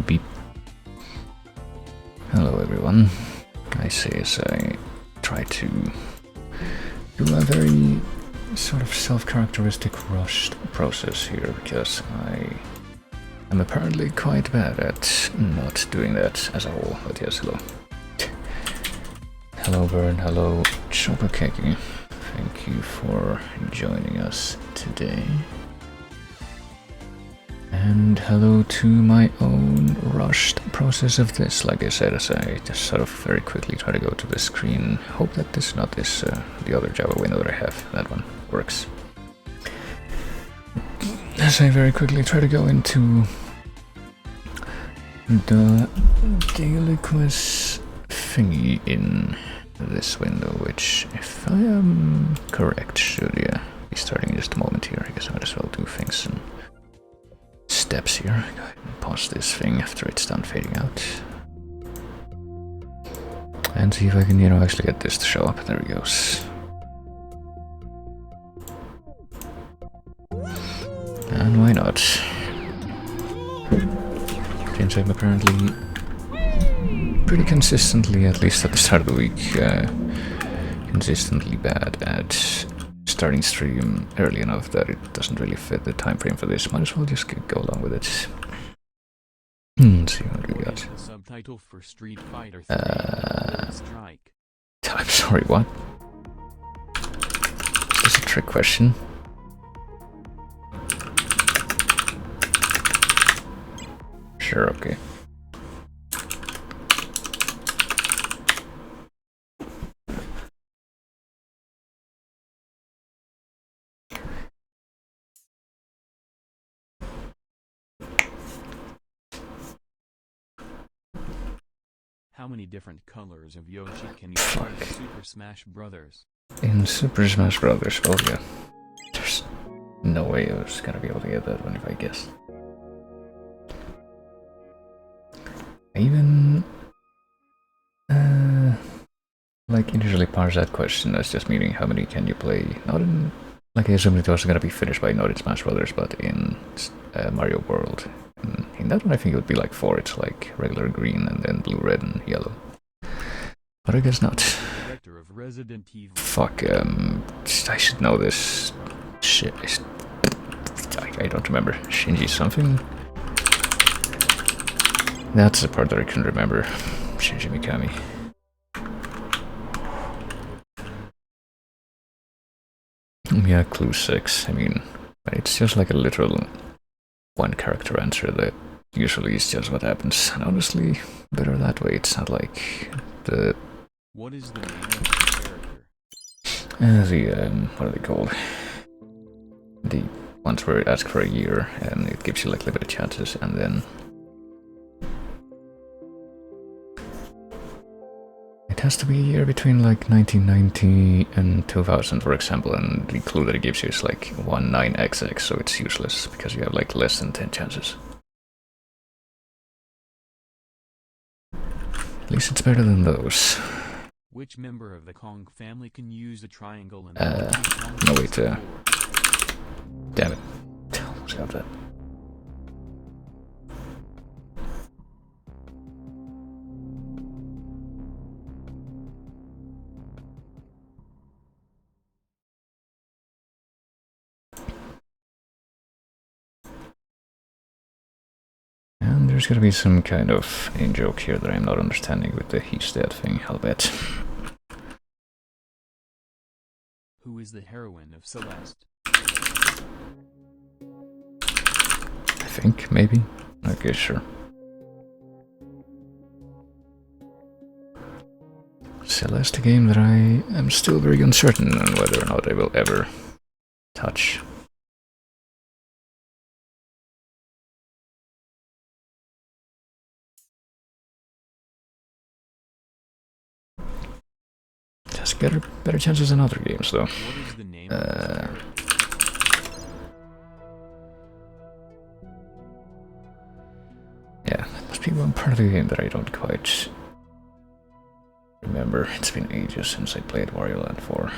Beep. Hello everyone. I say as I try to do a very sort of self-characteristic rushed process here, because I am apparently quite bad at not doing that as a whole. But yes, hello. Hello Vern, hello Chopakeki. Thank you for joining us today. And hello to my own rushed process of this. Like I said, as I just sort of very quickly try to go to the screen. Hope that this, not this, the other Java window that I have, that one works. As I very quickly try to go into the daily quiz thingy in this window, which, if I am correct, should be starting in just a moment here. I guess I might as well do things in steps here. Go ahead and pause this thing after it's done fading out. And see if I can, actually get this to show up. There it goes. And why not? Since I'm apparently pretty consistently, at least at the start of the week, consistently bad at starting stream early enough that it doesn't really fit the time frame for this. Might as well just go along with it. Let's see what we got. Subtitle for Street Fighter Strike. I'm sorry, what? Is this a trick question? Sure, okay. How many different colors of Yoshi can you play in Super Smash Brothers? In Super Smash Brothers, well, yeah. There's no way I was gonna be able to get that one if I guessed. I even like initially parsed that question as just meaning how many can you play, not in, like I assumed it was gonna be finished by not in Smash Brothers, but in Mario World. In that one I think it would be like 4, it's like regular green and then blue, red and yellow. But I guess not. Director of Resident Evil. Fuck, I should know this shit. I don't remember. Shinji something? That's the part that I can remember. Shinji Mikami. Yeah, clue 6. I mean, it's just like a literal one character answer that usually is just what happens. And honestly, better that way. It's not like the... What is the name of the character? What are they called? The ones where it asks for a year and it gives you like limited chances, and then it has to be a year between like 1990 and 2000, for example, and the clue that it gives you is like 19XX, so it's useless because you have like less than 10 chances. At least it's better than those. Which member of the Kong family can use a triangle in no wait, damn it. Almost got that. And there's gotta be some kind of in-joke here that I'm not understanding with the he's dead thing, I'll bet. Who is the heroine of Celeste? I think, maybe. Okay, sure. Celeste, a game that I am still very uncertain on whether or not I will ever touch. Just better chances than other games, though. What is the name of the yeah, that must be one part of the game that I don't quite remember. It's been ages since I played Wario Land 4.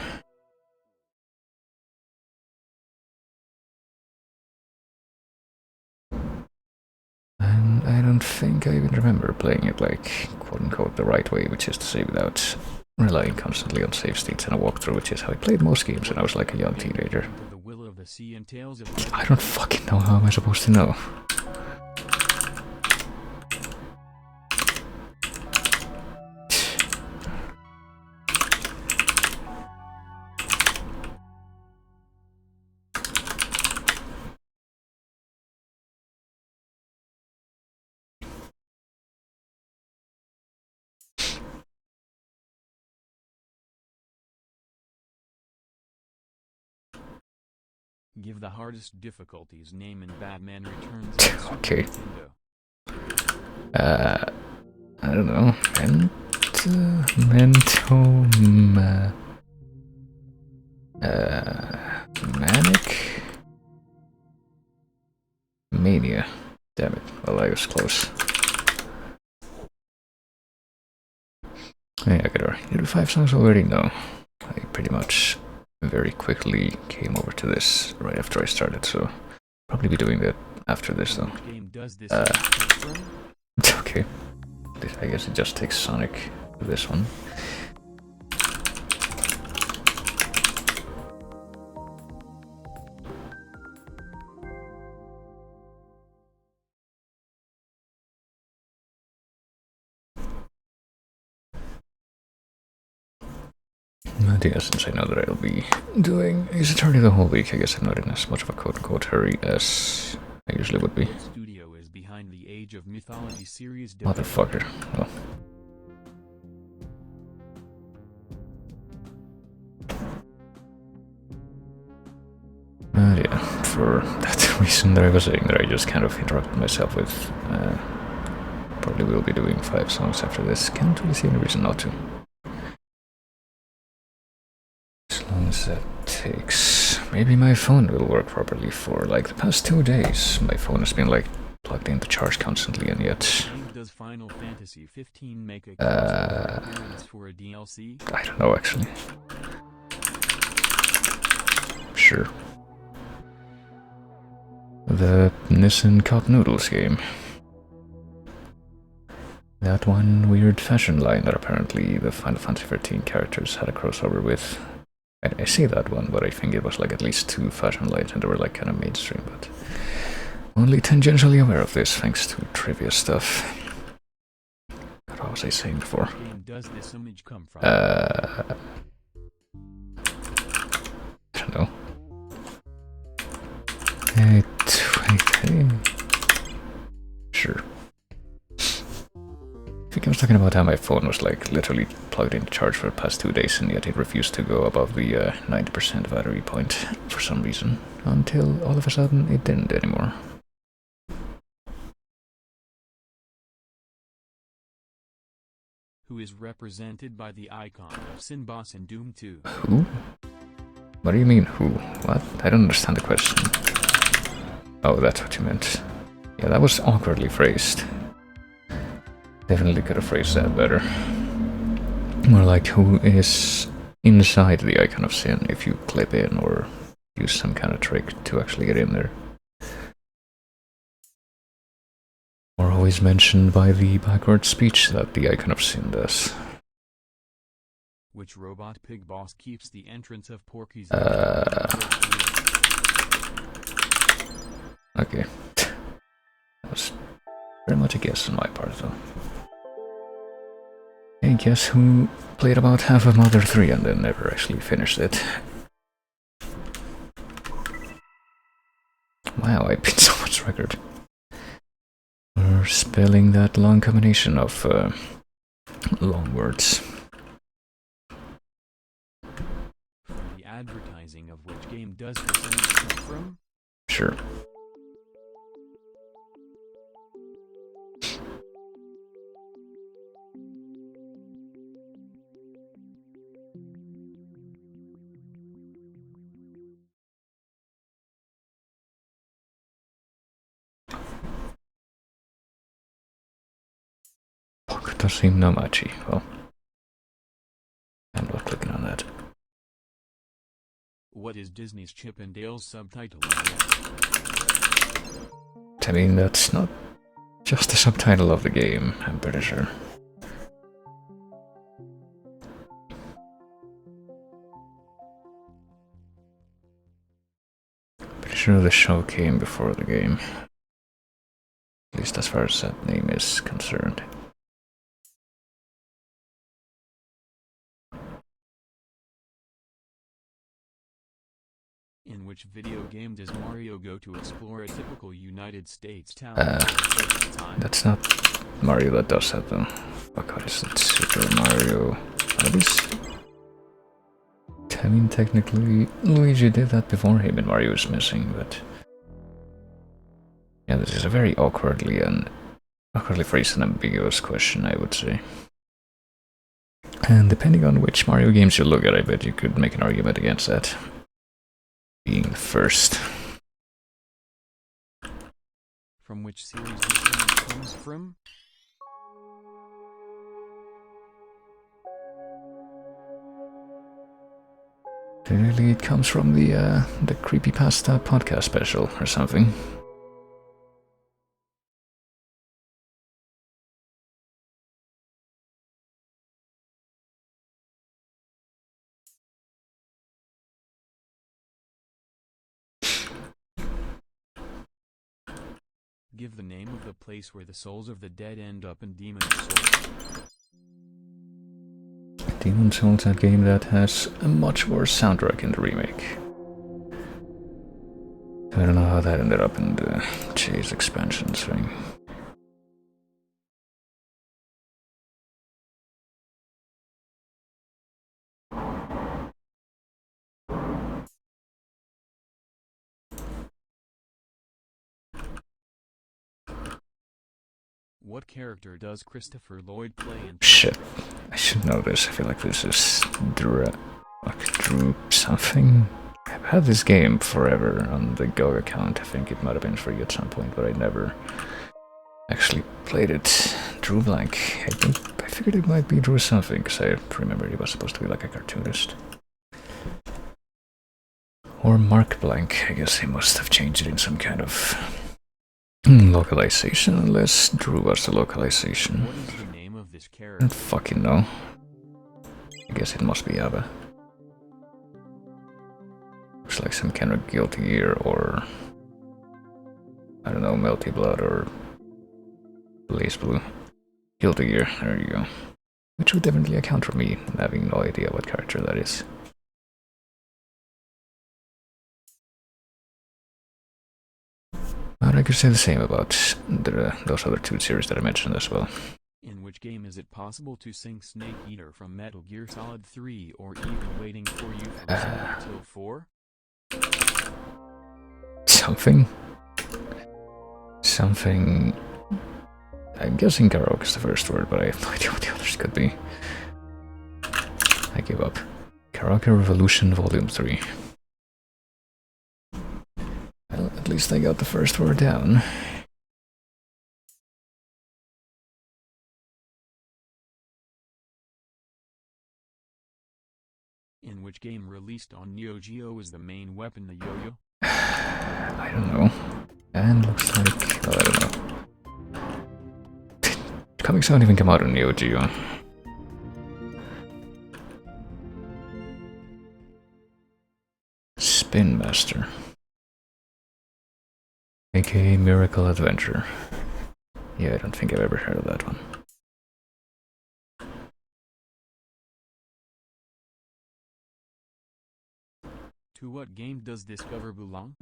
And I don't don't think I even remember playing it like quote-unquote the right way, which is to say without relying constantly on save states and a walkthrough, which is how I played most games when I was like a young teenager. I don't fucking know, how am I supposed to know? Give the hardest difficulties name and Batman Returns. Okay. I don't know. Manic Mania. Damn it. Well, I was close. Yeah, good. You do 5 songs already? No. I pretty much very quickly came over to this right after I started, so probably be doing that after this though. It's okay. I guess it just takes Sonic to this one. But yeah, since I know that I'll be doing Ace Attorney the whole week, I guess I'm not in as much of a quote-unquote hurry as I usually would be. Studio is behind the Age of Mythology series. Motherfucker. Well. Yeah, for that reason that I was saying that I just kind of interrupted myself with, probably will be doing 5 songs after this. Can't really see any reason not to. As long as that takes... Maybe my phone will work properly. For like the past 2 days, my phone has been like plugged into charge constantly, and yet... Does Final Fantasy 15 make a for a DLC? I don't know actually. Sure. The Nissan Cup Noodles game. That one weird fashion line that apparently the Final Fantasy 13 characters had a crossover with. I see that one, but I think it was like at least 2 fashion lines and they were like kind of mainstream, but only tangentially aware of this thanks to trivia stuff. What was I saying before? Does this image come from? I don't know. Hey. Sure. I think I was talking about how my phone was like literally plugged into charge for the past 2 days and yet it refused to go above the 90% battery point for some reason, until all of a sudden it didn't anymore. Who is represented by the icon of Sin Boss in Doom 2? Who? What do you mean, who? What? I don't understand the question. Oh, that's what you meant. Yeah, that was awkwardly phrased. Definitely could have phrased that better. More like who is inside the icon of sin if you clip in or use some kind of trick to actually get in there. Or always mentioned by the backward speech that the icon of sin does. Which robot pig boss keeps the entrance of Porky's? Okay. That was very much a guess on my part, though. Hey, guess who played about half of Mother 3 and then never actually finished it? Wow, I beat someone's record. For spelling that long combination of long words. The advertising of which game does this image come from? Sure. Pokutosim no Machi. Well, I'm not clicking on that. What is Disney's Chip and Dale's subtitle? I mean, that's not just the subtitle of the game, I'm pretty sure. Pretty sure the show came before the game. At least as far as that name is concerned. In which video game does Mario go to explore a typical United States town at a time? That's not Mario that does that though. Fuck, what is it? Super Mario Odyssey? I mean, technically, Luigi did that before him and Mario is missing, but... yeah, this is a very awkwardly phrased and ambiguous question, I would say. And depending on which Mario games you look at, I bet you could make an argument against that being the first. From which series this game comes from? Clearly, it comes from the Creepypasta podcast special or something. Give the name of the place where the souls of the dead end up in Demon's Souls. Demon's Souls, that game that has a much worse soundtrack in the remake. I don't know how that ended up in the Chase expansion thing. What character does Christopher Lloyd play in? Shit, I should know this. I feel like this is Drew something. I've had this game forever on the Go account. I think it might have been free at some point, but I never actually played it. Drew Blank. I figured it might be Drew something, because I remember he was supposed to be like a cartoonist. Or Mark Blank. I guess he must have changed it in some kind of localization, unless Drew was the localization. What is the name of this I character? don't fucking know. I guess it must be Abba. Looks like some kind of Guilty Gear or... I don't know, Melty Blood or... Blaze Blue. Guilty Gear, there you go. Which would definitely account for me having no idea what character that is. But I could say the same about those other two series that I mentioned as well. In which game is it possible to sing Snake Eater from Metal Gear Solid 3 or even Waiting for You from Silent Hill 4? Something... I'm guessing karaoke is the first word, but I have no idea what the others could be. I give up. Karaoke Revolution Volume 3. Well, at least I got the first word down. In which game released on Neo Geo is the main weapon the yo-yo? I don't know. And looks like... oh, I don't know. Comics don't even come out on Neo Geo. Spin Master. AKA Miracle Adventure. Yeah, I don't think I've ever heard of that one. To what game does this cover belong?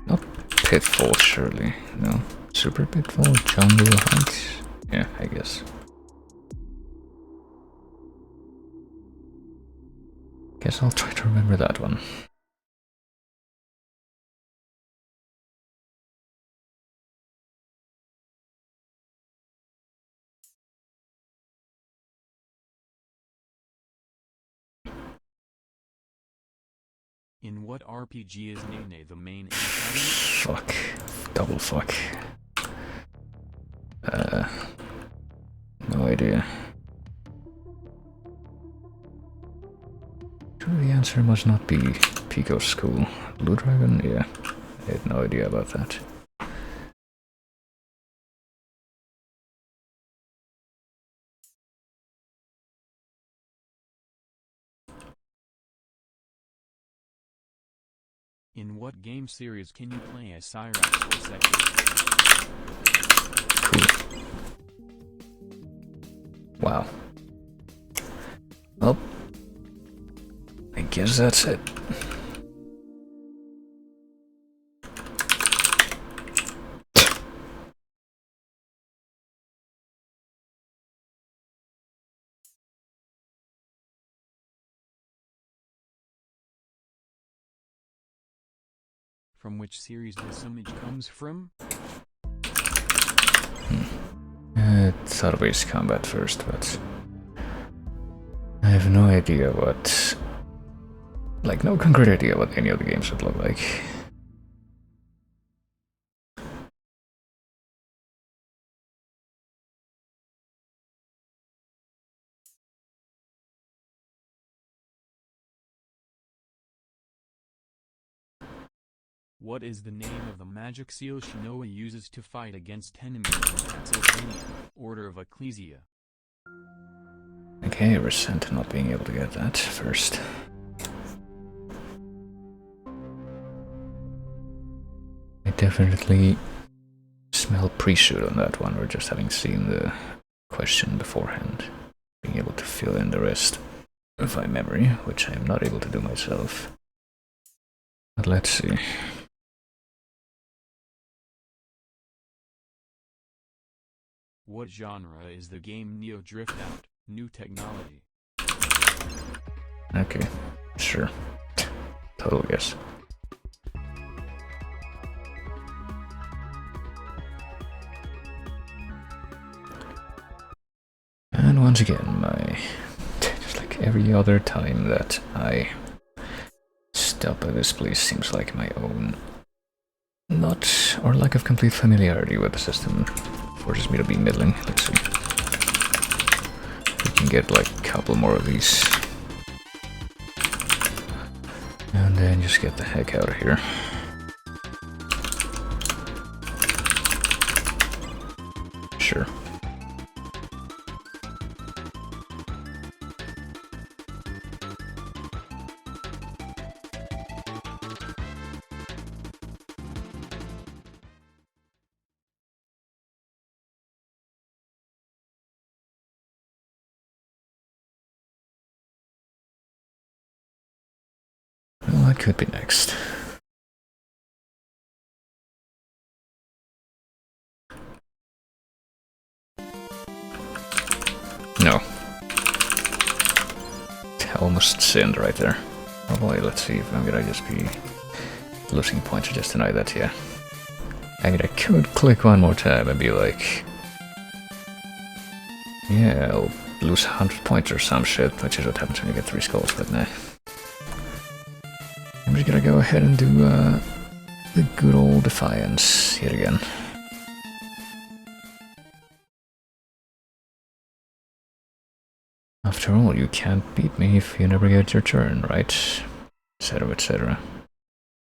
Not Pitfall, surely. No. Super Pitfall? Jungle Hunt? Yeah, I guess. Guess I'll try to remember that one. In what RPG is Nene the main antagonist? Fuck. Double fuck. No idea. Sure, the answer must not be Pico's school. Blue Dragon? Yeah. I had no idea about that. In what game series can you play as Cyrax or Sagacity? Cool. Wow. Well, I guess that's it. From which series this image comes from? Thought base combat first, but I have no idea what, like, no concrete idea what any of the games would look like. What is the name of the magic seal Shinoa uses to fight against enemies in Castlevania, Order of Ecclesia? Okay, resent not being able to get that first. I definitely smell pre-shoot on that one, or just having seen the question beforehand. Being able to fill in the rest of my memory, which I am not able to do myself. But let's see. What genre is the game Neo Drift Out? New technology. Okay, sure. Total guess. And once again, just like every other time that I stop at this place seems like my own not or lack of complete familiarity with the system forces me to be middling. Let's see. We can get like a couple more of these. And then just get the heck out of here. Sure. Well, that could be next. No. Almost sinned right there. Oh boy, let's see if I'm gonna just be losing points or just deny that, yeah. I mean, I could click one more time and be like, yeah, I'll lose 100 points or some shit, which is what happens when you get 3 skulls, but nah. I'm just gonna go ahead and do the good old Defiance yet again. After all, you can't beat me if you never get your turn, right? Etc, etc.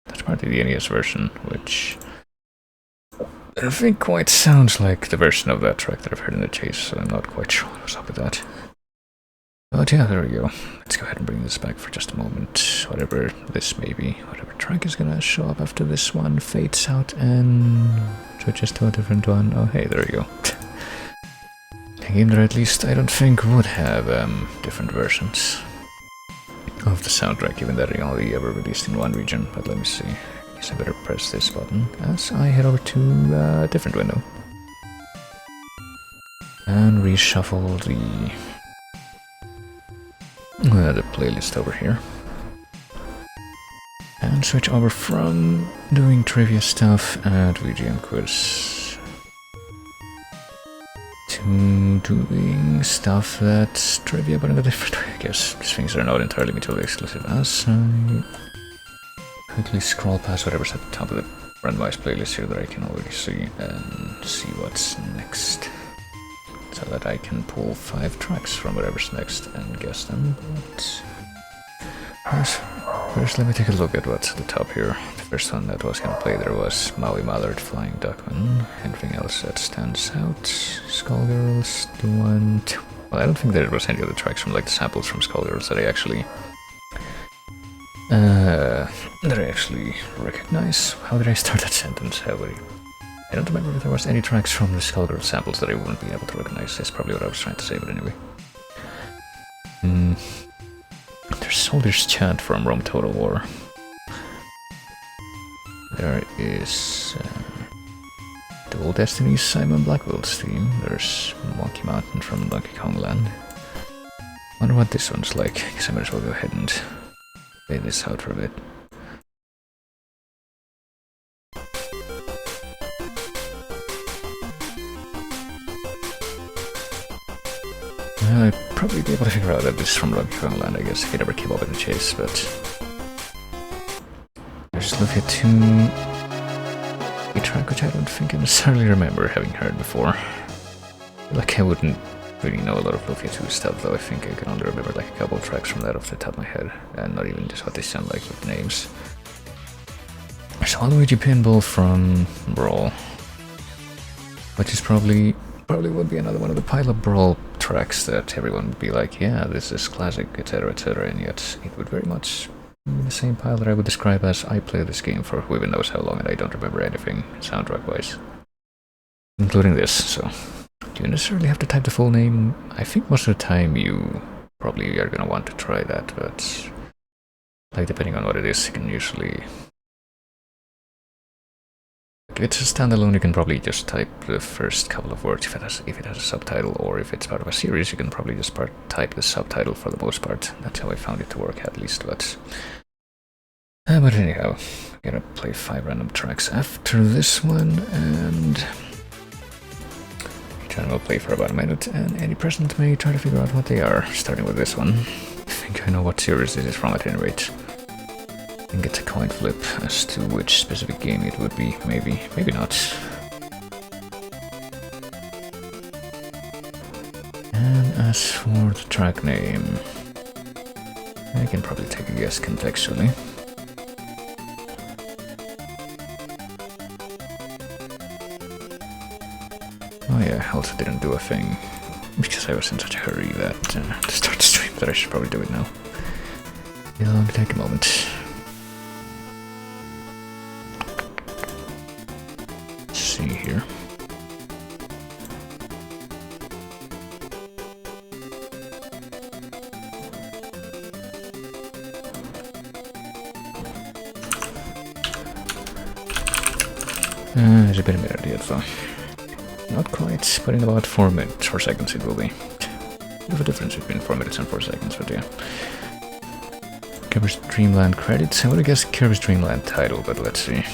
That's partly the NES version, which I don't think quite sounds like the version of that track that I've heard in the chase, so I'm not quite sure what's up with that. But yeah, there we go. Let's go ahead and bring this back for just a moment. Whatever this may be, whatever track is gonna show up after this one fades out and switches to a different one. Oh hey, there you go. A game that at least I don't think would have different versions of the soundtrack, given that it only ever released in one region. But let me see. I guess I better press this button as I head over to a different window. And reshuffle the playlist over here. And switch over from doing trivia stuff at VGM Quiz to doing stuff that's trivia but in a different way, I guess. These things are not entirely mutually exclusive. As I quickly scroll past whatever's at the top of the randomized playlist here that I can already see and see what's next. So that I can pull 5 tracks from whatever's next and guess them. But first let me take a look at what's at the top here. The first one that was gonna play there was Maui Mallard, Flying Duckman. Anything else that stands out? Skullgirls, the one... Well, I don't think there was any other tracks from like the samples from Skullgirls that I actually Did I actually recognize? How did I start that sentence? I don't remember if there was any tracks from the Skullgirl samples that I wouldn't be able to recognize. That's probably what I was trying to say, but anyway. There's Soldier's Chant from Rome Total War. There is Dual Destinies Simon Blackwell's theme. There's Monkey Mountain from Donkey Kong Land. Wonder what this one's like. Guess I might as well go ahead and play this out for a bit. I'd probably be able to figure out that this is from Donkey Kong Land, I guess, if he never came up in the chase, but... There's Lufia 2... a track which I don't think I necessarily remember having heard before. Like, I wouldn't really know a lot of Lufia 2 stuff, though I think I can only remember like a couple of tracks from that off the top of my head, and not even just what they sound like with the names. There's Waluigi Pinball from Brawl, which is probably would be another one of the pile of Brawl tracks that everyone would be like, yeah, this is classic, etc, etc, and yet it would very much be the same pile that I would describe as I play this game for who even knows how long and I don't remember anything soundtrack-wise. Including this, so... Do you necessarily have to type the full name? I think most of the time you probably are gonna want to try that, but... like, depending on what it is, you can usually... If it's a standalone, you can probably just type the first couple of words if it has a subtitle, or if it's part of a series, you can probably just type the subtitle for the most part. That's how I found it to work, at least, but anyhow, I'm gonna play 5 random tracks after this one, and each one will play for about a minute, and any present may try to figure out what they are, starting with this one. I think I know what series this is from at any rate. I think it's a coin flip as to which specific game it would be, maybe not. And as for the track name, I can probably take a guess contextually. Oh yeah, I also didn't do a thing, because I was in such a hurry that to start the stream that I should probably do it now. It'll take a moment. Here. It's a bit of an idea though. Not quite, but in about 4 minutes, 4 seconds it will be. Bit of a difference between 4 minutes and 4 seconds, but yeah. Kirby's Dream Land credits. I would have guessed Kirby's Dream Land title, but let's see.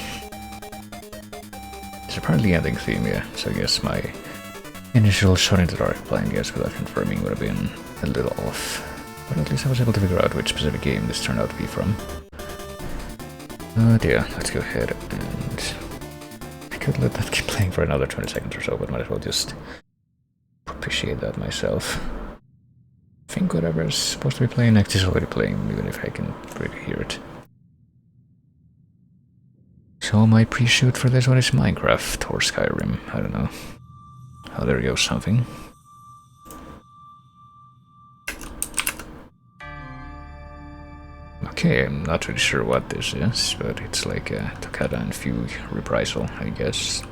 Apparently ending theme, yeah, so I guess my initial shot in the dark blind guess without confirming would have been a little off. But at least I was able to figure out which specific game this turned out to be from. Yeah, let's go ahead and... I could let that keep playing for another 20 seconds or so, but might as well just propitiate that myself. I think whatever is supposed to be playing next is already playing, even if I can really hear it. So my pre-shoot for this one is Minecraft or Skyrim, I don't know. Oh, there goes something. Okay, I'm not really sure what this is, but it's like a Toccata and Fugue reprisal, I guess.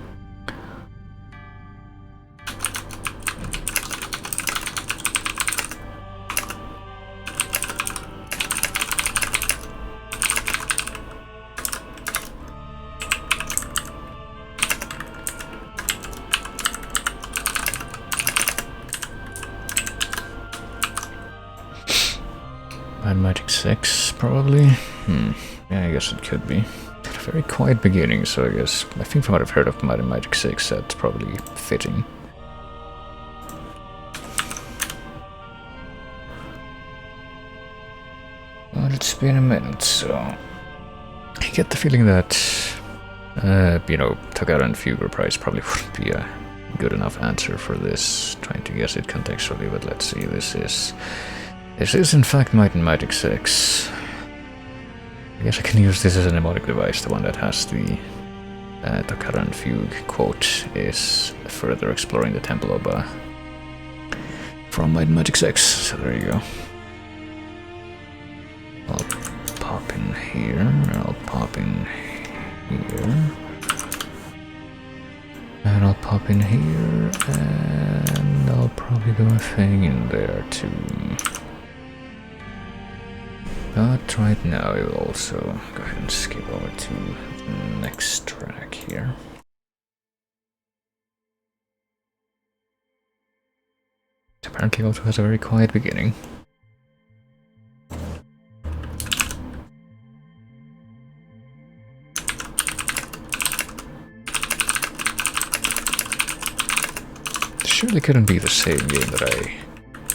Magic 6, probably? Yeah, I guess it could be. Had a very quiet beginning, so I think from what I've heard of Might and Magic 6, that's probably fitting. Well, it's been a minute, so... I get the feeling that, you know, Toccata and Fugue reprise probably wouldn't be a good enough answer for this. Trying to guess it contextually, but let's see, this is in fact Might and Magic 6. I guess I can use this as a mnemonic device, the one that has the Toccata and Fugue quote is further exploring the Temple of from Might and Magic 6, so there you go. I'll pop in here, I'll pop in here, and I'll pop in here, and I'll probably do a thing in there too. But right now I will also go ahead and skip over to the next track here. It apparently also has a very quiet beginning. Surely couldn't be the same game that I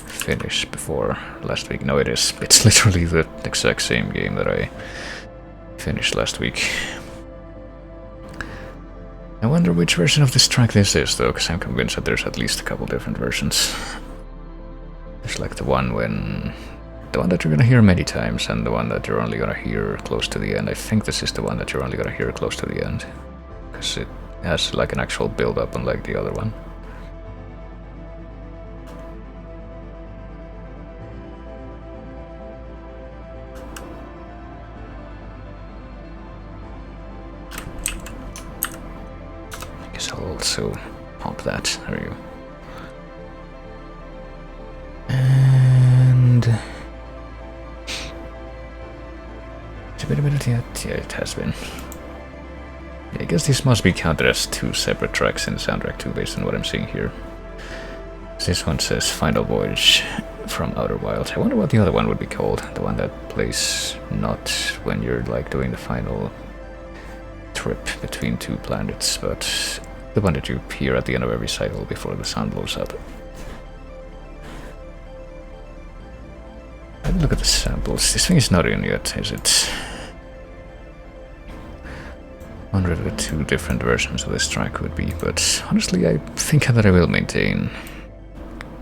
finished before last week. No, it is. It's literally the exact same game that I finished last week. I wonder which version of this track this is, though, because I'm convinced that there's at least a couple different versions. There's like the one that you're gonna hear many times, and the one that you're only gonna hear close to the end. I think this is the one that you're only gonna hear close to the end, because it has like an actual build-up unlike the other one. I'll also pop that. There we go. And it's been a minute yet. Yeah, it has been. I guess this must be counted as two separate tracks in the soundtrack too, based on what I'm seeing here. This one says Final Voyage from Outer Wilds. I wonder what the other one would be called. The one that plays not when you're like doing the final trip between two planets, but the one that you hear at the end of every cycle before the sun blows up. Have a look at the samples. This thing is not in yet, is it? I wonder if the two different versions of this track would be, but honestly I think that I will maintain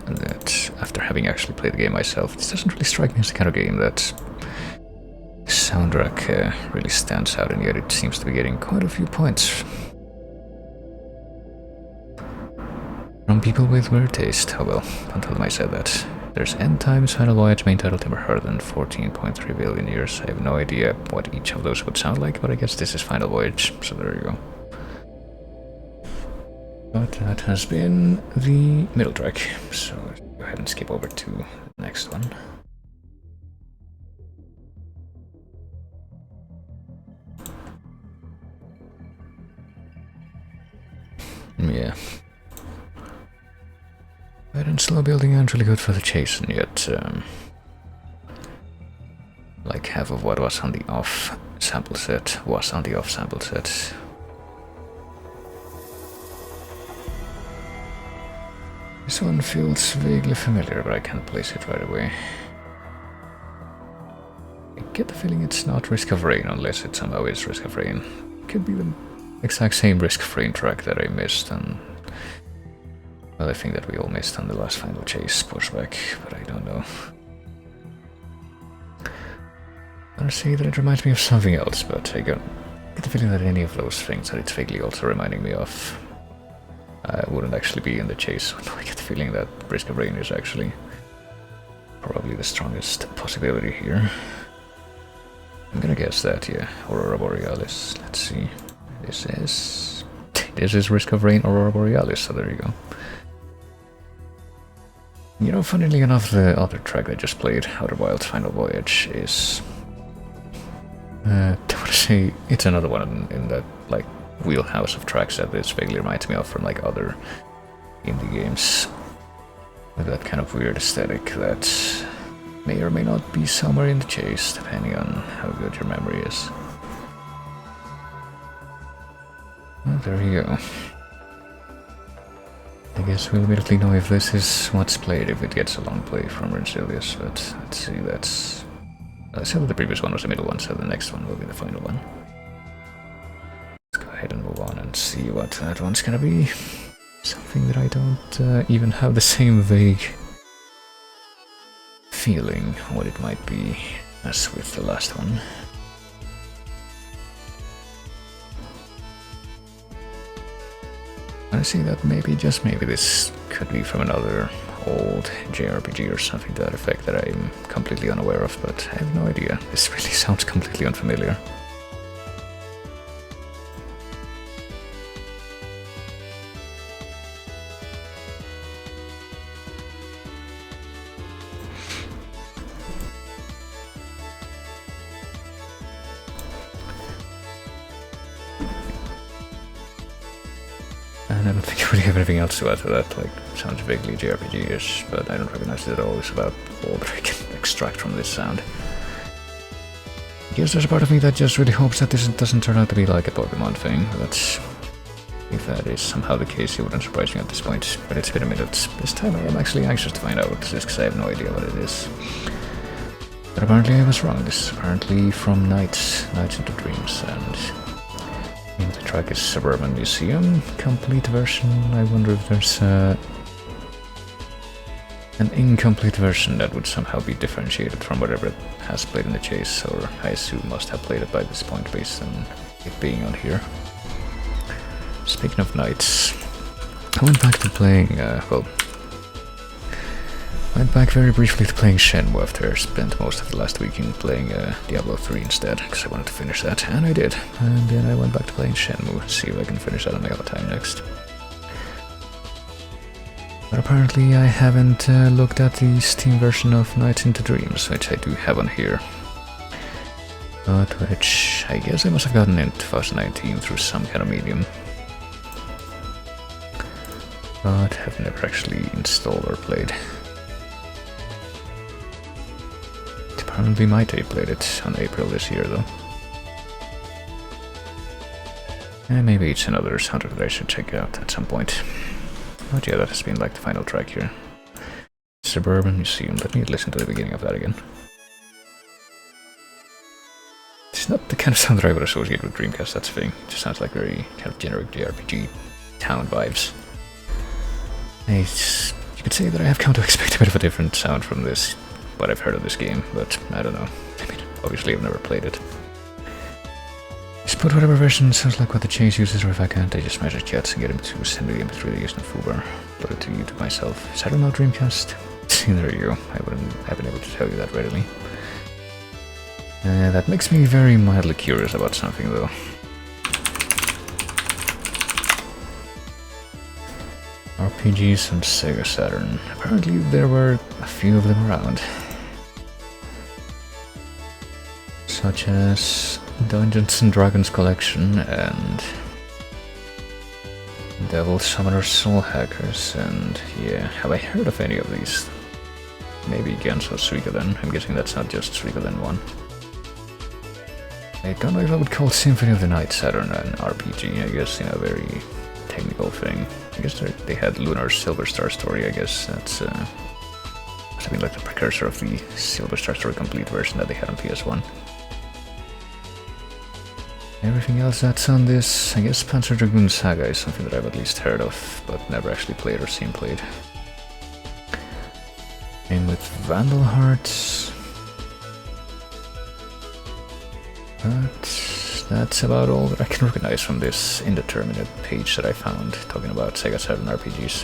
that after having actually played the game myself, this doesn't really strike me as the kind of game that the soundtrack really stands out, and yet it seems to be getting quite a few points from people with weird taste. Oh well, don't tell them I said that. There's End Times, Final Voyage, main title, Timber Heart, and 14.3 billion years. I have no idea what each of those would sound like, but I guess this is Final Voyage, so there you go. But that has been the middle track, so let's go ahead and skip over to the next one. Yeah. But in slow building aren't really good for the chase, and yet like half of what was on the off sample set was on the off sample set. This one feels vaguely familiar, but I can't place it right away. I get the feeling it's not Risk of Rain, unless it somehow is Risk of Rain. Could be the exact same Risk of Rain track that I missed, and well, I think that we all missed on the last final chase pushback, but I don't know. I want to say that it reminds me of something else, but I get the feeling that any of those things that it's vaguely also reminding me of wouldn't actually be in the chase. I get the feeling that Risk of Rain is actually probably the strongest possibility here. I'm gonna guess that, yeah. Aurora Borealis. Let's see. This is Risk of Rain, Aurora Borealis, so there you go. You know, funnily enough, the other track I just played, Outer Wilds Final Voyage, is I want to say it's another one in that like wheelhouse of tracks that this vaguely reminds me of from like other indie games, with that kind of weird aesthetic that may or may not be somewhere in the chase, depending on how good your memory is. Well, there you go. I guess we'll immediately know if this is what's played, if it gets a long play from Rinsilius, but let's see, that's... I said that the previous one was the middle one, so the next one will be the final one. Let's go ahead and move on and see what that one's gonna be. Something that I don't even have the same vague feeling what it might be as with the last one. I see that maybe, just maybe, this could be from another old JRPG or something to that effect that I'm completely unaware of, but I have no idea. This really sounds completely unfamiliar. And I don't think I really have anything else to add to that. Like, sounds vaguely JRPG-ish, but I don't recognize it at all. It's about all that I can extract from this sound. I guess there's a part of me that just really hopes that this doesn't turn out to be like a Pokemon thing. That's... if that is somehow the case, it wouldn't surprise me at this point. But it's been a minute. This time I am actually anxious to find out, just because I have no idea what it is. But apparently I was wrong. This is apparently from Nights into Dreams, and... the track is Suburban Museum, complete version. I wonder if there's an incomplete version that would somehow be differentiated from whatever it has played in the chase, or I assume must have played it by this point based on it being on here. Speaking of Nights, I went back to playing, went back very briefly to playing Shenmue after I spent most of the last weekend playing Diablo 3 instead, because I wanted to finish that, and I did. And then I went back to playing Shenmue to see if I can finish that on my own time next. But apparently I haven't looked at the Steam version of Nights into Dreams, which I do have on here. But which I guess I must have gotten in 2019 through some kind of medium. But have never actually installed or played. Apparently my tape played it on April this year though. And maybe it's another soundtrack that I should check out at some point. But yeah, that has been like the final track here. Suburban Museum. Let me listen to the beginning of that again. It's not the kind of sound that I would associate with Dreamcast, that's the thing. It just sounds like very kind of generic JRPG town vibes. You could say that I have come to expect a bit of a different sound from this, what I've heard of this game, but I don't know. I mean, obviously I've never played it. Just put whatever version sounds like what the Chase uses, or if I can't, I just measure chats and get him to send me the MP3 they used in Fubar. Put it to YouTube myself. Is that not Dreamcast? See, there you go. I wouldn't have been able to tell you that readily. That makes me very mildly curious about something, though. RPGs on Sega Saturn. Apparently there were a few of them around. Such as Dungeons and Dragons Collection and Devil Summoner Soul Hackers, and yeah, have I heard of any of these? Maybe Genso Suikoden. I'm guessing that's not just Suikoden 1. I don't know if I would call Symphony of the Night Saturn an RPG, I guess, a very technical thing. I guess they had Lunar Silver Star Story, I guess that's must have been like the precursor of the Silver Star Story Complete version that they had on PS1. Everything else that's on this, I guess Panzer Dragoon Saga is something that I've at least heard of, but never actually played or seen played. And with Vandal Hearts... but that's about all that I can recognize from this indeterminate page that I found talking about Sega Saturn RPGs.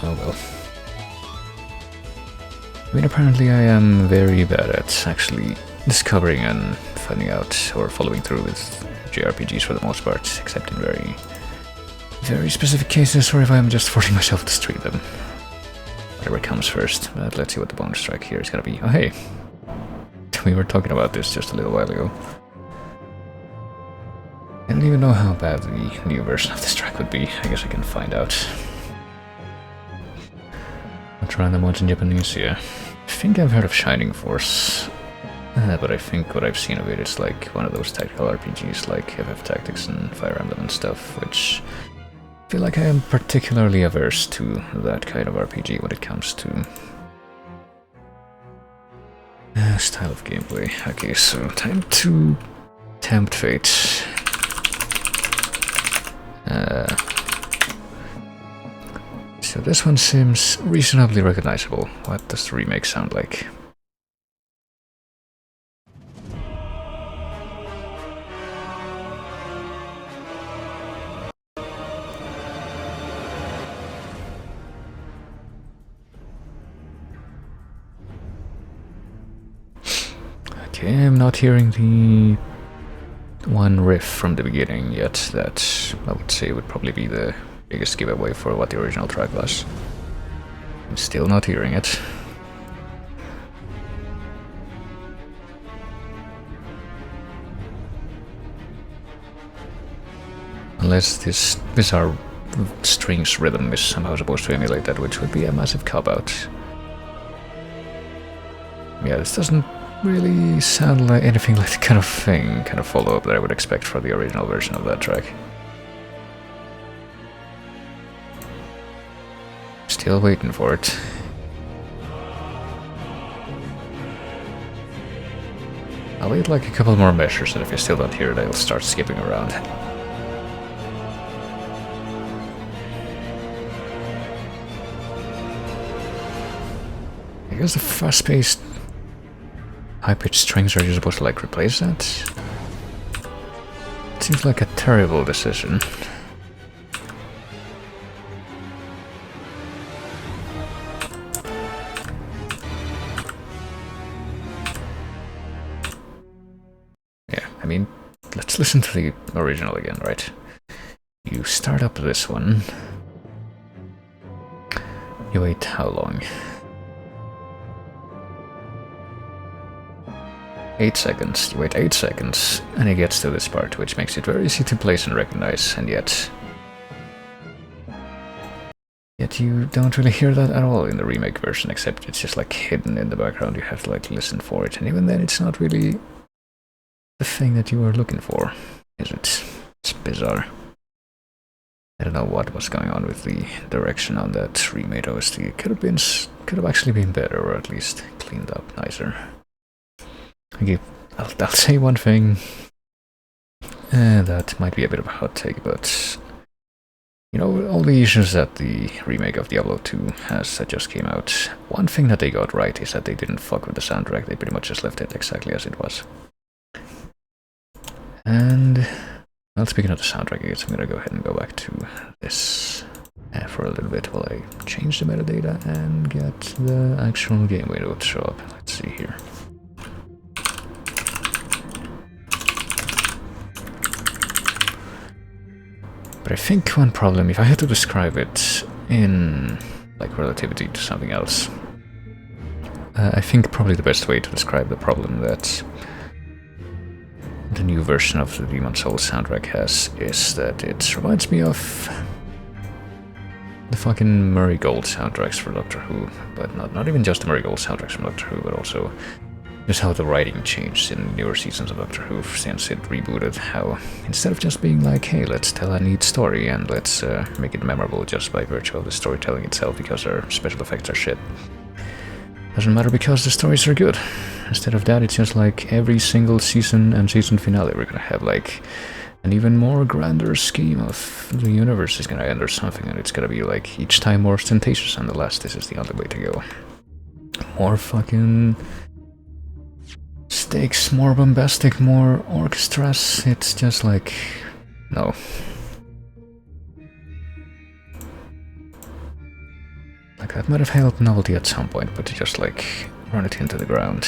Oh well. I mean, apparently I am very bad at actually discovering and finding out or following through with JRPGs for the most part, except in very specific cases, or if I'm just forcing myself to stream them. Whatever comes first. But let's see what the bonus track here is gonna be. Oh hey! We were talking about this just a little while ago. I don't even know how bad the new version of this track would be. I guess I can find out. I'll try them ones in Japanese, yeah. I think I've heard of Shining Force. But I think what I've seen of it is like one of those tactical RPGs like FF Tactics and Fire Emblem and stuff, which I feel like I am particularly averse to that kind of RPG when it comes to style of gameplay. Okay, so time to tempt fate. So this one seems reasonably recognizable. What does the remake sound like? Okay, I'm not hearing the one riff from the beginning yet that I would say would probably be the biggest giveaway for what the original track was. I'm still not hearing it. Unless this bizarre strings rhythm is somehow supposed to emulate that, which would be a massive cop-out. Yeah, this doesn't really sound like anything like the kind of follow-up that I would expect for the original version of that track. Still waiting for it. I'll wait like a couple more measures, and if I still don't hear it, I'll start skipping around. I guess the fast-paced, high-pitched strings are you supposed to like replace that? It seems like a terrible decision. Yeah, I mean, let's listen to the original again, right? You start up this one. You wait how long? 8 seconds. You wait 8 seconds, and it gets to this part, which makes it very easy to place and recognize, and yet you don't really hear that at all in the remake version, except it's just like hidden in the background. You have to like listen for it, and even then it's not really the thing that you were looking for, is it? It's bizarre. I don't know what was going on with the direction on that remade OST. It could have actually been better, or at least cleaned up nicer. Okay, I'll say one thing. That might be a bit of a hot take, but you know, all the issues that the remake of Diablo 2 has that just came out, one thing that they got right is that they didn't fuck with the soundtrack. They pretty much just left it exactly as it was. And well, speaking of the soundtrack, I guess I'm gonna go ahead and go back to this for a little bit while I change the metadata and get the actual game window to show up. Let's see here. But I think one problem, if I had to describe it in like relativity to something else, I think probably the best way to describe the problem that the new version of the Demon's Souls soundtrack has is that it reminds me of the fucking Murray Gold soundtracks for Doctor Who, but not even just the Murray Gold soundtracks from Doctor Who, but also just how the writing changed in newer seasons of Doctor Who since it rebooted. How instead of just being like, hey, let's tell a neat story and let's make it memorable just by virtue of the storytelling itself because our special effects are shit, doesn't matter because the stories are good. Instead of that, it's just like every single season and season finale we're gonna have like an even more grander scheme of the universe is gonna end or something, and it's gonna be like each time more ostentatious, and the last this is the only way to go. More fucking stakes, more bombastic, more orchestras. It's just like, no. Like, that might have helped novelty at some point, but to just like run it into the ground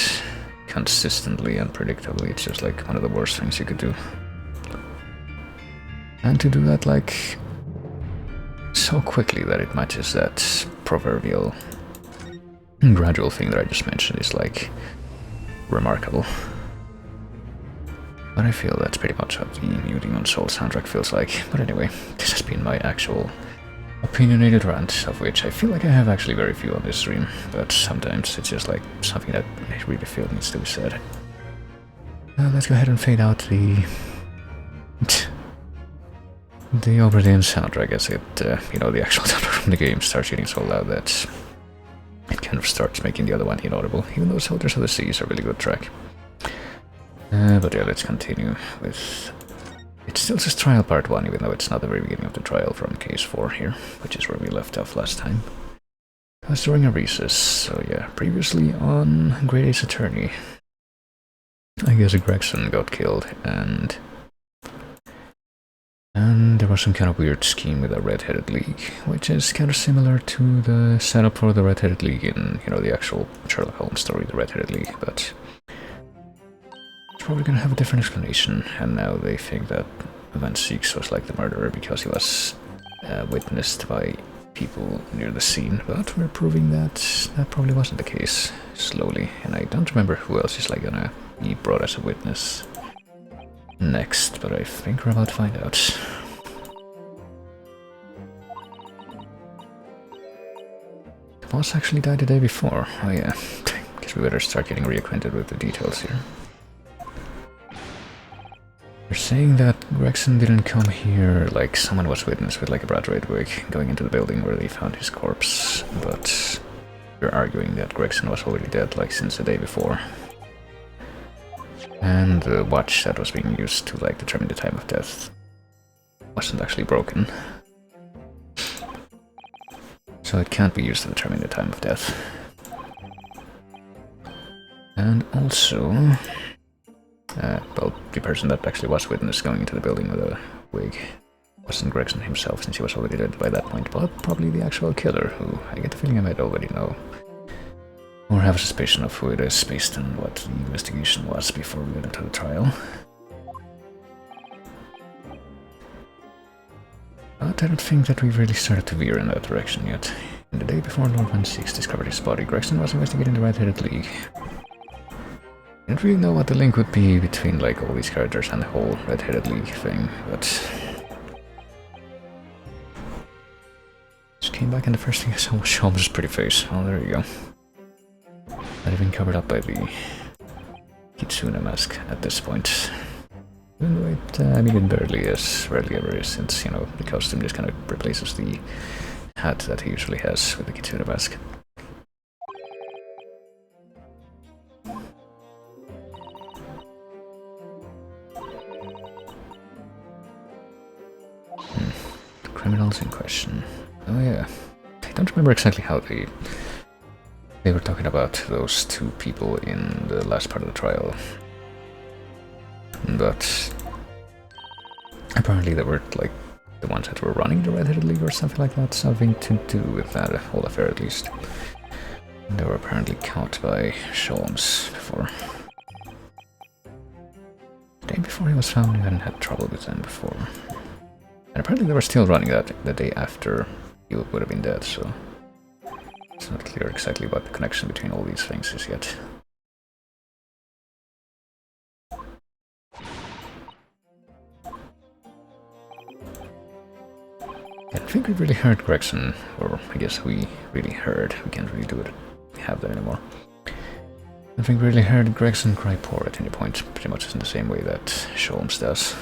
consistently and predictably, it's just like one of the worst things you could do. And to do that like so quickly that it matches that proverbial gradual thing that I just mentioned is like remarkable. But I feel that's pretty much what the new Demon's Souls soundtrack feels like. But anyway, this has been my actual opinionated rant, of which I feel like I have actually very few on this stream, but sometimes it's just like something that I really feel needs to be said. Let's go ahead and fade out the Oberdin soundtrack as it, you know, the actual soundtrack from the game starts getting so loud that it kind of starts making the other one inaudible, even though Soldiers of the Sea is a really good track. But yeah, let's continue with... It still says Trial Part 1, even though it's not the very beginning of the trial from Case 4 here, which is where we left off last time. It was during a recess, so yeah, previously on Great Ace Attorney. I guess Gregson got killed, and there was some kind of weird scheme with a Red-Headed League, which is kind of similar to the setup for the Red-Headed League in, you know, the actual Sherlock Holmes story, the Red-Headed League, but probably gonna have a different explanation, and now they think that Van Six was like the murderer because he was witnessed by people near the scene, but we're proving that that probably wasn't the case slowly, and I don't remember who else is like gonna be brought as a witness next, but I think we're about to find out. The boss actually died the day before. Oh yeah, guess we better start getting reacquainted with the details here. They're saying that Gregson didn't come here, like someone was witness with like a broad red wig going into the building where they found his corpse, but they're arguing that Gregson was already dead like since the day before. And the watch that was being used to like determine the time of death wasn't actually broken. So it can't be used to determine the time of death. And also... well, the person that actually was witness going into the building with a wig wasn't Gregson himself, since he was already dead by that point, but probably the actual killer, who I get the feeling I might already know. Or have a suspicion of who it is based on what the investigation was before we got into the trial. But I don't think that we've really started to veer in that direction yet. In the day before Lord Van Six discovered his body, Gregson was investigating the Red-Headed League. I don't really know what the link would be between like all these characters and the whole Red-Headed League thing, but... Just came back and the first thing I saw was Sholmes' pretty face. Oh, there you go. That had been covered up by the Kitsune mask at this point. Even though it, I mean, it barely is, rarely ever is, since, you know, the costume just kind of replaces the hat that he usually has with the Kitsune mask. The criminals in question. Oh yeah. I don't remember exactly how they were talking about those two people in the last part of the trial. But apparently they were like the ones that were running the Red-Headed League or something like that, something to do with that whole affair at least. And they were apparently caught by Sholmes before. The day before he was found, he hadn't had trouble with them before. And apparently they were still running that the day after he would have been dead, so it's not clear exactly what the connection between all these things is yet. I think we really heard Gregson, or I guess we really heard, we can't really do it, have that anymore. I think we really heard Gregson cry poor at any point, pretty much in the same way that Sholmes does.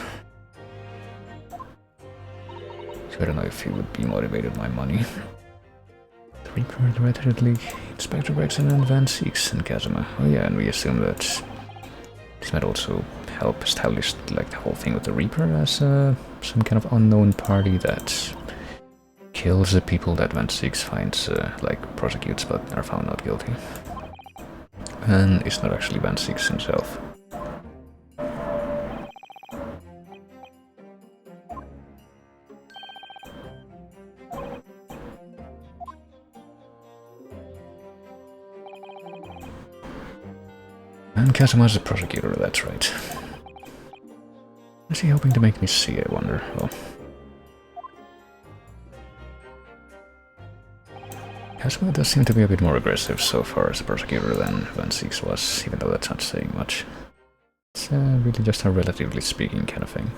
So I don't know if he would be motivated by money. The Reaper, the Red-Headed League, Inspector Gregson and Van Six and Kazuma. Oh yeah, and we assume that this might also help establish like the whole thing with the Reaper as some kind of unknown party that kills the people that Van Six finds, like, prosecutes but are found not guilty. And it's not actually Van Six himself. And Kazuma's the prosecutor, that's right. Is he hoping to make me see, I wonder? Well, Kazuma does seem to be a bit more aggressive so far as a prosecutor than Van Six was, even though that's not saying much. It's really just a relatively speaking kind of thing.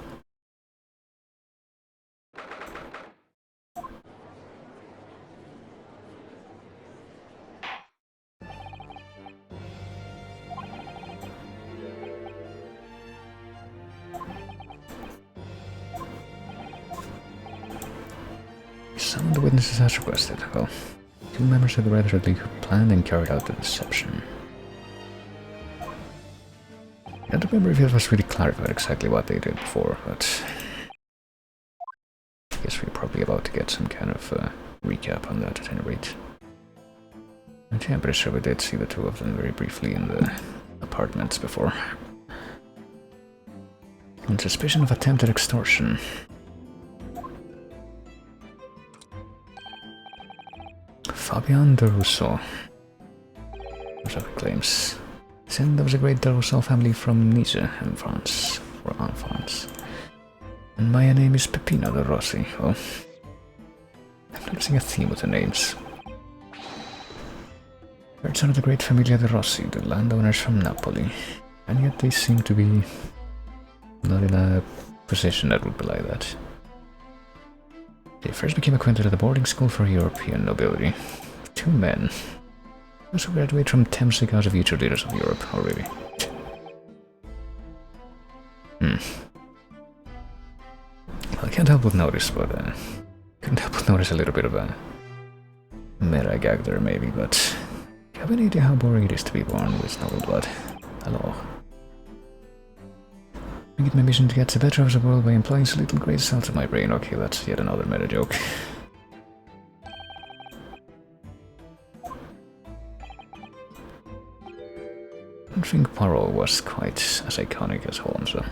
Some of the witnesses as requested. Well, 2 members of the Red-Headed League who planned and carried out the deception. I don't remember if it was really clarified exactly what they did before, but I guess we're probably about to get some kind of recap on that at any rate. And yeah, I'm pretty sure we did see the 2 of them very briefly in the apartments before. On suspicion of attempted extortion. Fabian de Rousseau. Which claims Then there was a great Darosal family from Nice in France, or en France. And my name is Peppino de Rossi. Well, I'm noticing a theme with the names. Third son of the great Famiglia de Rossi, the landowners from Napoli. And yet they seem to be not in a position that would belie that. They first became acquainted at a boarding school for European nobility. Two men. Those who graduate from Temsic as future leaders of Europe, oh really? Well, I can't help but notice, but couldn't help but notice a little bit of a meta gag there maybe, but do you have any idea how boring it is to be born with noble blood? Hello. I get my mission to get the better of the world by employing so little grey cells in my brain. Okay, that's yet another meta joke. I don't think Poirot was quite as iconic as Holmes, though.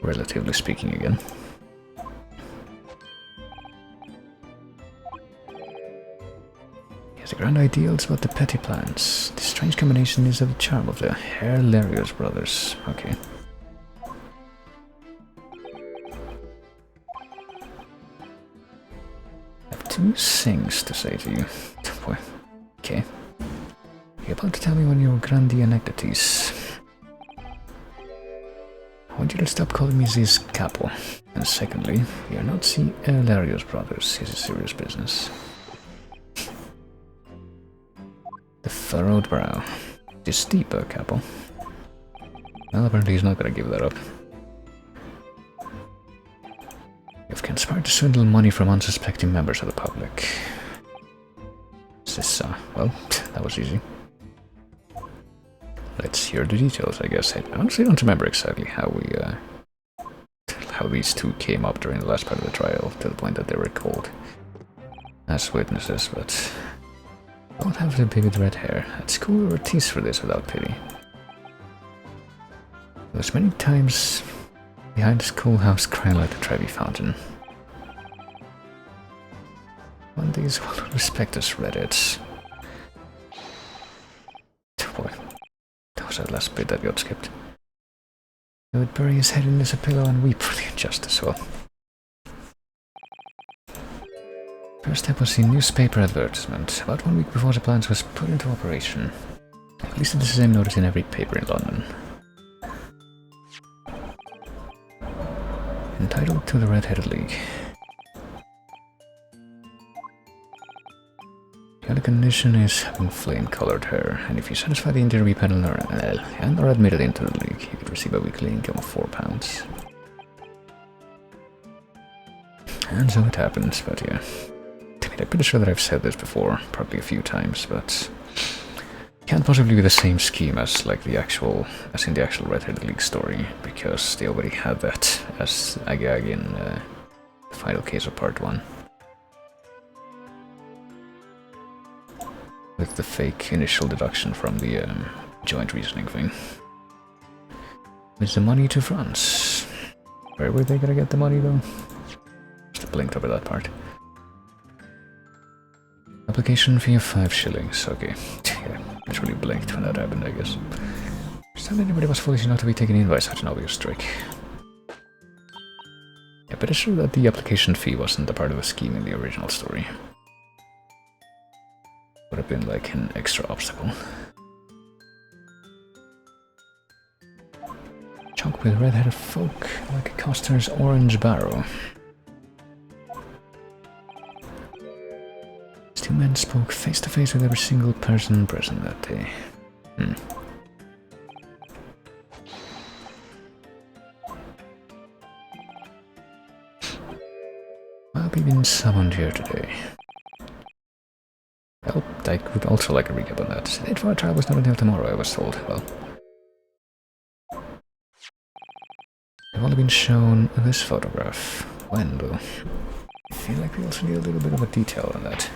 Relatively speaking again. He has the grand ideals but the petty plans. The strange combination is of the charm of the hilarious brothers. Okay. I have two things to say to you. Boy. Okay. You're about to tell me one of your grandi anecdotes. I want you to stop calling me this capo. And secondly, we are not the hilarious brothers. This is serious business. The furrowed brow. This deeper capo. Well, apparently he's not gonna give that up. You've conspired to swindle money from unsuspecting members of the public. Is this, well, that was easy. Let's hear the details, I guess. I honestly don't remember exactly how these two came up during the last part of the trial, to the point that they were called as witnesses, but I don't have the vivid red hair. I'd school or tease for this without pity. There was many times behind the schoolhouse crying like the Trevi fountain. One of these will respect us Reddits. Boy, that was that last bit that got skipped. He would bury his head in his pillow and weep for the injustice. Well, first step was the newspaper advertisement. About 1 week before the plans was put into operation. At least this is a notice in every paper in London. Entitled to the Red-Headed League. The only condition is having flame-colored hair, and if you satisfy the interview panel and are admitted into the league, you could receive a weekly income of £4. And so it happens, but yeah. I mean, I'm pretty sure that I've said this before, probably a few times, but it can't possibly be the same scheme as in the actual Red-Headed League story, because they already had that as a gag in the final case of part 1. With the fake initial deduction from the joint reasoning thing. With the money to France. Where were they gonna get the money though? Just blinked over that part. Application fee of 5 shillings. Okay. Yeah, literally blinked when that happened, I guess. Just not anybody was foolish enough to be taken in by such an obvious trick. Yeah, but it's true that the application fee wasn't a part of a scheme in the original story. Would have been like an extra obstacle. Chunk with red-headed folk, like a coster's orange barrow. These two men spoke face to face with every single person present that day. I'll be being summoned here today. Well, I would also like a recap on that. The date for our trial was not until tomorrow, I was told. Well, I've only been shown this photograph. When, though? I feel like we also need a little bit of a detail on that.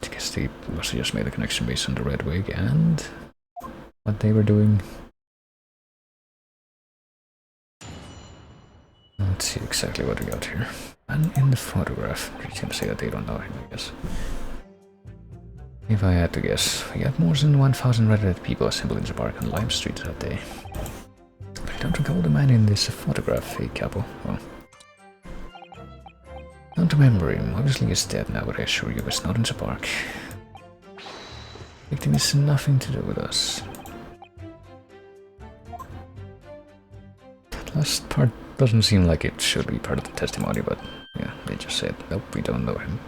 I guess they must have just made the connection based on the red wig and what they were doing. let's see exactly what we got here. And in the photograph, pretty can say that they don't know him, I guess. If I had to guess, we had more than 1,000 red people assembled in the park on Lime Street that day. I don't recall the man in this photograph, a capo. Well, don't remember him. Obviously he's dead now, but I assure you he was not in the park. Victim has nothing to do with us. That last part doesn't seem like it should be part of the testimony, but yeah, they just said, nope, we don't know him.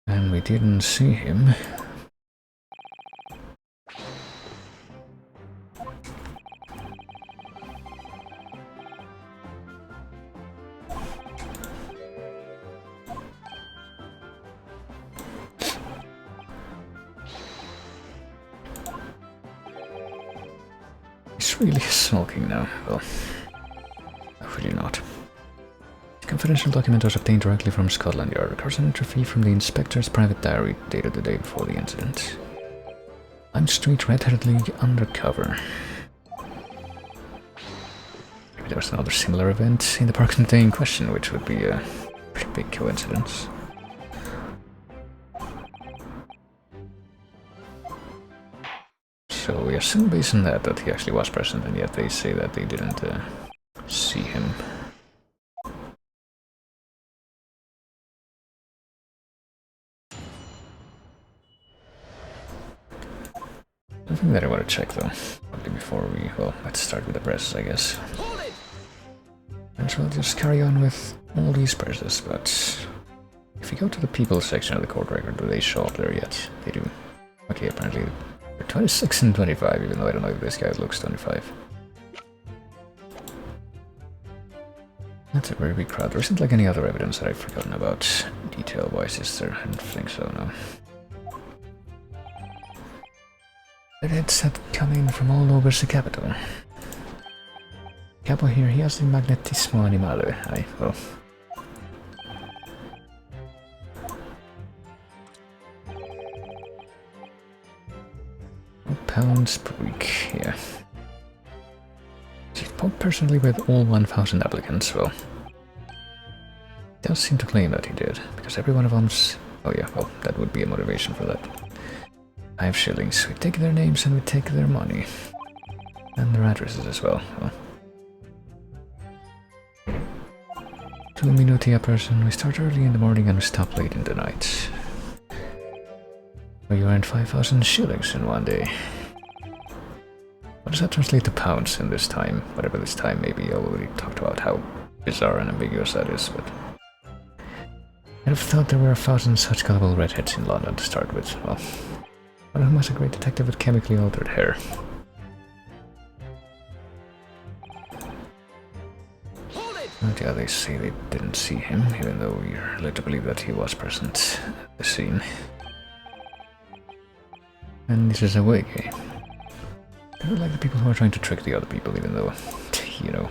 And we didn't see him. He's really sulking now. Well, really not. The confidential document was obtained directly from Scotland Yard. Records an entry from the inspector's private diary dated the day before the incident. Lime Street Red-Haired League undercover. Maybe there was another similar event in the park on the day in question, which would be a pretty big coincidence. So we assume based on that he actually was present, and yet they say that they didn't see him. Something that I want to check though, probably before we, well, let's start with the presses, I guess. And so we'll just carry on with all these presses, but if we go to the people section of the court record, do they show up there yet? They do. Okay, apparently they're 26 and 25, even though I don't know if this guy looks 25. That's a very big crowd. There isn't like any other evidence that I've forgotten about detail-wise, is there? I don't think so, no. Redheads had come in from all over the capital. Capo here, he has the magnetismo animale. Aye, well. £1 per week, yeah. He spoke personally with all 1,000 applicants, well. He does seem to claim that he did, because every one of them's... Oh yeah, well, that would be a motivation for that. 5 shillings. We take their names and we take their money. And their addresses as well. Well. 2 minuti a person. We start early in the morning and we stop late in the night. So you earned 5,000 shillings in one day. What does that translate to pounds in this time? Whatever this time may be, I already talked about how bizarre and ambiguous that is, but... I'd have thought there were 1,000 such gullible redheads in London to start with. Well, one of whom was a great detective with chemically altered hair. And yeah, they say they didn't see him, even though we're led to believe that he was present at the scene. And this is a wig, eh? I don't like the people who are trying to trick the other people, even though, you know,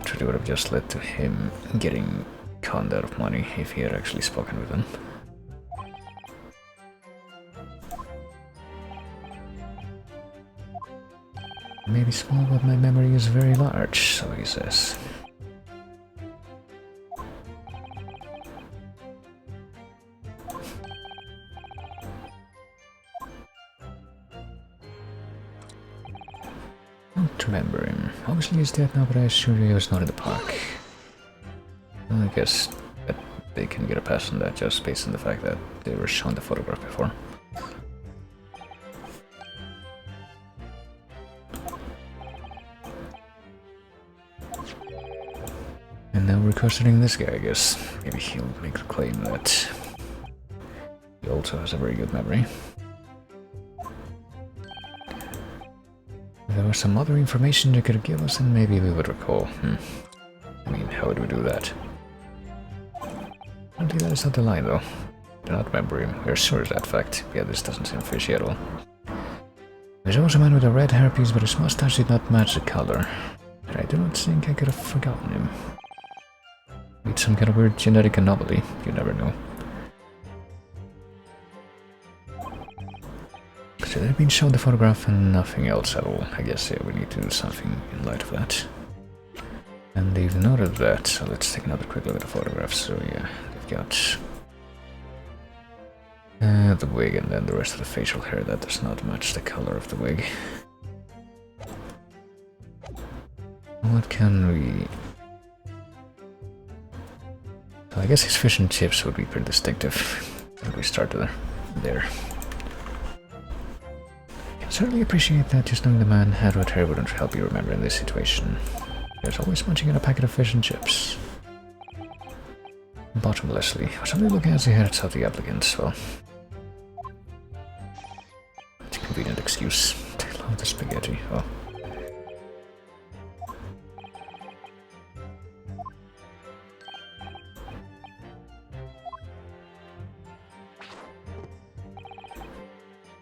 truly would have just led to him getting conned out of money if he had actually spoken with them. Maybe small, but my memory is very large, so he says. Don't remember him. Obviously he's dead now, but I assure you he was not in the park. Well, I guess that they can get a pass on that just based on the fact that they were shown the photograph before. And now we're questioning this guy, I guess. Maybe he'll make the claim that he also has a very good memory. If there was some other information you could give us, then maybe we would recall. I mean, how would we do that? Apparently that is not the line, though. Do not remember him. We are sure of that fact. Yeah, this doesn't seem fishy at all. There's also a man with a red hairpiece, but his mustache did not match the color. And I do not think I could have forgotten him. It's some kind of weird genetic anomaly, you never know. So they've been shown the photograph and nothing else at all. I guess we need to do something in light of that. And they've noted that, so let's take another quick look at the photographs. So yeah, they've got the wig and then the rest of the facial hair that does not match the color of the wig. What can we... So I guess his fish and chips would be pretty distinctive if we start there. I can certainly appreciate that just knowing the man had red hair wouldn't help you remember in this situation. There's always munching on a packet of fish and chips. Bottomlessly. I was only looking at the heads of the applicants, well... It's a convenient excuse. They love the spaghetti. Oh.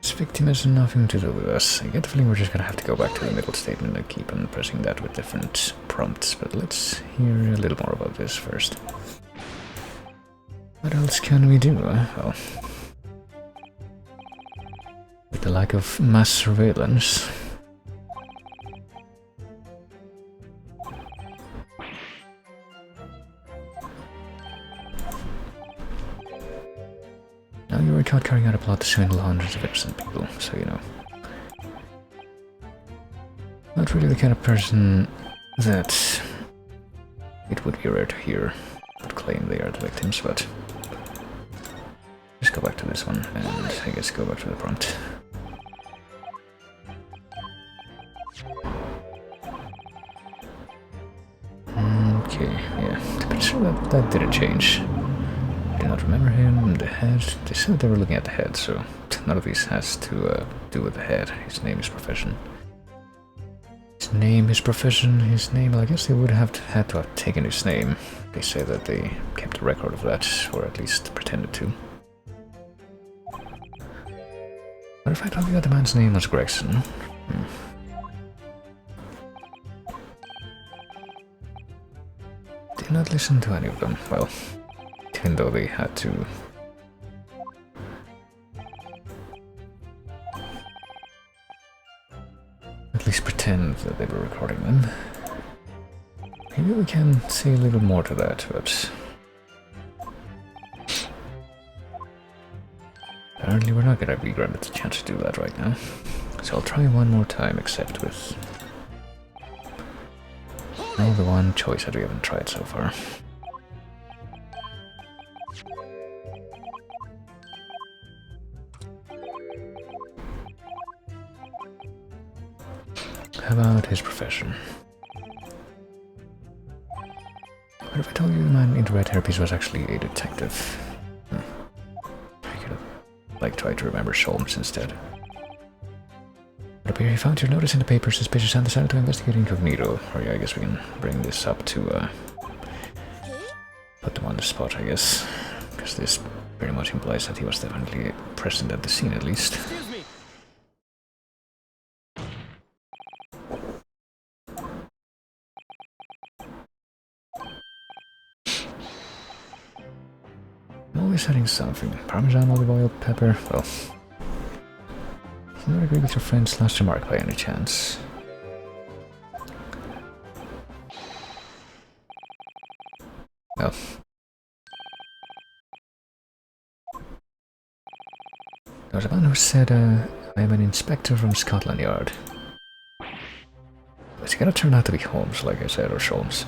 This victim has nothing to do with us. I get the feeling we're just gonna have to go back to the middle statement and keep on pressing that with different prompts, but let's hear a little more about this first. What else can we do? Well, with the lack of mass surveillance. Now you were caught carrying out a plot to swindle hundreds of innocent people, so you know. Not really the kind of person that it would be rare to hear would claim they are the victims, but just go back to this one and I guess go back to the prompt. Okay, yeah, I'm pretty sure that didn't change. I do not remember him, the head. They said they were looking at the head, so none of these has to do with the head. His name, his profession. His name, his profession, his name. Well, I guess they would have had to have taken his name. They say that they kept a record of that, or at least pretended to. What if I told you that the man's name was Gregson? Did not listen to any of them. Well, even though they had to. At least pretend that they were recording them. Maybe we can say a little more to that, but apparently we're not gonna be granted the chance to do that right now. So I'll try one more time, except with now the one choice that we haven't tried so far. How about his profession? What if I told you the man in the red hairpiece was actually a detective? I could have, tried to remember Sholmes instead. It appears he found your notice in the paper suspicious and decided to investigate incognito. Or yeah, I guess we can bring this up to, put them on the spot, I guess. Because this very much implies that he was definitely present at the scene, at least. Excuse me. I'm always adding something. Parmesan, olive oil, pepper. Well, do you not agree with your friend's last remark by any chance? Well, there was a man who said, I am an inspector from Scotland Yard. It's gonna turn out to be Holmes, like I said, or Sholmes.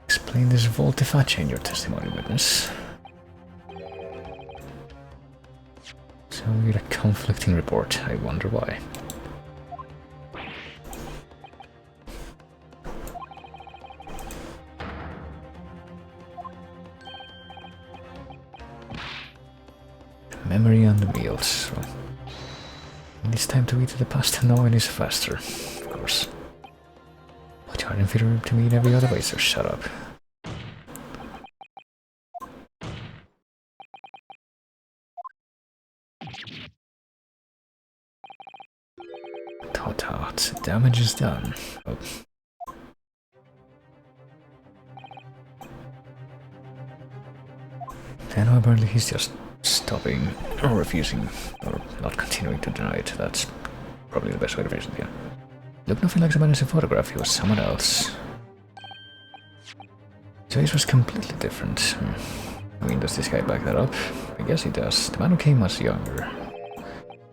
Explain this volte-face in your testimony, witness. So we get a conflicting report. I wonder why. Memory on the meals. Well, when it's time to eat the pasta, no one is faster. Of course. But you are inferior to me in every other way, so shut up. Tut, damage is done. Oh. And apparently he's just stopping or refusing or not continuing to deny it. That's probably the best way to phrase it, yeah. Look nothing like the man in the photograph, he was someone else. His face was completely different. I mean, does this guy back that up? I guess he does. The man who came was younger.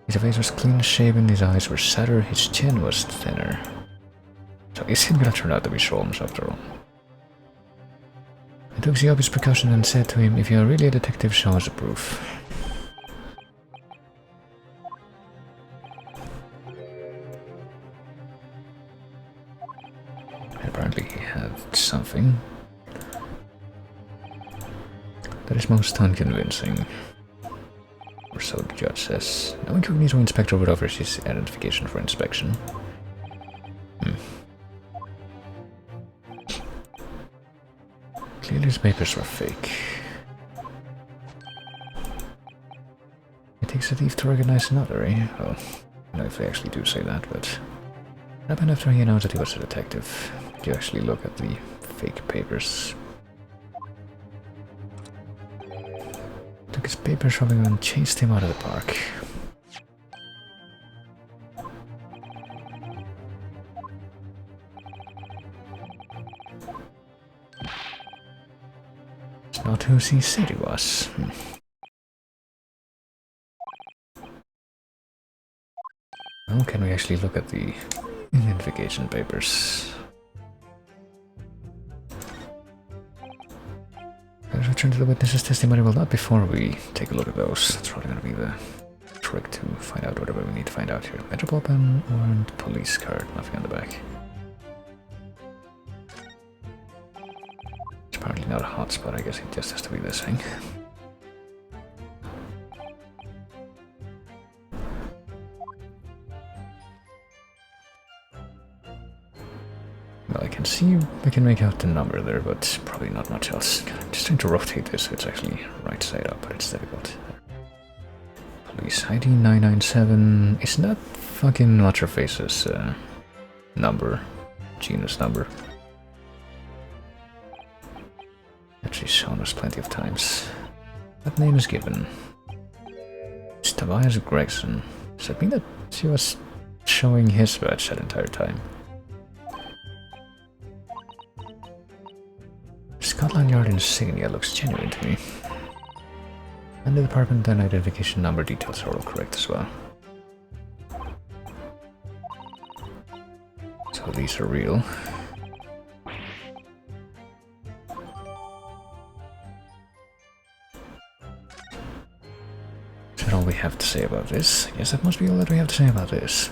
His face was clean-shaven, his eyes were sadder, his chin was thinner. So is he gonna turn out to be Sholmes after all? I took the obvious precaution and said to him, if you are really a detective, show us the proof. And apparently he had something that is most unconvincing. Or so the judge says. No incognito inspector would offer his identification for inspection. Clearly his papers were fake. It takes a thief to recognize another, eh? Well, I don't know if they actually do say that, but... What happened after he announced that he was a detective? Did you actually look at the fake papers? Took his papers from him and chased him out of the park. It's not who he said he was. Well, can we actually look at the identification papers? Let's return to the witness's testimony. Well, not before we take a look at those. That's probably going to be the trick to find out whatever we need to find out here. Metropolitan warrant, police card, nothing on the back. It's apparently not a hotspot, I guess it just has to be this thing. Well, I can see we can make out the number there, but probably not much else. I'm just trying to rotate this so it's actually right side up, but it's difficult. Police ID 997. Isn't that fucking what's-her-face's number? Gina's number. That she's shown us plenty of times. That name is given. It's Tobias Gregson. Does that mean that she was showing his badge that entire time? Scotland Yard insignia looks genuine to me. And the department and identification number details are all correct as well. So these are real. Is that all we have to say about this? Yes, that must be all that we have to say about this.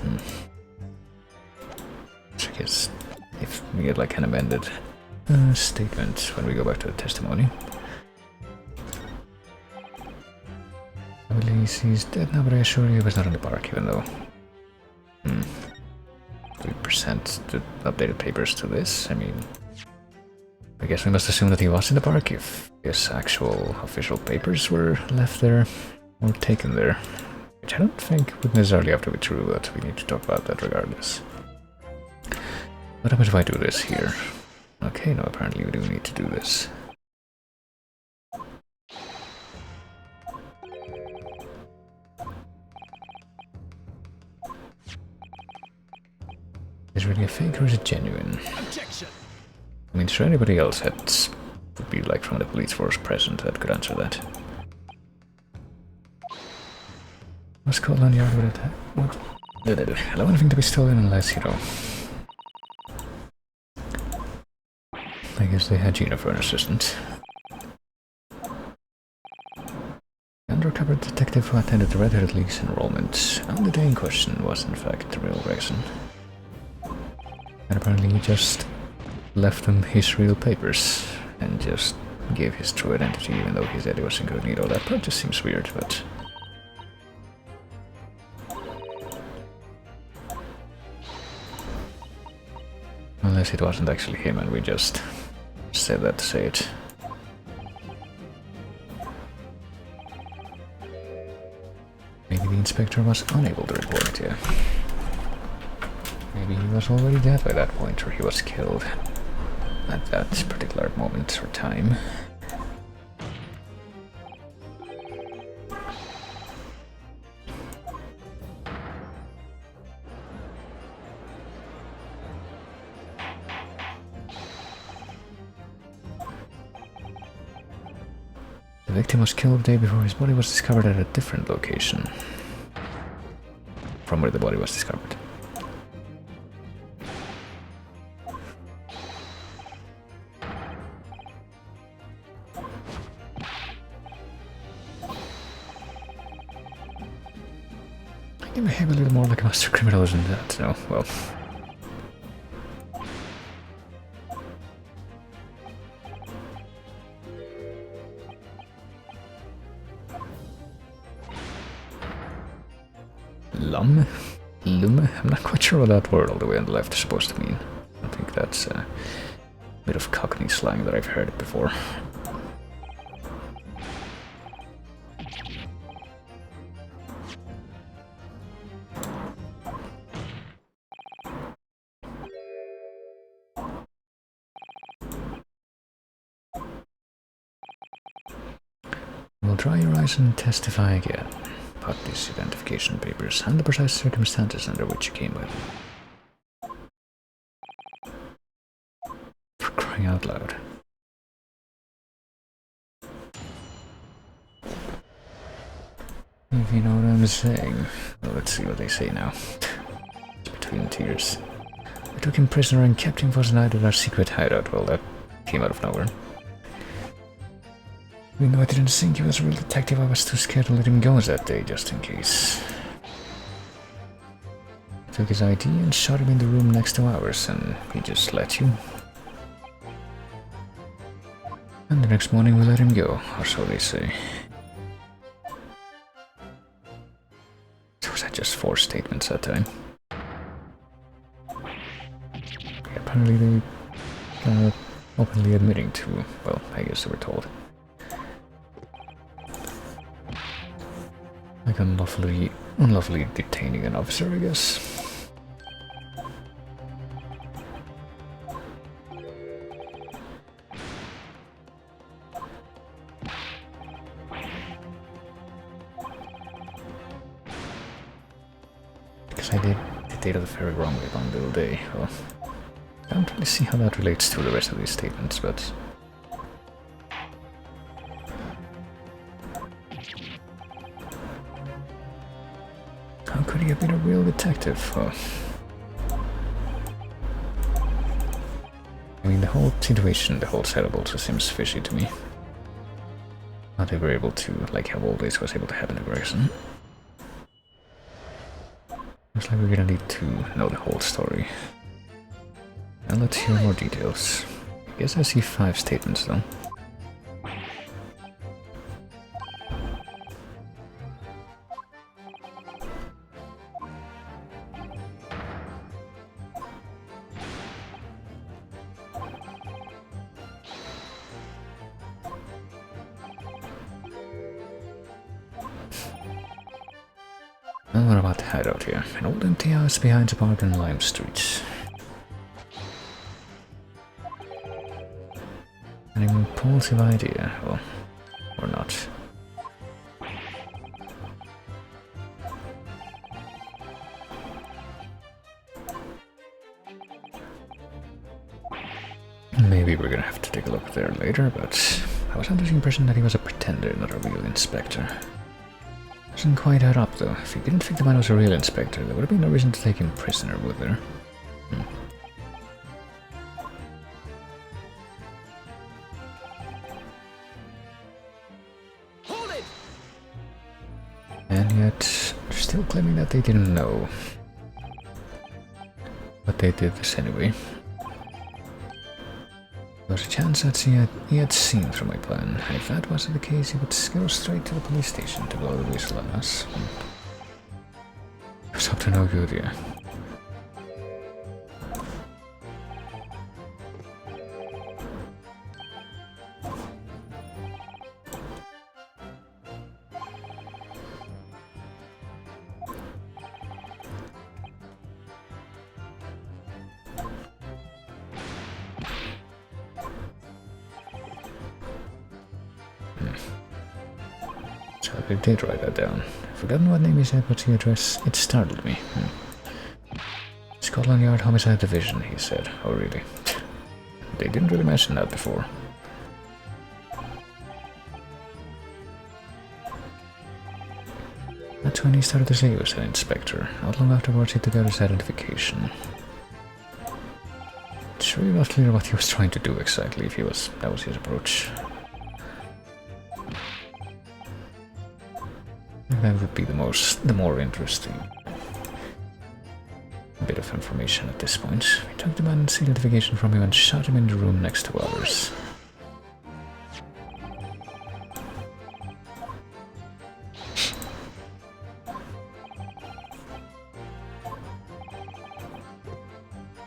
So I guess if we get like an amended statement when we go back to the testimony. I believe he's dead now, but I assure you he was not in the park, even though... We present the updated papers to this. I mean, I guess we must assume that he was in the park if his actual official papers were left there or taken there. Which I don't think would necessarily have to be true, but we need to talk about that regardless. What happens if I do this here? Okay, no, apparently we do need to do this. Is it really a fake or is it genuine? Objection. I mean, is there anybody else that would be like from the police force present that could answer that? Was Scotland Yard with it? What? Allow anything to be stolen unless, you know... I guess they had Gina for an assistant. The undercover detective who attended the Red Hooded League's enrollment on the day in question was in fact the real Gregson. And apparently he just left them his real papers and just gave his true identity even though he said he was incognito. That part just seems weird, but... Unless it wasn't actually him and we just said that to say it. Maybe the inspector was unable to report it, yeah. Maybe he was already dead by that point, or he was killed at that particular moment or time. The victim was killed the day before his body was discovered at a different location from where the body was discovered. I can behave a little more like a master criminal than that, no, well. Lumme? I'm not quite sure what that word all the way on the left is supposed to mean. I think that's a bit of Cockney slang that I've heard before. We'll dry your eyes and testify again about these identification papers and the precise circumstances under which you came by them. For crying out loud. If you know what I'm saying. Well, let's see what they say now. It's between tears. I took him prisoner and kept him for the night at our secret hideout. Well, that came out of nowhere. Even though I didn't think he was a real detective, I was too scared to let him go that day, just in case. I took his ID and shot him in the room next to ours, and he just let you. And the next morning we let him go, or so they say. So was that just 4 statements that time? Yeah, apparently they openly admitting to, well, I guess they were told. Like unlawfully detaining an officer, I guess. Because I did the date of the ferry wrong way one little day. Well, I don't really see how that relates to the rest of these statements, but... how could he have been a real detective? Well, I mean, the whole situation, the whole setup also seems fishy to me. How they were able to, like how all this was able to happen to Gregson. Looks like we're gonna need to know the whole story. And let's hear more details. I guess I see 5 statements though. And what about the hideout here? An old empty house behind a park on Lime Street. An impulsive idea, well, or not. Maybe we're gonna have to take a look there later, but I was under the impression that he was a pretender, not a real inspector. Doesn't quite add up though. If he didn't think the man was a real inspector, there would have been no reason to take him prisoner, would there? Hold it! And yet, they're still claiming that they didn't know. But they did this anyway. There's a chance that he had seen through my plan, and if that wasn't the case, he would go straight to the police station to blow the whistle on us. It's up to no good, yeah. So I did write that down. I've forgotten what name he said, but the address, it startled me. Scotland Yard Homicide Division, he said. Oh really? They didn't really mention that before. That's when he started to say he was an inspector. Not long afterwards he took out his identification. It's really not clear what he was trying to do exactly, if that was his approach. That would be the more interesting bit of information at this point. We took the man's identification from him and shot him in the room next to ours.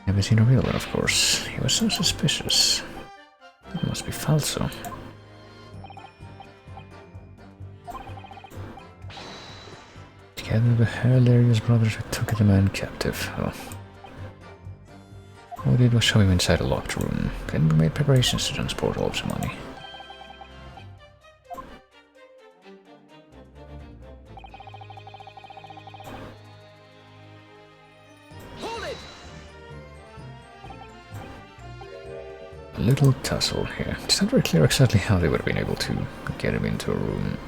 Never seen a real one, of course. He was so suspicious. It must be falso. Together the hilarious brothers who took the man captive. Oh. All we did was show him inside a locked room. Then we made preparations to transport all of the money. A little tussle here. It's not very clear exactly how they would have been able to get him into a room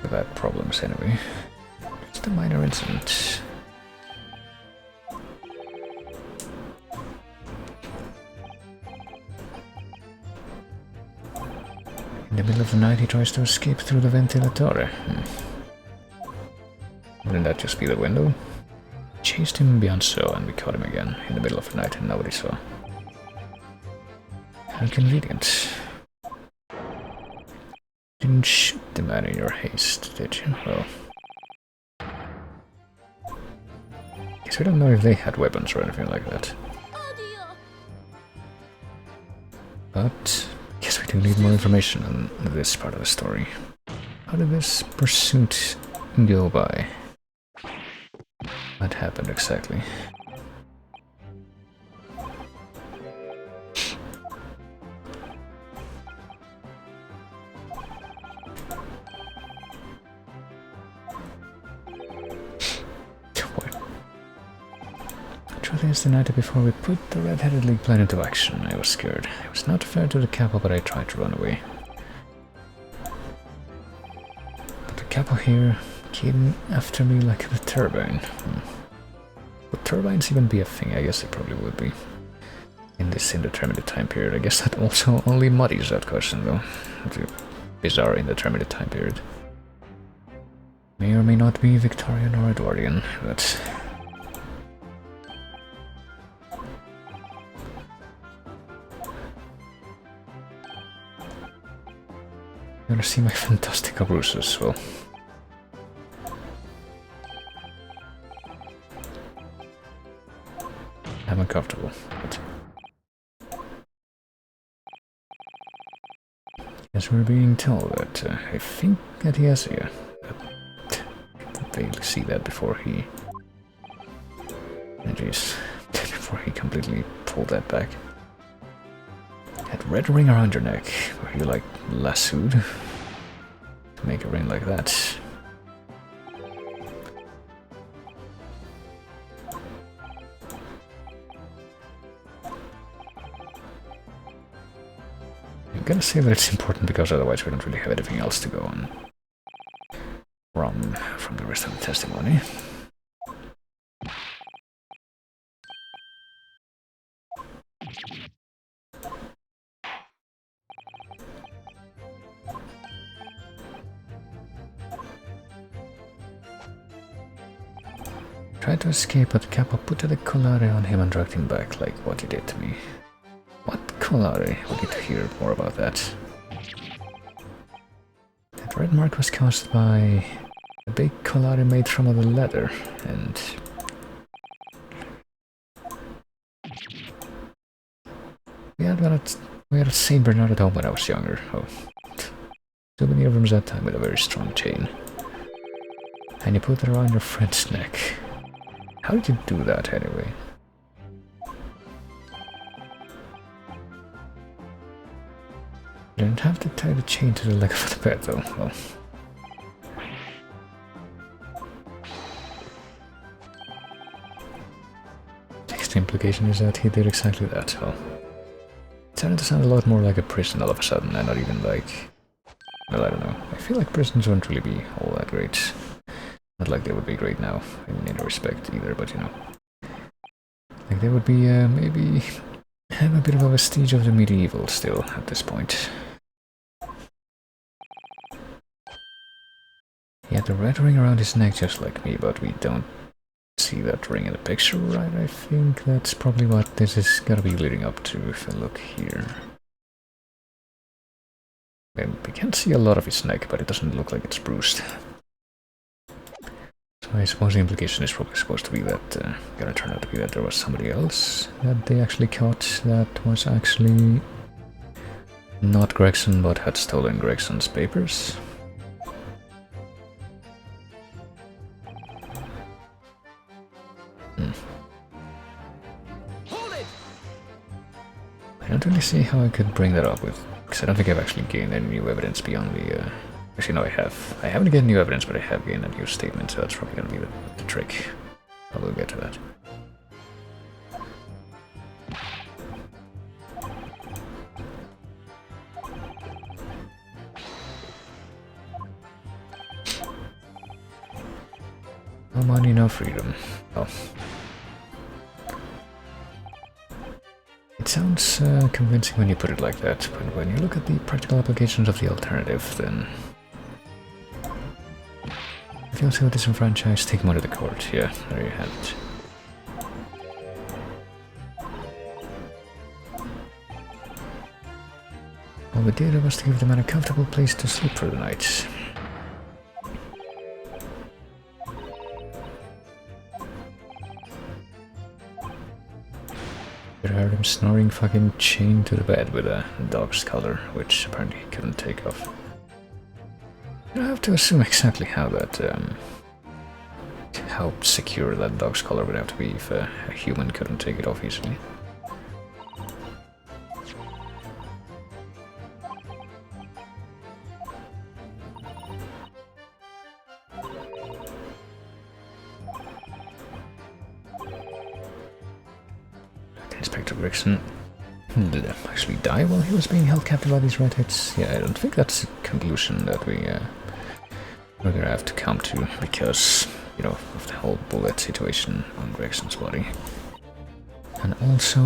without problems anyway. Just a minor incident. In the middle of the night he tries to escape through the ventilatore. Wouldn't that just be the window? Chased him beyond so and we caught him again in the middle of the night and nobody saw. How convenient. Didn't shoot the man in your haste, did you? Well, guess we don't know if they had weapons or anything like that. But guess we do need more information on this part of the story. How did this pursuit go by? What happened exactly? The night before we put the Red-Headed League plan into action, I was scared. It was not fair to the capo, but I tried to run away. But the capo here came after me like the turbine. Would turbines even be a thing? I guess they probably would be. In this indeterminate time period. I guess that also only muddies that question though. The bizarre indeterminate time period. May or may not be Victorian or Edwardian, but... You wanna see my fantastic bruises? Well, I'm uncomfortable, but yes, we're being told that I think that he has here. They'll see that before he... Jeez, before he completely pulled that back. That red ring around your neck, were you like lassoed to make a ring like that? I'm gonna say that it's important because otherwise we don't really have anything else to go on from the rest of the testimony. Tried to escape, but Capo put the collare on him and dragged him back, like what he did to me. What collare? We need to hear more about that. That red mark was caused by a big collare made from other leather, and... We had a Saint Bernard at home when I was younger. Oh. Souvenir from that time with a very strong chain. And you put it around your friend's neck. How did you do that anyway? You didn't have to tie the chain to the leg of the bed though. Well. Next implication is that he did exactly that. Well, it started to sound a lot more like a prison all of a sudden, and not even like Well, I don't know. I feel like prisons wouldn't really be all that great. Not like they would be great now, in any respect either, but you know. Like they would be, maybe have a bit of a vestige of the medieval still at this point. He had the red ring around his neck just like me, but we don't see that ring in the picture, right? I think that's probably what this is gonna be leading up to if I look here. We can't see a lot of his neck, but it doesn't look like it's bruised. So I suppose the implication is probably supposed to be that, gonna turn out to be that there was somebody else that they actually caught that was actually not Gregson, but had stolen Gregson's papers. I don't really see how I could bring that up with, because I don't think I've actually gained any new evidence beyond the, actually no I have. I haven't gained new evidence, but I have gained a new statement, so that's probably going to be the trick. I will get to that. No money, no freedom. Oh. It sounds convincing when you put it like that, but when you look at the practical applications of the alternative, then... If you also feel disenfranchised, take him out of the court. Yeah, there you have it. All we did was to give the man a comfortable place to sleep for the night. I heard him snoring fucking chained to the bed with a dog's collar, which apparently he couldn't take off. I have to assume exactly how that, how secure that dog's collar would have to be if a human couldn't take it off easily. Inspector Gregson did actually die while he was being held captive by these redheads. Yeah, I don't think that's a conclusion that we're gonna have to come to because, you know, of the whole bullet situation on Gregson's body. And also,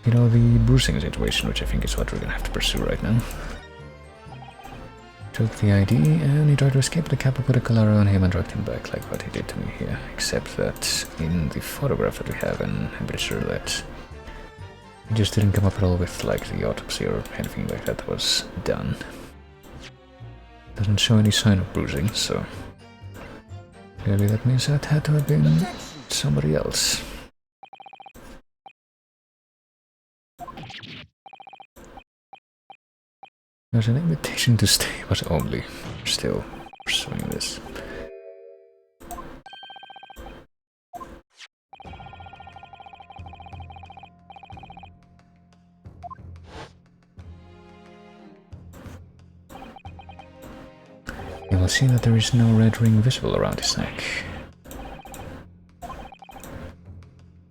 you know, the bruising situation, which I think is what we're gonna have to pursue right now. Took the ID and he tried to escape. The capper put a collar on him and dragged him back like what he did to me here. Except that in the photograph that we have, and I'm pretty sure that he just didn't come up at all with like the autopsy or anything like that was done. Doesn't show any sign of bruising, so clearly that means that had to have been somebody else. There's an invitation to stay, but only. We're still pursuing this. You will see that there is no red ring visible around his neck.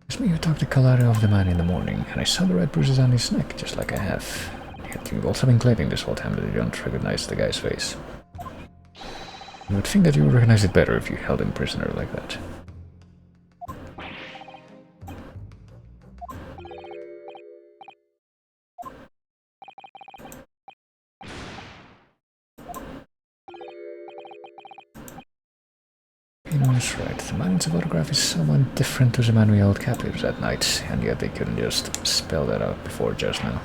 It's me who took the collar of the man in the morning, and I saw the red bruises on his neck, just like I have. Yet you've also been claiming this whole time that you don't recognize the guy's face. You would think that you would recognize it better if you held him prisoner like that. You know, that's right. The man in the photograph is someone different to the man we held captives that night, and yet they couldn't just spell that out before just now.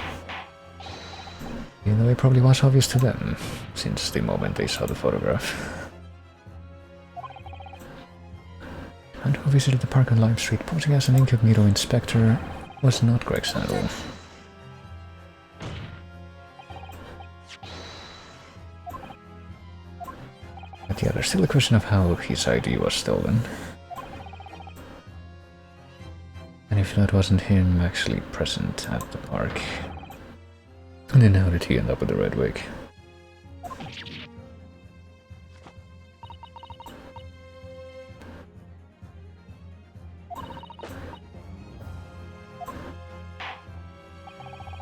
Even though it probably was obvious to them, since the moment they saw the photograph. And who visited the park on Lime Street posing as an incognito inspector was not Gregson at all. But yeah, there's still a question of how his ID was stolen. And if that wasn't him actually present at the park, then how did he end up with the red wig?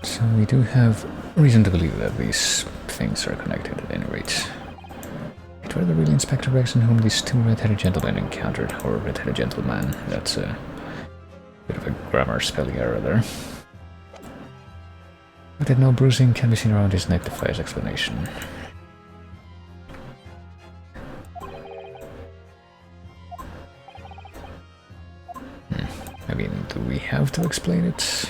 So we do have reason to believe that these things are connected at any rate. It were the real Inspector Gregson whom these two red-headed gentlemen encountered, or red-headed gentleman. That's a bit of a grammar spelling error there. But that no bruising can be seen around his neck defies explanation. I mean, do we have to explain it?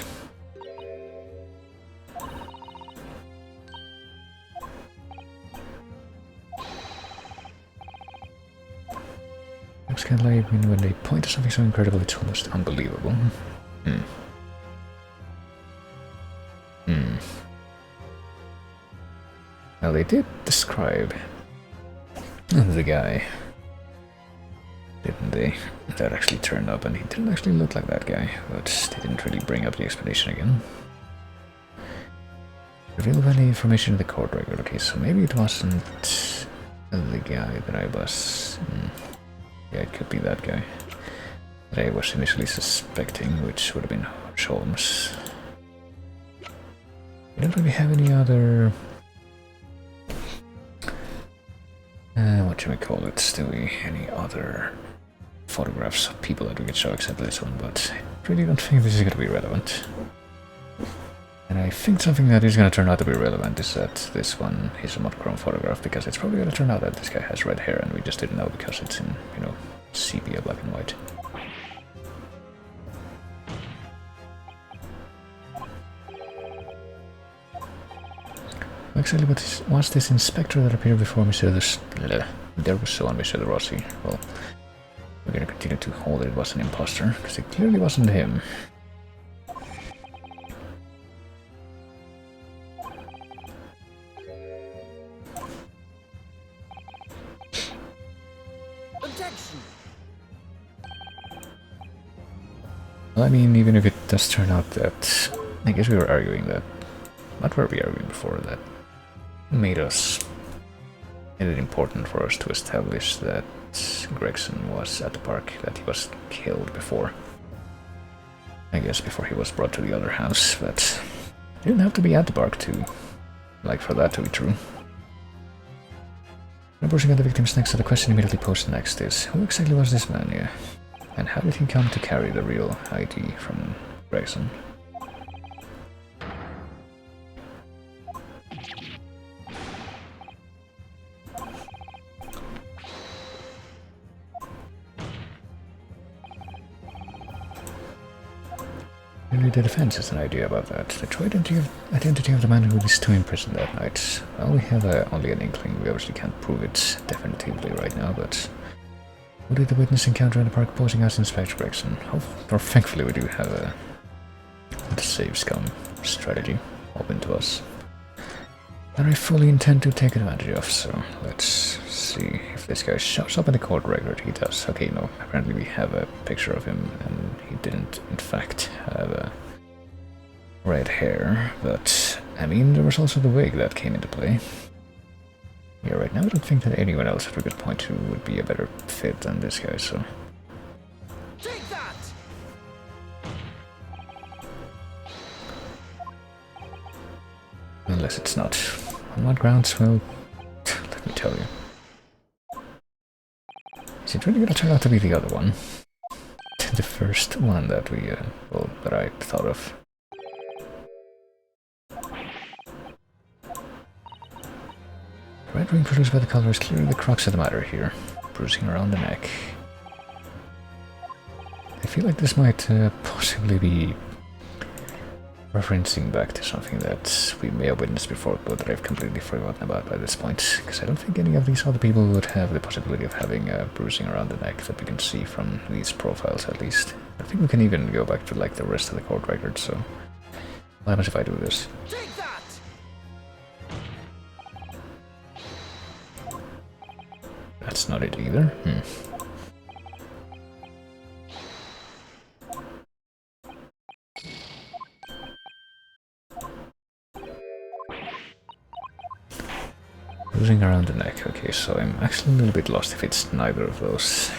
Looks kind of like when they point to something so incredible, it's almost unbelievable. Now they did describe the guy, didn't they? That actually turned up, and he didn't actually look like that guy, but they didn't really bring up the explanation again. Reveal any information in the court record. Okay, so maybe it wasn't the guy that I was... yeah, it could be that guy that I was initially suspecting, which would have been Holmes. We don't really have any other... what should we call it? Do we? Any other photographs of people that we could show except this one, but I really don't think this is going to be relevant. And I think something that is going to turn out to be relevant is that this one is a monochrome photograph, because it's probably going to turn out that this guy has red hair and we just didn't know because it's in, you know, sepia black and white. Exactly what was this inspector that appeared before Mr. There was so on Mr. De Rossi. Well, we're gonna continue to hold it was an imposter, because it clearly wasn't him. Objection. Well, I mean, even if it does turn out that... I guess we were arguing that... What were we arguing before? That made it important for us to establish that Gregson was at the park, that he was killed before. I guess before he was brought to the other house, but he didn't have to be at the park to, like, for that to be true. Brushing at the victims next, so the question immediately posed next is, who exactly was this man here? And how did he come to carry the real ID from Gregson? Really, the defense has an idea about that. The true identity of the man who is to imprisoned that night. Well, we have only an inkling. We obviously can't prove it definitively right now, but... Who did the witness encounter in the park posing as Inspector Gregson? Or thankfully we do have the save scum strategy open to us. That I fully intend to take advantage of, so let's see if this guy shows up in the court record. He does. Okay, no, apparently we have a picture of him, and he didn't, in fact, have red hair, but, I mean, there was also the wig that came into play. Yeah, right now I don't think that anyone else that we could point to would be a better fit than this guy, so... Take that! Unless it's not. On what grounds? Well, let me tell you. Is it really gonna turn out to be the other one? The first one that we, well, that I thought of. Red ring produced by the color is clearly the crux of the matter here. Bruising around the neck. I feel like this might possibly be referencing back to something that we may have witnessed before, but that I've completely forgotten about by this point, because I don't think any of these other people would have the possibility of having bruising around the neck that we can see from these profiles, at least. I think we can even go back to like the rest of the court record, so what happens if I do this? Take that! That's not it either. Bruising around the neck. Okay, so I'm actually a little bit lost if it's neither of those.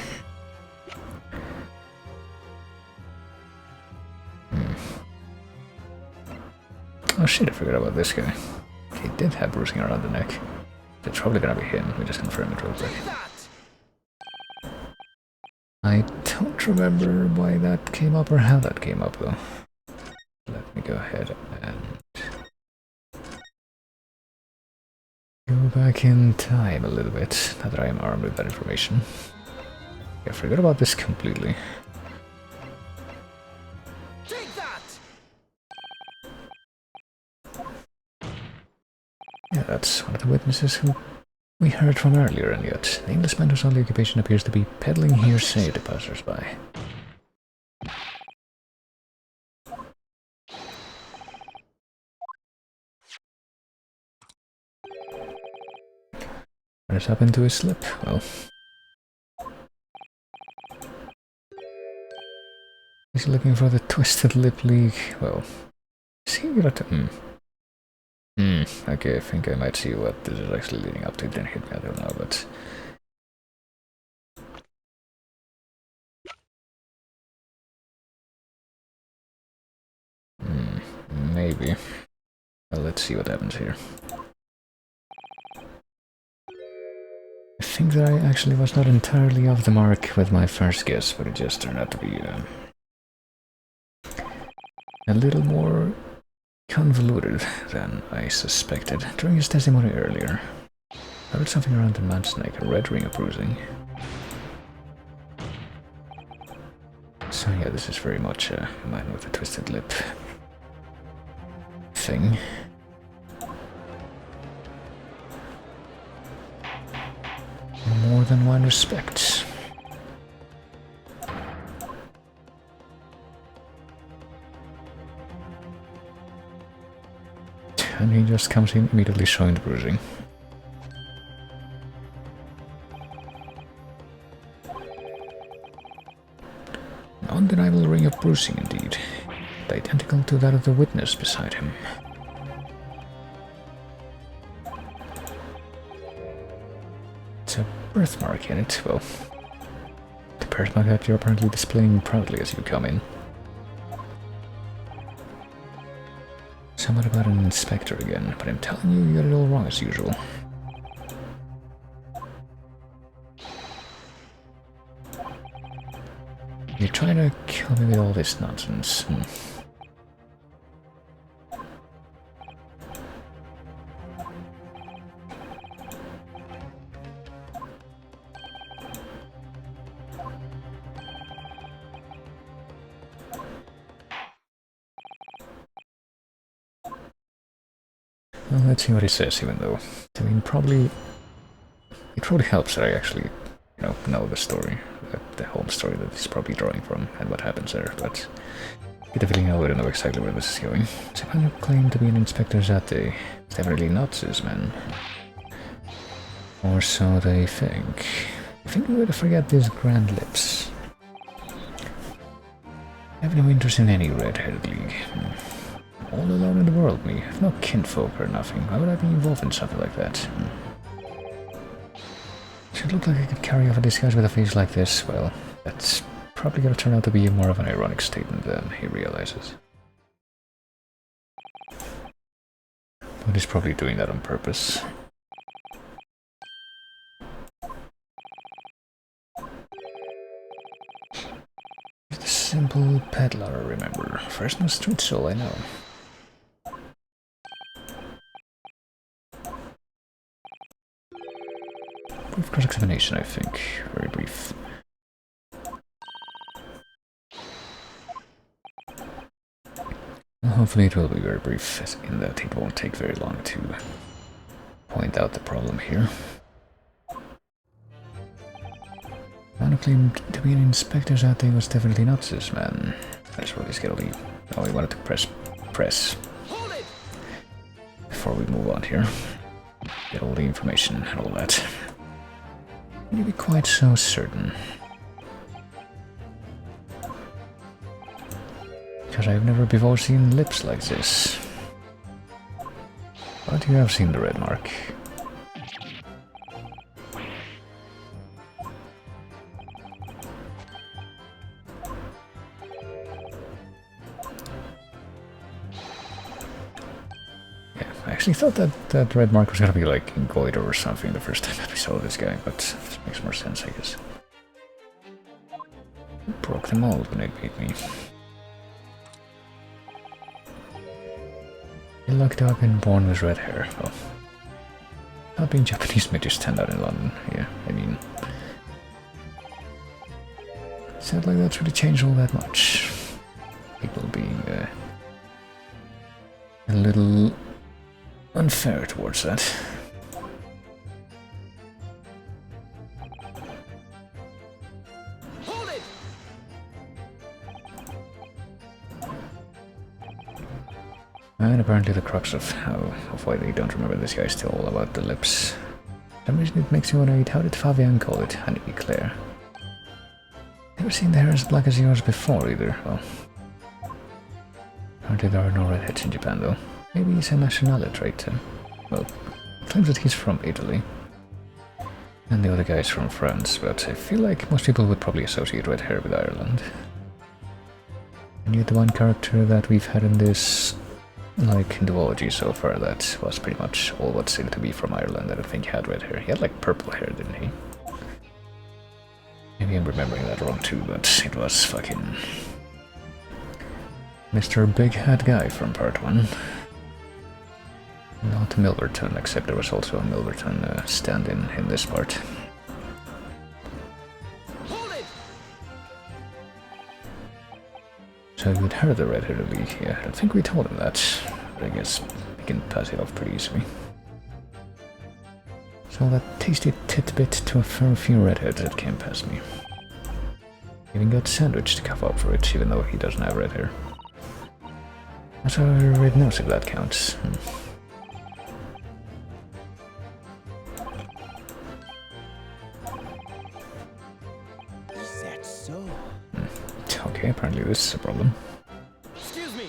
Oh, shit, I forgot about this guy. He did have bruising around the neck. It's probably gonna be him. We just confirm it real quick. Take that! I don't remember why that came up or how that came up though. Let me go ahead and go back in time a little bit, now that I am armed with that information. Yeah, I forgot about this completely. Take that! Yeah, that's one of the witnesses who we heard from earlier, and yet the Englishman whose only occupation appears to be peddling hearsay to passers-by. What has happened to his slip? Well, he's looking for the Twisted Lip League. Well, is he gonna okay, I think I might see what this is actually leading up to. It didn't hit me, I don't know, but... maybe. Well, let's see what happens here. I think that I actually was not entirely off the mark with my first guess, but it just turned out to be a little more convoluted than I suspected. During his testimony earlier, I heard something around the man's neck, a red ring of bruising. So yeah, this is very much a man with a twisted lip thing. More than one respect. And he just comes in immediately showing the bruising. An undeniable ring of bruising indeed, identical to that of the witness beside him. It's a birthmark in it, well, the birthmark that you're apparently displaying proudly as you come in. Somewhat about an inspector again, but I'm telling you, you got it all wrong as usual. You're trying to kill me with all this nonsense. Well, let's see what he says, even though, I mean, it probably helps that I actually, know the story, the home story that he's probably drawing from, and what happens there, but I get a feeling I wouldn't know exactly where this is going. Someone who claimed to be an Inspector Zate is definitely not this man. Or so they think. I think we're going to forget these grand lips. I have no interest in any red-headed league. All alone in the world, me. I have no kinfolk or nothing. Why would I be involved in something like that? Should look like I could carry off a disguise with a face like this. Well, that's probably gonna turn out to be more of an ironic statement than he realizes. But he's probably doing that on purpose. Just a simple peddler, remember. First no street soul, I know. Brief cross-examination, I think. Very brief. Well, hopefully it will be very brief, as in that it won't take very long to point out the problem here. The man who claimed to be an Inspector Zate was definitely not this man. That's what he's gonna leave. Oh, he wanted to press. Hold it! Before we move on here. Get all the information and all that. Can you be quite so certain? Because I've never before seen lips like this. But you have seen the red mark. actually thought that that red mark was gonna be like in goiter or something the first time that we saw this guy, but this makes more sense, I guess. Broke the mold when it beat me. You're lucky to have been born with red hair. Well, not being Japanese made you stand out in London. Yeah, I mean, it's not like that's really changed all that much. People being a little unfair towards that. Hold it! And apparently the crux of why they don't remember this guy is still all about the lips. For some reason it makes me want to eat. How did Fabian call it? Honey Eclair. Never seen the hair as black as yours before either. Well, apparently there are no redheads in Japan though. Maybe it's a nationality trait too. Well, it claims that he's from Italy. And the other guy is from France, but I feel like most people would probably associate red hair with Ireland. And yet the one character that we've had in this like duology so far that was pretty much all what seemed to be from Ireland, I don't think he had red hair. He had like purple hair, didn't he? Maybe I'm remembering that wrong too, but it was fucking Mr. Big Hat Guy from part 1. Not Milverton, except there was also a Milverton stand-in in this part. Hold it! So you'd heard the red hair leak, yeah. I don't think we told him that, but I guess we can pass it off pretty easily. So that tasty tidbit to a fair few redheads that came past me. Even got Sandwich to cover up for it, even though he doesn't have red hair. That's a red nose if that counts. Is that so? Okay, apparently this is a problem. Excuse me!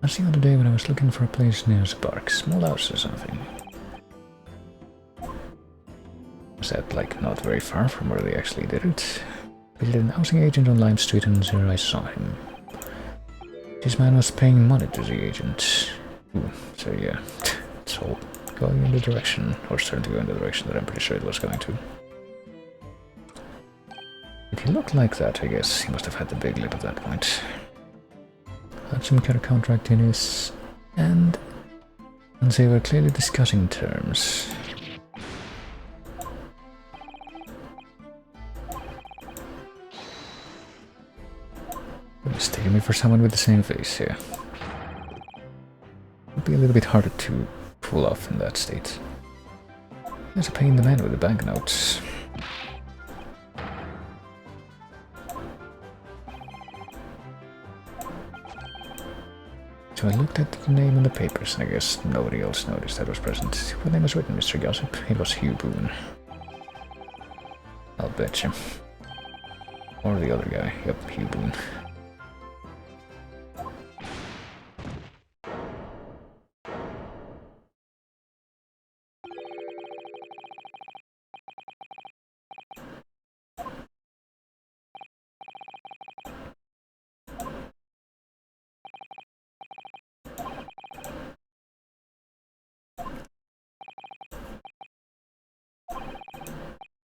That's the other day when I was looking for a place near the park, small house or something. Was that like not very far from where they actually did it? Visited an housing agent on Lime Street and there I saw him. This man was paying money to the agent. Ooh, so yeah, it's all going in the direction, or starting to go in the direction that I'm pretty sure it was going to. If he looked like that, I guess he must have had the big lip at that point. Had some kind of contract in his hand, and they were clearly discussing terms. Mistaking me for someone with the same face here. Would be a little bit harder to pull off in that state. There's a paying the man with the banknotes. So I looked at the name on the papers, and I guess nobody else noticed that was present. What name was written, Mr. Gossip? It was Hugh Boone. I'll bet you. Or the other guy. Yep, Hugh Boone.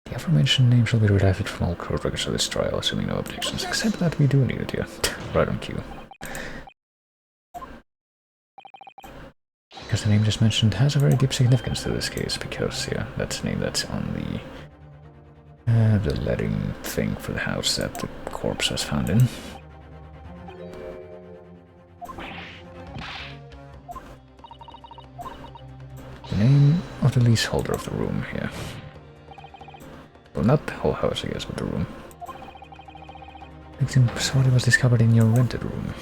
The aforementioned name shall be redacted from all court records of this trial, assuming no objections, except that we do need it, yeah. Right on cue. Because the name just mentioned has a very deep significance to this case, because, yeah, that's the name that's on the letting thing for the house that the corpse was found in. The name of the leaseholder of the room here. Well, not the whole house, I guess, but the room. Victim's body was discovered in your rented room.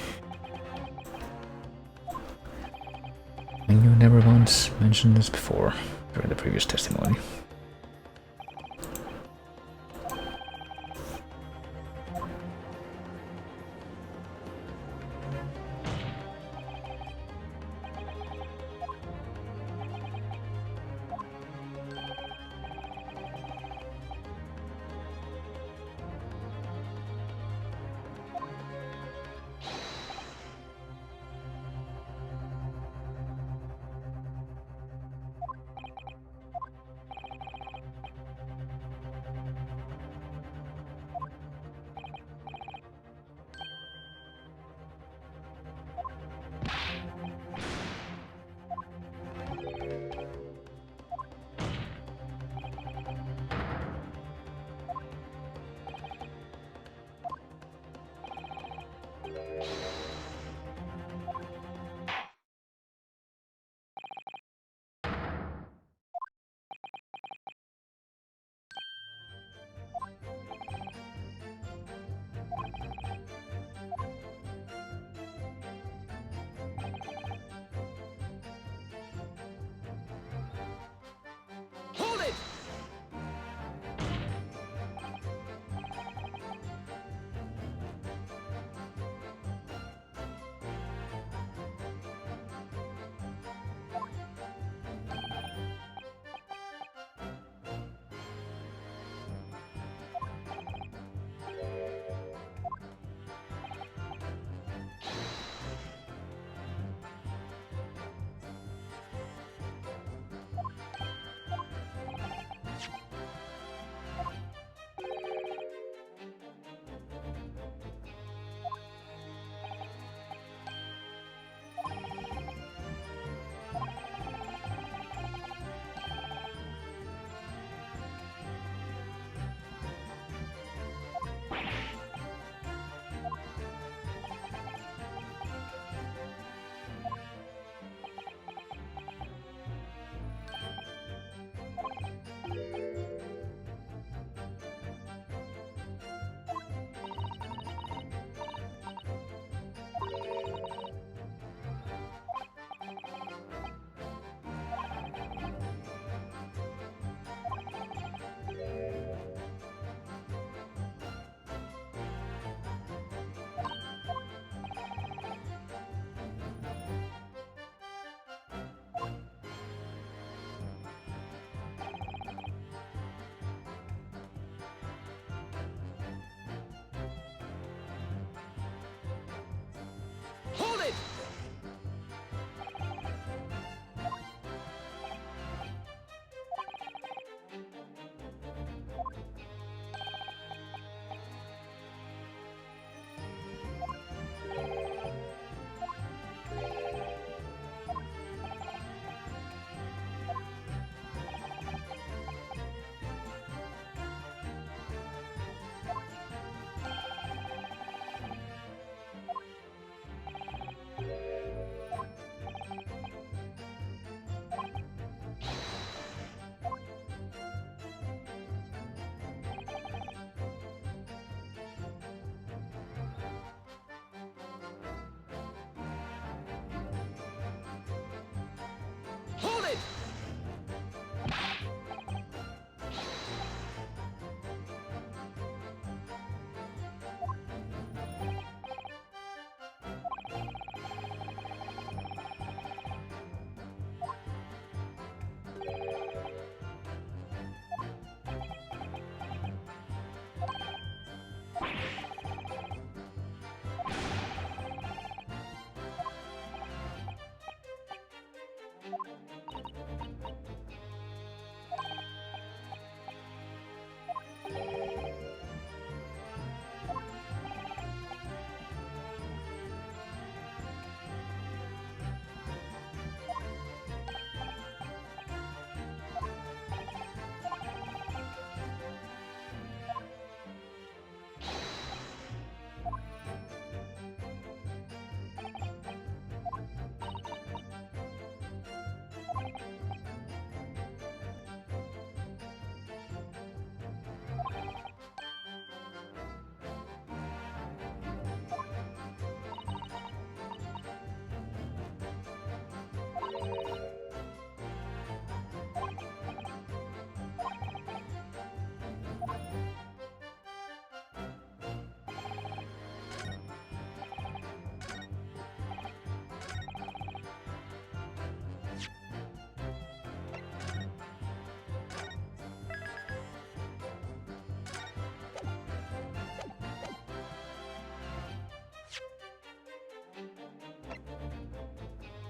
And you never once mentioned this before, during the previous testimony.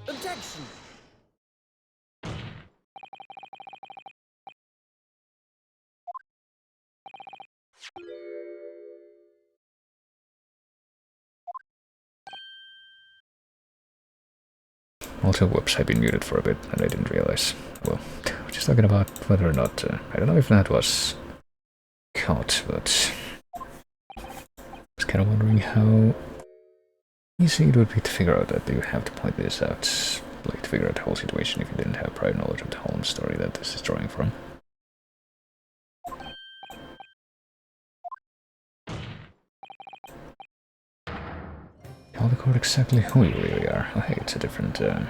Objection! Also, whoops, I've been muted for a bit and I didn't realize. Well, we're just talking about whether or not, I don't know if that was caught, but I was kind of wondering how easy it would be to figure out that you have to point this out, like to figure out the whole situation if you didn't have prior knowledge of the whole story that this is drawing from. Tell the court exactly who you really are. Oh hey, it's a different, I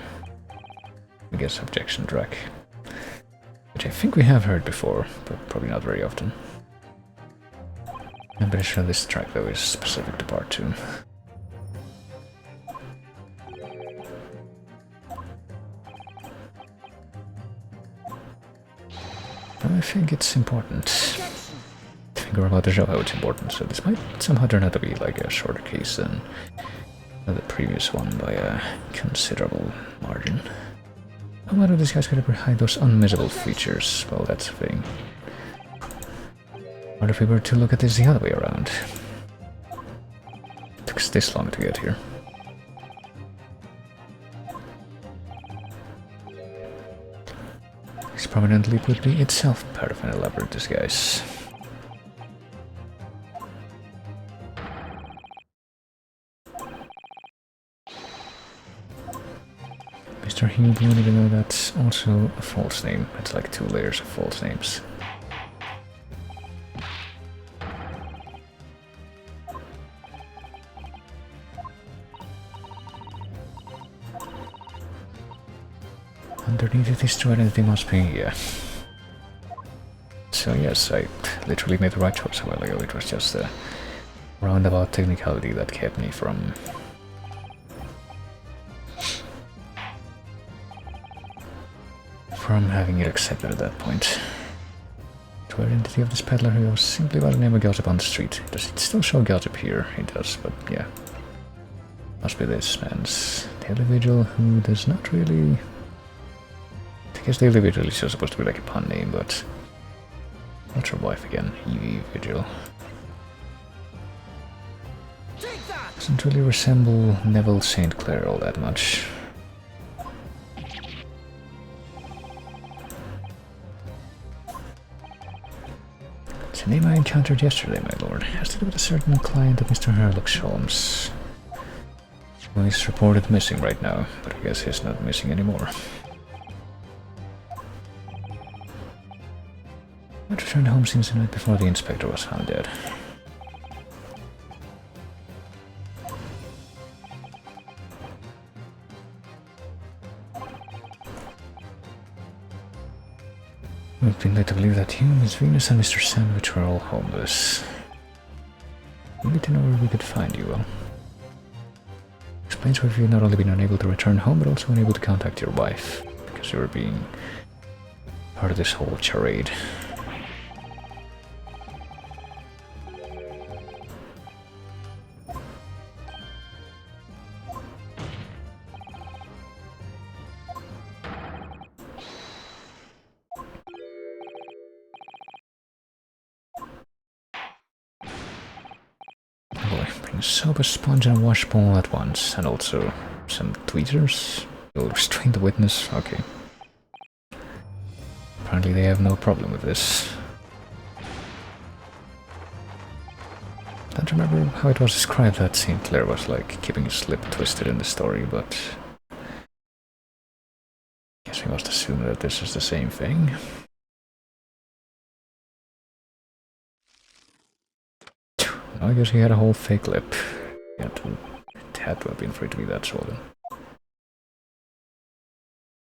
guess, objection track. Which I think we have heard before, but probably not very often. I'm pretty sure this track though is specific to part 2. I think it's important to figure about the show how it's important, so this might somehow turn out to be like a shorter case than the previous one by a considerable margin. Why do these guys gotta hide those unmissable features? Well, that's a thing. What if we were to look at this the other way around? It took us this long to get here. This prominent leap would be itself part of an elaborate disguise. Mr. Hugh, do you even know that's also a false name? It's like 2 layers of false names. Underneath this true identity must be, yeah. So yes, I literally made the right choice a while ago. It was just a roundabout technicality that kept me from having it accepted at that point. The identity of this peddler who goes simply by the name of Gossip on the street. Does it still show Gossip here? It does, but yeah. Must be this man's the individual who does not really... I guess the individual is just supposed to be like a pun name, but... What's her wife again? Evie Vigil. Doesn't really resemble Neville St. Clair all that much. It's a name I encountered yesterday, my lord. It has to do with a certain client of Mr. Herlock Sholmes, who is reported missing right now, but I guess he's not missing anymore. I returned home since the night before the inspector was found dead. We've been led to believe that you, Miss Venus, and Mr. Sandwich were all homeless. We need to know where we could find you, well. Explains why you've not only been unable to return home, but also unable to contact your wife, because you were being part of this whole charade. Soap, a sponge, and a washbowl at once, and also some tweezers. You'll restrain the witness. Okay. Apparently they have no problem with this. Don't remember how it was described that St. Clair was like keeping his lip twisted in the story, but guess we must assume that this is the same thing. I guess he had a whole fake lip. It had to have been for it to be that swollen.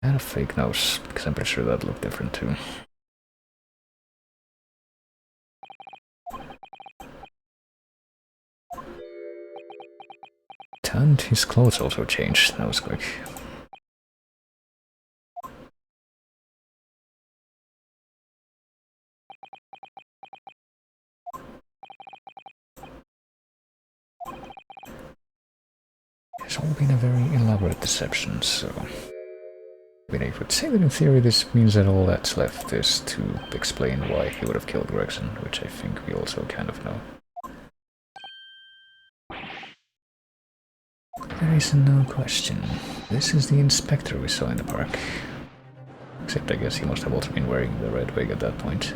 And a fake nose, because I'm pretty sure that looked different too. And his clothes also changed. That was quick. It's all been a very elaborate deception, so... I mean, I would say that in theory this means that all that's left is to explain why he would have killed Gregson, which I think we also kind of know. There is no question. This is the inspector we saw in the park. Except I guess he must have also been wearing the red wig at that point.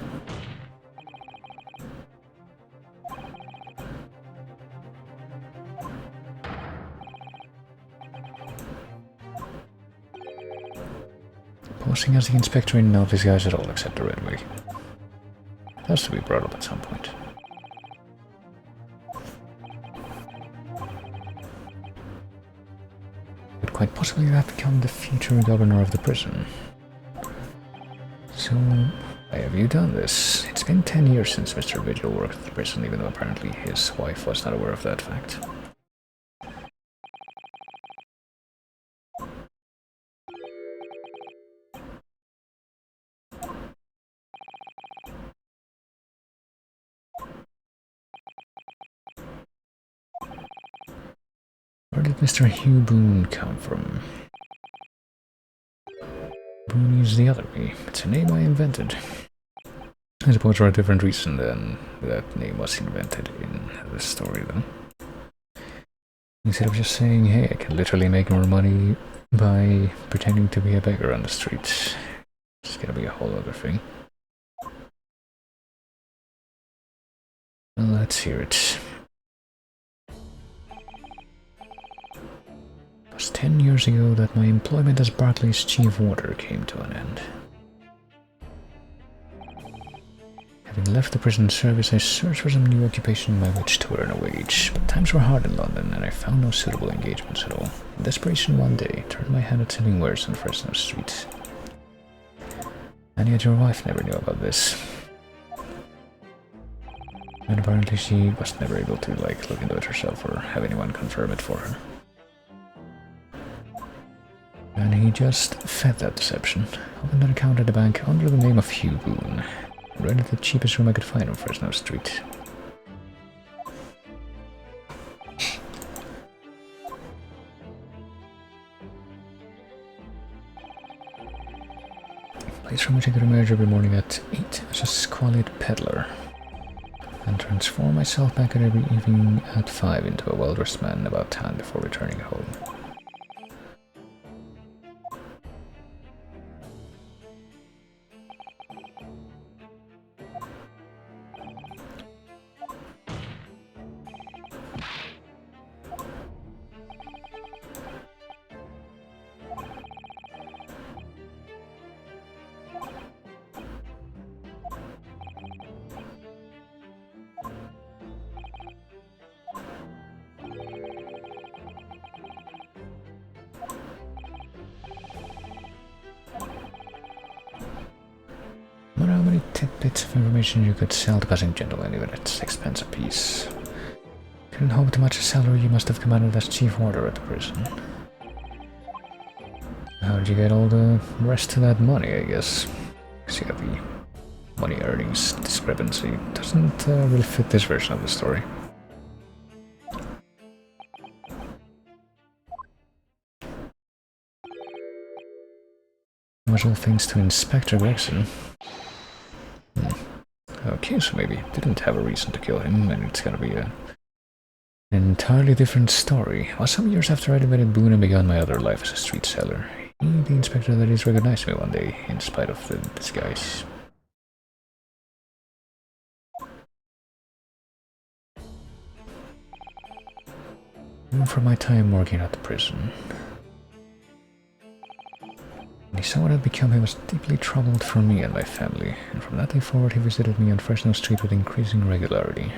Posing as the inspector in no disguise at all except the red wig. Has to be brought up at some point. Could quite possibly have become the future governor of the prison. So, why have you done this? It's been 10 years since Mr. Vigil worked at the prison, even though apparently his wife was not aware of that fact. Where did Mr. Hugh Boone come from? Boone is the other me. It's a name I invented. I suppose for a different reason than that name was invented in the story, though. Instead of just saying, hey, I can literally make more money by pretending to be a beggar on the street. It's gonna be a whole other thing. Well, let's hear it. It was 10 years ago that my employment as Barclay's chief warder came to an end. Having left the prison service, I searched for some new occupation by which to earn a wage, but times were hard in London and I found no suitable engagements at all. In desperation one day, turned my hand at selling wares on Fresno Street. And yet your wife never knew about this. And apparently she was never able to, like, look into it herself or have anyone confirm it for her. And he just fed that deception, opened an account at the bank under the name of Hugh Boone, and rented the cheapest room I could find on Fresno Street. The place from which I could emerge every morning at 8 as a squalid peddler, and transform myself back at every evening at 5 into a well-dressed man about town before returning home. I wonder how many tidbits of information you could sell to passing gentlemen even at 6 pence apiece. Couldn't hope to match the salary you must have commanded as chief warder at the prison. How did you get all the rest of that money, I guess? Because you got the money earnings discrepancy. Doesn't really fit this version of the story. Was all thanks to Inspector Gregson. Okay, so maybe didn't have a reason to kill him, and it's gonna be an entirely different story. Well, some years after I invented Boone and began my other life as a street seller, he, the inspector that is, recognized me one day, in spite of the disguise. Even for my time working at the prison. When he saw what had become, he was deeply troubled for me and my family, and from that day forward he visited me on Fresno Street with increasing regularity.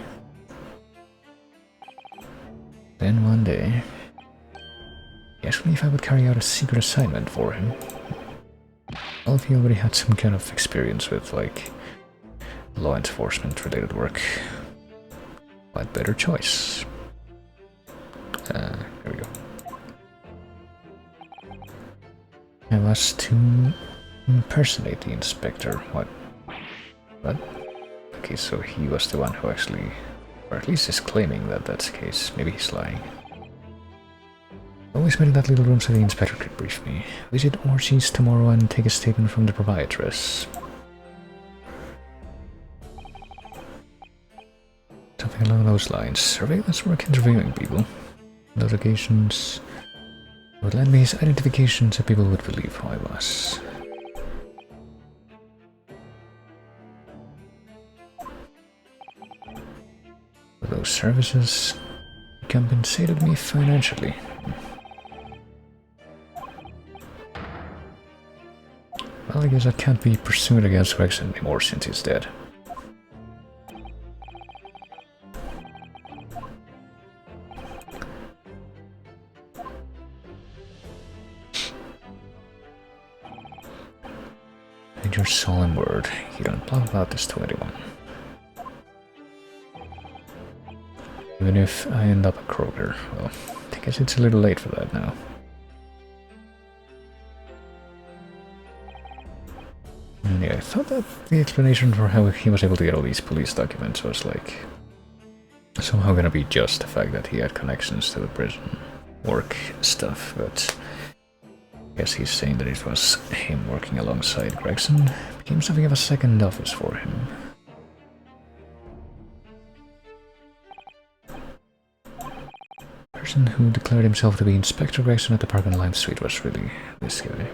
Then one day, he asked me if I would carry out a secret assignment for him. Well, if he already had some kind of experience with, like, law enforcement related work, what better choice? There we go. I was to impersonate the inspector. What? Okay, so he was the one who actually, or at least is claiming that that's the case. Maybe he's lying. Always wait in that little room so the inspector could brief me. Visit Orchie's tomorrow and take a statement from the proprietress. Something along those lines. Surveillance work interviewing people. On those occasions, he would lend me his identification so people would believe who I was. For those services, he compensated me financially. Well, I guess I can't be pursued against Gregson anymore since he's dead. And your solemn word, you don't blah about this to anyone. Even if I end up a Kroger, well, I guess it's a little late for that now. And yeah, I thought that the explanation for how he was able to get all these police documents was like somehow gonna be just the fact that he had connections to the prison work stuff, but I guess he's saying that it was him working alongside Gregson became something of a second office for him. The person who declared himself to be Inspector Gregson at the park on Lime Street was really this guy.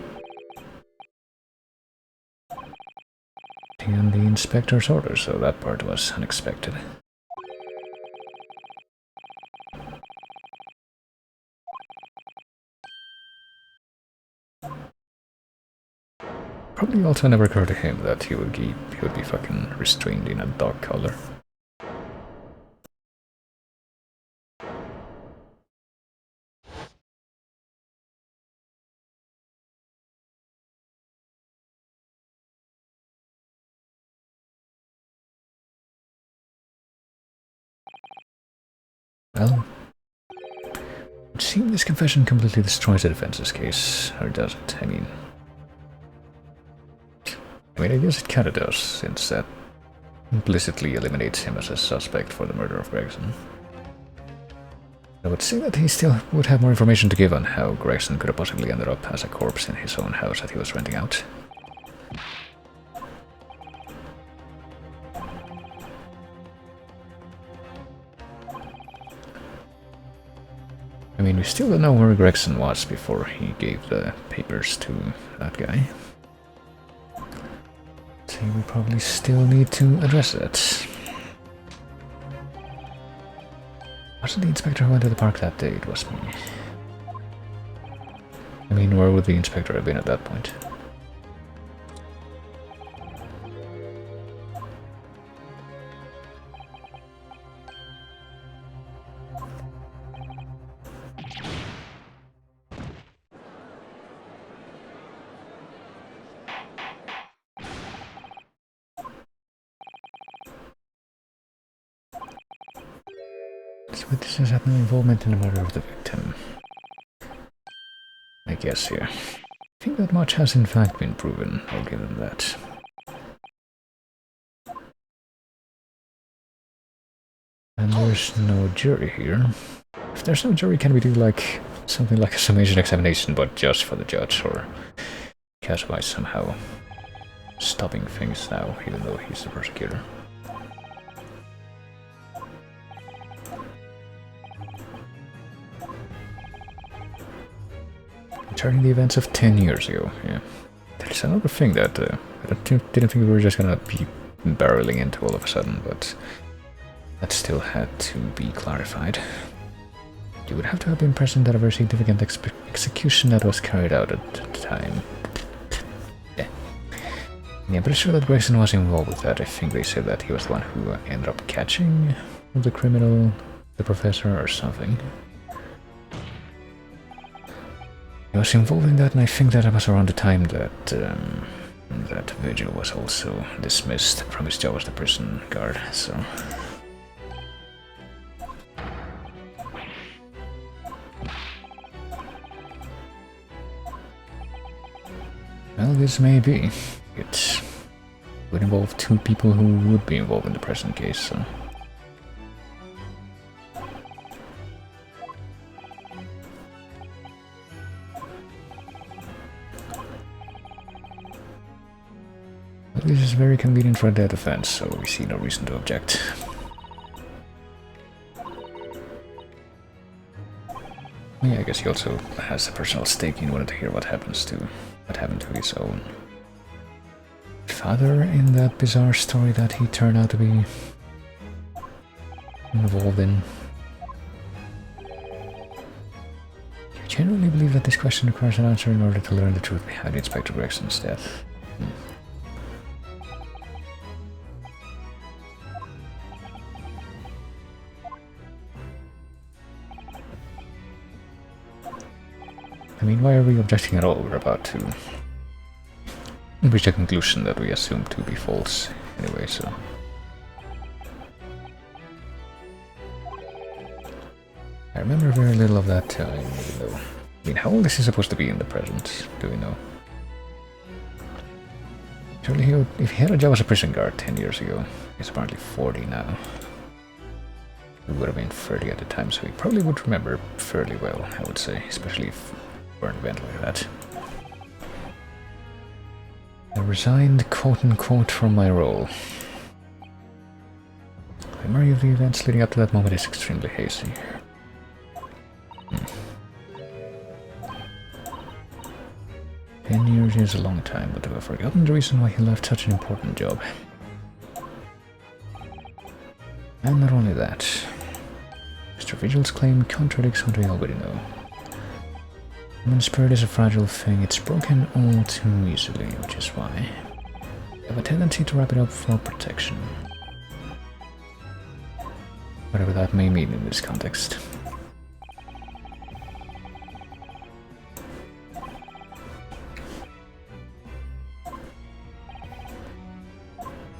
And the inspector's order, so that part was unexpected. Probably also never occurred to him that he would be fucking restrained in a dog collar. Well, it would seem this confession completely destroys the defense's case, or does it? I mean, I guess it kinda does, since that implicitly eliminates him as a suspect for the murder of Gregson. I would say that he still would have more information to give on how Gregson could have possibly ended up as a corpse in his own house that he was renting out. I mean, we still don't know where Gregson was before he gave the papers to that guy. So we probably still need to address it. Wasn't the inspector who went to the park that day? It was me. I mean, where would the inspector have been at that point? This witnesses had no involvement in the murder of the victim. I guess, yeah. I think that much has in fact been proven, I'll give them that. And there's no jury here. If there's no jury, can we do like something like a summation examination, but just for the judge, or Caswise somehow stopping things now, even though he's the prosecutor? Returning the events of 10 years ago, yeah. There's another thing that I didn't think we were just gonna be barreling into all of a sudden, but that still had to be clarified. You would have to have been present at a very significant execution that was carried out at the time. Yeah. Yeah, I'm pretty sure that Gregson was involved with that. I think they said that he was the one who ended up catching the criminal, the professor, or something. He was involved in that, and I think that was around the time that that Vigil was also dismissed from his job as the prison guard, so... Well, this may be. It would involve two people who would be involved in the present case, so... But this is very convenient for their defense, so we see no reason to object. Yeah, I guess he also has a personal stake in wanting to hear what happened to his own father in that bizarre story that he turned out to be involved in. You genuinely believe that this question requires an answer in order to learn the truth behind Inspector Gregson's death? I mean, why are we objecting at all? We're about to reach a conclusion that we assume to be false anyway, so... I remember very little of that time, even though... I mean, how old is he supposed to be in the present? Do we know? Surely if he had a job as a prison guard 10 years ago, he's apparently 40 now. He would have been 30 at the time, so he probably would remember fairly well, I would say, especially if for an event like that. I resigned, quote-unquote, from my role. My memory of the events leading up to that moment is extremely hazy. 10 years is a long time, but I've forgotten the reason why he left such an important job. And not only that, Mr. Vigil's claim contradicts what we already know. Human spirit is a fragile thing, it's broken all too easily, which is why we have a tendency to wrap it up for protection. Whatever that may mean in this context.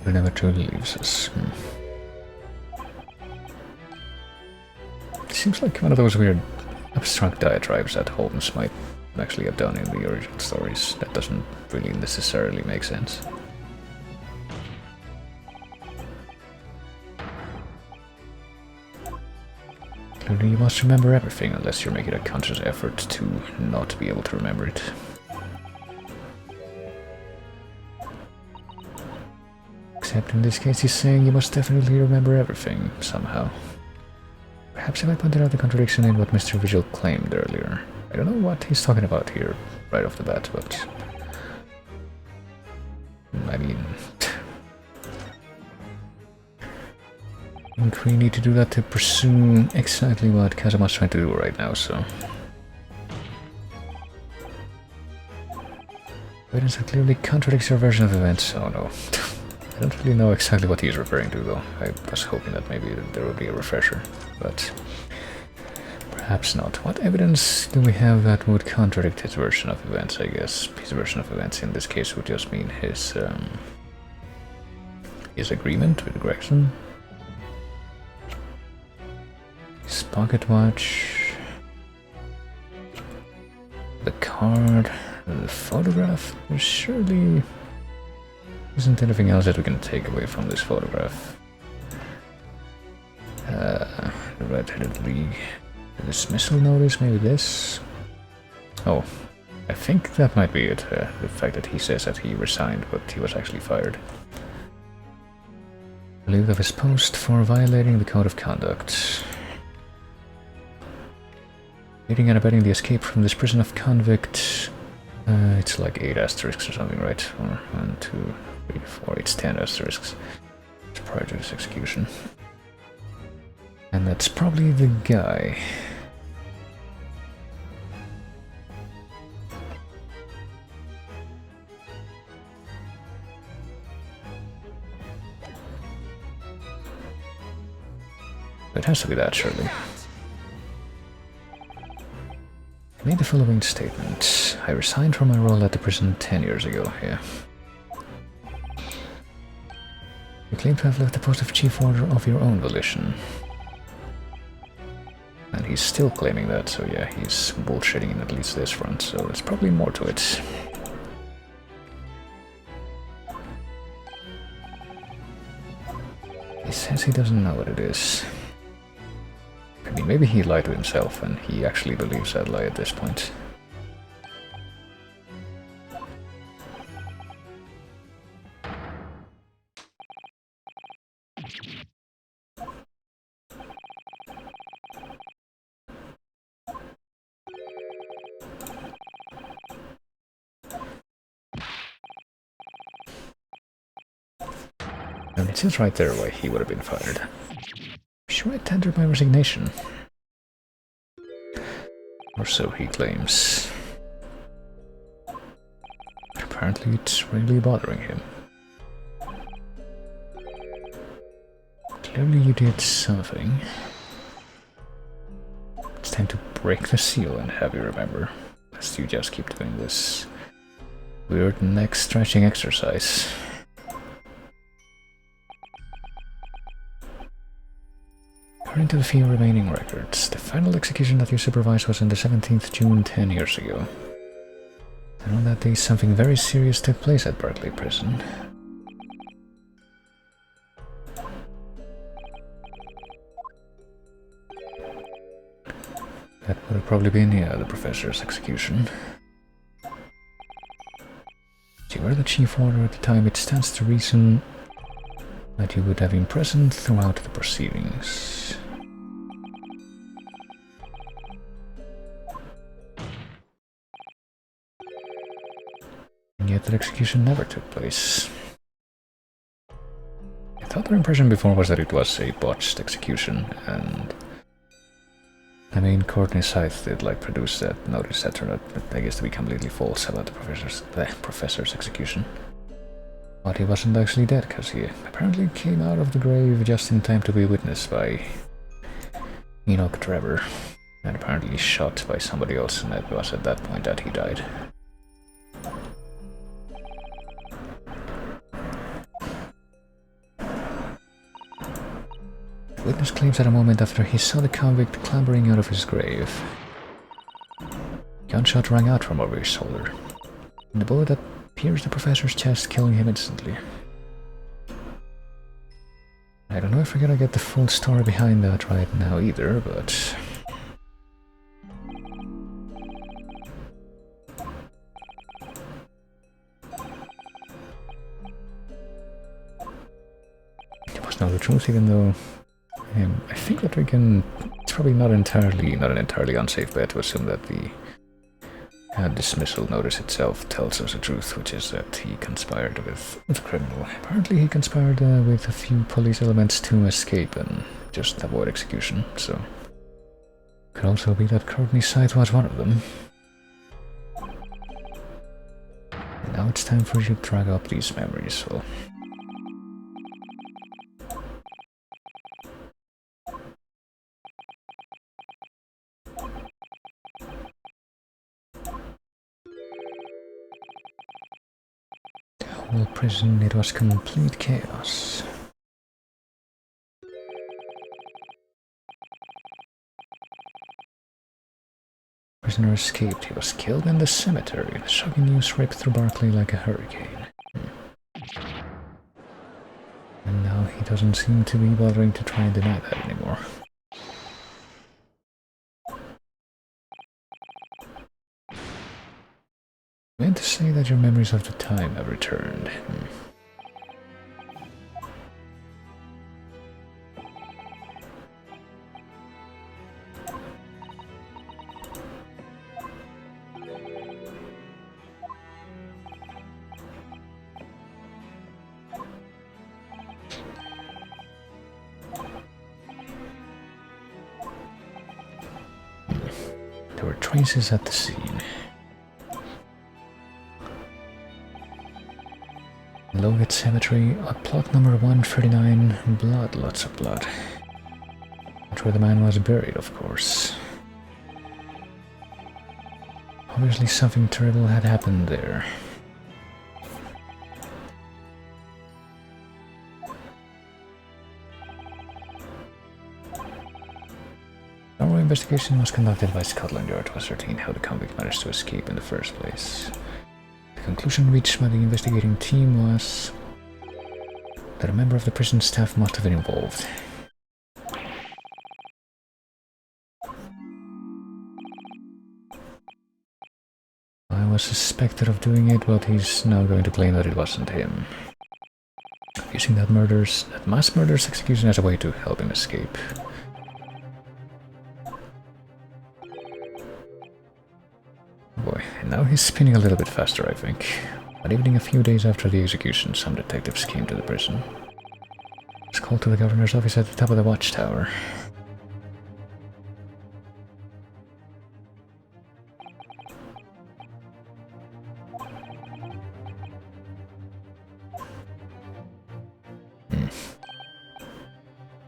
It never truly leaves us. It seems like one of those weird abstract diatribes that Holmes might actually have done in the original stories. That doesn't really necessarily make sense. Clearly you must remember everything unless you're making a conscious effort to not be able to remember it. Except in this case he's saying you must definitely remember everything, somehow. Perhaps if I pointed out the contradiction in what Mr. Vigil claimed earlier. I don't know what he's talking about here right off the bat, but... I mean... I think we need to do that to pursue exactly what Kazuma's trying to do right now, so... Evidence that clearly contradicts your version of events. Oh no. I don't really know exactly what he's referring to, though. I was hoping that maybe there would be a refresher, but perhaps not. What evidence do we have that would contradict his version of events, I guess? His version of events in this case would just mean his agreement with Gregson. His pocket watch. The card. The photograph. There's surely... isn't anything else that we can take away from this photograph. The Red-Headed League. The dismissal notice, maybe this? Oh, I think that might be it. The fact that he says that he resigned, but he was actually fired. Relieved of his post for violating the code of conduct. Aiding and abetting the escape from this prison of convict. It's like 8 asterisks or something, right? Or 1, 2, 3, 4, it's 10 asterisks. It's prior to his execution. And that's probably the guy. It has to be that, surely. I made the following statement. I resigned from my role at the prison 10 years ago, yeah. You claim to have left the post of chief warder of your own volition. And he's still claiming that, so yeah, he's bullshitting in at least this front, so there's probably more to it. He says he doesn't know what it is. I mean, maybe he lied to himself and he actually believes that lie at this point. And it says right there why he would have been fired. Should I tender my resignation? Or so he claims. But apparently it's really bothering him. Clearly you did something. It's time to break the seal and have you remember, lest you just keep doing this weird neck stretching exercise. According to the few remaining records, the final execution that you supervised was on the 17th June 10 years ago. And on that day something very serious took place at Berkeley Prison. That would have probably been, yeah, the professor's execution. If you were the chief warder at the time, it stands to reason that you would have been present throughout the proceedings. And yet that execution never took place. I thought the impression before was that it was a botched execution, and I mean, Courtney Scythe did like produce that notice that turned out, I guess, to be completely false about the professor's execution. But he wasn't actually dead, because he apparently came out of the grave just in time to be witnessed by Enoch Trevor, and apparently shot by somebody else, and it was at that point that he died. The witness claims that a moment after he saw the convict clambering out of his grave, a gunshot rang out from over his shoulder, and the bullet that pierced the professor's chest, killing him instantly. I don't know if we're gonna get the full story behind that right now either, but it was not the truth, even though I think that we can. It's probably not an entirely unsafe bet to assume that the dismissal notice itself tells us the truth, which is that he conspired with the criminal. Apparently he conspired with a few police elements to escape and just avoid execution, so could also be that Courtney Scythe was one of them. And now it's time for you to drag up these memories, well. The whole prison, it was complete chaos. Prisoner escaped. He was killed in the cemetery. The shocking news ripped through Berkeley like a hurricane. And now he doesn't seem to be bothering to try and deny that anymore. I meant to say that your memories of the time have returned. There were traces at the scene. Logan Cemetery, plot number 139, blood, lots of blood. That's where the man was buried, of course. Obviously something terrible had happened there. Our investigation was conducted by Scotland Yard to ascertain how the convict managed to escape in the first place. The conclusion reached by the investigating team was that a member of the prison staff must have been involved. I was suspected of doing it, but he's now going to claim that it wasn't him. You using that mass murderous execution as a way to help him escape. Boy, and now he's spinning a little bit faster, I think. That evening, a few days after the execution, some detectives came to the prison. It's called to the governor's office at the top of the watchtower.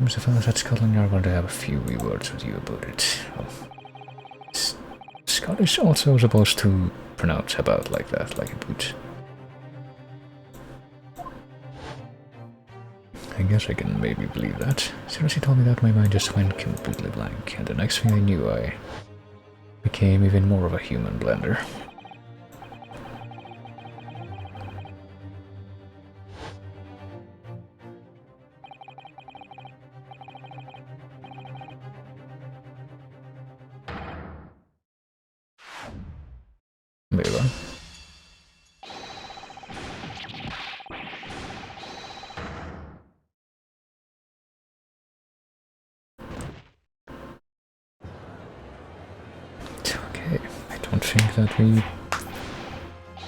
The fellows at Scotland Yard want to have a few wee words with you about it. Well, Scottish also supposed to pronounce about like that, like it would. I guess I can maybe believe that. As soon as he told me that, my mind just went completely blank, and the next thing I knew, I became even more of a human blender. Very well. Okay, I don't think that we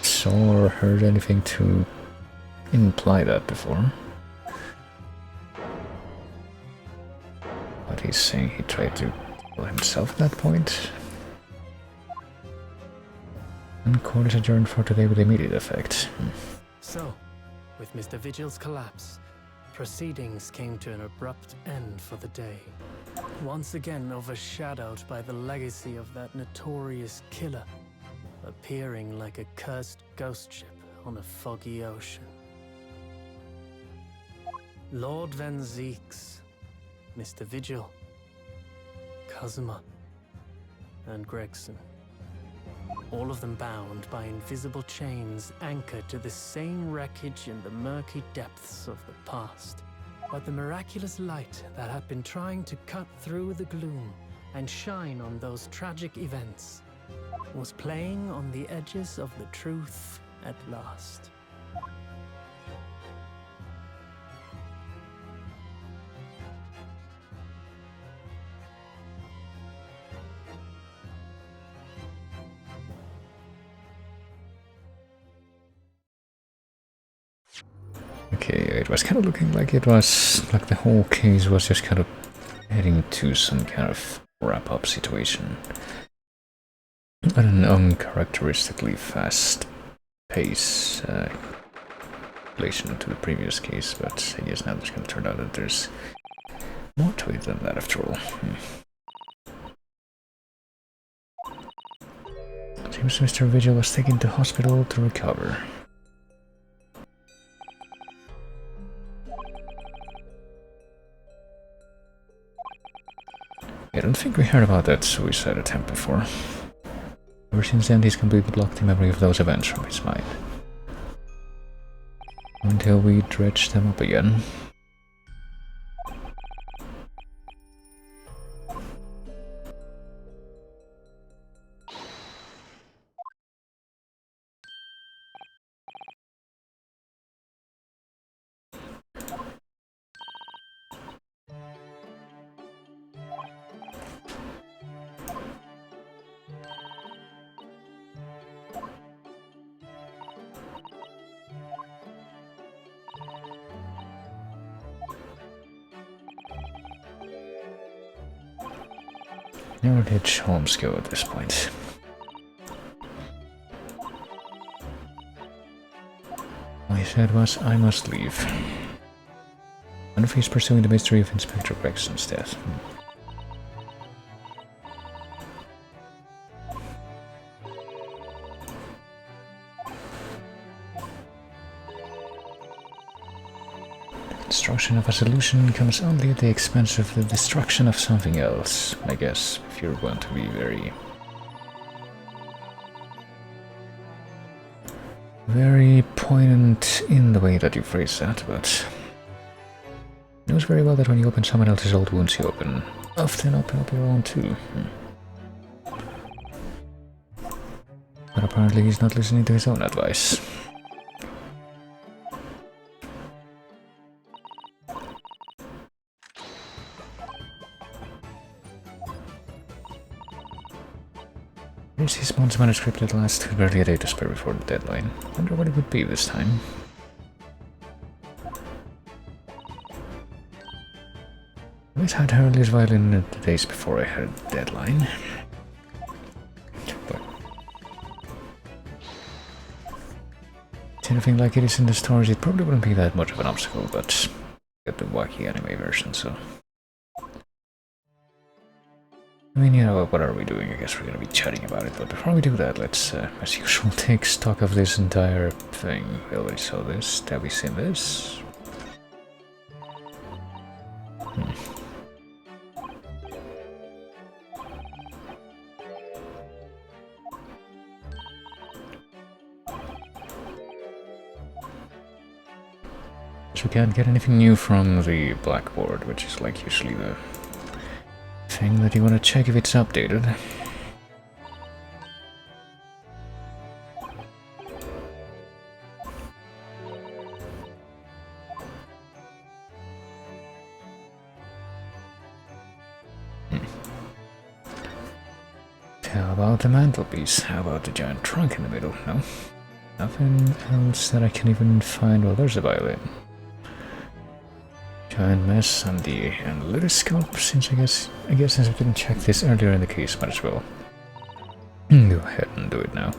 saw or heard anything to imply that before. But he's saying he tried to kill himself at that point. And court is adjourned for today with immediate effect. So, with Mr. Vigil's collapse, proceedings came to an abrupt end for the day. Once again overshadowed by the legacy of that notorious killer, appearing like a cursed ghost ship on a foggy ocean. Lord Van Zeeks, Mr. Vigil, Kazuma, and Gregson. All of them bound by invisible chains anchored to the same wreckage in the murky depths of the past. But the miraculous light that had been trying to cut through the gloom and shine on those tragic events was playing on the edges of the truth at last. Okay, it was kind of looking like it was like the whole case was just kind of heading to some kind of wrap-up situation at an uncharacteristically fast pace in relation to the previous case, but I guess now it's going to turn out that there's more to it than that after all. Seems Mr. Vigil was taken to hospital to recover. I don't think we heard about that suicide attempt before. Ever since then, he's completely blocked the memory of those events from his mind. Until we dredge them up again. Where did Holmes go at this point? All he said was, I must leave. I wonder if he's pursuing the mystery of Inspector Gregson's death. Construction of a solution comes only at the expense of the destruction of something else, I guess, if you're going to be very poignant in the way that you phrase that, but it knows very well that when you open someone else's old wounds, you often open up your own too. But apparently he's not listening to his own advice. Here's his Bond's manuscript at last, barely a day to spare before the deadline. Wonder what it would be this time. I always had Hurley's violin the days before I had the deadline. But it's anything like it is in the stories, it probably wouldn't be that much of an obstacle, but get the wacky anime version, so... I mean, you know, what are we doing? I guess we're gonna be chatting about it, but before we do that, let's, as usual, take stock of this entire thing. We already saw this. Have we seen this? So we can't get anything new from the blackboard, which is like usually the thing that you want to check if it's updated. How about the mantelpiece? How about the giant trunk in the middle? No? Nothing else that I can even find. Well, there's a violin. Giant mess on the analytoscope, since I guess since I didn't check this earlier in the case, might as well go ahead and do it now.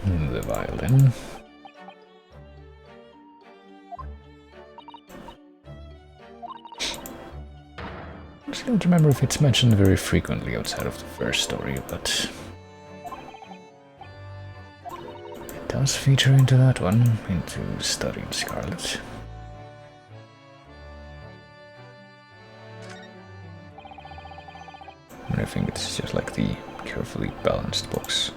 The violin. I don't remember if it's mentioned very frequently outside of the first story, but it does feature into that one, into Studying Scarlet. And I think it's just like the carefully balanced box.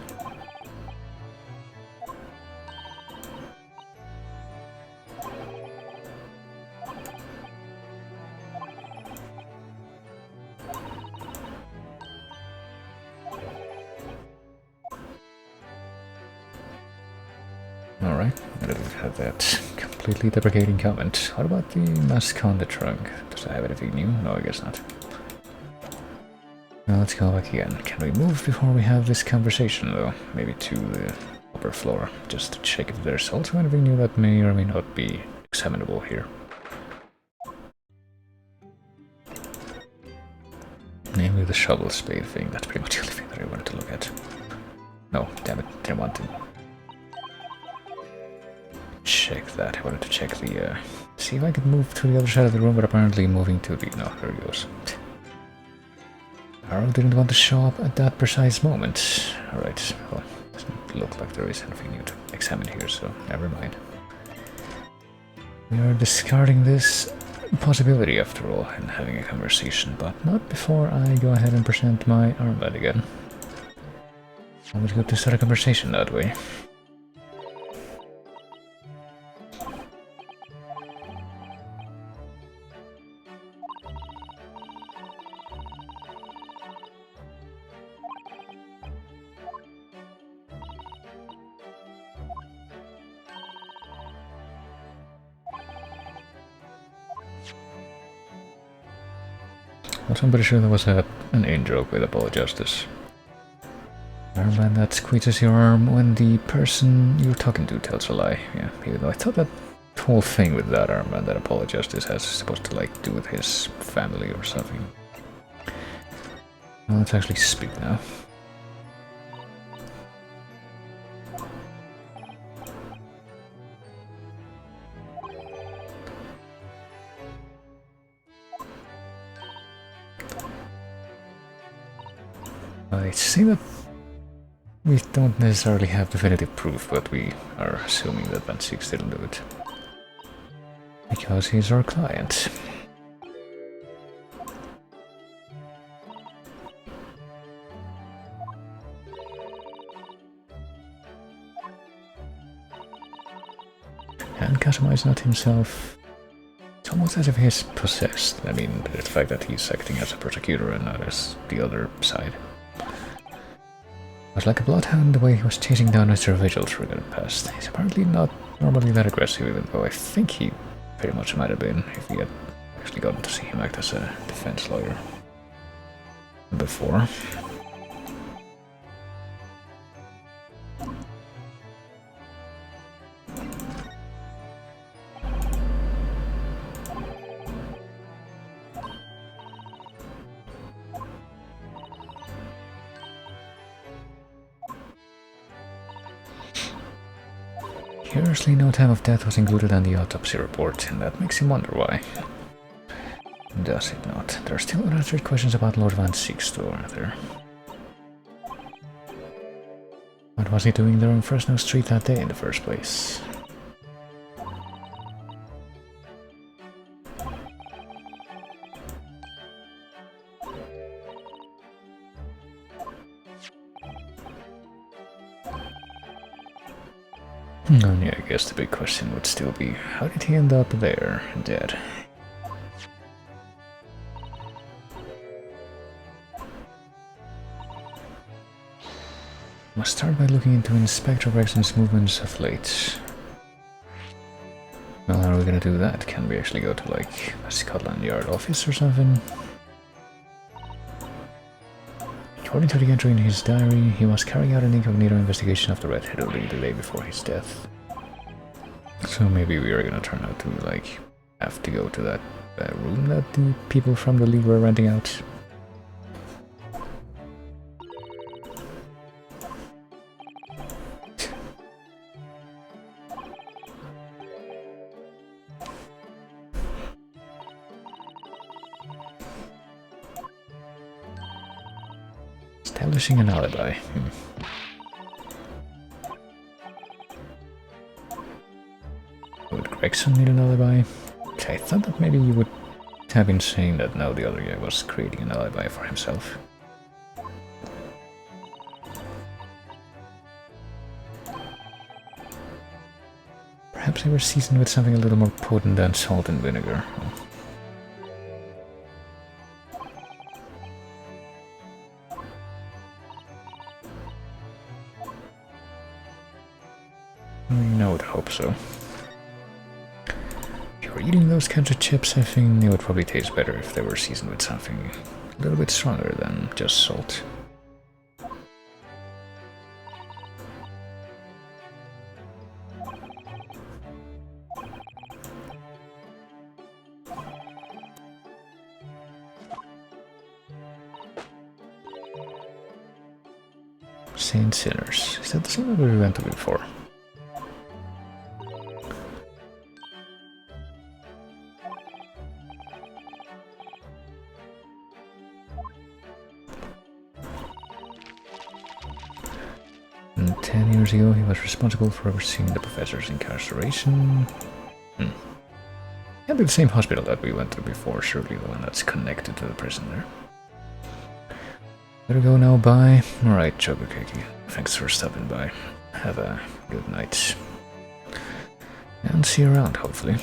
Alright, I didn't have that completely deprecating comment. What about the mask on the trunk? Does it have anything new? No, I guess not. Now let's go back again. Can we move before we have this conversation though? Maybe to the upper floor, just to check if there's also anything new that may or may not be examinable here. Namely the shovel spade thing, that's pretty much the only thing that I wanted to look at. No, damn it, didn't want to check that. I wanted to check the, see if I could move to the other side of the room, but apparently moving to the... no, there it goes. Arrow didn't want to show up at that precise moment. Alright, well, doesn't look like there is anything new to examine here, so never mind. We are discarding this possibility after all and having a conversation, but not before I go ahead and present my armband again. Always good to start a conversation that way. Also, I'm pretty sure there was an in-joke with Apologistus. Armband that squeezes your arm when the person you're talking to tells a lie. Yeah, even though I thought that whole thing with that armband that Apologistus has supposed to like do with his family or something. Well, let's actually speak now. I see that we don't necessarily have definitive proof, but we are assuming that Van Six didn't do it. Because he's our client. And Kazuma is not himself. It's almost as if he's possessed. I mean, the fact that he's acting as a prosecutor and not as the other side. was like a bloodhound the way he was chasing down Mr. Vigil through the past. He's apparently not normally that aggressive, even though I think he pretty much might have been if we had actually gotten to see him act as a defense lawyer before. Curiously, no time of death was included on the autopsy report, and that makes him wonder why. Does it not? There are still unanswered questions about Lord Van Zieks, though, aren't there? What was he doing there on Fresno Street that day in the first place? And yeah, I guess the big question would still be, how did he end up there, dead? Must start by looking into Inspector Gregson's movements of late. Well, how are we gonna do that? Can we actually go to, like, a Scotland Yard office or something? According to the entry in his diary, he was carrying out an incognito investigation of the Red Head only the day before his death. So maybe we are gonna turn out to, like, have to go to that room that the people from the League were renting out. Establishing an alibi. Would Gregson need an alibi? I thought that maybe you would have been saying that now the other guy was creating an alibi for himself. Perhaps they were seasoned with something a little more potent than salt and vinegar. I would hope so. If you were eating those kinds of chips, I think they would probably taste better if they were seasoned with something a little bit stronger than just salt. Saint Sinners. Is that the same that we went to before? And 10 years ago, he was responsible for overseeing the professor's incarceration. Can't be the same hospital that we went to before, surely the one that's connected to the prison there. Better go now, bye. Alright, Chobukeki. Thanks for stopping by. Have a good night. And see you around, hopefully.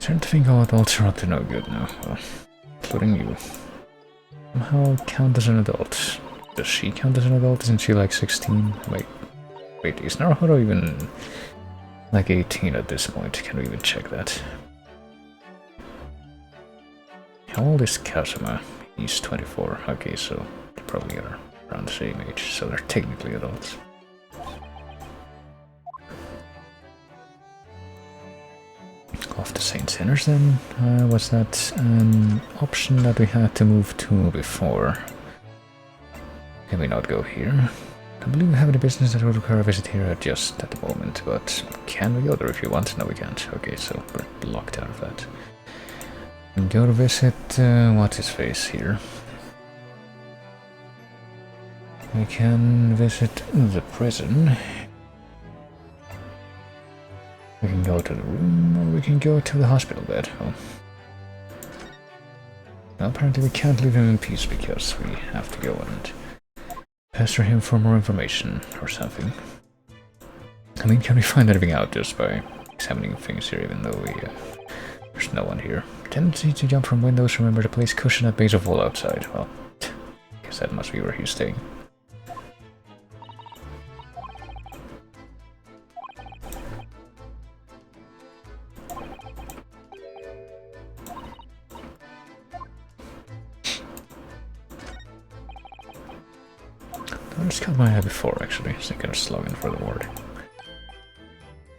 Trying to think how adults are up to no good now, well, including you. Somehow count as an adult. Does she count as an adult? Isn't she like 16? Wait, is Naruhodo even like 18 at this point? Can we even check that? How old is Kazuma? He's 24. Okay, so they probably are around the same age, so they're technically adults. Off to Saint Sinners then. Was that an option that we had to move to before? Can we not go here? I believe we have any business that would require a visit here just at the moment, but can we go there if you want? No, we can't. Okay, so we're locked out of that. Go to visit, what's his face here? We can visit the prison. We can go to the room, or we can go to the hospital bed. Oh. Well, apparently we can't leave him in peace because we have to go and pester him for more information or something. I mean, can we find anything out just by examining things here, even though there's no one here? Tendency to jump from windows, remember to place cushion at base of wall outside. Well, I guess that must be where he's staying. I just got my eye before, actually, so I got a slogan for the ward.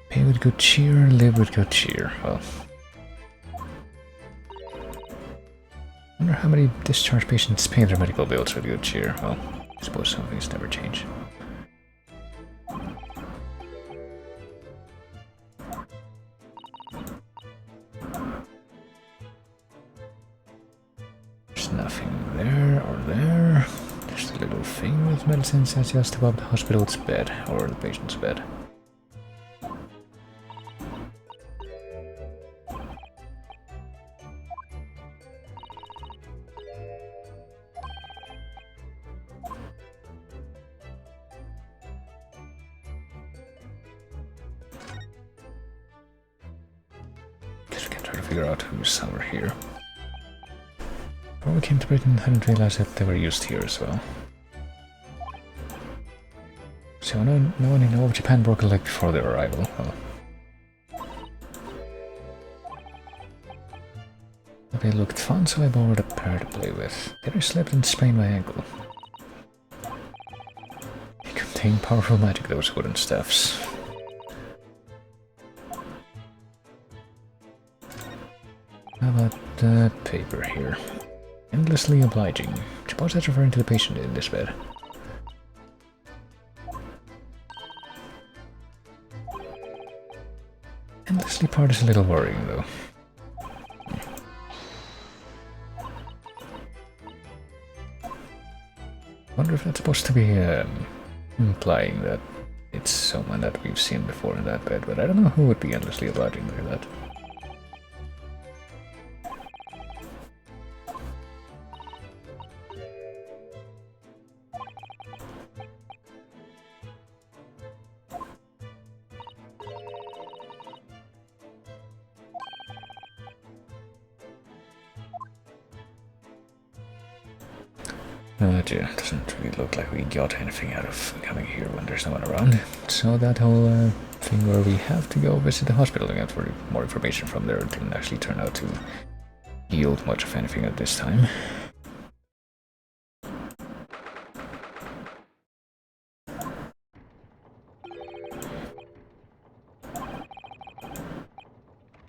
Pay with good cheer, live with good cheer. Well, I wonder how many discharged patients pay their medical bills with good cheer. Well, I suppose some things never change. There's nothing there or there. There's a little thing with medicines that's just above the hospital's bed, or the patient's bed. Guess we can try to figure out who's over here. Before we came to Britain, I hadn't realized that they were used here as well. So no one in all of Japan broke a leg before their arrival. Well, they looked fun, so I borrowed a pair to play with. Then I slipped and sprained my ankle. They contain powerful magic, those wooden staffs. How about the paper here? Endlessly obliging. Suppose that's referring to the patient in this bed. Endlessly part is a little worrying, though. Wonder if that's supposed to be implying that it's someone that we've seen before in that bed, but I don't know who would be endlessly obliging like that. Yeah, doesn't really look like we got anything out of coming here when there's no one around. So that whole thing where we have to go visit the hospital and get for more information from there didn't actually turn out to yield much of anything at this time.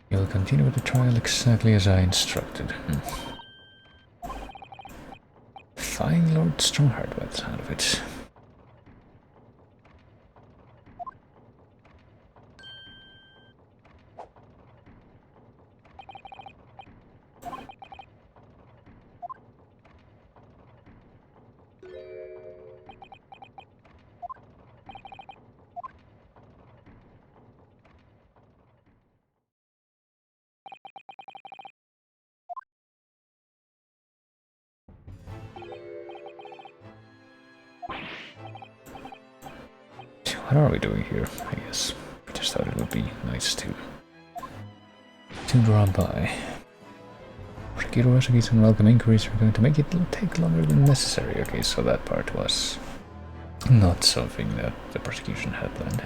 You'll continue with the trial exactly as I instructed. Fine Lord Strongheart by the sound of it. What are we doing here? I guess we just thought it would be nice to drop by. Procure recipes and welcome inquiries are going to make it take longer than necessary. Okay, so that part was not something that the prosecution had planned.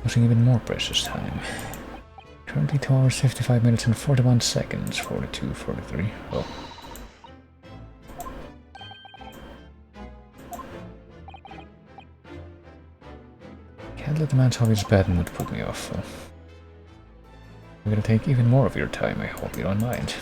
Losing even more precious time. Currently 2 hours, 55 minutes and 41 seconds. 42, 43. Well. Can't let the man's hobbies bad and would put me off. So. I'm gonna take even more of your time, I hope you don't mind.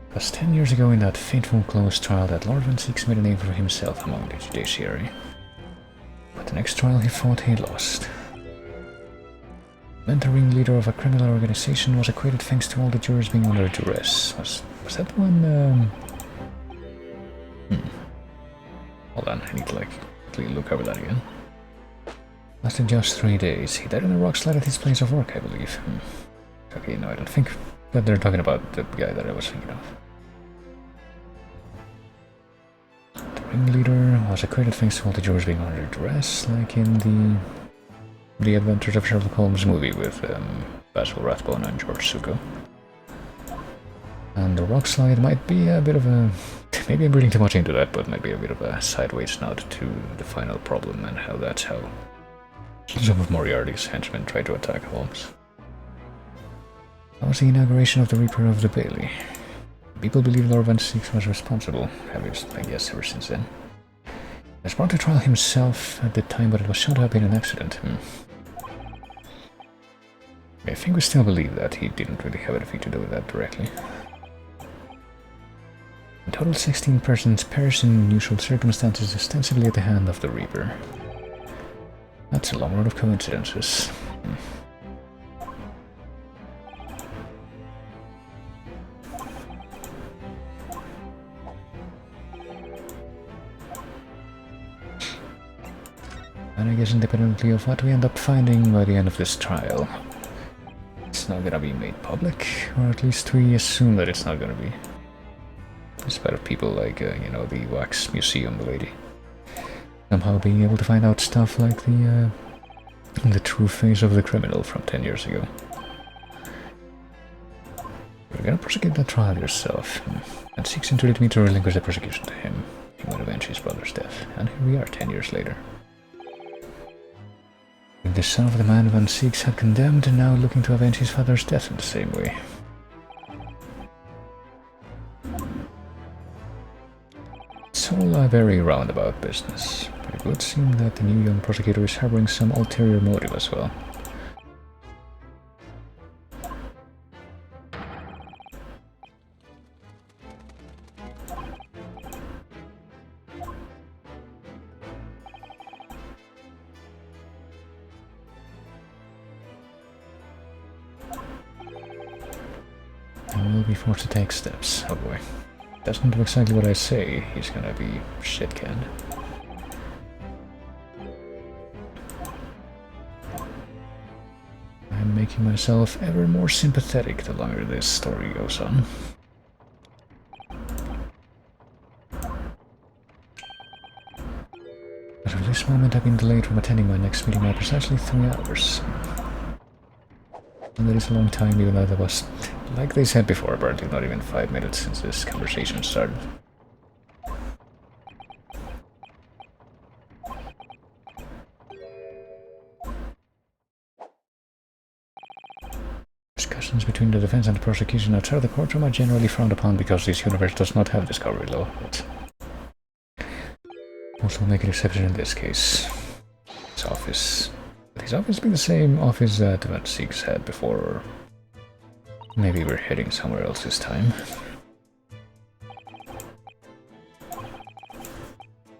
Because 10 years ago in that fateful close trial that Lord Van Six made a name for himself among the judiciary. But the next trial he fought, he lost. Mentoring leader of a criminal organization was acquitted thanks to all the jurors being under duress. Was that one, Hold hold on, I need to like look over that again. Lasted just 3 days. He died in a rock slide at his place of work, I believe. Okay, no, I don't think that they're talking about the guy that I was thinking of. The ringleader was acquitted thanks to all the jurors being under duress, like in the Adventures of Sherlock Holmes movie with Basil Rathbone and George Zuko. And the rock slide might be a bit of a... Maybe I'm reading too much into that, but might be a bit of a sideways nod to the final problem and how that's how some of Moriarty's henchmen tried to attack Holmes. That was the inauguration of the Reaper of the Bailey. People believe Lord Van Six was responsible, I guess ever since then. He was brought to trial himself at the time, but it was shown to have been an accident. I think we still believe that he didn't really have anything to do with that directly. In total, 16 persons perished in unusual circumstances, ostensibly at the hand of the Reaper. That's a long run of coincidences. And I guess independently of what we end up finding by the end of this trial, it's not gonna be made public, or at least we assume that it's not gonna be. In spite of people like, you know, the Wax Museum lady. Somehow being able to find out stuff like the true face of the criminal from 10 years ago. You're gonna prosecute that trial yourself, and seeks entreated me to relinquish the prosecution to him. He would avenge his brother's death, and here we are 10 years later. The son of the man Van Six had condemned, and now looking to avenge his father's death in the same way. It's all a very roundabout business, but it would seem that the new young prosecutor is harboring some ulterior motive as well. I will be forced to take steps, oh boy. Doesn't do exactly what I say, he's gonna be shit-canned. I'm making myself ever more sympathetic the longer this story goes on. As of this moment, I've been delayed from attending my next meeting by precisely 3 hours. And that is a long time, even though that was, like they said before, apparently not even 5 minutes since this conversation started. Discussions between the defense and the prosecution outside of the courtroom are generally frowned upon because this universe does not have discovery law, but also make an exception in this case. His office. Would his office be the same office that Van Six had before, or maybe we're heading somewhere else this time?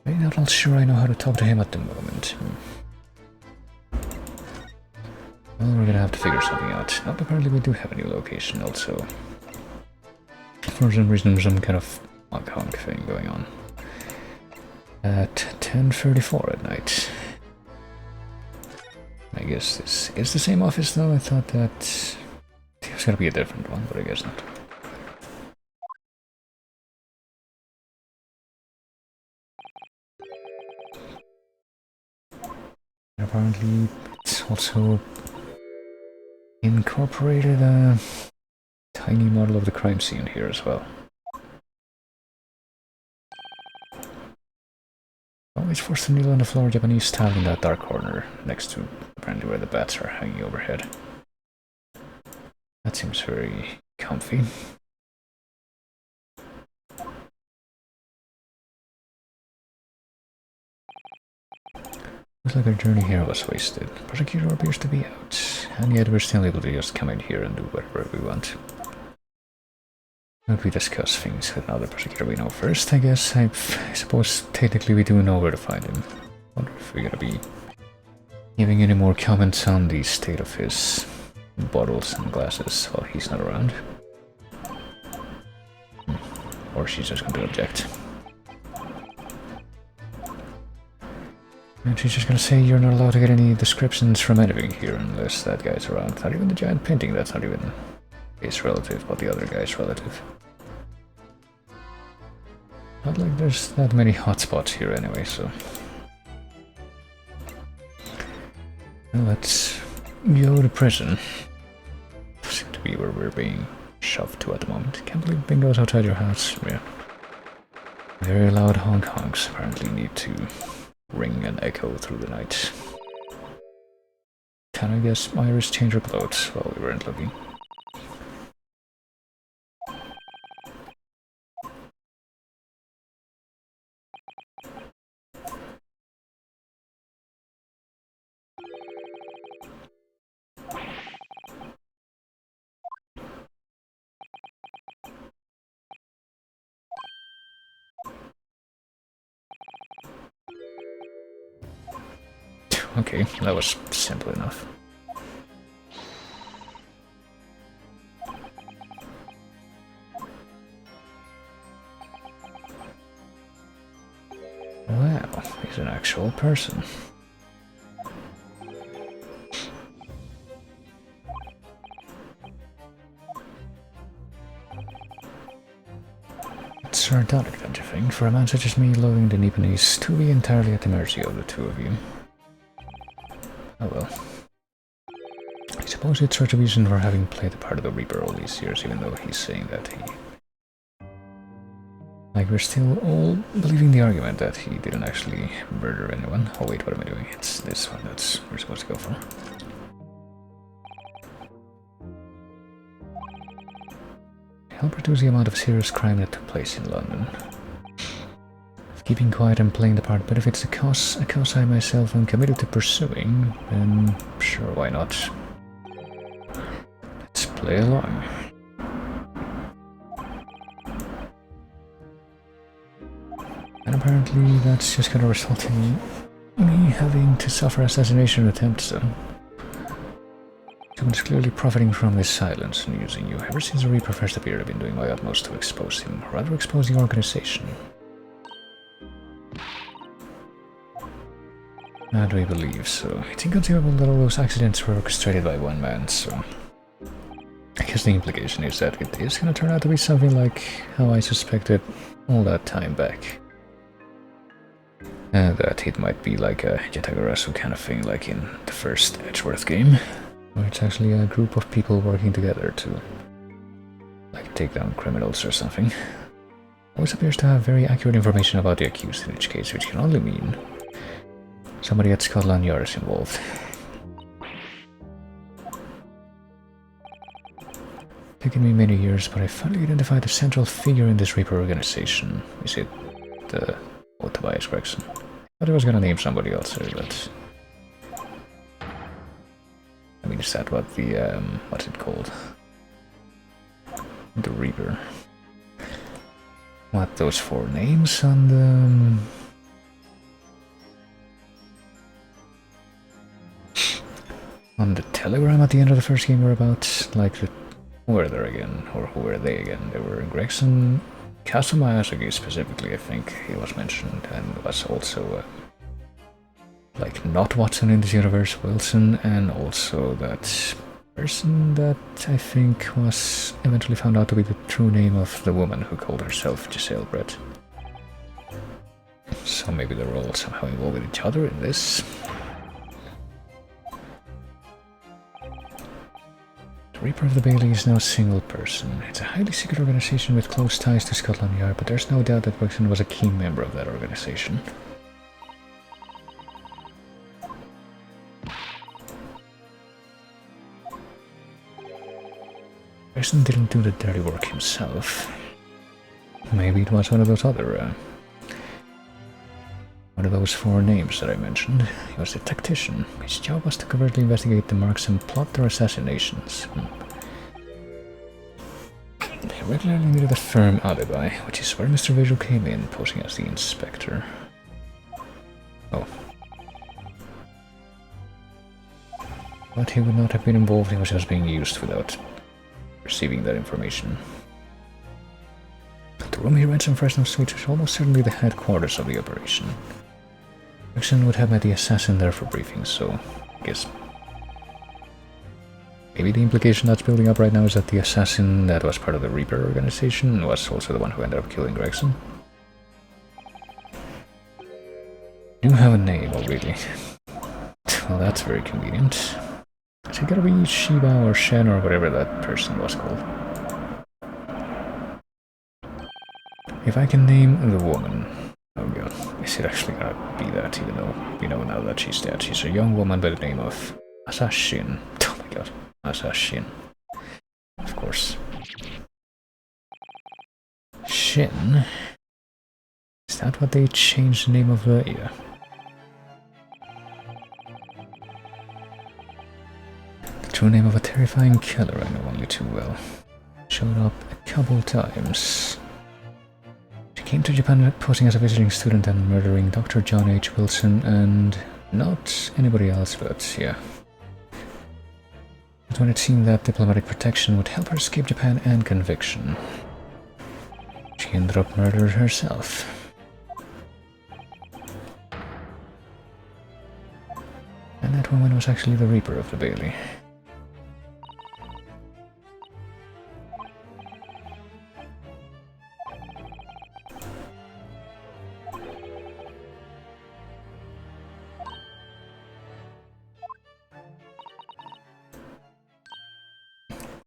I'm not all sure I know how to talk to him at the moment. Well, we're gonna have to figure something out. Oh, apparently we do have a new location also. For some reason, some kind of honk thing going on. At 10:34 at night. I guess this is the same office though. I thought that it was gonna be a different one, but I guess not. And apparently it's also incorporated a tiny model of the crime scene here as well. Always forced to kneel on the floor, Japanese style, in that dark corner, next to apparently where the bats are hanging overhead. That seems very comfy. Looks like our journey here was wasted. The prosecutor appears to be out, and yet we're still able to just come in here and do whatever we want. But we discuss things with another prosecutor we know first, I guess. I suppose technically we do know where to find him. Wonder if we're gonna be giving any more comments on the state of his bottles and glasses while he's not around. Or she's just going to object. And she's just gonna say you're not allowed to get any descriptions from anything here unless that guy's around. Not even the giant painting, that's not even his relative, but the other guy's relative. Not like there's that many hotspots here anyway, so... Well, let's go to prison. Seems to be where we're being shoved to at the moment. Can't believe bingo's outside your house. Yeah. Very loud honk-honks apparently need to ring and echo through the night. Can I guess Iris changed her clothes while we weren't looking? Okay, that was simple enough. Wow, he's an actual person. It's sardonic, don't you think, for a man such as me loading the Nipponese to be entirely at the mercy of the two of you? Oh well. I suppose it's retribution for having played the part of the Reaper all these years, even though he's saying that he... Like, we're still all believing the argument that he didn't actually murder anyone. Oh wait, what am I doing? It's this one that's we're supposed to go for. Help reduce the amount of serious crime that took place in London. If keeping quiet and playing the part benefits a cause I myself am committed to pursuing, then sure, why not? Let's play along. And apparently that's just gonna result in me having to suffer assassination attempts, so... Someone's clearly profiting from this silence and using you. Ever since the Reaper first appeared, I've been doing my utmost to expose him, or rather expose the organization. That we believe, so it's inconceivable that all those accidents were orchestrated by one man, so... I guess the implication is that it is gonna turn out to be something like how I suspected all that time back. That it might be like a Yatagarasu kind of thing, like in the first Edgeworth game, where it's actually a group of people working together to, like, take down criminals or something. Always appears to have very accurate information about the accused in each case, which can only mean somebody at Scotland Yard is involved. Taken me many years, but I finally identified the central figure in this Reaper organization. Is it the... Tobias Gregson? I thought I was gonna name somebody else here, but... I mean, is that what the, what's it called? The Reaper. What, those 4 names on the... On the telegram at the end of the first game were about, like, the... Who were there again? Or who were they again? They were Gregson... Kazuma Yasugi specifically, I think he was mentioned, and was also, like, not Watson in this universe, Wilson, and also that person that I think was eventually found out to be the true name of the woman who called herself Giselle Brett. So maybe they're all somehow involved with each other in this. The Reaper of the Bailey is now a single person. It's a highly secret organization with close ties to Scotland Yard, but there's no doubt that Gregson was a key member of that organization. Gregson didn't do the dirty work himself. Maybe it was one of those other, one of those 4 names that I mentioned. He was a tactician. His job was to covertly investigate the marks and plot their assassinations. He regularly needed a firm alibi, which is where Mr. Visual came in, posing as the inspector. Oh. But he would not have been involved, he was just being used without receiving that information. The room he rents in Fresno Suites was almost certainly the headquarters of the operation. Gregson would have met the assassin there for briefings, so I guess maybe the implication that's building up right now is that the assassin that was part of the Reaper organization was also the one who ended up killing Gregson. Do have a name already. Well, that's very convenient. Is it gotta be Shiba or Shen or whatever that person was called? If I can name the woman... Oh god, is it actually gonna be that, even though we know now that she's dead? She's a young woman by the name of Assassin. Oh my god, Assassin. Of course. Shin? Is that what they changed the name of the... yeah. The true name of a terrifying killer I know only too well. Showed up a couple times. She came to Japan posing as a visiting student and murdering Dr. John H. Wilson and not anybody else, but yeah. But when it seemed that diplomatic protection would help her escape Japan and conviction, she ended up murdered herself. And that woman was actually the Reaper of the Bailey.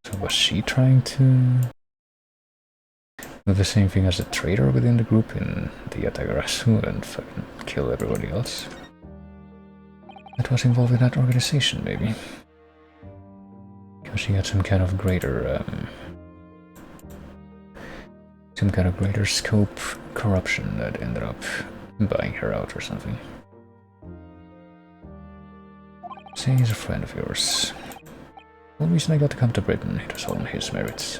So was she trying to do the same thing as a traitor within the group in the Yatagarasu and fucking kill everybody else that was involved in that organization, maybe? Because she had some kind of greater scope corruption that ended up buying her out or something. Say he's a friend of yours. The reason I got to come to Britain, it was on his merits.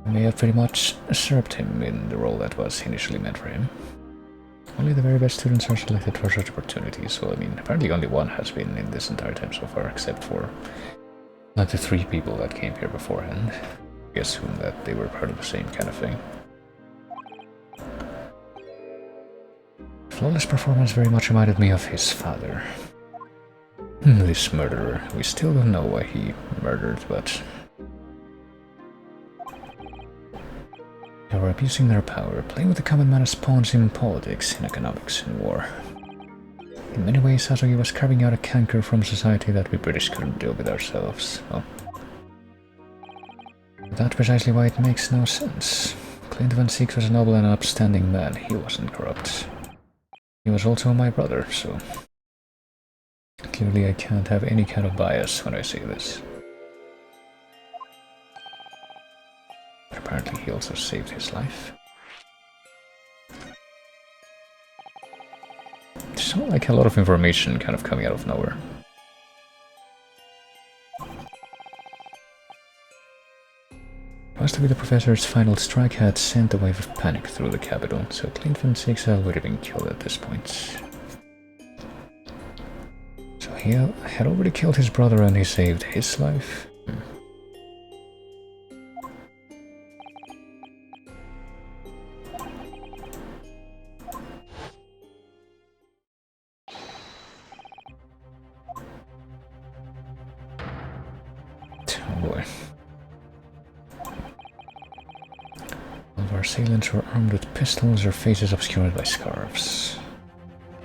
I may have pretty much usurped him in the role that was initially meant for him. Only the very best students are selected for such opportunities, so I mean, apparently only one has been in this entire time so far, except for like the 3 people that came here beforehand. I assume that they were part of the same kind of thing. Flawless performance very much reminded me of his father. This murderer. We still don't know why he murdered, but... they were abusing their power, playing with the common man as pawns in politics, in economics, in war. In many ways, Sasagi was carving out a canker from society that we British couldn't deal with ourselves. Well, that's precisely why it makes no sense. Clint Van Six was a noble and upstanding man. He wasn't corrupt. He was also my brother, so... clearly I can't have any kind of bias when I say this. But apparently he also saved his life. There's not like a lot of information kind of coming out of nowhere. Possibly the professor's final strike had sent a wave of panic through the capital, so Clint Van Six would have been killed at this point. So he had already killed his brother and he saved his life? Oh boy. All of our assailants were armed with pistols, their faces obscured by scarves.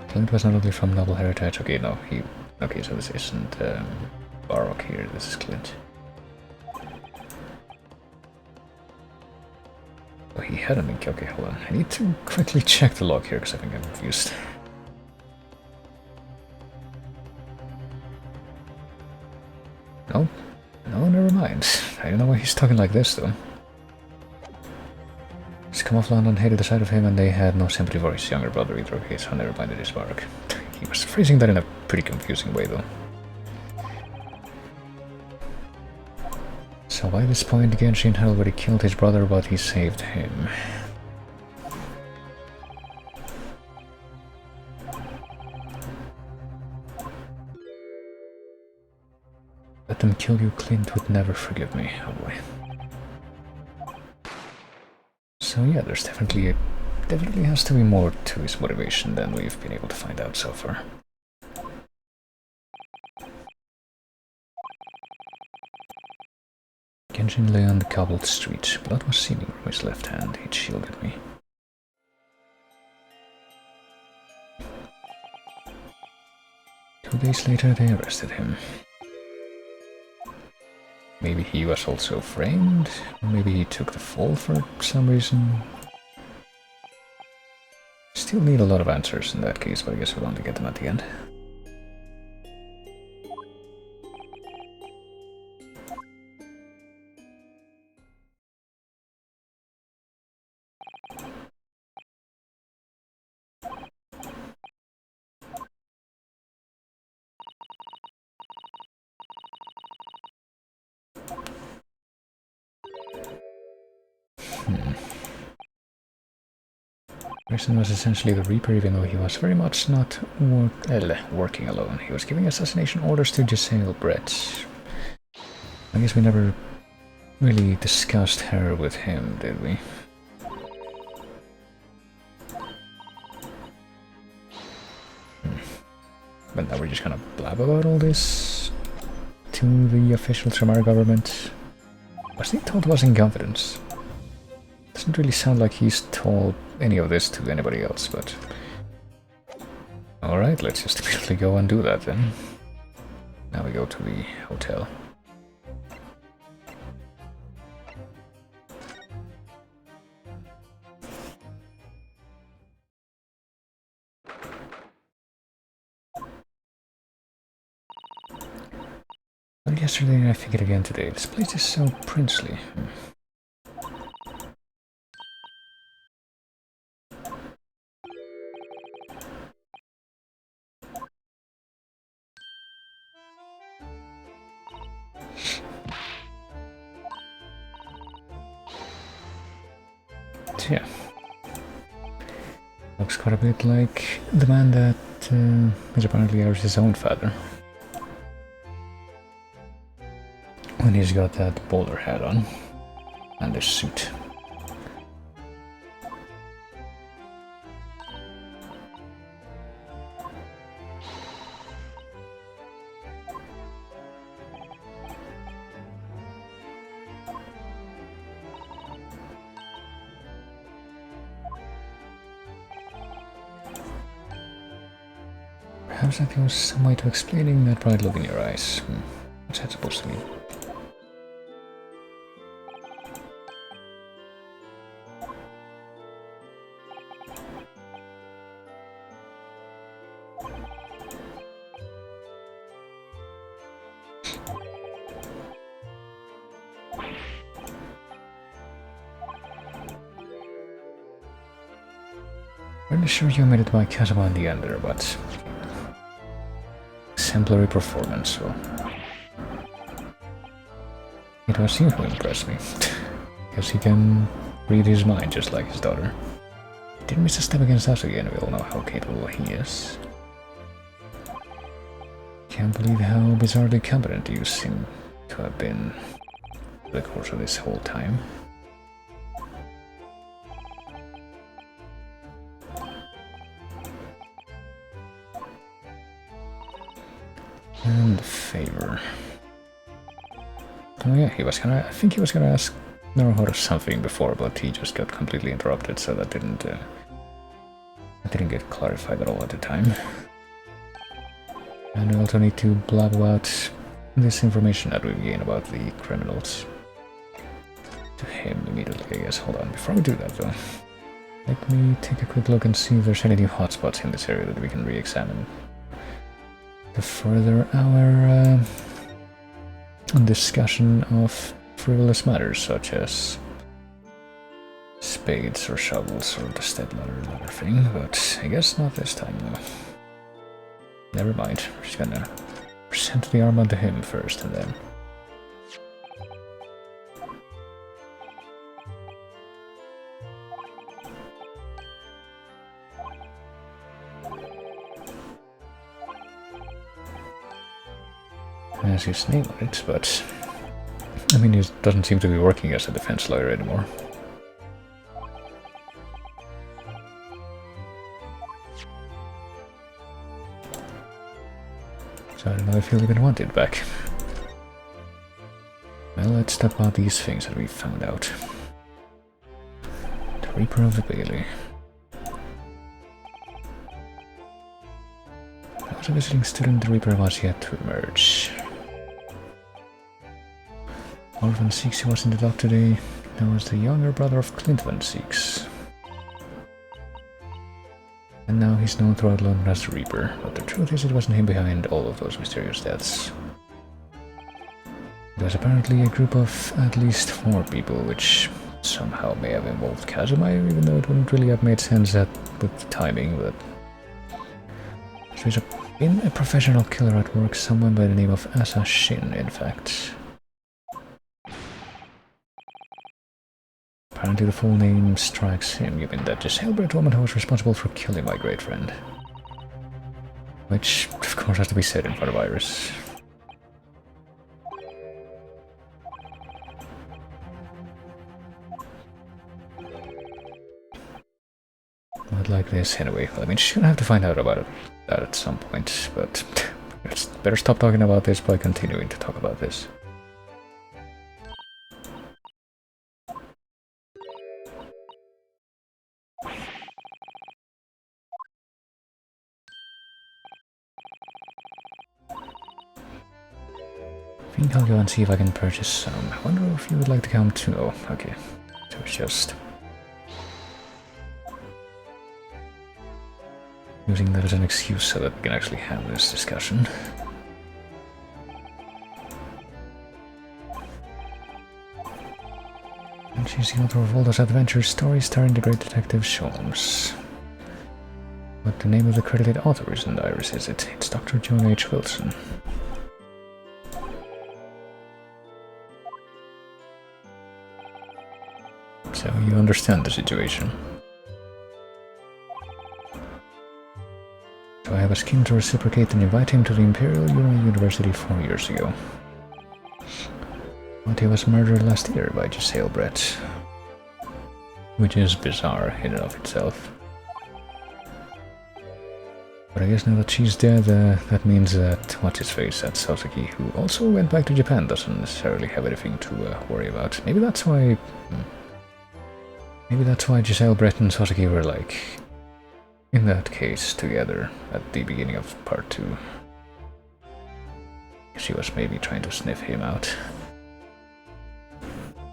Clint was not only from noble heritage. Okay, no, he... okay, so this isn't Baroque here, this is Clint. Oh, he had a link. Okay, hold on. I need to quickly check the log here, because I think I'm confused. No? No, never mind. I don't know why he's talking like this, though. He's come off London, hated the sight of him, and they had no sympathy for his younger brother either. Okay, so never mind, it is Baroque. He was phrasing that in a pretty confusing way, though. So by this point, Genshin had already killed his brother, but he saved him. Let them kill you, Clint would never forgive me. Oh boy. So yeah, there's definitely a definitely has to be more to his motivation than we've been able to find out so far. Genshin lay on the cobbled street. Blood was seeping from his left hand. It shielded me. 2 days later, they arrested him. Maybe he was also framed, or maybe he took the fall for some reason. Still need a lot of answers in that case, but I guess we'll only get them at the end. Person was essentially the Reaper, even though he was very much not working alone. He was giving assassination orders to Giselle Brett. I guess we never really discussed her with him, did we? But now we're just gonna blab about all this to the officials from our government. Was he told was in confidence? Doesn't really sound like he's told any of this to anybody else, but... Alright, let's just immediately go and do that then. Now we go to the hotel. Well, yesterday I figured again today. This place is so princely. Yeah, looks quite a bit like the man that is apparently his own father. When he's got that bowler hat on and the suit. Perhaps that goes some way to explaining that bright look in your eyes. What's that supposed to mean? Really sure you made it by Kazuma in the Ender, but... exemplary performance, so... It was you who impressed me. Because he can read his mind just like his daughter. Didn't miss a step against us again, we all know how capable he is. Can't believe how bizarrely competent you seem to have been over the course of this whole time. And favor. Oh yeah, I think he was gonna ask Naruhodo something before, but he just got completely interrupted, so that didn't get clarified at all at the time. And we also need to blab about this information that we've gained about the criminals to him immediately, I guess. Hold on, before we do that though, let me take a quick look and see if there's any new hotspots in this area that we can re-examine to further our discussion of frivolous matters such as spades or shovels or the stepladder thing, but I guess not this time though. Never mind, we're just gonna present the armor to him first and then... Has his name on it, but I mean, he doesn't seem to be working as a defense lawyer anymore. I don't know if he'll even want it back. Well, let's talk about these things that we found out. The Reaper of the Bailey. As a visiting student, the Reaper was yet to emerge. Olaf Van Six was in the dock today. Now as the younger brother of Clint Van Six. And now he's known throughout London as the Reaper, but the truth is it wasn't him behind all of those mysterious deaths. There was apparently a group of at least 4 people, which somehow may have involved Kazuma, even though it wouldn't really have made sense with the timing, but... So he's been a professional killer at work, someone by the name of Asa Shin, in fact. Apparently the full name strikes him, given that the jailbred woman who was responsible for killing my great friend. Which, of course, has to be said in front of Iris. Not like this, anyway. Well, I mean, she's gonna have to find out about that at some point, but let's better stop talking about this by continuing to talk about this. I think I'll go and see if I can purchase some. I wonder if you would like to come too. Oh, okay. So it's just... using that as an excuse so that we can actually have this discussion. And she's the author of all those adventure stories starring the great detective Sholmes. But the name of the credited author isn't Iris, is it? It's Dr. John H. Wilson. So you understand the situation. So I have a scheme to reciprocate and invite him to the Imperial University 4 years ago. But he was murdered last year by Giselle Brett. Which is bizarre in and of itself. But I guess now that she's dead, that means that what's-his-face at Sasaki, who also went back to Japan, doesn't necessarily have anything to worry about. Maybe that's why... Maybe that's why Giselle Brett and Sasaki were, like, in that case, together at the beginning of part 2. She was maybe trying to sniff him out.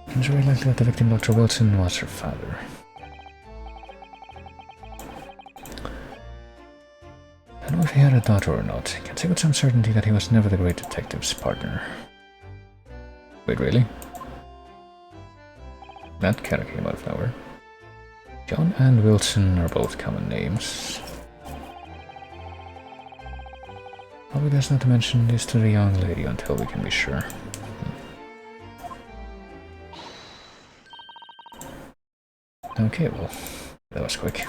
It's very likely that the victim, Dr. Wilson, was her father. I don't know if he had a daughter or not. I can say with some certainty that he was never the great detective's partner. Wait, really? That kind of came out of nowhere. John and Wilson are both common names. Probably best not to mention this to the young lady until we can be sure. Okay, well, that was quick.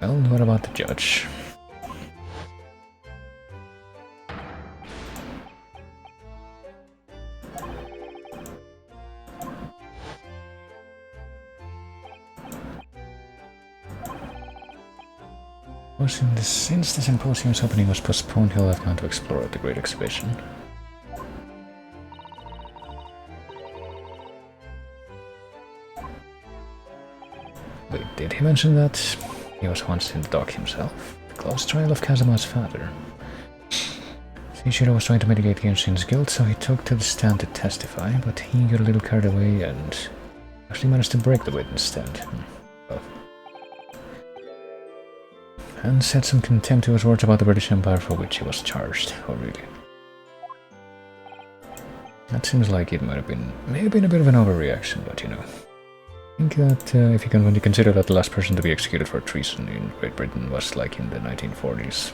Well, what about the judge? Since the symposium's opening was postponed, he'll have gone to explore at the Great Exhibition. Wait, did he mention that he was once in the dock himself? The close trial of Kazuma's father. Seishiro was trying to mitigate Genshin's guilt, so he took to the stand to testify, but he got a little carried away and actually managed to break the witness stand. Well. And said some contemptuous words about the British Empire for which he was charged. Oh, really? That seems like it may have been a bit of an overreaction, but you know. I think that if you can only consider that the last person to be executed for treason in Great Britain was like in the 1940s.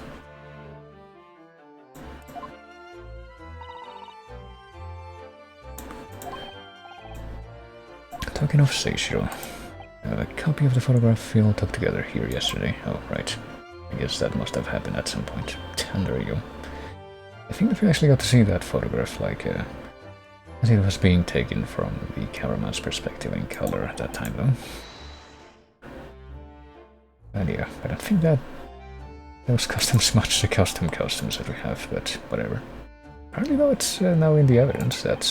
Talking of Seishiro, a copy of the photograph we all took together here yesterday. Oh, right. I guess that must have happened at some point. And there you go. I think that we actually got to see that photograph like As it was being taken from the cameraman's perspective in color at that time, though. And yeah, I don't think that those customs match the customs that we have, but whatever. Apparently, though, it's now in the evidence. That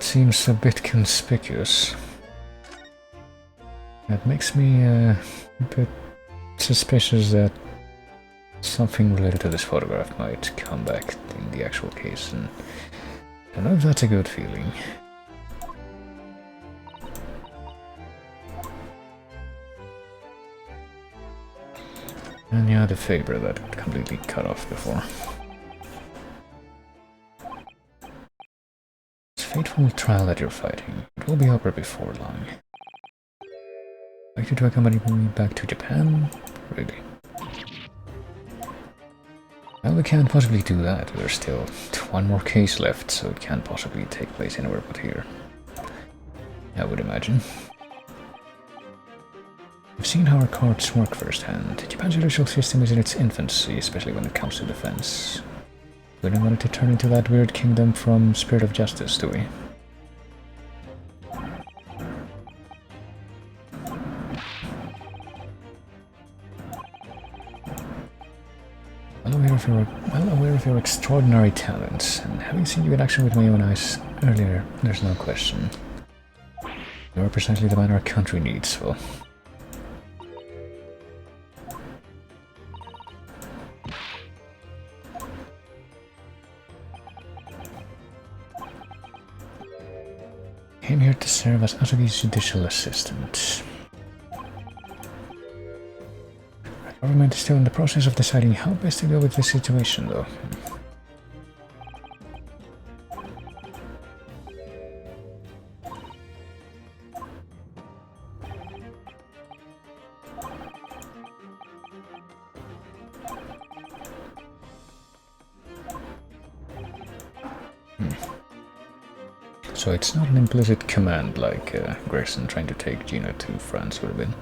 seems a bit conspicuous. That makes me a bit suspicious that something related to this photograph might come back in the actual case, and I don't know if that's a good feeling. And yeah, the Faber that completely cut off before. It's a fateful trial that you're fighting. It will be over before long. Like you to accompany me back to Japan? Really? Well, we can't possibly do that. There's still one more case left, so it can't possibly take place anywhere but here. I would imagine. I've seen how our courts work firsthand. Japan's judicial system is in its infancy, especially when it comes to defense. We don't want it to turn into that weird kingdom from Spirit of Justice, do we? Well aware of your extraordinary talents, and having seen you in action with my own eyes earlier, there's no question. You are precisely the man our country needs, Phil. Came here to serve as Asugi's judicial assistant. The government is still in the process of deciding how best to deal with this situation, though. So it's not an implicit command like Gregson trying to take Gina to France would have been.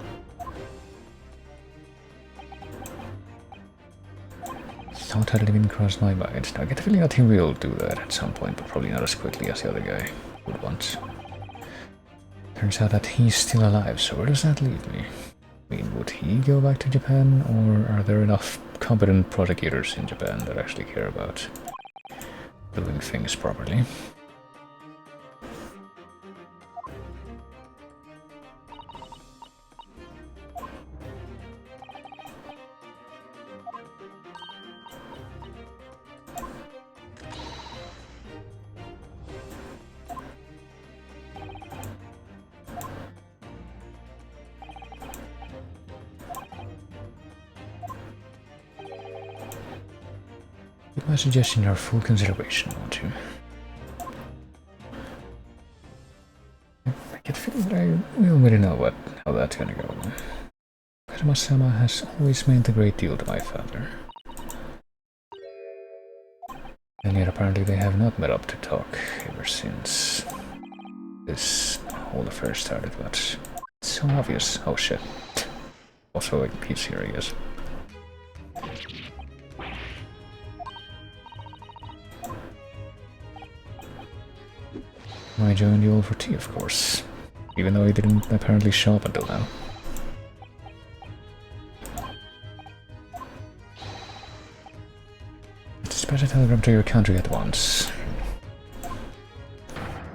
Thought hadn't even crossed my mind. I get the feeling that he will do that at some point, but probably not as quickly as the other guy would want. Turns out that he's still alive, so where does that leave me? I mean, would he go back to Japan, or are there enough competent prosecutors in Japan that actually care about doing things properly? Give my suggestion your full consideration, won't you? I get the feeling that we already know how that's gonna go. Kazuma-sama has always meant a great deal to my father. And yet apparently they have not met up to talk ever since this whole affair started, but it's so obvious. Oh shit. Also, like, he's here, I guess. I joined you all for tea, of course. Even though he didn't apparently show up until now. Dispatch a telegram to your country at once.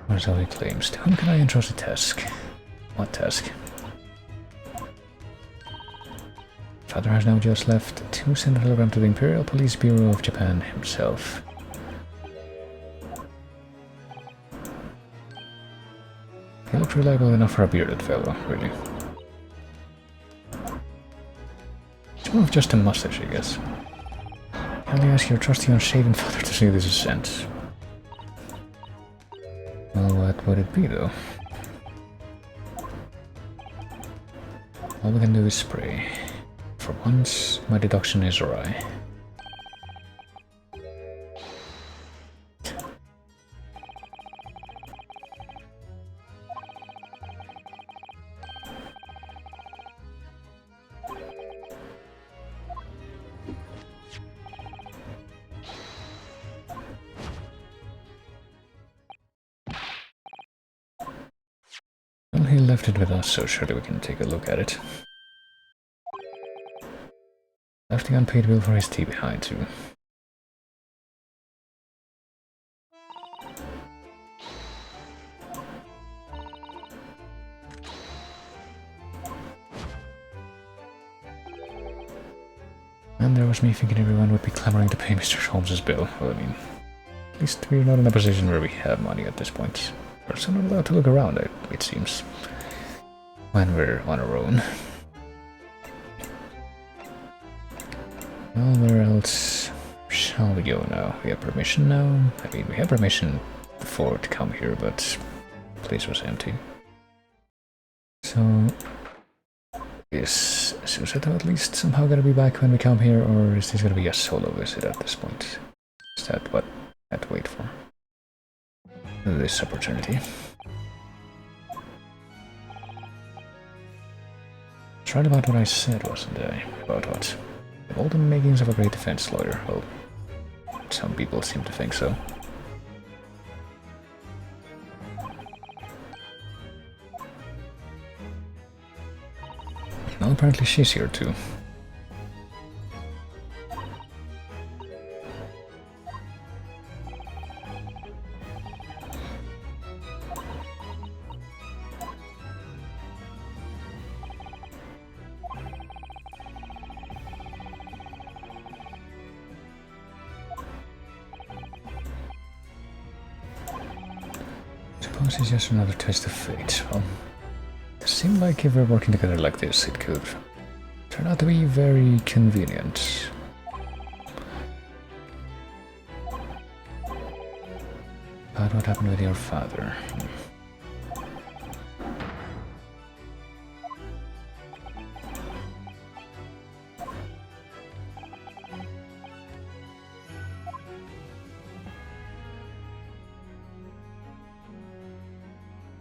Or so he claims. To whom can I entrust a task? What task? Father has now just left to send a telegram to the Imperial Police Bureau of Japan himself. He looked reliable enough for a bearded fellow, really. It's more of just a mustache, I guess. Kindly ask your trusty unshaven father to see this is sent. Well, what would it be, though? All we can do is spray. For once, my deduction is awry. he left it with us, so surely we can take a look at it. Left the unpaid bill for his tea behind, too. And there was me thinking everyone would be clamoring to pay Mr. Holmes's bill. Well, I mean, at least we're not in a position where we have money at this point. We're also not allowed to look around, it seems, when we're on our own. Well, where else shall we go now? We have permission now? I mean, we had permission before to come here, but the place was empty. So, is Susato at least somehow gonna be back when we come here, or is this gonna be a solo visit at this point? Is that what I have to wait for? This opportunity. It's right about what I said, wasn't I? About what? All the makings of a great defense lawyer. Well, some people seem to think so. Well, apparently she's here too. Suppose it's just another test of fate. Well, it seemed like if we're working together like this, it could turn out to be very convenient. But what happened with your father?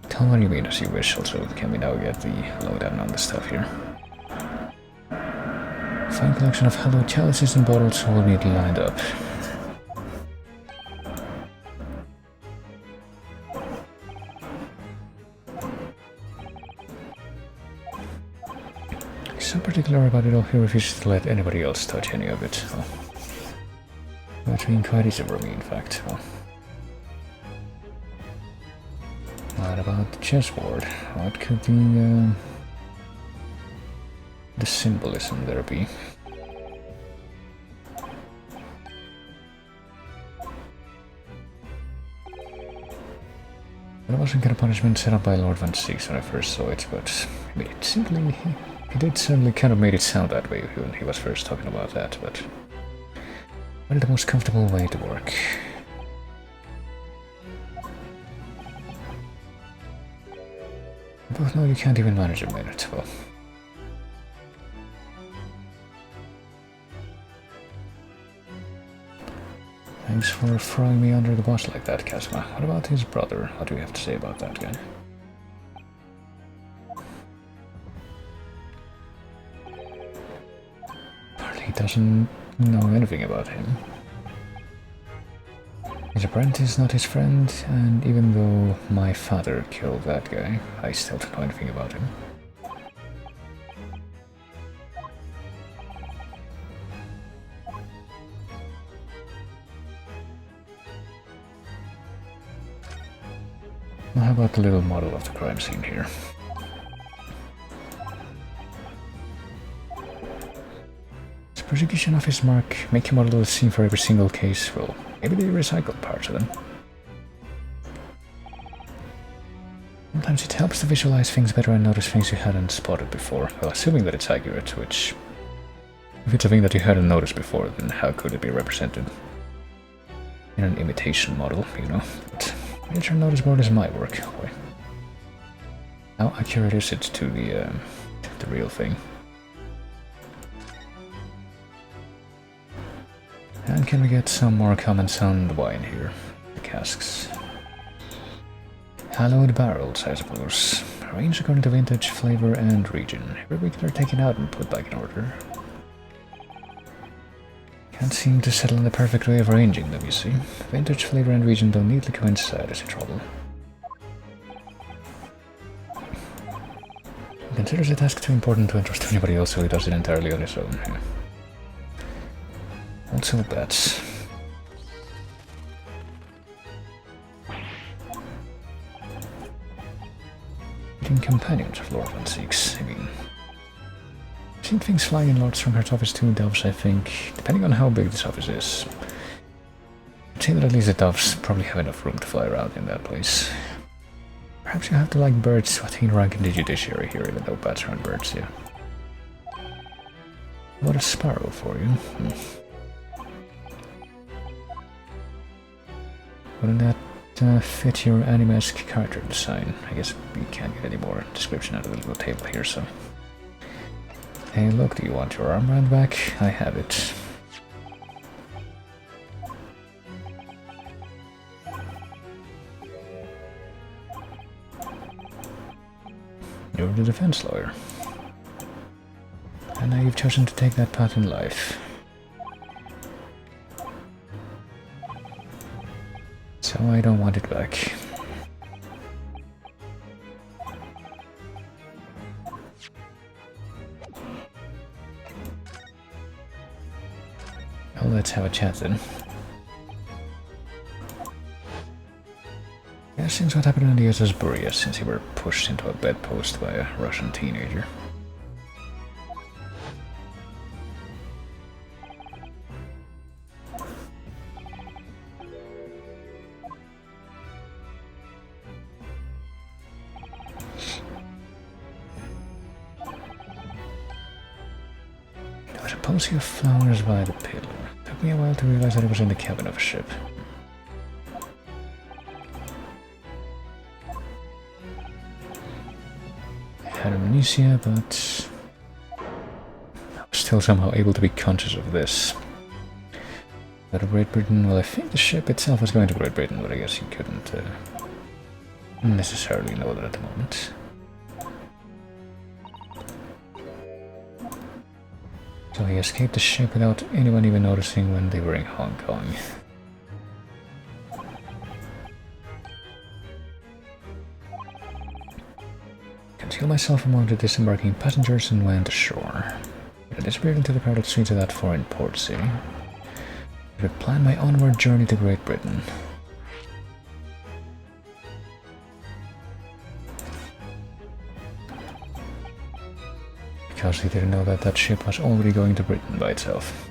Tell what you mean as you wish. Also, can we now get the lowdown on the stuff here? Fine collection of hallowed chalices and bottles all need lined up. He's so particular about it all, he refuses to let anybody else touch any of it. Well, it's been quite easy for me, in fact. Well, what about the chessboard? What could the symbolism there be? There wasn't kind of punishment set up by Lord Van Six when I first saw it, but I mean, he did certainly kind of made it sound that way when he was first talking about that, but what is the most comfortable way to work? Both know you can't even manage a minute, well. Thanks for throwing me under the bus like that, Kazuma. What about his brother? What do you have to say about that guy? Apparently he doesn't know anything about him. His apprentice, not his friend, and even though my father killed that guy, I still don't know anything about him. Well, how about the little model of the crime scene here? Is prosecution of his mark make him model the scene for every single case? Well, maybe they recycled parts of them. Sometimes it helps to visualize things better and notice things you hadn't spotted before. Well, assuming that it's accurate, which... if it's a thing that you hadn't noticed before, then how could it be represented in an imitation model, you know? But nature noticeboard is my work. Boy. How accurate is it to the real thing? And can we get some more comments on the wine here? The casks. Hallowed barrels, I suppose. Arranged according to vintage, flavor, and region. Every week they're taken out and put back in order. Can't seem to settle on the perfect way of arranging them, you see. Vintage, flavor, and region don't neatly coincide as a trouble. Considers the task too important to entrust anybody else, so he does it entirely on his own. Yeah. Also bats. Meeting companions of Lord Van Zieks, I mean. I've seen things flying in Lord Strongheart's office too, doves, I think, depending on how big this office is. I'd say that at least the doves probably have enough room to fly around in that place. Perhaps you have to like birds to attain rank in the judiciary here, even though bats aren't birds, yeah. What a sparrow for you. Wouldn't that fit your anime-esque character design? I guess we can't get any more description out of the little table here, so... Hey, look, do you want your armband back? I have it. You're the defense lawyer. And now you've chosen to take that path in life. So I don't want it back. Well, let's have a chat then. Yeah, since what happened on the USS Buria, since you were pushed into a bedpost by a Russian teenager. There was a posy of flowers by the pillar. Took me a while to realize that it was in the cabin of a ship. I had amnesia, but I was still somehow able to be conscious of this. Go to Great Britain, well, I think the ship itself was going to Great Britain, but I guess you couldn't necessarily know that at the moment. So he escaped the ship without anyone even noticing when they were in Hong Kong. Concealed myself among the disembarking passengers and went ashore. I disappeared into the crowded streets of that foreign port city. I would plan my onward journey to Great Britain. Because he didn't know that that ship was already going to Britain by itself.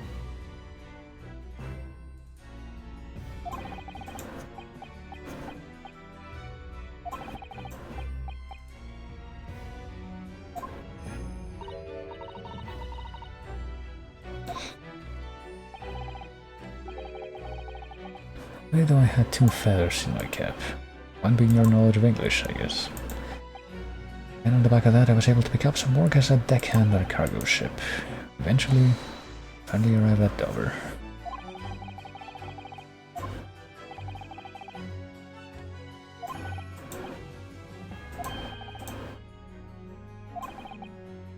Though I had two feathers in my cap. One being your knowledge of English, I guess. And on the back of that I was able to pick up some work as a deckhand on a cargo ship. Eventually, finally arrived at Dover.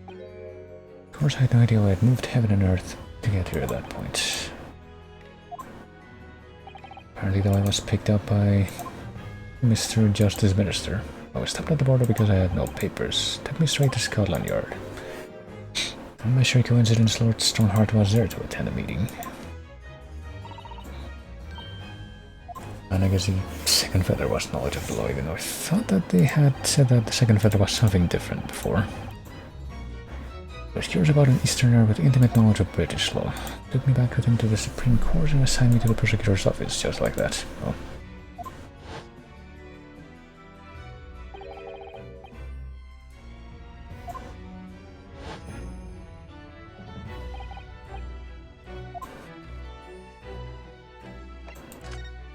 Of course I had no idea why I'd moved heaven and earth to get here at that point. Apparently, though, I was picked up by Mr. Justice Minister. I was stopped at the border because I had no papers. Took me straight to Scotland Yard. And by sheer coincidence, Lord Strongheart was there to attend a meeting. And I guess the second feather was knowledge of the law, even though I thought that they had said that the second feather was something different before. I was curious about an Easterner with intimate knowledge of British law. Took me back with him to the Supreme Court and assigned me to the prosecutor's office, just like that. Oh.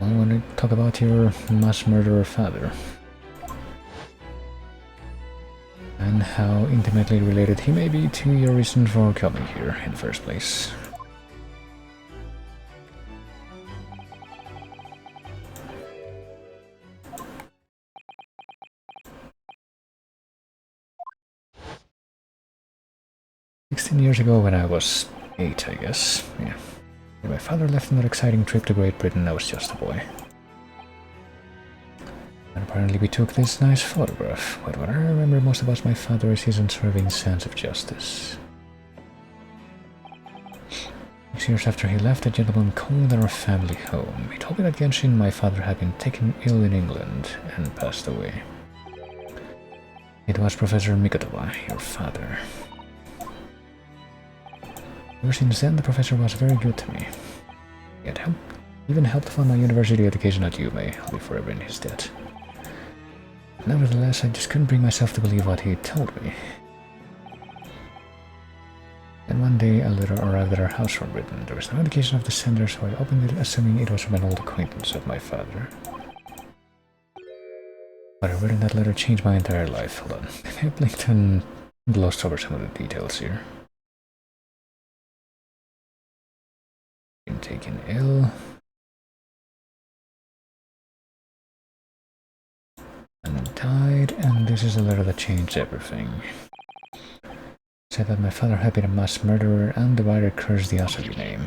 I want to talk about your mass murderer father. And how intimately related he may be to your reason for coming here in the first place. Years ago when I was 8, I guess. Yeah. When my father left on that exciting trip to Great Britain, I was just a boy. And apparently we took this nice photograph, but what I remember most about my father is his unswerving sense of justice. 6 years after he left, a gentleman called our family home. He told me that Genshin, my father, had been taken ill in England and passed away. It was Professor Mikotova, your father. Ever since then, the professor was very good to me. He had even helped fund my university education at UMA. I'll be forever in his debt. Nevertheless, I just couldn't bring myself to believe what he told me. Then one day, a letter arrived at our house from Britain. There was no indication of the sender, so I opened it, assuming it was from an old acquaintance of my father. What I read in that letter changed my entire life. Hold on. I blinked and glossed over some of the details here. Been taken ill. And died, and this is a letter that changed everything. It said that my father had been a mass murderer, and the writer cursed the Asahi name.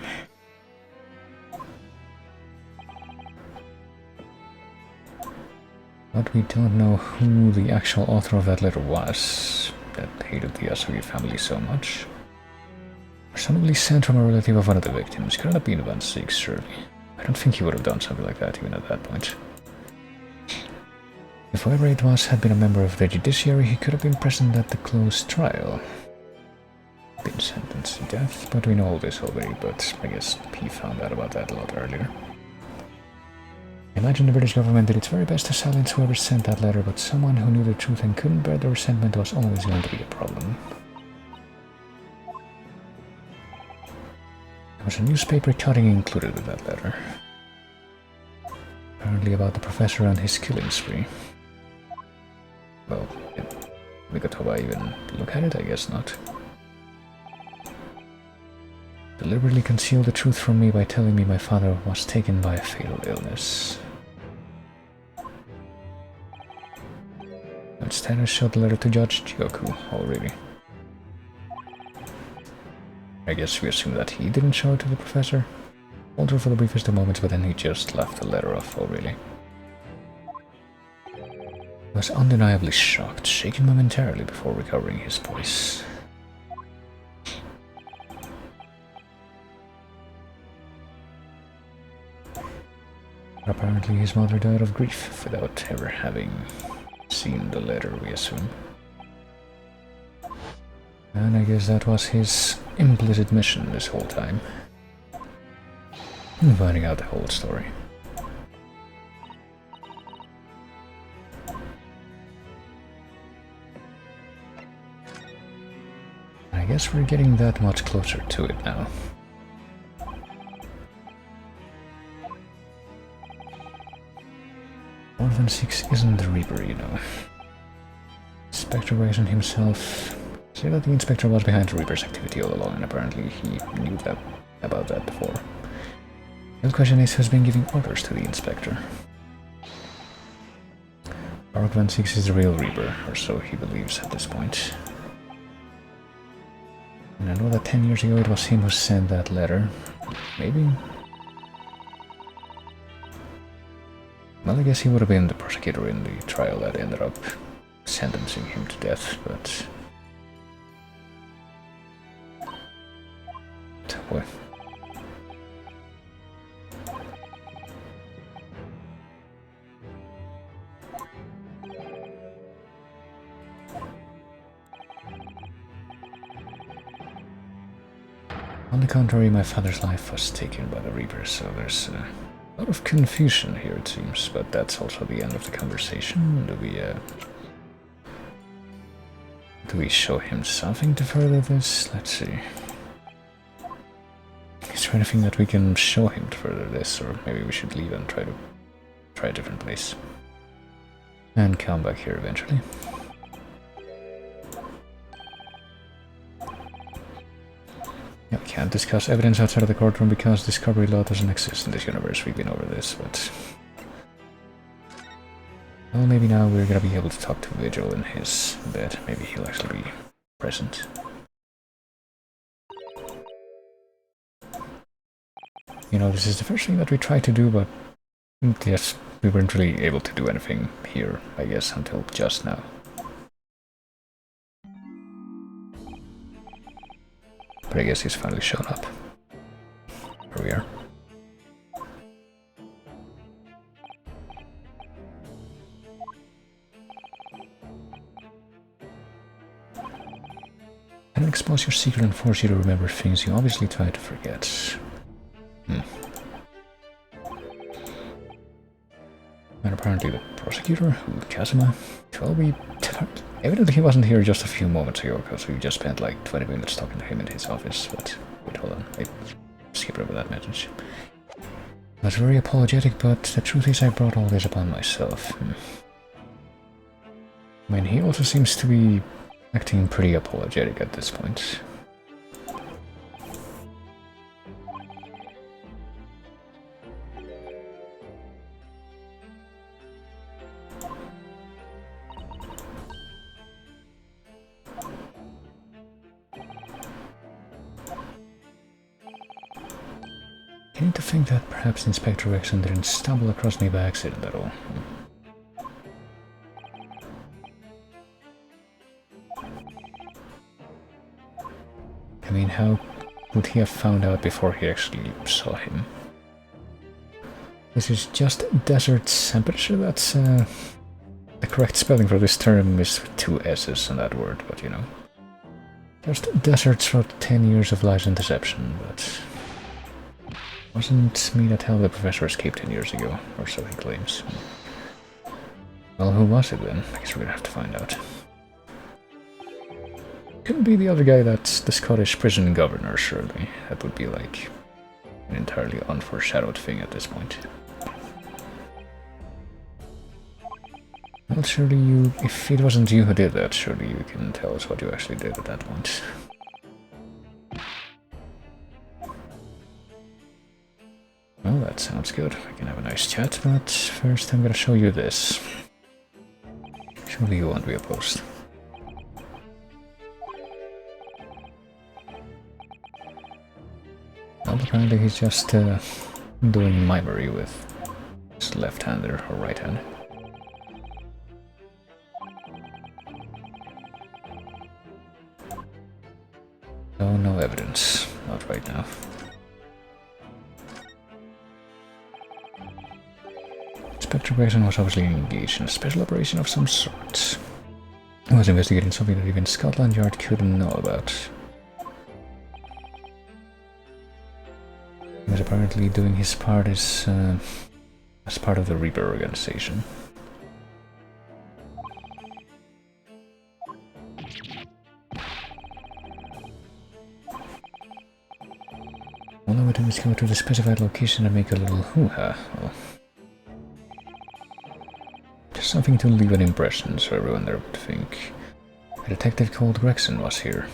But we don't know who the actual author of that letter was, that hated the Asahi family so much. Presumably sent from a relative of one of the victims. Couldn't have been Van Six, surely. I don't think he would have done something like that even at that point. If whoever it was had been a member of the judiciary, he could have been present at the closed trial. Been sentenced to death, but we know all this already, but I guess he found out about that a lot earlier. I imagine the British government did its very best to silence whoever sent that letter, but someone who knew the truth and couldn't bear the resentment was always going to be a problem. There was a newspaper cutting included with that letter. Apparently about the professor and his killing spree. Well, did Mikotova even look at it? I guess not. Deliberately concealed the truth from me by telling me my father was taken by a fatal illness. Instead, I showed the letter to Judge Chioku already. I guess we assume that he didn't show it to the professor. Told her for the briefest of moments, but then he just left the letter off already. I was undeniably shocked, shaken momentarily before recovering his voice. But apparently his mother died of grief without ever having seen the letter, we assume. And I guess that was his implicit mission this whole time. Finding out the whole story. I guess we're getting that much closer to it now. Orphan 6 isn't the Reaper, you know. Inspector Grayson himself said that the Inspector was behind the Reaper's activity all along, and apparently he knew about that before. The question is, who's been giving orders to the Inspector? Orphan 6 is the real Reaper, or so he believes at this point. And I know that 10 years ago it was him who sent that letter. Maybe? Well, I guess he would have been the prosecutor in the trial that ended up sentencing him to death, but... What? On the contrary, my father's life was taken by the Reaper, so there's a lot of confusion here, it seems, but that's also the end of the conversation. Do we show him something to further this? Let's see. Is there anything that we can show him to further this, or maybe we should leave and try a different place? And come back here eventually. Yeah, we can't discuss evidence outside of the courtroom because discovery law doesn't exist in this universe. We've been over this, but... Well, maybe now we're gonna be able to talk to Vigil in his bed. Maybe he'll actually be present. You know, this is the first thing that we try to do, but Yes, we weren't really able to do anything here, I guess, until just now. But I guess he's finally shown up. Here we are. Can it expose your secret and force you to remember things you obviously try to forget? And apparently the prosecutor, who Kazuma, well, evidently he wasn't here just a few moments ago, because we just spent like 20 minutes talking to him in his office, but wait, hold on, I skipped over that message. I was very apologetic, but the truth is I brought all this upon myself. I mean, he also seems to be acting pretty apologetic at this point. I need to think that perhaps Inspector Rexon didn't stumble across me by accident at all. I mean, how would he have found out before he actually saw him? This is just deserts. I'm pretty sure that's the correct spelling for this term is with 2 S's on that word, but you know. Just deserts for 10 years of lies and deception, but wasn't me that held the professor escaped 10 years ago, or so he claims. Well, who was it then? I guess we're gonna have to find out. Couldn't be the other guy that's the Scottish prison governor, surely. That would be like an entirely unforeshadowed thing at this point. Well, surely you, if it wasn't you who did that, surely you can tell us what you actually did at that point. Well, that sounds good. We can have a nice chat, but first I'm gonna show you this. Surely you won't be opposed. Well, apparently he's just doing mimery with his left-hander or right hand. Oh, no evidence. Not right now. Inspector Grayson was obviously engaged in a special operation of some sort. He was investigating something that even Scotland Yard couldn't know about. He was apparently doing his part as part of the Reaper organization. All I would do is go to the specified location and make a little hoo-ha. Well, just something to leave an impression so everyone there would think a detective called Gregson was here.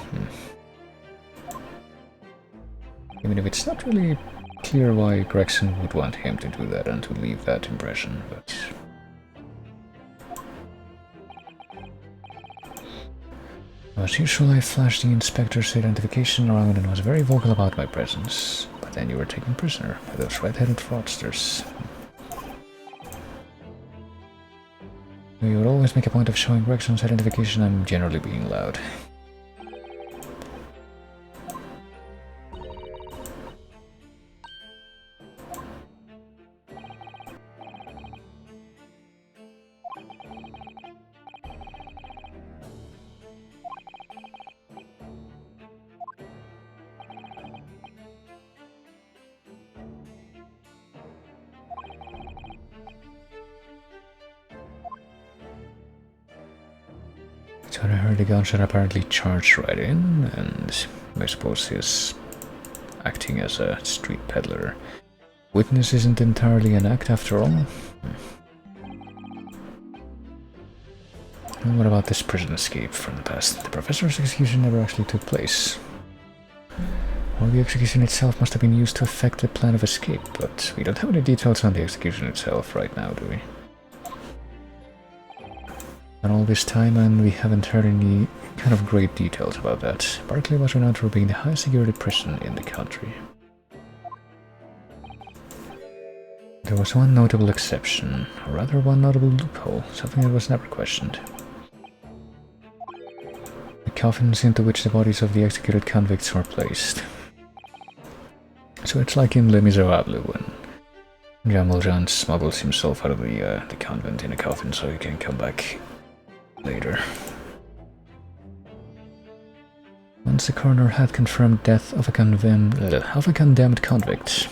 Even if it's not really clear why Gregson would want him to do that and to leave that impression, but... As usual, I flashed the inspector's identification around and was very vocal about my presence. But then you were taken prisoner by those red-headed fraudsters. You would always make a point of showing Gregson's identification. I'm generally being loud. So I heard the gunshot apparently charged right in, and I suppose he's acting as a street peddler. Witness isn't entirely an act after all. And what about this prison escape from the past? The professor's execution never actually took place. Well, the execution itself must have been used to effect the plan of escape, but we don't have any details on the execution itself right now, do we? And all this time, and we haven't heard any kind of great details about that. Barclay was renowned for being the highest security prison in the country. It there was one notable exception, or rather one notable loophole, something that was never questioned. The coffins into which the bodies of the executed convicts were placed. So it's like in Les Miserables when Jean Valjean smuggles himself out of the convent in a coffin so he can come back later. Once the coroner had confirmed death of a condemned convict,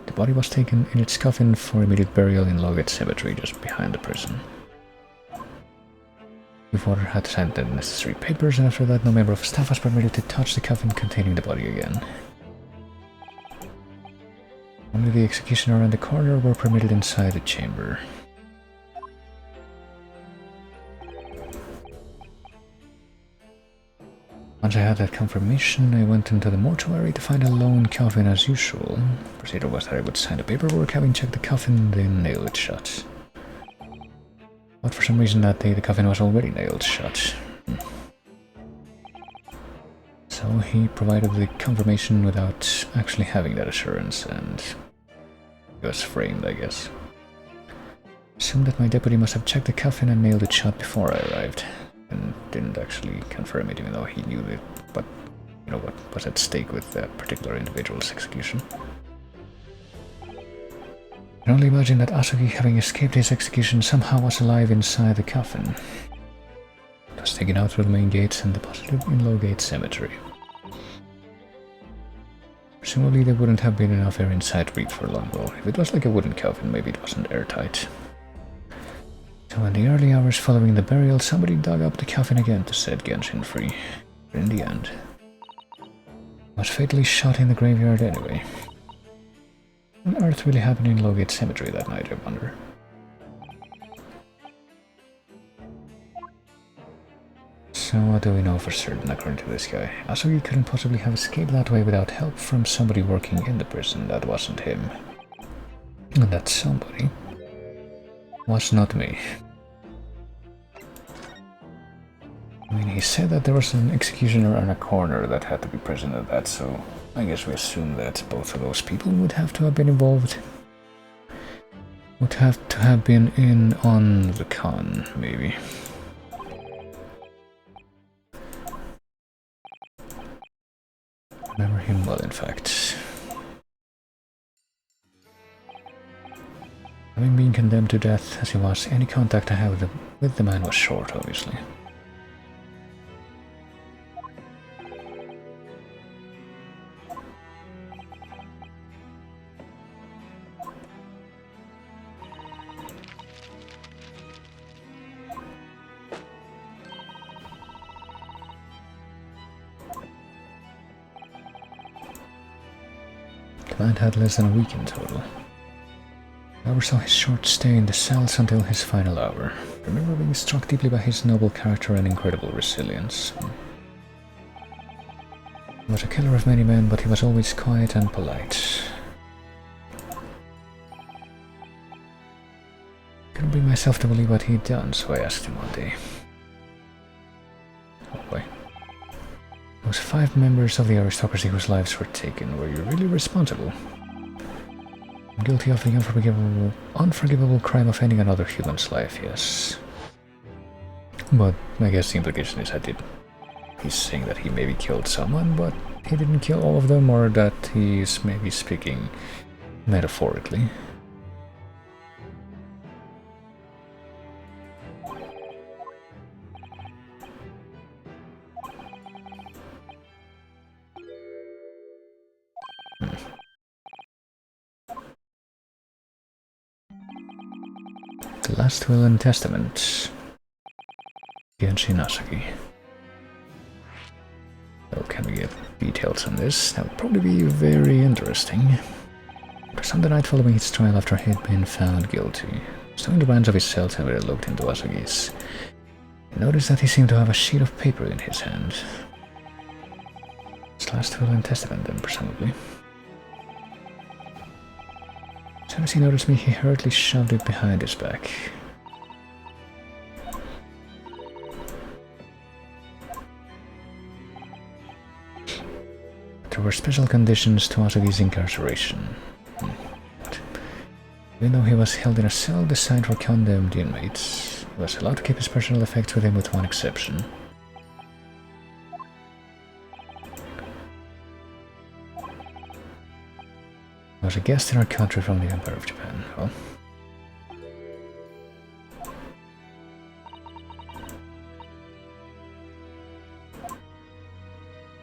the body was taken in its coffin for immediate burial in Lowgate Cemetery just behind the prison. The father had to sign the necessary papers, and after that no member of staff was permitted to touch the coffin containing the body again. Only the executioner and the coroner were permitted inside the chamber. Once I had that confirmation, I went into the mortuary to find a lone coffin as usual. Procedure was that I would sign the paperwork, having checked the coffin, then nail it shut. But for some reason that day the coffin was already nailed shut. So he provided the confirmation without actually having that assurance, and he was framed, I guess. Assumed that my deputy must have checked the coffin and nailed it shut before I arrived, and didn't actually confirm it even though he knew it, but you know what was at stake with that particular individual's execution. I can only imagine that Asogi, having escaped his execution, somehow was alive inside the coffin. It was taken out through the main gates and deposited in Lowgate Cemetery. Presumably there wouldn't have been enough air inside to breathe for long, though. If it was like a wooden coffin, maybe it wasn't airtight. So in the early hours following the burial, somebody dug up the coffin again to set Genshin free. But in the end, he was fatally shot in the graveyard anyway. What on earth really happened in Lowgate Cemetery that night, I wonder? So what do we know for certain according to this guy? Asogi couldn't possibly have escaped that way without help from somebody working in the prison. That wasn't him. And that somebody was not me. I mean, he said that there was an executioner and a coroner that had to be present at that, so I guess we assume that both of those people would have to have been involved. Would have to have been in on the con, maybe. Remember him well, in fact. Having been condemned to death as he was, any contact I had with the man was short, obviously. The man had less than a week in total. I oversaw his short stay in the cells until his final hour. I remember being struck deeply by his noble character and incredible resilience. He was a killer of many men, but he was always quiet and polite. I couldn't bring myself to believe what he'd done, so I asked him one day. Oh boy. Those 5 members of the aristocracy whose lives were taken, were you really responsible? I'm guilty of the unforgivable crime of ending another human's life, yes. But I guess the implication is I did. He's saying that he maybe killed someone, but he didn't kill all of them, or that he's maybe speaking metaphorically. The Last Will and Testament. Genshin Asogi. So can we get details on this? That would probably be very interesting. Because on the night following his trial after he had been found guilty, stowing the brands of his cells and we looked into Asogi's, I noticed that he seemed to have a sheet of paper in his hand. His Last Will and Testament then, presumably. As soon as he noticed me, he hurriedly shoved it behind his back. There were special conditions to Asogi's incarceration. Even though he was held in a cell designed for condemned inmates, he was allowed to keep his personal effects with him with one exception. He was a guest in our country from the Empire of Japan. Well,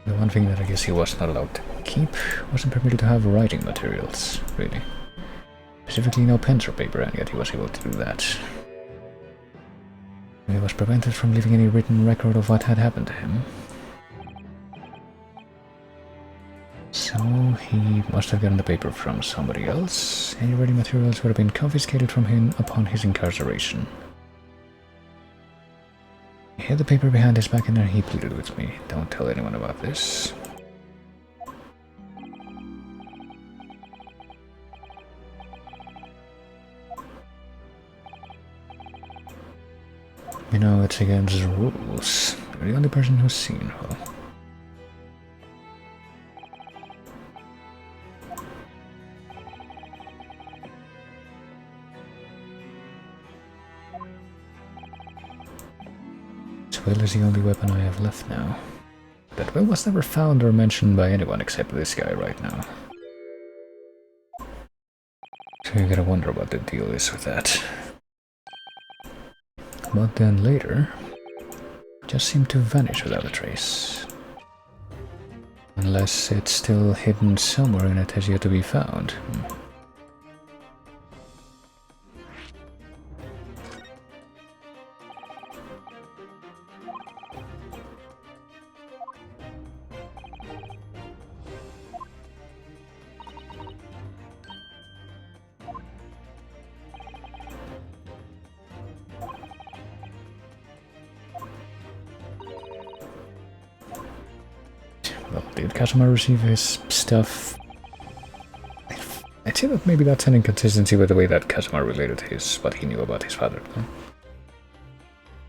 the one thing that I guess he was not allowed to keep wasn't permitted to have writing materials, really. Specifically no pens or paper, and yet he was able to do that. He was prevented from leaving any written record of what had happened to him. So he must have gotten the paper from somebody else. Any writing materials would have been confiscated from him upon his incarceration. He hid the paper behind his back and then he pleaded with me. Don't tell anyone about this. You know, it's against the rules. You're the only person who's seen her. This will is the only weapon I have left now. That will was never found or mentioned by anyone except this guy right now. So you gotta wonder what the deal is with that. But then later, it just seemed to vanish without a trace. Unless it's still hidden somewhere and it has yet to be found. Well, did Kazuma receive his stuff? I'd say that maybe that's an inconsistency with the way that Kazuma related what he knew about his father.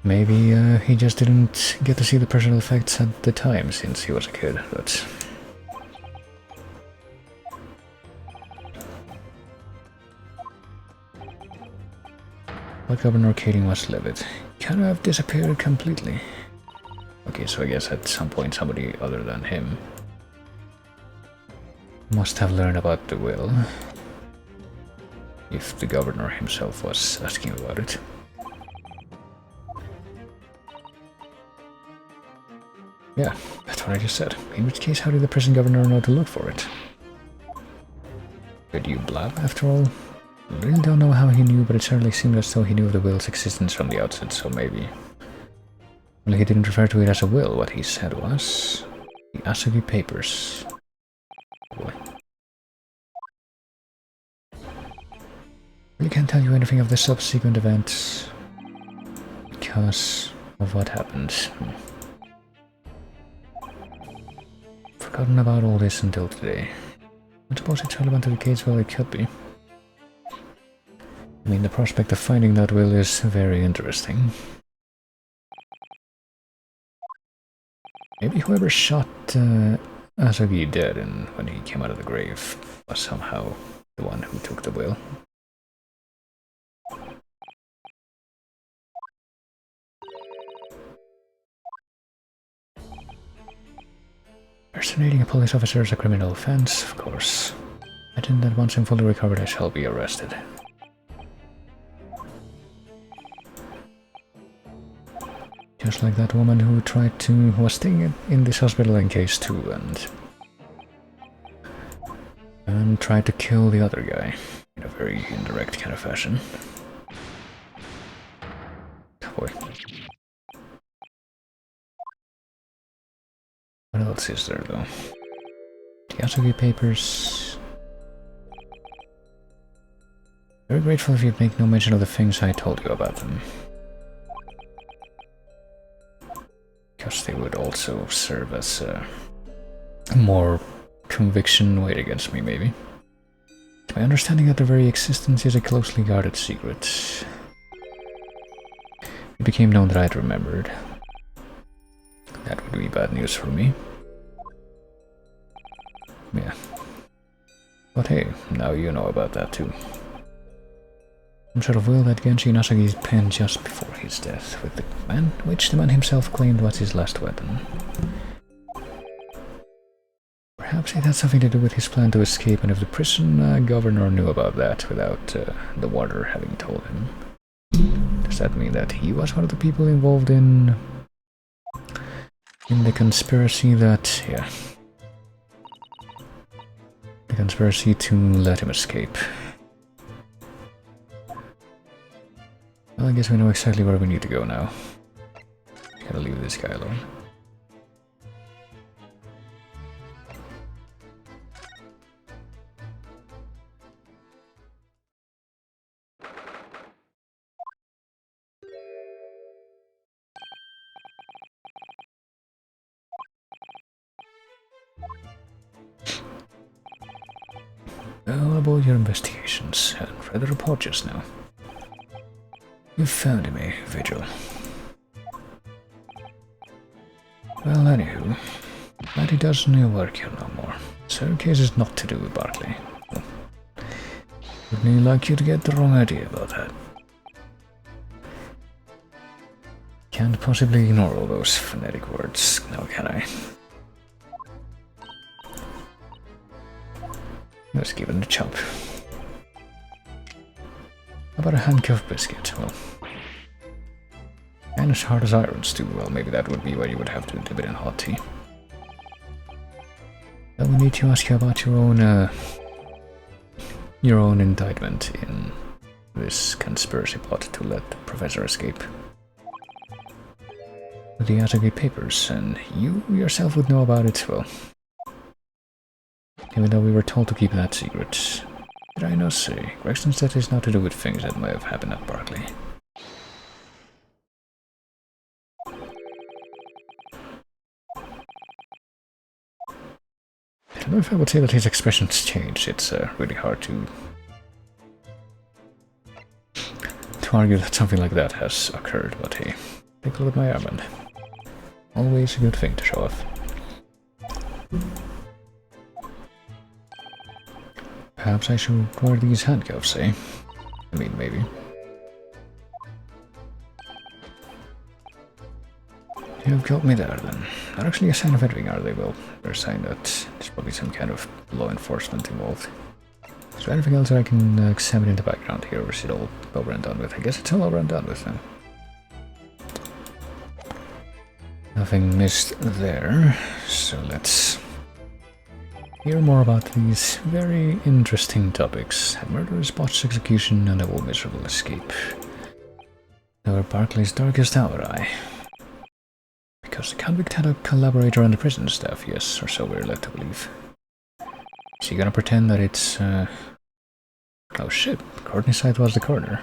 Maybe he just didn't get to see the personal effects at the time since he was a kid, but... What Governor Kading was livid. Kind of disappeared completely. Okay, so I guess at some point somebody other than him must have learned about the will. If the governor himself was asking about it. Yeah, that's what I just said. In which case, how did the prison governor know to look for it? Did you blab, after all? I really don't know how he knew, but it certainly seemed as though he knew of the will's existence from the outset, so maybe... Well, he didn't refer to it as a will. What he said was... the Asugi papers. Boy. I can't tell you anything of the subsequent events because of what happened. Forgotten about all this until today. I suppose it's relevant to the case. Well, it could be. I mean, the prospect of finding that will is very interesting. Maybe whoever shot Asugi dead and when he came out of the grave was somehow the one who took the will. Personating a police officer is a criminal offense, of course. Imagine that once I'm fully recovered I shall be arrested. Just like that woman who was staying in this hospital in case 2 and tried to kill the other guy in a very indirect kind of fashion. Oh boy. What else is there though? The Asugi papers. Very grateful if you'd make no mention of the things I told you about them. Because they would also serve as a more conviction weight against me, maybe. It's my understanding that their very existence is a closely guarded secret. It became known that I'd remembered. That would be bad news for me. Yeah. But hey, now you know about that too. Some sort of will that Genji Inazaki penned just before his death, with the man, which the man himself claimed was his last weapon. Perhaps it had something to do with his plan to escape, and if the prison governor knew about that without the warder having told him. Does that mean that he was one of the people involved in the conspiracy that, yeah. The conspiracy to let him escape. Well, I guess we know exactly where we need to go now. Gotta leave this guy alone. Well, about your investigations, and read the report just now. You found me, Vigil. Well, anywho, glad he doesn't work here no more. So case is not to do with Barclay. Well, wouldn't like you to get the wrong idea about that. Can't possibly ignore all those phonetic words, now can I? Let's give it a chop. How about a handcuff biscuit? Well, and as hard as irons too. Well, maybe that would be what you would have to dip it in hot tea. But we need to ask you about your own indictment in this conspiracy plot to let the professor escape. With the Azagi papers, and you yourself would know about it, well. Even though we were told to keep that secret. Did I not say? Gregson said it's not to do with things that may have happened at Barclay. I don't know if I would say that his expressions change. It's really hard to argue that something like that has occurred, but hey, take a look at my armband. Always a good thing to show off. Perhaps I should wear these handcuffs, eh? I mean, maybe. You've got me there, then. Not actually a sign of anything, are they? Well, they're a sign that there's probably some kind of law enforcement involved. Is there anything else that I can examine in the background here, or is it all over and done with? I guess it's all over and done with, then. Nothing missed there, so let's hear more about these very interesting topics. A murderous botched execution and a miserable escape. They were Barclay's darkest hour, aye. Because the convict had a collaborator on the prison staff, yes, or so we're led to believe. Is he gonna pretend that it's, oh shit, Courtney's side was the corner.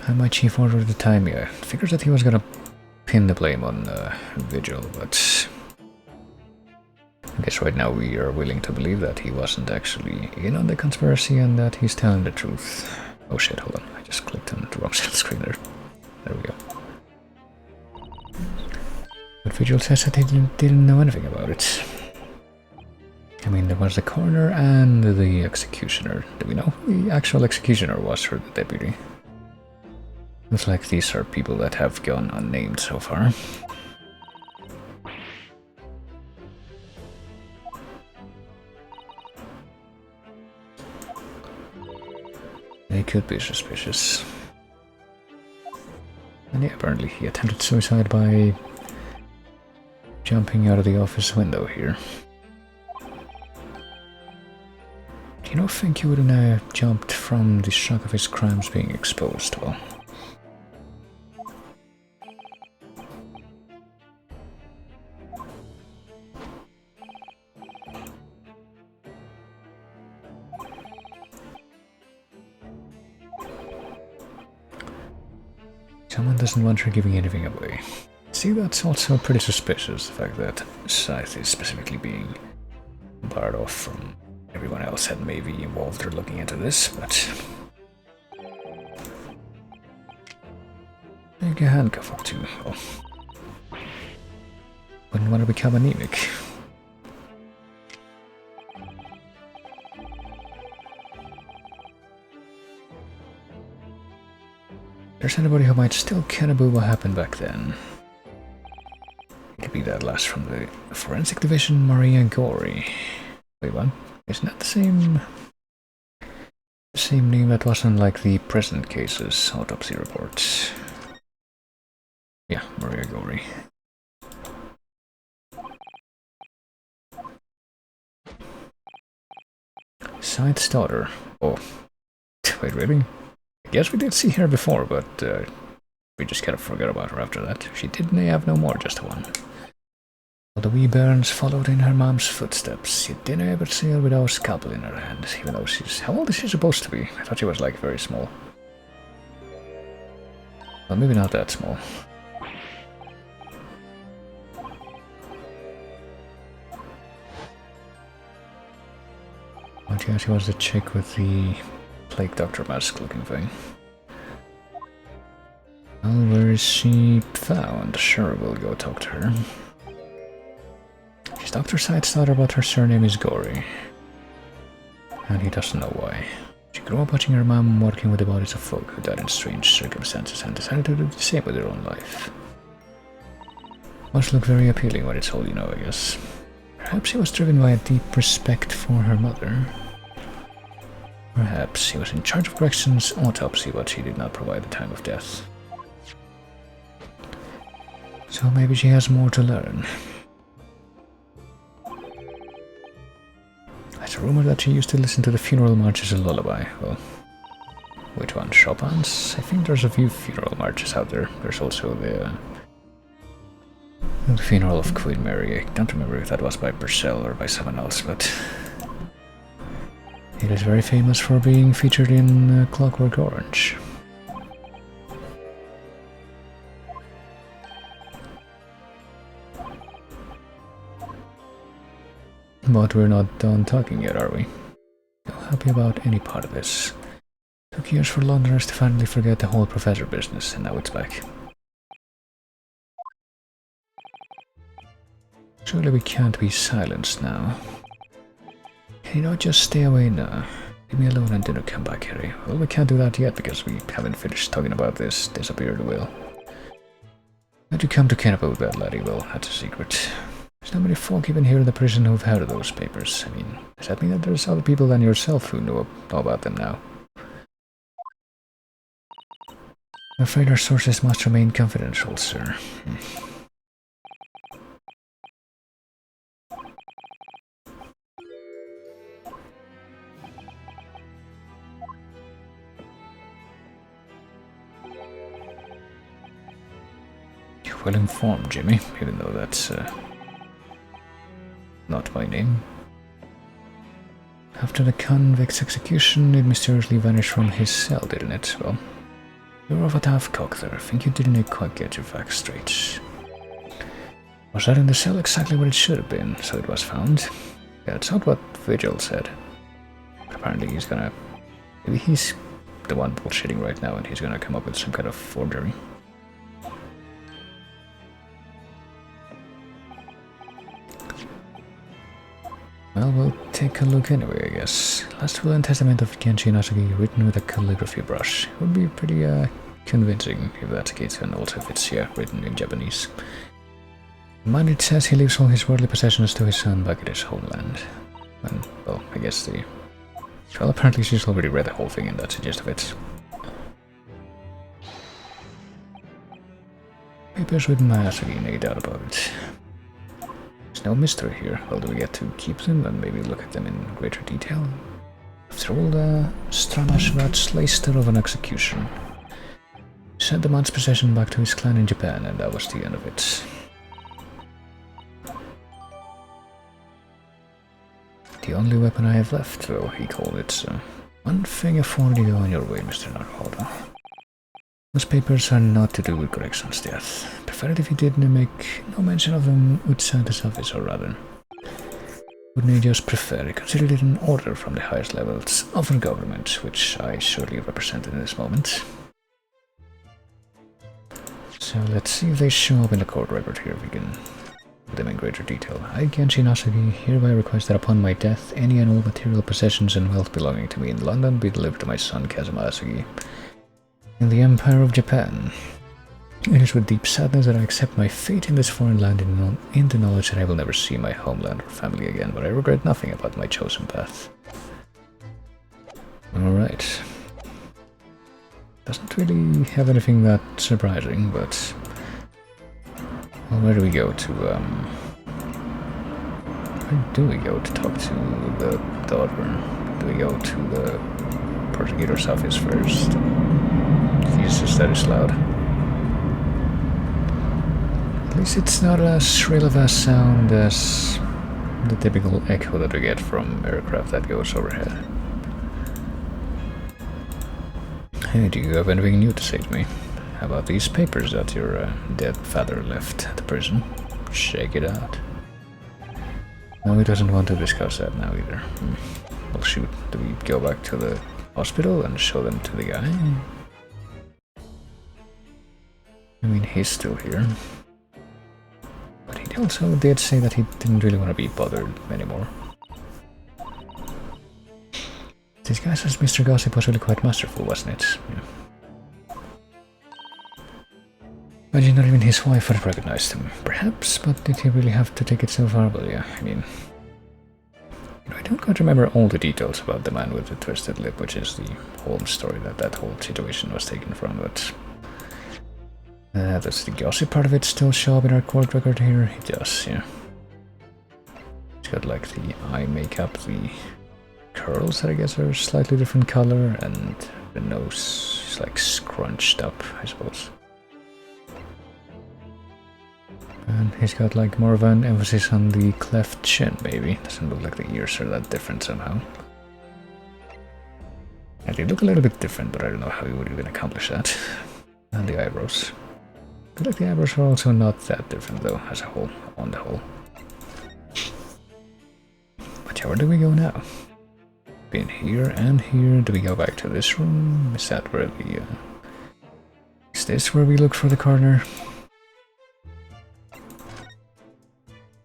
And my chief order at the time, yeah, figures that he was gonna pin the blame on Vigil, but I guess right now we are willing to believe that he wasn't actually in on the conspiracy and that he's telling the truth. Oh shit, hold on, I just clicked on the wrong screen there. There we go. But Vigil says that he didn't know anything about it. I mean, there was the coroner and the executioner. Do we know who the actual executioner was, or the deputy? Looks like these are people that have gone unnamed so far. They could be suspicious. And yeah, apparently he attempted suicide by jumping out of the office window here. Do you not think he wouldn't have jumped from the shock of his crimes being exposed? Well, someone doesn't want her giving anything away. See, that's also pretty suspicious, the fact that Scythe is specifically being barred off from everyone else that may be involved or looking into this, but make a handcuff or two. Oh. Wouldn't want to become anemic. there's anybody who might still care about what happened back then. It could be that last from the Forensic Division, Maria Gori. Wait, what? Isn't that the same name that was on like the present case's autopsy reports? Yeah, Maria Gori. Side's daughter. Oh, wait, really? I guess we did see her before, but we just kind of forgot about her after that. She didn't have no more, just one. Well, the wee bairns followed in her mom's footsteps. You didn't ever see her without a scalpel in her hand, even though she's... How old is she supposed to be? I thought she was like very small. Well, maybe not that small. But yeah, she was the chick with the plague doctor mask looking thing. Well, where is she found? Sure, we'll go talk to her. She's Dr. Side's daughter, but her surname is Gori. And he doesn't know why. She grew up watching her mom working with the bodies of folk who died in strange circumstances and decided to do the same with her own life. Must look very appealing when it's all you know, I guess. Perhaps he was driven by a deep respect for her mother. Perhaps he was in charge of Gregson's autopsy, but she did not provide the time of death. So maybe she has more to learn. There's a rumor that she used to listen to the funeral march as a lullaby. Well, which one? Chopin's? I think there's a few funeral marches out there. There's also the funeral of Queen Mary. I don't remember if that was by Purcell or by someone else, but it is very famous for being featured in Clockwork Orange. But we're not done talking yet, are we? Not happy about any part of this. Took years for Londoners to finally forget the whole professor business, and now it's back. Surely we can't be silenced now. Can you not just stay away now? Leave me alone and do not come back, Harry. Well, we can't do that yet because we haven't finished talking about this disappeared will. How'd you come to Canada with that laddie? Well, that's a secret. There's not many folk even here in the prison who've heard of those papers. I mean, does that mean that there's other people than yourself who know about them now? I'm afraid our sources must remain confidential, sir. Well informed, Jimmy, even though that's not my name. After the convict's execution, it mysteriously vanished from his cell, didn't it? Well, you're of a tough cock there. I think you didn't quite get your facts straight. Was that in the cell exactly where it should have been, so it was found? Yeah, it's not what Vigil said. Apparently he's gonna... Maybe he's the one bullshitting right now and he's gonna come up with some kind of forgery. Well, we'll take a look anyway, I guess. Last will and testament of Genji Inazaki written with a calligraphy brush. It would be pretty convincing if that's the case, and also if it's written in Japanese. In mine it says he leaves all his worldly possessions to his son back at his homeland. And, well, I guess the... Well, apparently she's already read the whole thing and that's the gist of it. Papers written by Asagi, no doubt about it. There's no mystery here. Well, do we get to keep them and maybe look at them in greater detail? After all, Stramashrat's slayster of an execution. He sent the man's possession back to his clan in Japan, and that was the end of it. The only weapon I have left, though, he called it. One thing afforded you on your way, Mr. Narholder. Those papers are not to do with Gregson's death. Prefer it if you didn't make no mention of them outside his office, or rather. Wouldn't you just prefer? Consider it an order from the highest levels of the government, which I surely represent in this moment. So let's see if they show up in the court record here, if we can put them in greater detail. I, Genji Inazaki, hereby request that upon my death, any and all material possessions and wealth belonging to me in London be delivered to my son Kazuma Asagi. In the Empire of Japan. It is with deep sadness that I accept my fate in this foreign land in the knowledge that I will never see my homeland or family again, but I regret nothing about my chosen path. Alright. Doesn't really have anything that surprising, but... Well, where do we go to, Where do we go to talk to the daughter? Do we go to the Portuguese office first? Jesus, that is loud. At least it's not as shrill of a sound as the typical echo that we get from aircraft that goes overhead. Hey, do you have anything new to say to me? How about these papers that your dead father left at the prison? Check it out. No, he doesn't want to discuss that now either. Well, shoot, do we go back to the hospital and show them to the guy? I mean, he's still here. But he also did say that he didn't really want to be bothered anymore. This guy says Mr. Gossip was really quite masterful, wasn't it? Yeah. Imagine not even his wife would have recognized him. Perhaps, but did he really have to take it so far? Well, yeah, I mean... I don't quite remember all the details about the man with the twisted lip, which is the whole story that whole situation was taken from, but... does the gossip part of it still show up in our court record here? It does, yeah. It's got like the eye makeup, the curls that I guess are slightly different color, and the nose is like scrunched up, I suppose. And he's got like more of an emphasis on the cleft chin, maybe. Doesn't look like the ears are that different somehow. And they look a little bit different, but I don't know how you would even accomplish that. And the eyebrows. I feel like the eyebrows are also not that different though, as a whole, on the whole. But yeah, where do we go now? Been here and here. Do we go back to this room? Is that where the... Is this where we look for the corner?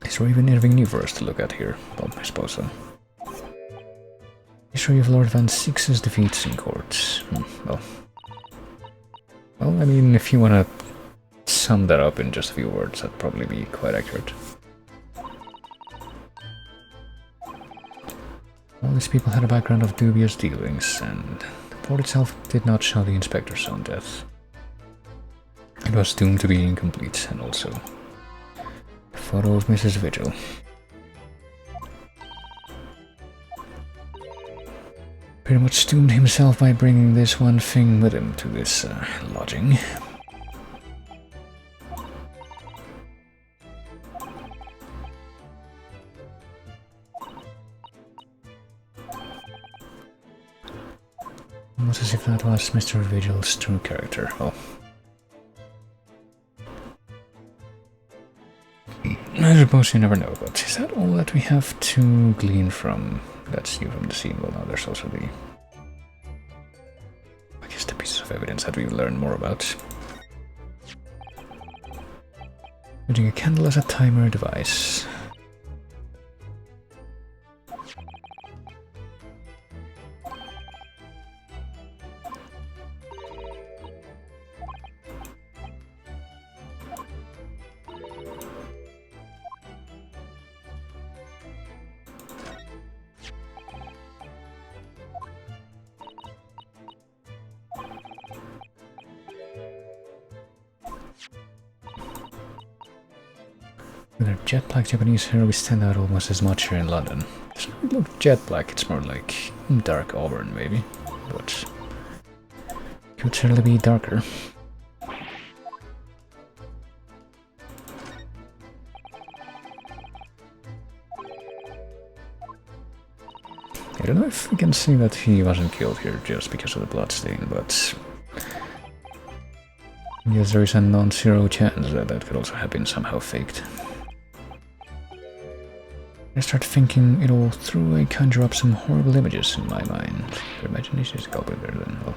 Is there even anything new for us to look at here? Well, I suppose so. History of Lord Van Six's defeats in court. Well, I mean, if you want to sum that up in just a few words, that'd probably be quite accurate. All these people had a background of dubious dealings, and the report itself did not show the inspector's own death. It was doomed to be incomplete, and also a photo of Mrs. Vigil. Pretty much doomed himself by bringing this one thing with him to this lodging. Almost as if that was Mr. Vigil's true character. Oh. I suppose you never know, but is that all that we have to glean from that's new from the scene? Well, now there's also the... I guess the pieces of evidence that we've learned more about. Using a candle as a timer device. With our jet black Japanese hair, we stand out almost as much here in London. It doesn't really look jet black, it's more like dark auburn, maybe. But it could certainly be darker. I don't know if we can see that he wasn't killed here just because of the bloodstain, but yes, there is a non-zero chance that that could also have been somehow faked. I start thinking it all through, I conjure up some horrible images in my mind. Your imagination is a culprit there then, well.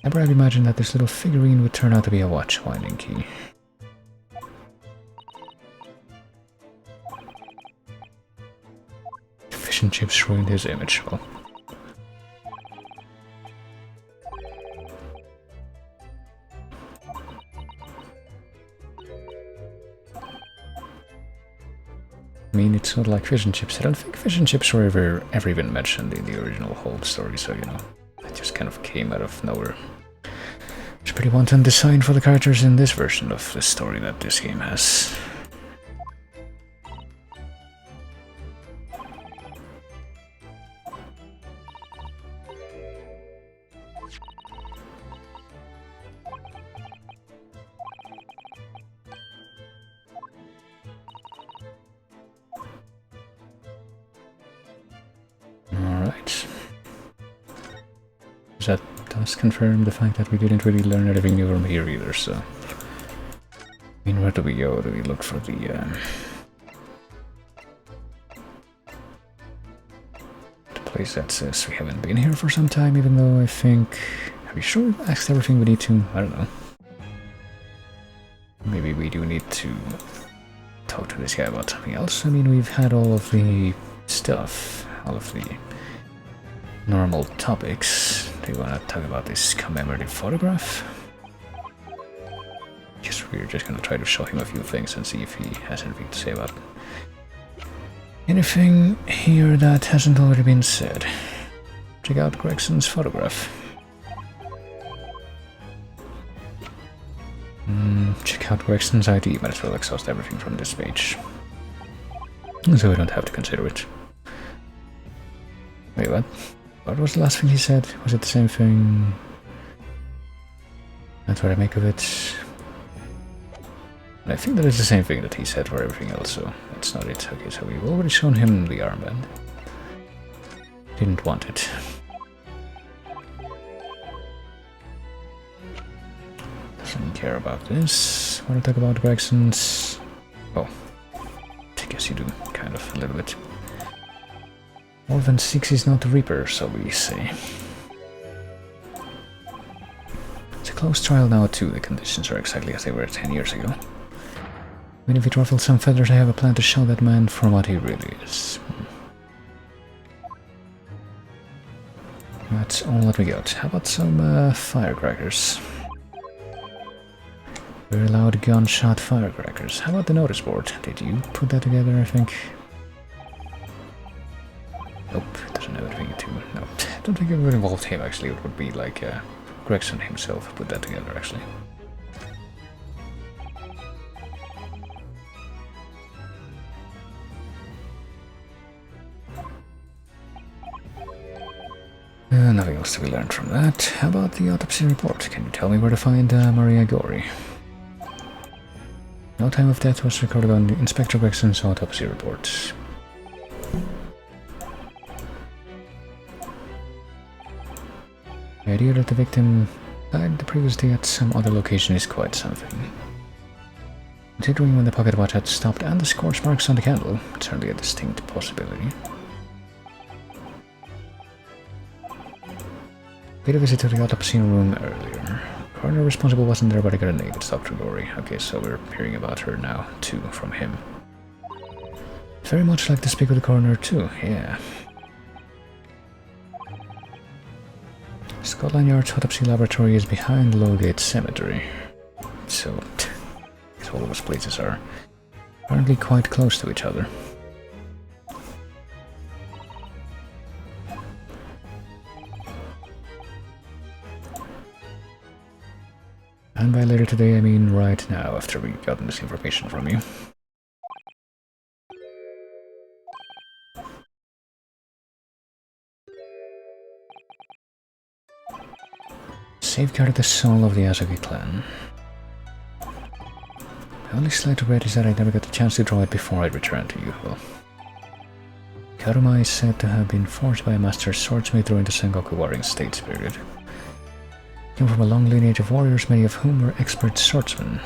Never have imagined that this little figurine would turn out to be a watch winding key. Fish and chips ruined his image, well. mean, it's not like fish and chips. I don't think fish and chips were ever even mentioned in the original whole story, so, you know, it just kind of came out of nowhere. It's pretty wanton design for the characters in this version of the story that this game has. Alright. That does confirm the fact that we didn't really learn anything new from here either, so... I mean, where do we go? Do we look for the... the place that says we haven't been here for some time, even though I think... Are we sure we've asked everything we need to? I don't know. Maybe we do need to talk to this guy about something else. I mean, we've had all of the stuff, all of the normal topics. Do you want to talk about this commemorative photograph? We're just gonna try to show him a few things and see if he has anything to say about anything here that hasn't already been said. Check out Gregson's photograph. Check out Gregson's ID. Might as well exhaust everything from this page, so we don't have to consider it. Wait, what? What was the last thing he said? Was it the same thing? That's what I make of it. I think that is the same thing that he said for everything else, so that's not it. Okay, so we've already shown him the armband. Didn't want it. Doesn't care about this. Want to talk about Gregson's... Oh, I guess you do, kind of, a little bit. More than 6 is not the Reaper, so we say. It's a close trial now too. The conditions are exactly as they were 10 years ago. Even if it ruffles some feathers, I have a plan to show that man for what he really is. That's all that we got. How about some firecrackers? Very loud gunshot firecrackers. How about the notice board? Did you put that together, I think? Nope, it doesn't have anything to... No, I don't think it would involve him, actually. It would be like Gregson himself put that together, actually. Nothing else to be learned from that. How about the autopsy report? Can you tell me where to find Maria Gori? No time of death was recorded on the Inspector Gregson's autopsy report. The idea that the victim died the previous day at some other location is quite something. Considering when the pocket watch had stopped and the scorch marks on the candle, it's certainly a distinct possibility. Paid a visit to the autopsy room earlier. Coroner responsible wasn't there, but I got a name. It's Dr. Gori. Okay, so we're hearing about her now, too, from him. Very much like to speak with the coroner, too, yeah. Scotland Yard's autopsy laboratory is behind Lowgate Cemetery. So, all those places are apparently quite close to each other. And by later today, I mean right now, after we've gotten this information from you. Safeguarded the soul of the Asogi clan. My only slight regret is that I never got the chance to draw it before I returned to Yuho. Karuma is said to have been forged by a master swordsmith during the Sengoku Warring States period. Came from a long lineage of warriors, many of whom were expert swordsmen.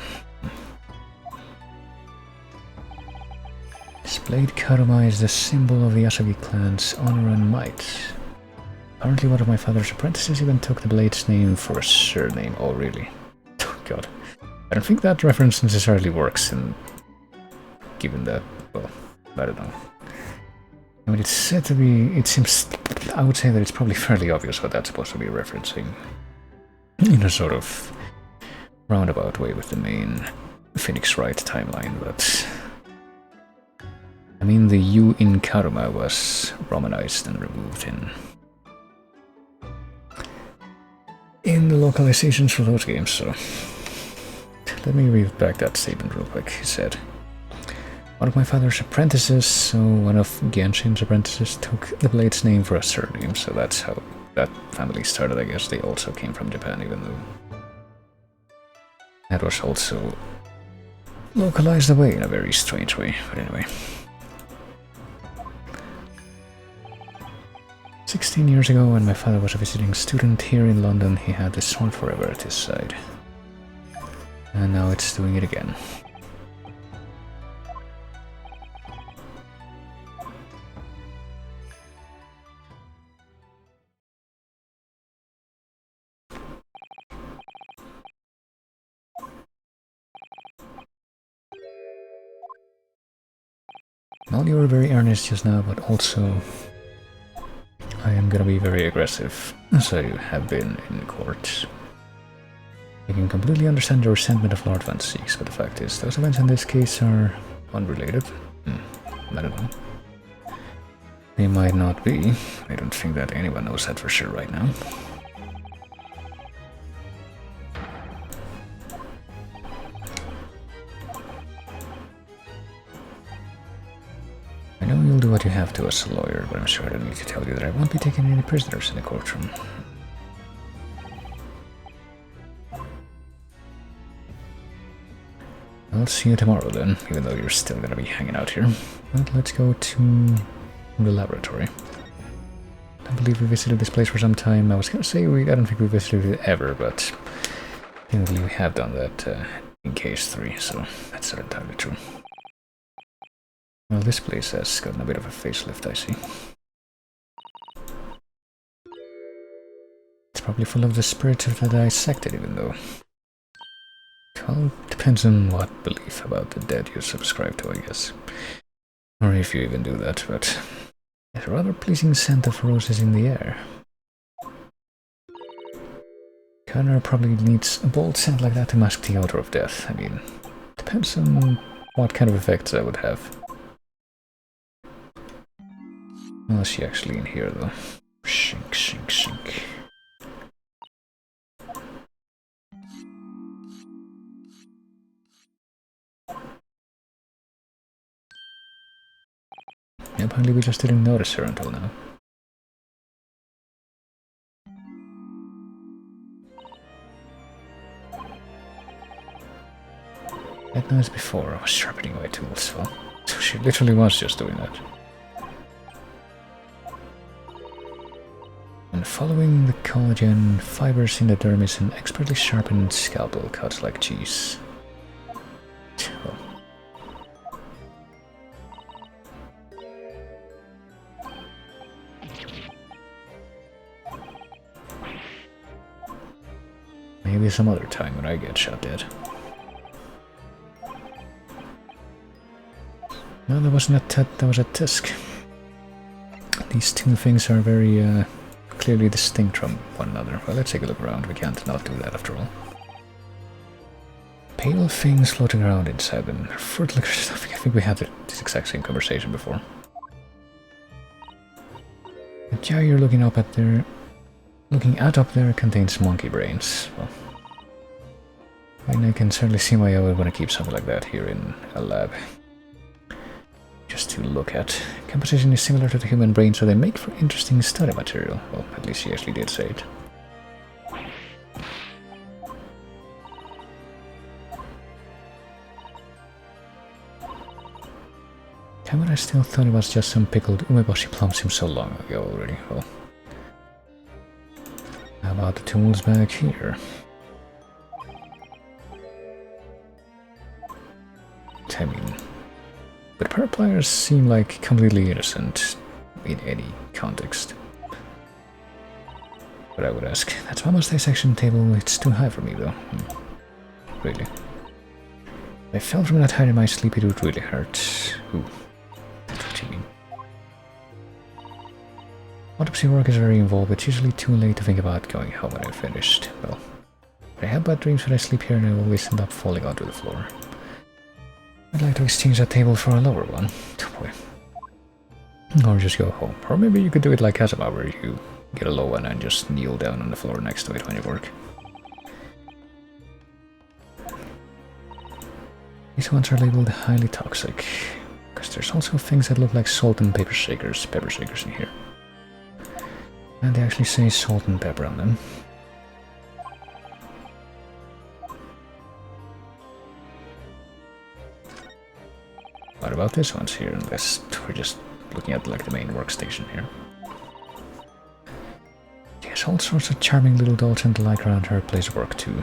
This blade Karuma is the symbol of the Asogi clan's honor and might. Apparently one of my father's apprentices even took the blade's name for a surname. Oh, really? Oh, God. I don't think that reference necessarily works, and given that, well, I don't know. I mean, it's said to be... It seems... I would say that it's probably fairly obvious what that's supposed to be referencing. In a sort of roundabout way with the main Phoenix Wright timeline, but... I mean, the U in Karma was romanized and removed in the localizations for those games, so... Let me read back that statement real quick. He said, one of my father's apprentices, so one of Genshin's apprentices, took the blade's name for a surname, so that's how that family started. I guess they also came from Japan, even though that was also localized away in a very strange way, but anyway. 16 years ago, when my father was a visiting student here in London, he had the sword forever at his side. And now it's doing it again. Well, you were very earnest just now, but also I am gonna be very aggressive, as I have been in court. I can completely understand your resentment of Lord Van Zieks, but the fact is, those events in this case are unrelated. I don't know. They might not be. I don't think that anyone knows that for sure right now. I know you'll do what you have to as a lawyer, but I'm sure I don't need to tell you that I won't be taking any prisoners in the courtroom. I'll see you tomorrow then, even though you're still gonna be hanging out here. But let's go to the laboratory. I believe we visited this place for some time. I was gonna say I don't think we visited it ever, but technically we have done that in case 3, so that's not entirely true. Well, this place has gotten a bit of a facelift, I see. It's probably full of the spirits of the dissected, even though... Well, depends on what belief about the dead you subscribe to, I guess. Or if you even do that, but there's a rather pleasing scent of roses in the air. Connor probably needs a bold scent like that to mask the odor of death. I mean, depends on what kind of effects that would have. Well, is she actually in here, though? Shink, shink, shink. Apparently we just didn't notice her until now. That night before, I was sharpening my tools, well, so she literally was just doing that. And following the collagen fibers in the dermis, an expertly sharpened scalpel cuts like cheese. Well, maybe some other time when I get shot dead. No, that wasn't a tut, that was a tusk. These two things are very clearly distinct from one another. Well, let's take a look around. We can't not do that after all. Pale things floating around inside them. Fruit liquor stuff. I think we had this exact same conversation before. The jar you're looking at up there contains monkey brains. Well, and I can certainly see why I would want to keep something like that here in a lab. Just to look at. Composition is similar to the human brain, so they make for interesting study material. Well, at least she actually did say it. How would I still thought it was just some pickled umeboshi plums him so long ago already? Well, how about the tools back here? I mean, but parapliers seem like completely innocent in any context. But I would ask, that's almost a dissection table, it's too high for me though. Really. I fell from that height in my sleep, it would really hurt. Ooh, that's what you mean. Autopsy work is very involved, it's usually too late to think about going home when I'm finished. Well, I have bad dreams when I sleep here and I always end up falling onto the floor. I'd like to exchange that table for a lower one. Oh boy, Or just go home. Or maybe you could do it like Kazuma, where you get a low one and just kneel down on the floor next to it when you work. These ones are labeled highly toxic, because there's also things that look like salt and pepper shakers in here. And they actually say salt and pepper on them. What about this one's here? Unless we're just looking at like the main workstation here. Yes, all sorts of charming little dolls and the like around her place of work too.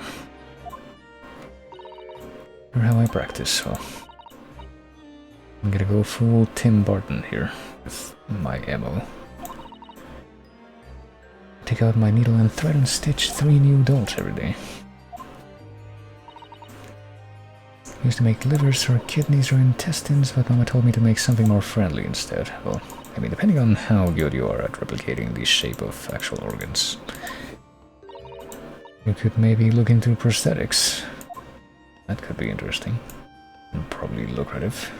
Or how I practice, so I'm gonna go full Tim Burton here with my ammo. Take out my needle and thread and stitch 3 new dolls every day. Used to make livers or kidneys or intestines, but Mama told me to make something more friendly instead. Well, I mean, depending on how good you are at replicating the shape of actual organs, you could maybe look into prosthetics. That could be interesting. And probably lucrative.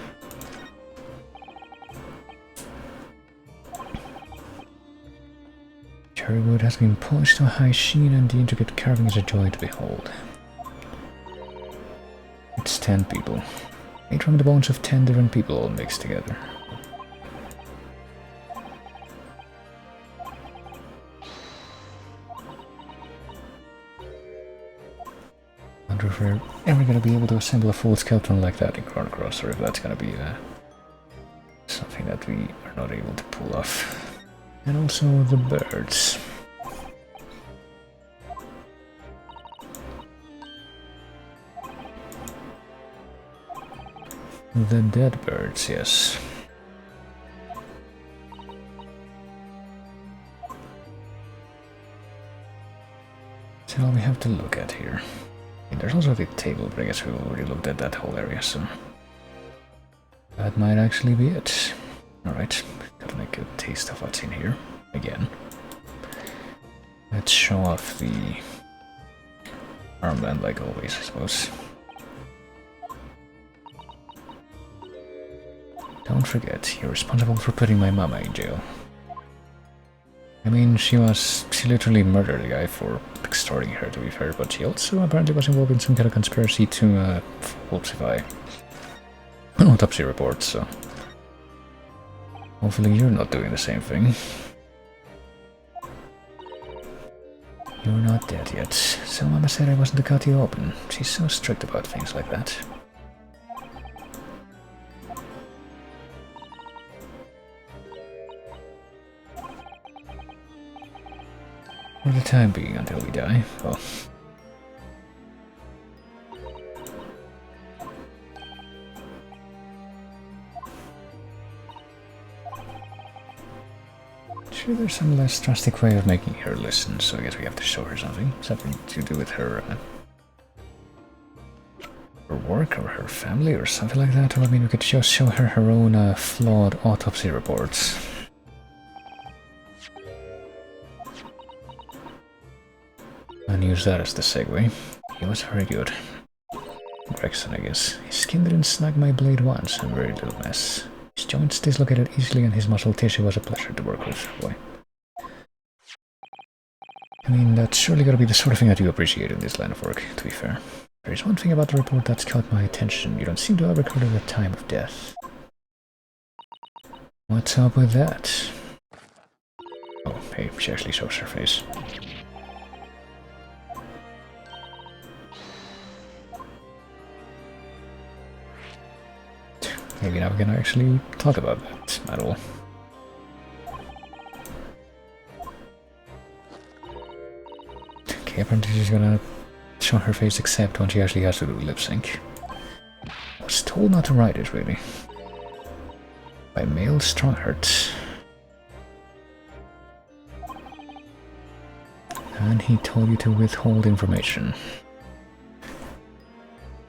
Cherry wood has been polished to a high sheen and the intricate carving is a joy to behold. It's 10 people. Made from the bones of 10 different people all mixed together. Wonder if we're ever gonna be able to assemble a full skeleton like that in Chrono Cross, or if that's gonna be something that we are not able to pull off. And also the birds. The dead birds, yes. That's all we have to look at here. And there's also the table, but I guess we already looked at that whole area, so that might actually be it. Alright, gotta make a taste of what's in here again. Let's show off the armband like always, I suppose. Don't forget, you're responsible for putting my mama in jail. I mean, she literally murdered a guy for extorting her, to be fair, but she also apparently was involved in some kind of conspiracy to falsify autopsy reports, so hopefully you're not doing the same thing. You're not dead yet, so Mama said I wasn't to cut you open. She's so strict about things like that. For the time being, until we die. Well, sure, there's some less drastic way of making her listen, so I guess we have to show her something. Something to do with her work or her family or something like that. Or I mean, we could just show her her own flawed autopsy reports. And use that as the segue. He was very good. Gregson, I guess. His skin didn't snag my blade once, and very little mess. His joints dislocated easily and his muscle tissue was a pleasure to work with. Boy. I mean, that's surely gotta be the sort of thing that you appreciate in this line of work, to be fair. There's one thing about the report that's caught my attention. You don't seem to have recorded the time of death. What's up with that? Oh, hey, she actually shows her face. Maybe now we can actually talk about that at all. Okay, apparently she's gonna show her face except when she actually has to do lip sync. I was told not to write it, really. By Male Strongheart. And he told you to withhold information.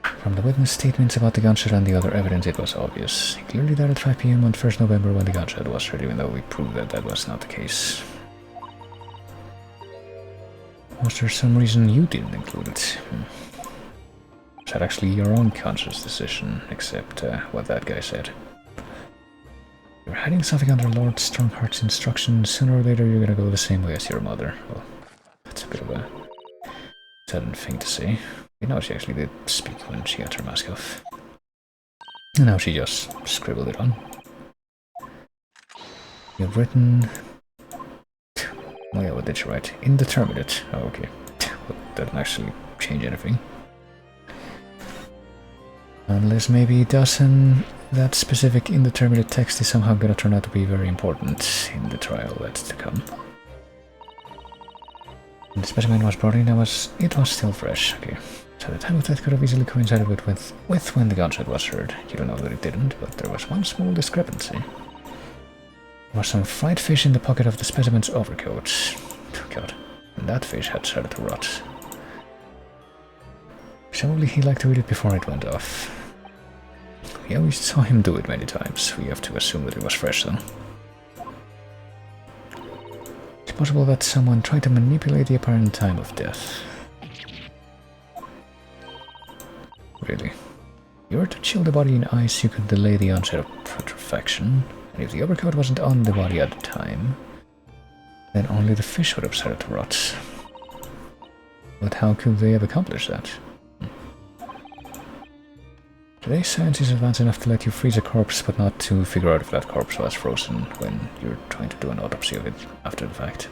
From the witness statements about the gunshot and the other evidence, it was obvious. He clearly died at 5 PM on 1st November when the gunshot was heard, even though we proved that that was not the case. Was there some reason you didn't include it? Was that actually your own conscious decision, except what that guy said? You're hiding something under Lord Strongheart's instructions. Sooner or later you're gonna go the same way as your mother. Well, that's a bit of a sudden thing to say. You know, she actually did speak when she got her mask off. And now she just scribbled it on. You've written... Oh yeah, what did she write? Indeterminate. Oh, okay. Well, that didn't actually change anything. Unless maybe it doesn't... That specific indeterminate text is somehow gonna turn out to be very important in the trial that's to come. When the specimen was brought in, it was still fresh. Okay. So the time of death could have easily coincided with when the gunshot was heard. You don't know that it didn't, but there was one small discrepancy. There was some fried fish in the pocket of the specimen's overcoat. Oh god. And that fish had started to rot. Presumably he liked to eat it before it went off. We always saw him do it many times. We have to assume that it was fresh then. It's possible that someone tried to manipulate the apparent time of death. Really? If you were to chill the body in ice, you could delay the onset of putrefaction. And if the overcoat wasn't on the body at the time, then only the fish would have started to rot. But how could they have accomplished that? Today's science is advanced enough to let you freeze a corpse, but not to figure out if that corpse was frozen when you're trying to do an autopsy of it after the fact.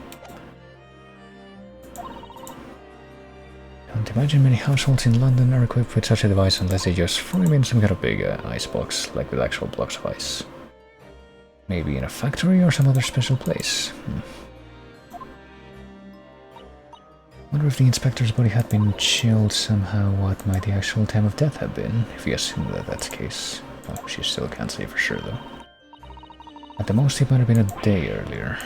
Can't imagine many households in London are equipped with such a device unless they just throw him in some kind of big ice box, like with actual blocks of ice. Maybe in a factory or some other special place. Wonder if the inspector's body had been chilled somehow, what might the actual time of death have been, if we assume that that's the case. Well, she still can't say for sure though. At the most it might have been a day earlier.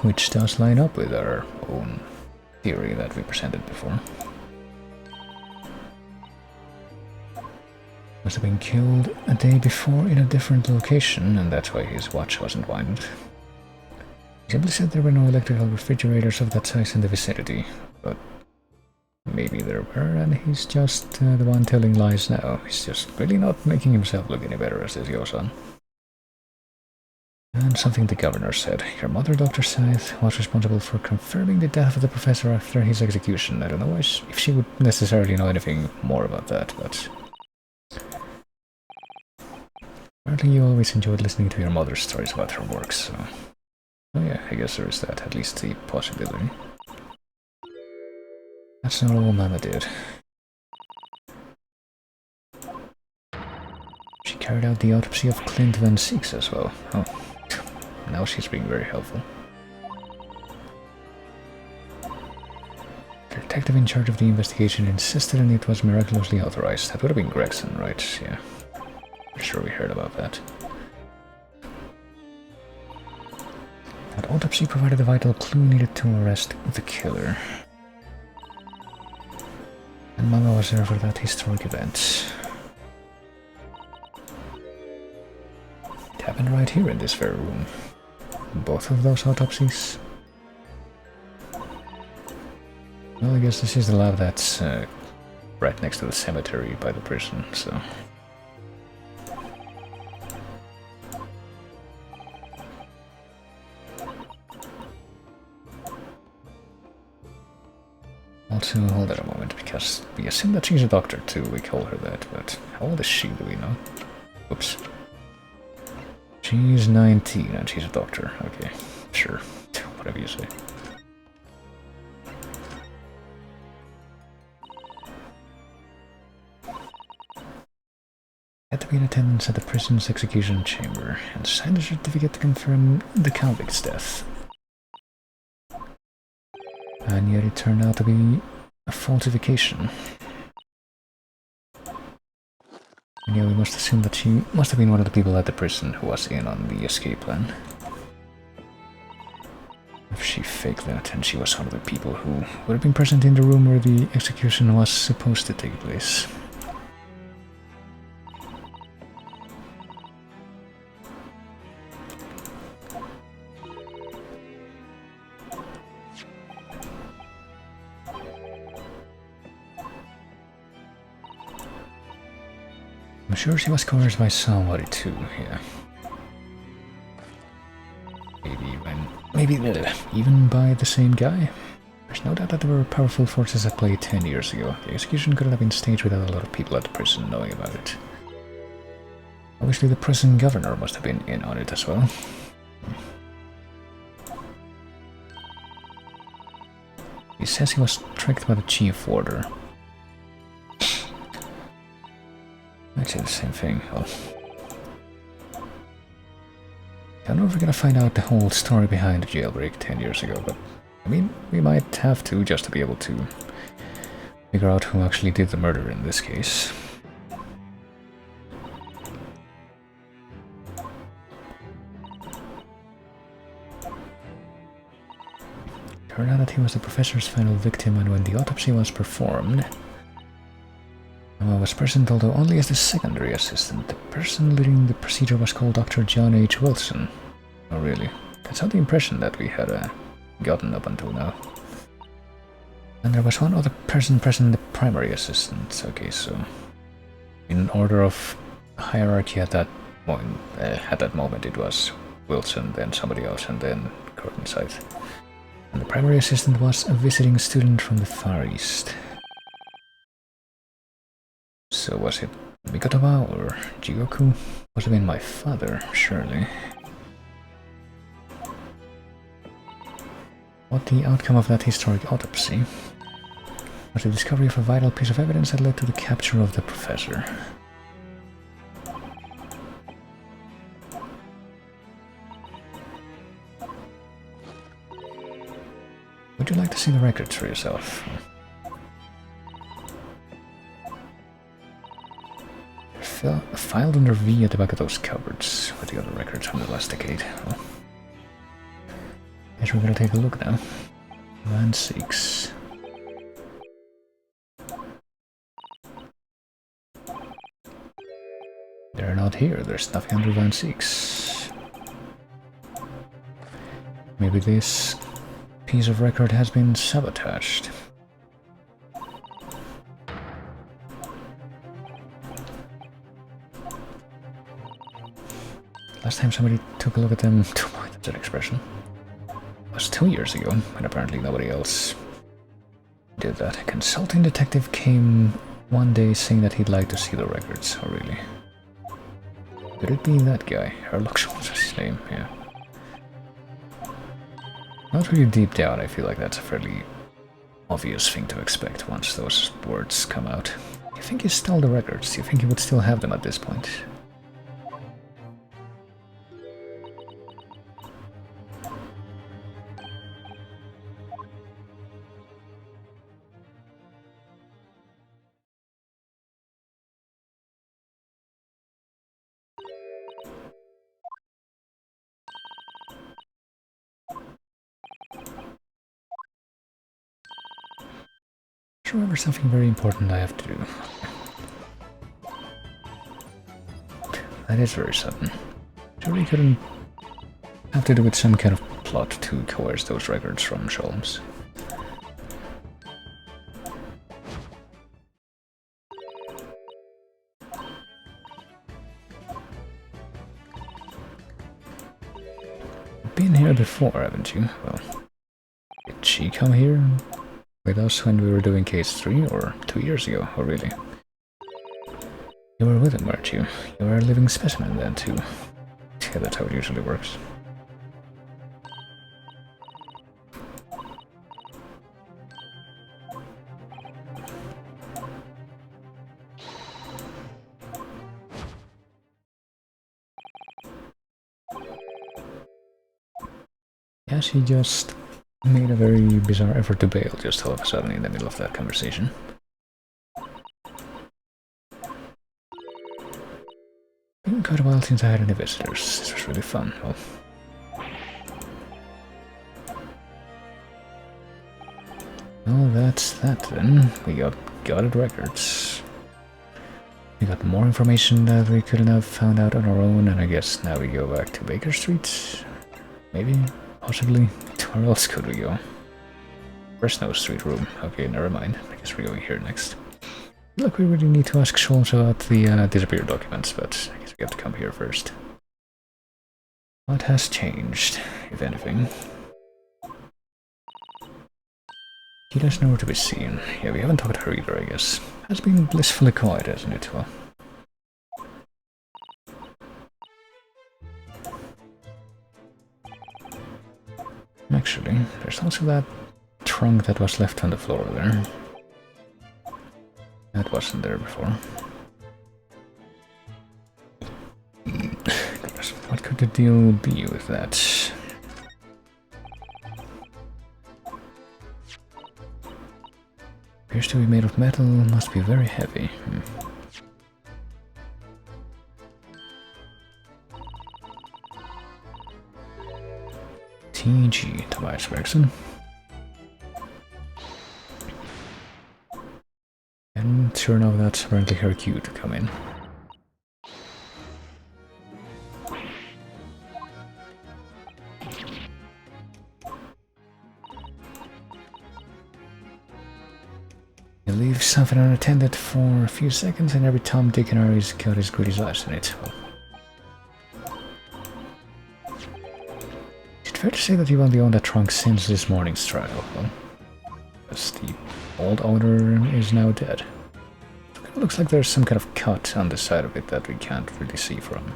Which does line up with our own theory that we presented before. Must have been killed a day before in a different location, and that's why his watch wasn't winded. He simply said there were no electrical refrigerators of that size in the vicinity, but maybe there were, and he's just the one telling lies now. He's just really not making himself look any better as this goes on. And something the governor said. Your mother, Dr. Scythe, was responsible for confirming the death of the professor after his execution. I don't know if she would necessarily know anything more about that, but... apparently you always enjoyed listening to your mother's stories about her work, so... oh yeah, I guess there is that, at least the possibility. That's not all Mama did. She carried out the autopsy of Clint Van Seeks as well. Oh, now she's being very helpful. The detective in charge of the investigation insisted and it was miraculously authorized. That would have been Gregson, right? Yeah. I'm sure we heard about that. That autopsy provided a vital clue needed to arrest the killer. And Mama was there for that historic event. It happened right here in this very room. Both of those autopsies. Well, I guess this is the lab that's right next to the cemetery by the prison, so... also, hold on a moment, because we assume that she's a doctor too, we call her that, but how old is she, do we know? Oops. She's 19 and she's a doctor, okay, sure, whatever you say. Had to be in attendance at the prison's execution chamber and signed a certificate to confirm the convict's death. And yet it turned out to be a falsification. And yeah, we must assume that she must have been one of the people at the prison who was in on the escape plan. If she faked that, and she was one of the people who would have been present in the room where the execution was supposed to take place. I'm sure she was coerced by somebody too, yeah. maybe even by the same guy. There's no doubt that there were powerful forces at play 10 years ago. The execution couldn't have been staged without a lot of people at the prison knowing about it. Obviously the prison governor must have been in on it as well. He says he was tricked by the chief warder. I'd say the same thing. Well, I don't know if we're gonna find out the whole story behind the jailbreak 10 years ago, but I mean, we might have to just to be able to figure out who actually did the murder in this case. Turned out that he was the professor's final victim, and when the autopsy was performed, Emma was present, although only as the secondary assistant. The person leading the procedure was called Dr. John H. Wilson. Oh really? That's not the impression that we had gotten up until now. And there was one other person present, the primary assistant. Okay, so in order of hierarchy at that moment it was Wilson, then somebody else, and then Gordon Scythe. And the primary assistant was a visiting student from the Far East. So was it Mikotowa or Jigoku? Must have been my father, surely. What the outcome of that historic autopsy was the discovery of a vital piece of evidence that led to the capture of the professor. Would you like to see the records for yourself? They're filed under V at the back of those cupboards with the other records from the last decade. Well, guess we're gonna take a look now. Van Six. They're not here, there's nothing under Van Six. Maybe this piece of record has been sabotaged. Last time somebody took a look at them, that's an expression, it was 2 years ago, and apparently nobody else did that. A consulting detective came one day saying that he'd like to see the records. Oh really? Could it be that guy? Herlock was his name, yeah. Not really deep down, I feel like that's a fairly obvious thing to expect once those words come out. You think he stole the records? Do you think he would still have them at this point? Remember something very important I have to do. That is very sudden. Surely couldn't have to do with some kind of plot to coerce those records from Sholmes. Been here before, haven't you? Well, did she come here with us when we were doing case 3 or 2 years ago? Oh really? You were with him, weren't you? You were a living specimen then too. Yeah, that's how it usually works. Yeah, she just made a very bizarre effort to bail just all of a sudden in the middle of that conversation. Been quite a while since I had any visitors. This was really fun. Well, that's that then. We got guarded records. We got more information that we couldn't have found out on our own, and I guess now we go back to Baker Street? Maybe? Possibly? Where else could we go? There's no street room. Okay, never mind. I guess we're going here next. Look, we really need to ask Sholmes about the disappeared documents, but I guess we have to come here first. What has changed, if anything? Kila's nowhere to be seen. Yeah, we haven't talked to her either, I guess. Has been blissfully quiet, hasn't it? Well, actually, there's also that trunk that was left on the floor there. That wasn't there before. What could the deal be with that? Appears to be made of metal, must be very heavy. TG, Tobias Gregson. And sure enough, that's apparently her cue to come in. You leave something unattended for a few seconds, and every Tom, Dick, and Harry's got his goodies eyes in it. Is it fair to say that you've only owned that trunk since this morning's trial? Well, because the old owner is now dead. It looks like there's some kind of cut on the side of it that we can't really see from.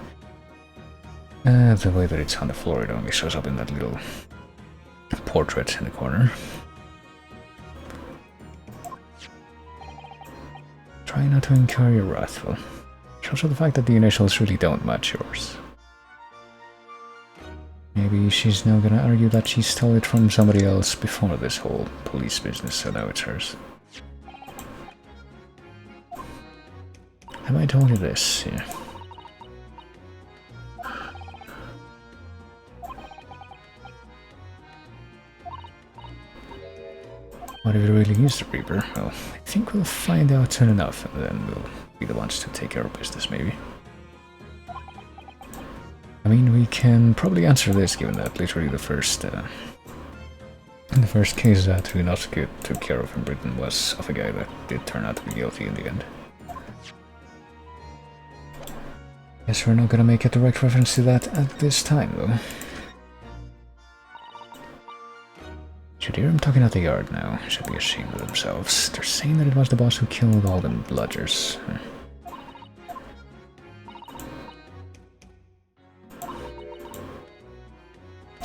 The way that it's on the floor, it only shows up in that little portrait in the corner. Try not to incur your wrath. Well, shows the fact that the initials really don't match yours. Maybe she's now gonna argue that she stole it from somebody else before this whole police business, so now it's hers. Have I told you this? Yeah. What if it really is the Reaper? Well, I think we'll find out soon enough, and then we'll be the ones to take care of business, maybe. I mean, we can probably answer this, given that literally the first case that Unobserved took care of in Britain was of a guy that did turn out to be guilty in the end. Guess we're not gonna make a direct reference to that at this time, though. Should hear him talking at the yard now. Should be ashamed of themselves. They're saying that it was the boss who killed all them bludgers.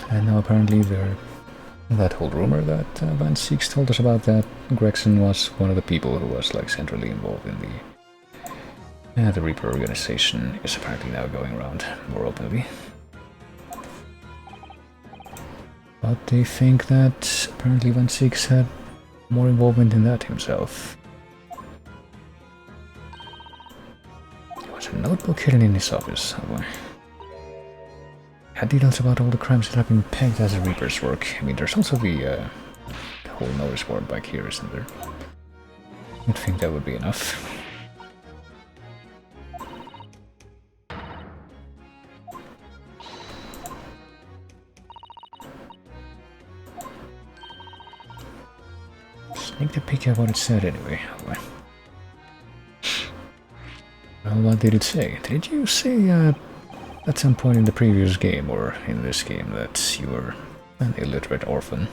And now apparently that whole rumor that Van Siegs told us about, that Gregson was one of the people who was like centrally involved in the Reaper organization, is apparently now going around more openly. But they think that apparently Van Siegs had more involvement in that himself. There was a notebook hidden in his office. Had details about all the crimes that have been pegged as the Reaper's work. I mean, there's also the whole notice board back here, isn't there? You'd think that would be enough. Take a peek at what it said anyway. Well, what did it say? Did you say at some point in the previous game, or in this game, that you were an illiterate orphan?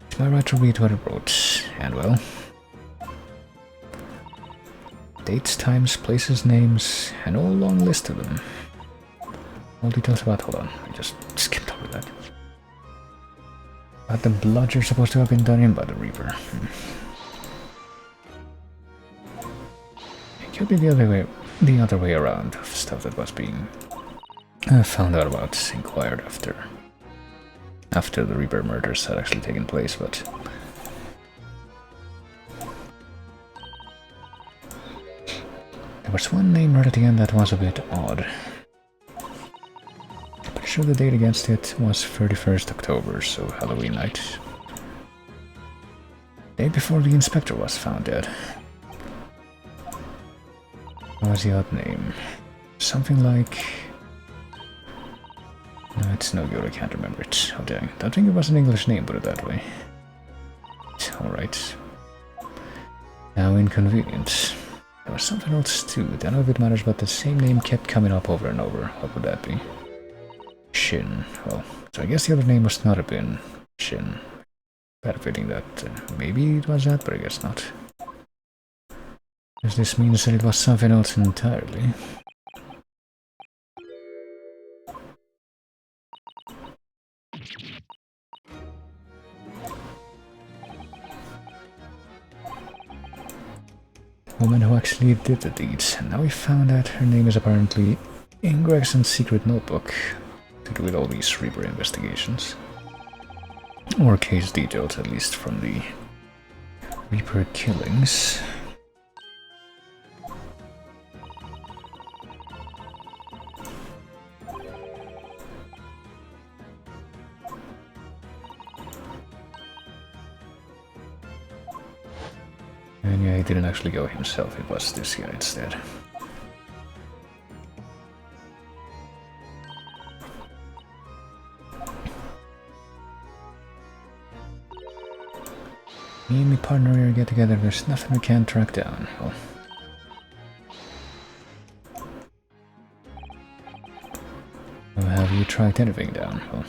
It's my right to read what it wrote, and well... dates, times, places, names, and a whole long list of them. All details about... hold on, I just skipped over that. But the bloods are supposed to have been done in by the Reaper. It could be the other way around, of stuff that was being found out about, inquired after the Reaper murders had actually taken place, but... there was one name right at the end that was a bit odd. Sure, the date against it was 31st October, so Halloween night. Day before the inspector was found dead. What was the odd name? Something like... no, it's no good, I can't remember it. Oh dang, don't think it was an English name, put it that way. Alright. How inconvenient. There was something else too, don't know if it matters, but the same name kept coming up over and over. What would that be? Shin. Well, so I guess the other name must not have been Shin. I had a feeling that maybe it was that, but I guess not. Does this mean that it was something else entirely? Woman who actually did the deeds, and now we found out her name is apparently in Gregson's secret notebook to do with all these Reaper investigations. Or case details, at least, from the Reaper killings. And yeah, he didn't actually go himself, it was this guy instead. Me and my partner here get together, there's nothing we can't track down. Well, have you tracked anything down? Well,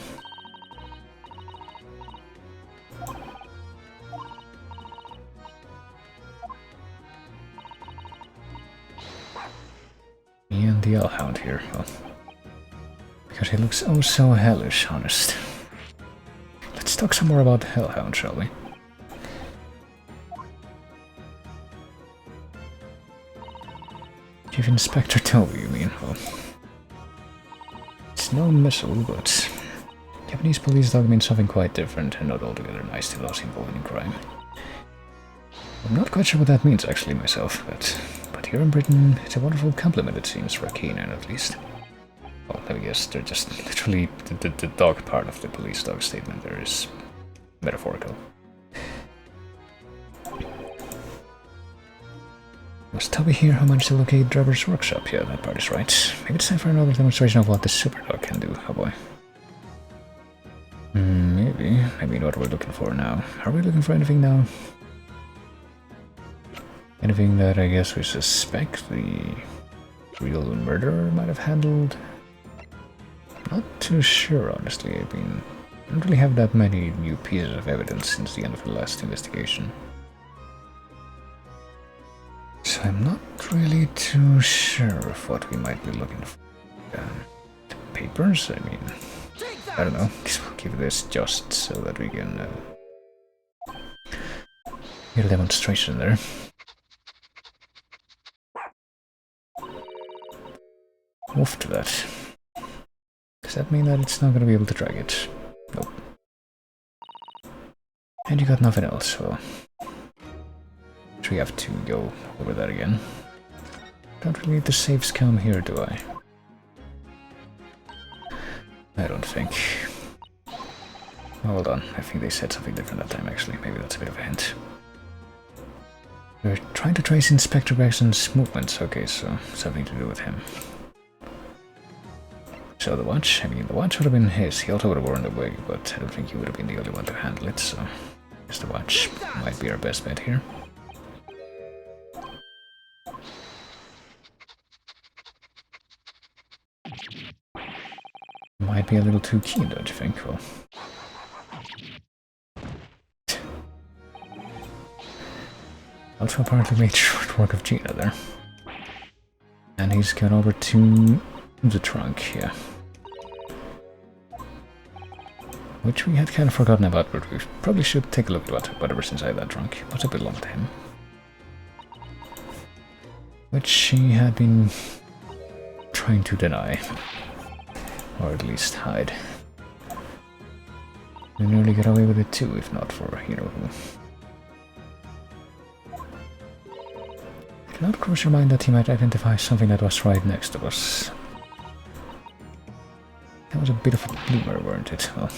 me and the Hellhound here. Well, because he looks oh so hellish, honest. Let's talk some more about the Hellhound, shall we? Chief Inspector Toby, you mean? Well, it's no missile, but Japanese police dog means something quite different and not altogether nice to those involved in crime. I'm not quite sure what that means actually myself, but here in Britain it's a wonderful compliment it seems, for a canine at least. Well, I guess they're just literally the dog part of the police dog statement there is metaphorical. Was Toby here who managed to locate Driver's workshop? Yeah, that part is right. Maybe it's time for another demonstration of what the superdog can do, oh boy. Maybe what we're looking for now. Are we looking for anything now? Anything that I guess we suspect the real murderer might have handled? Not too sure, honestly. I mean, I don't really have that many new pieces of evidence since the end of the last investigation. So I'm not really too sure of what we might be looking for. The papers? I mean, I don't know. Give this just so that we can get a demonstration there. Off to that. Does that mean that it's not going to be able to drag it? Nope. And you got nothing else, well. So we have to go over that again. Don't really need the save scam here, do I? I don't think. Oh, hold on, I think they said something different that time actually. Maybe that's a bit of a hint. We're trying to trace Inspector Gregson's movements. Okay, so something to do with him. So the watch, I mean, the watch would have been his. He also would have worn the wig, but I don't think he would have been the only one to handle it, so I guess the watch might be our best bet here. Might be a little too keen, don't you think? Well, also apparently made short work of Gina there. And he's gone over to the trunk, yeah. Which we had kind of forgotten about, but we probably should take a look at whatever's inside that trunk. What a belonged to him. Which he had been trying to deny. Or at least hide. We nearly got away with it too, if not for, you know who. Did not cross your mind that he might identify something that was right next to us. That was a bit of a bloomer, weren't it? Well.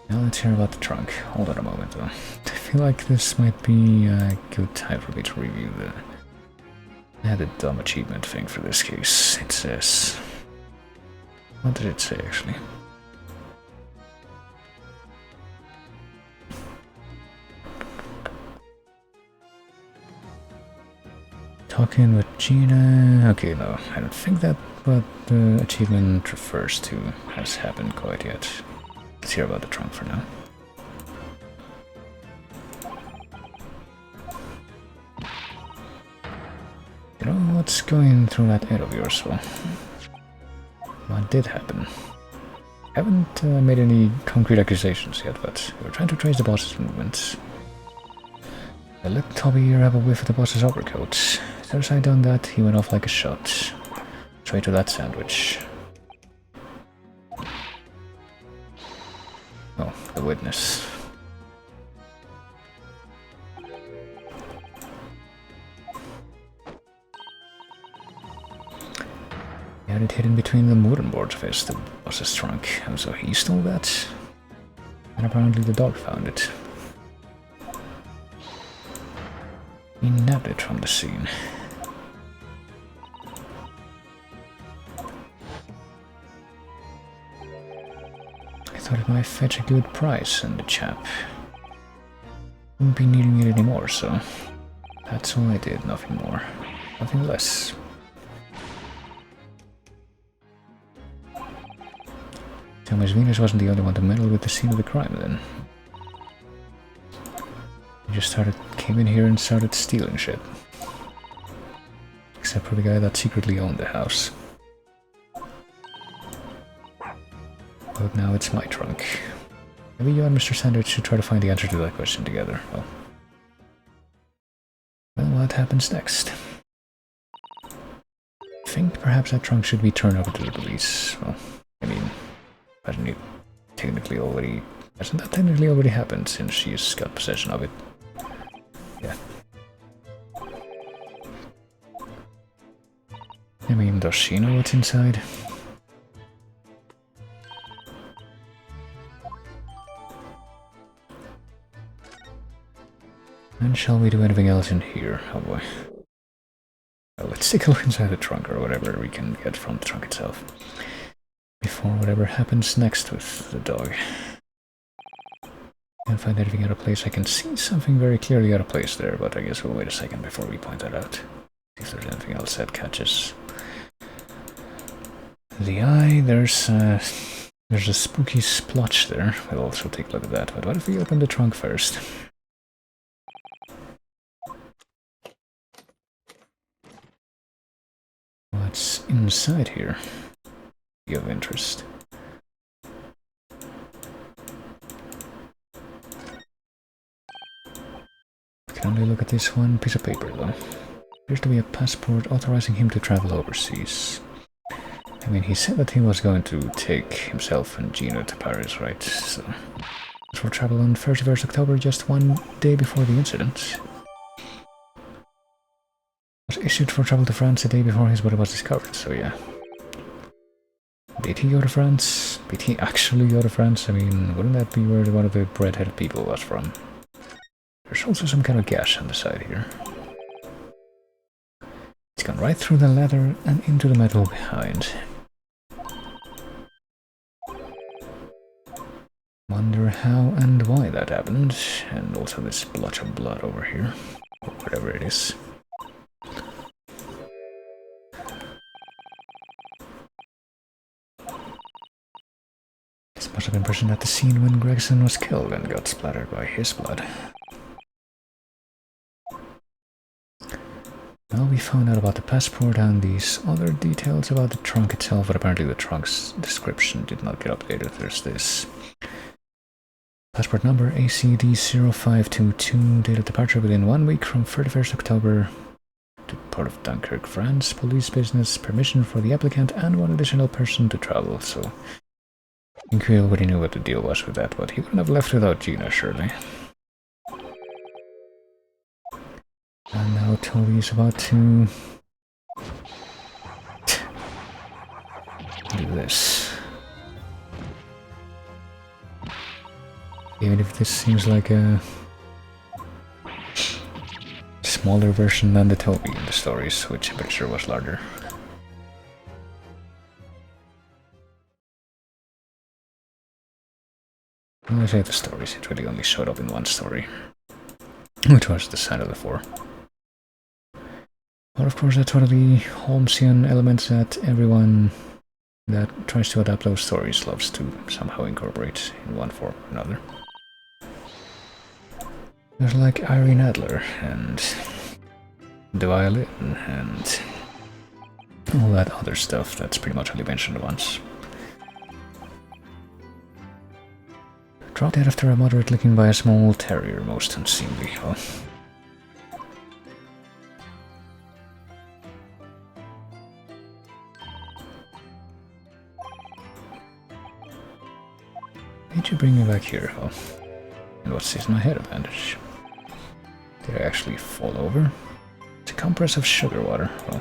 Now let's hear about the trunk. Hold on a moment though. I feel like this might be a good time for me to review the dumb achievement thing for this case. It says... What did it say actually? Talking with Gina. Okay, no, I don't think that what the achievement refers to has happened quite yet. Let's hear about the trunk for now. You know what's going through that head of yours? Well, what did happen? Haven't made any concrete accusations yet, but we're trying to trace the boss's movements. I let Toby here have a whiff of the boss's overcoat. As soon as I done that, he went off like a shot. Straight to that sandwich. Oh, the witness. He had it hidden between the wooden boards of the boss's trunk, and so he stole that. And apparently the dog found it. He nabbed it from the scene. I thought it might fetch a good price, and the chap wouldn't be needing it anymore, so that's all I did, nothing more, nothing less. Thomas Venus wasn't the only one to meddle with the scene of the crime then. He just came in here and started stealing shit. Except for the guy that secretly owned the house. But now it's my trunk. Maybe you and Mr. Sanders should try to find the answer to that question together. Well, what happens next? I think perhaps that trunk should be turned over to the police. Well, I mean, hasn't that technically already happened since she's got possession of it? Yeah. I mean, does she know what's inside? And shall we do anything else in here? Oh boy. Well, let's take a look inside the trunk or whatever we can get from the trunk itself. Before whatever happens next with the dog. Can't find anything out of place. I can see something very clearly out of place there, but I guess we'll wait a second before we point that out. See if there's anything else that catches the eye. There's a spooky splotch there. We'll also take a look at that, but what if we open the trunk first? What's inside here? Be of interest. I can only look at this one piece of paper though. Appears to be a passport authorizing him to travel overseas. I mean, he said that he was going to take himself and Gina to Paris, right? So, for travel on 31st October, just one day before the incident. Was issued for travel to France a day before his body was discovered, so yeah. Did he go to France? Did he actually go to France? I mean, wouldn't that be where one of the red-headed people was from? There's also some kind of gash on the side here. It's gone right through the leather and into the metal behind. Wonder how and why that happened. And also this blotch of blood over here. Or whatever it is. This must have been present at the scene when Gregson was killed and got splattered by his blood. Well, we found out about the passport and these other details about the trunk itself, but apparently the trunk's description did not get updated. There's this passport number ACD0522, date of departure within 1 week from 31st October to port of Dunkirk, France, police business, permission for the applicant and one additional person to travel, so I think we already knew what the deal was with that, but he wouldn't have left without Gina, surely. And now Toby's about to do this. Even if this seems like a smaller version than the Toby in the stories, which I'm pretty sure was larger. When I say the stories, it really only showed up in one story, which was the Sign of the Four. But of course, that's one of the Holmesian elements that everyone that tries to adapt those stories loves to somehow incorporate in one form or another. There's like Irene Adler and the violin and all that other stuff that's pretty much only mentioned once. Dropped dead after a moderate licking by a small terrier, most unseemly. Oh. Did you bring me back here? Oh. And what's this? My head a bandage. Did I actually fall over? It's a compress of sugar water. Oh.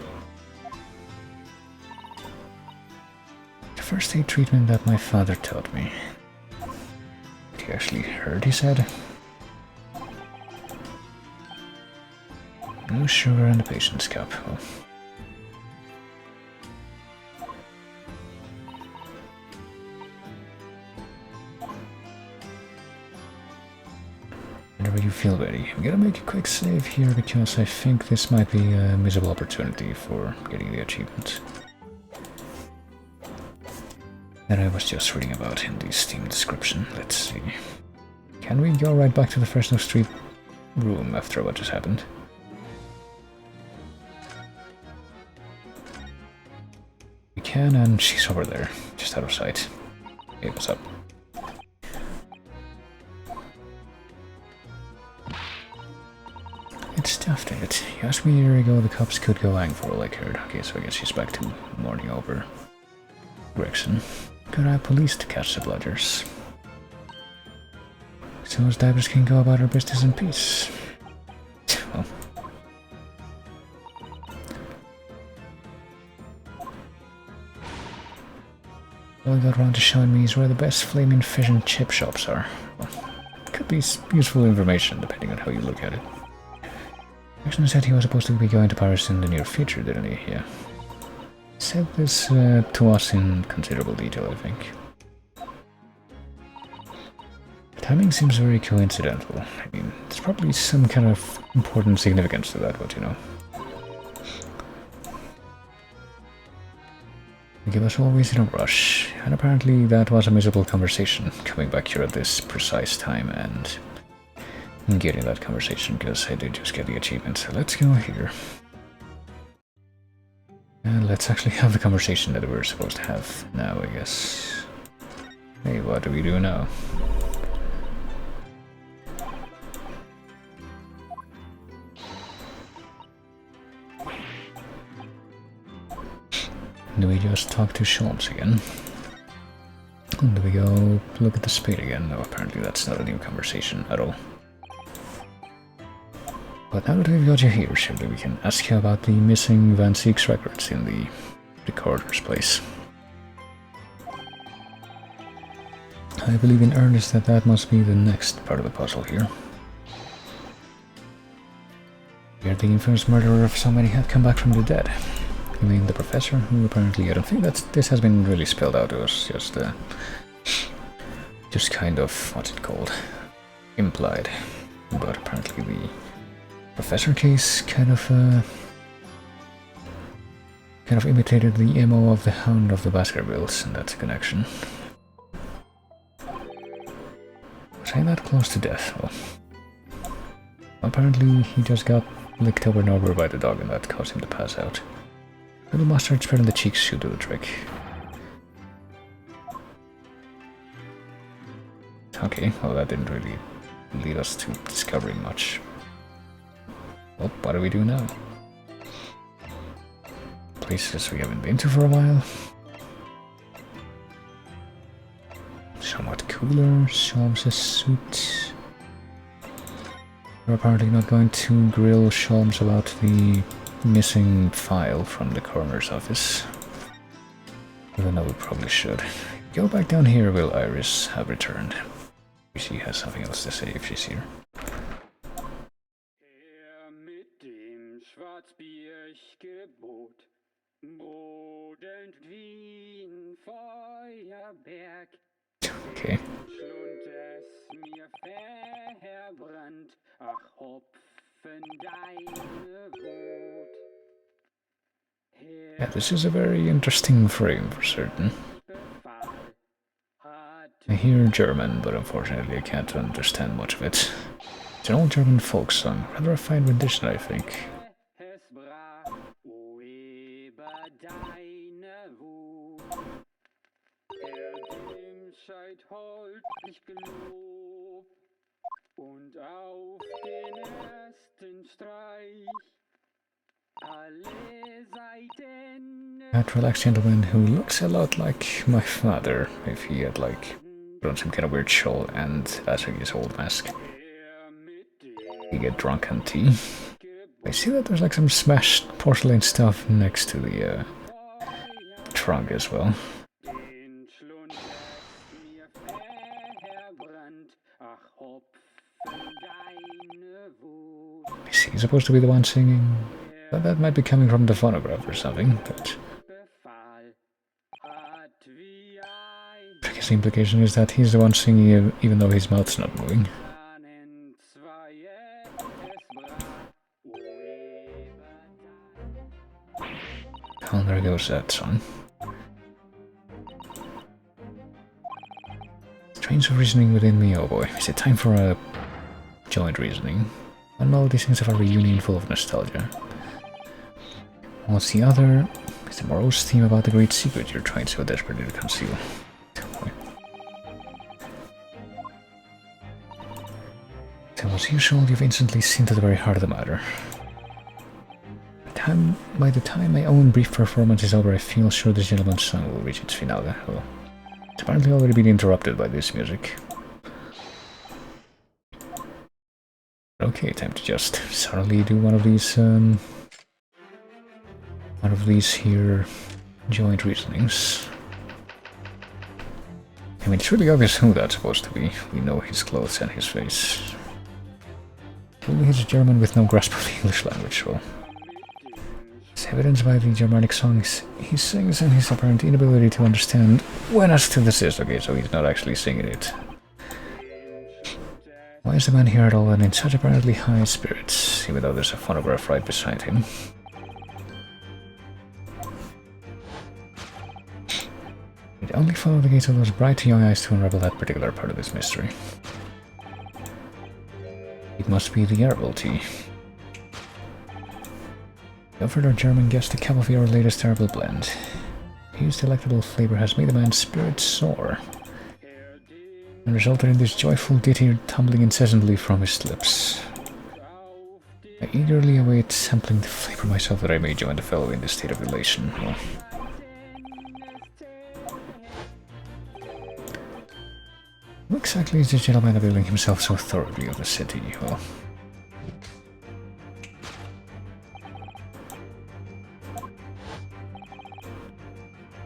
The first aid treatment that my father taught me. He actually hurt his head. No sugar in the patient's cup. Oh. Whenever you feel ready, I'm gonna make a quick save here because I think this might be a missable opportunity for getting the achievement that I was just reading about in the Steam description. Let's see. Can we go right back to the Fresno Street room after what just happened? We can, and she's over there, just out of sight. Hey, what's up? It's stuffed it. You asked me a year ago the cops could go hang for all I cared. Okay, so I guess she's back to mourning over Gregson. Could I have police to catch the bludgers? So those divers can go about our business in peace. Well. All I got around to showing me is where the best flaming fish and chip shops are. Well, could be useful information depending on how you look at it. Gregson said he was supposed to be going to Paris in the near future, didn't he? Yeah. Said this to us in considerable detail, I think. The timing seems very coincidental. I mean, there's probably some kind of important significance to that, but you know. He was always in a rush, and apparently that was a miserable conversation, coming back here at this precise time and getting that conversation, because I did just get the achievement. So let's go here. And let's actually have the conversation that we were supposed to have now, I guess. Hey, what do we do now? Do we just talk to Sholmes again? And do we go look at the spade again? No, apparently that's not a new conversation at all. But now that we've got you here, surely we can ask you about the missing Van Ziek's records in the recorder's place. I believe in earnest that that must be the next part of the puzzle here. You're the infamous murderer of so many had come back from the dead. You mean the professor, who apparently, I don't think that this has been really spelled out, it was just kind of, what's it called, implied. But apparently the professor case kind of imitated the MO of the Hound of the Baskervilles, and that's a connection. Was I that close to death? Well, apparently he just got licked over and over by the dog, and that caused him to pass out. Little mustard spread on the cheeks should do the trick. Okay, well that didn't really lead us to discovering much. Well, what do we do now? Places we haven't been to for a while. Somewhat cooler, Sholmes' suit. We're apparently not going to grill Sholmes about the missing file from the coroner's office. Even though we probably should. Go back down here, will Iris have returned? She has something else to say if she's here. Okay. Yeah, this is a very interesting frame for certain. I hear German, but unfortunately I can't understand much of it. It's an old German folk song, rather a fine rendition, I think. Und auf den ersten Streich alle Seiten. That relaxed gentleman who looks a lot like my father if he had like put on some kind of weird shawl and actually his old mask. You get drunk on tea. I see that there's like some smashed porcelain stuff next to the trunk as well. Is he supposed to be the one singing? But that might be coming from the phonograph or something, but I guess the implication is that he's the one singing even though his mouth's not moving. Oh, there goes that song. Trains of reasoning within me, oh boy. Is it time for a joint reasoning? One melody sings of a reunion full of nostalgia. What's the other? It's the morose theme about the great secret you're trying so desperately to conceal. So as usual, you've instantly seen to the very heart of the matter. By the time my own brief performance is over, I feel sure this gentleman's song will reach its finale. Well, it's apparently already been interrupted by this music. Okay, time to just suddenly do one of these here joint reasonings. I mean, it's really obvious who that's supposed to be. We know his clothes and his face. Clearly he's a German with no grasp of the English language, well. It's evidenced by the Germanic songs he sings and his apparent inability to understand when asked to desist. Okay, so he's not actually singing it. Why is the man here at all and in such apparently high spirits, even though there's a phonograph right beside him? It only followed the gaze of those bright young eyes to unravel that particular part of this mystery. It must be the herbal tea. We offered our German guest a cup of your latest herbal blend. Whose delectable flavor has made the man's spirit soar, and resulted in this joyful ditty tumbling incessantly from his lips. I eagerly await sampling the flavor myself that I may join the fellow in this state of elation. Well, who exactly is this gentleman availing himself so thoroughly of the city? Well,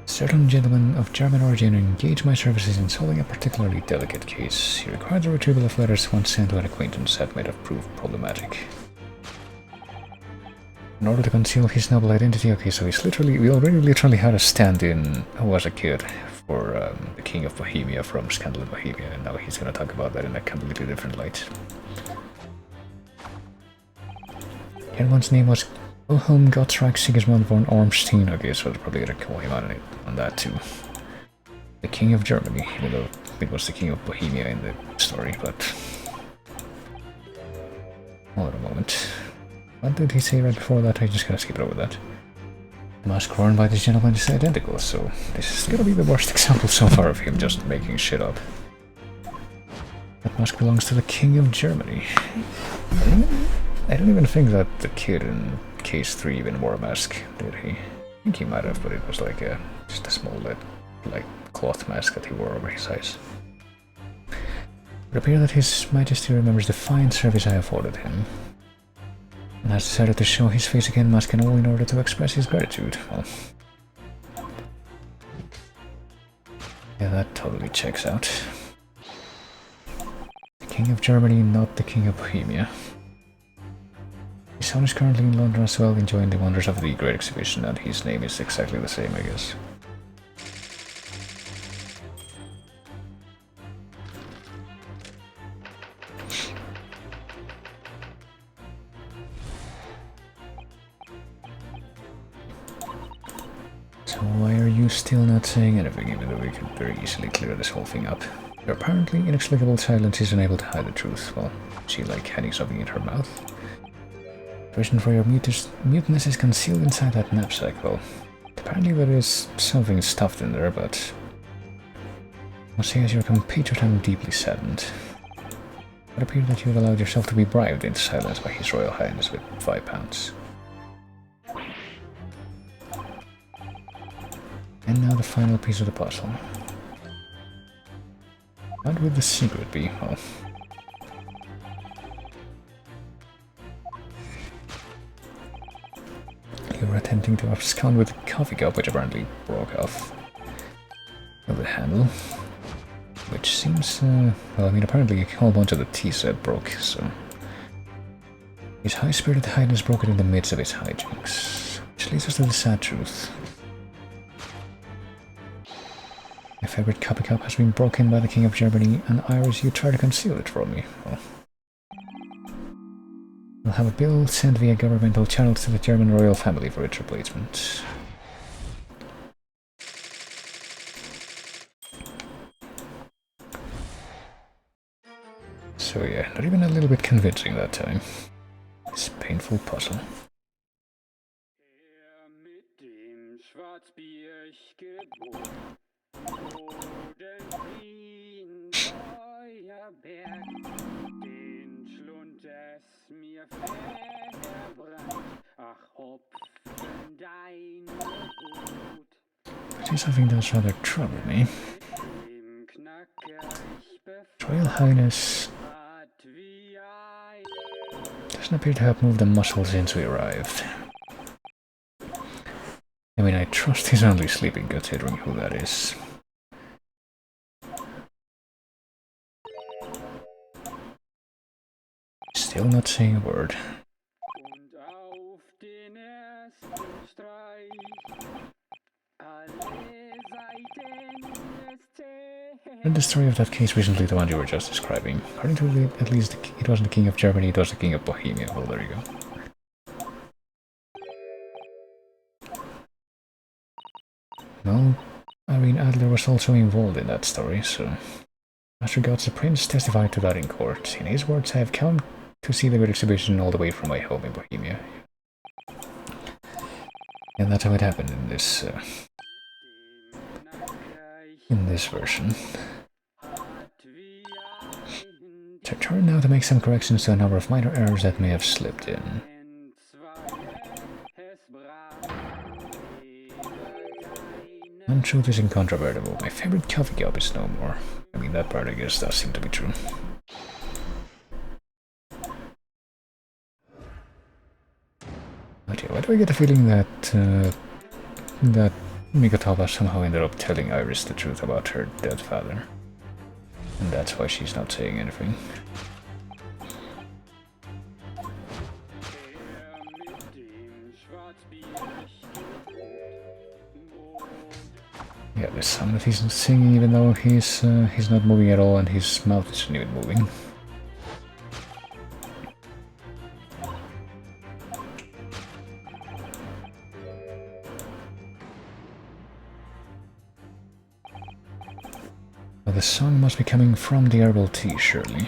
certain gentlemen of German origin engaged my services in solving a particularly delicate case. He required the retrieval of letters once sent to an acquaintance that might have proved problematic. In order to conceal his noble identity, okay, so we already literally had a stand-in who was a kid for the King of Bohemia from Scandal in Bohemia, and now he's gonna talk about that in a completely different light. Gentleman's name was Wilhelm Gottschalk Sigismund von Ormstein. Okay, so they're probably gonna call him on that too. The King of Germany, even though it was the King of Bohemia in the story, but... hold on a moment. What did he say right before that? I just gotta skip over that. The mask worn by this gentleman is identical, so this is gonna be the worst example so far of him just making shit up. That mask belongs to the King of Germany. I don't even think that the kid in Case 3 even wore a mask, did he? I think he might have, but it was like just a small like cloth mask that he wore over his eyes. It would appear that His Majesty remembers the fine service I afforded him, and has decided to show his face again, mask and all, in order to express his gratitude. Well, yeah, that totally checks out. The King of Germany, not the King of Bohemia. His son is currently in London as well, enjoying the wonders of the Great Exhibition, and his name is exactly the same, I guess. So why are you still not saying anything, even though we could very easily clear this whole thing up? Your apparently inexplicable silence is unable to hide the truth. Well, she like hiding something in her mouth. The reason for your muteness is concealed inside that knapsack. Well, apparently there is something stuffed in there, but I must say as your compatriot I'm deeply saddened. It appears that you have allowed yourself to be bribed into silence by His Royal Highness with £5. And now the final piece of the puzzle. What would the secret be? Well, you were attempting to abscond with a coffee cup, which apparently broke off of the handle. Which seems, well, I mean, apparently a whole bunch of the tea set broke, so... His high-spirited highness broke it in the midst of his hijinks. Which leads us to the sad truth. My favorite coffee cup has been broken by the King of Germany, and Iris, you try to conceal it from me. Well, I'll have a bill sent via governmental channels to the German royal family for its replacement. So yeah, not even a little bit convincing that time. This painful puzzle. But something does rather trouble me. Royal Highness doesn't appear to have moved a muscle since we arrived. I mean, I trust he's only sleeping considering who that is. Still not saying a word. I read the story of that case recently, the one you were just describing. According to it, at least it wasn't the King of Germany, it was the King of Bohemia. Well, there you go. Well, I mean, Adler was also involved in that story, so... As regards the prince testified to that in court. In his words, I have come to see the great exhibition all the way from my home in Bohemia. And that's how it happened in this version. So try now to make some corrections to a number of minor errors that may have slipped in. Untruth is incontrovertible. My favorite coffee cup is no more. I mean, that part I guess does seem to be true. But yeah, why do I get the feeling that that Mikotova somehow ended up telling Iris the truth about her dead father? And that's why she's not saying anything. Yeah, there's some that he's singing even though he's not moving at all and his mouth isn't even moving. Well, the song must be coming from the herbal tea, surely.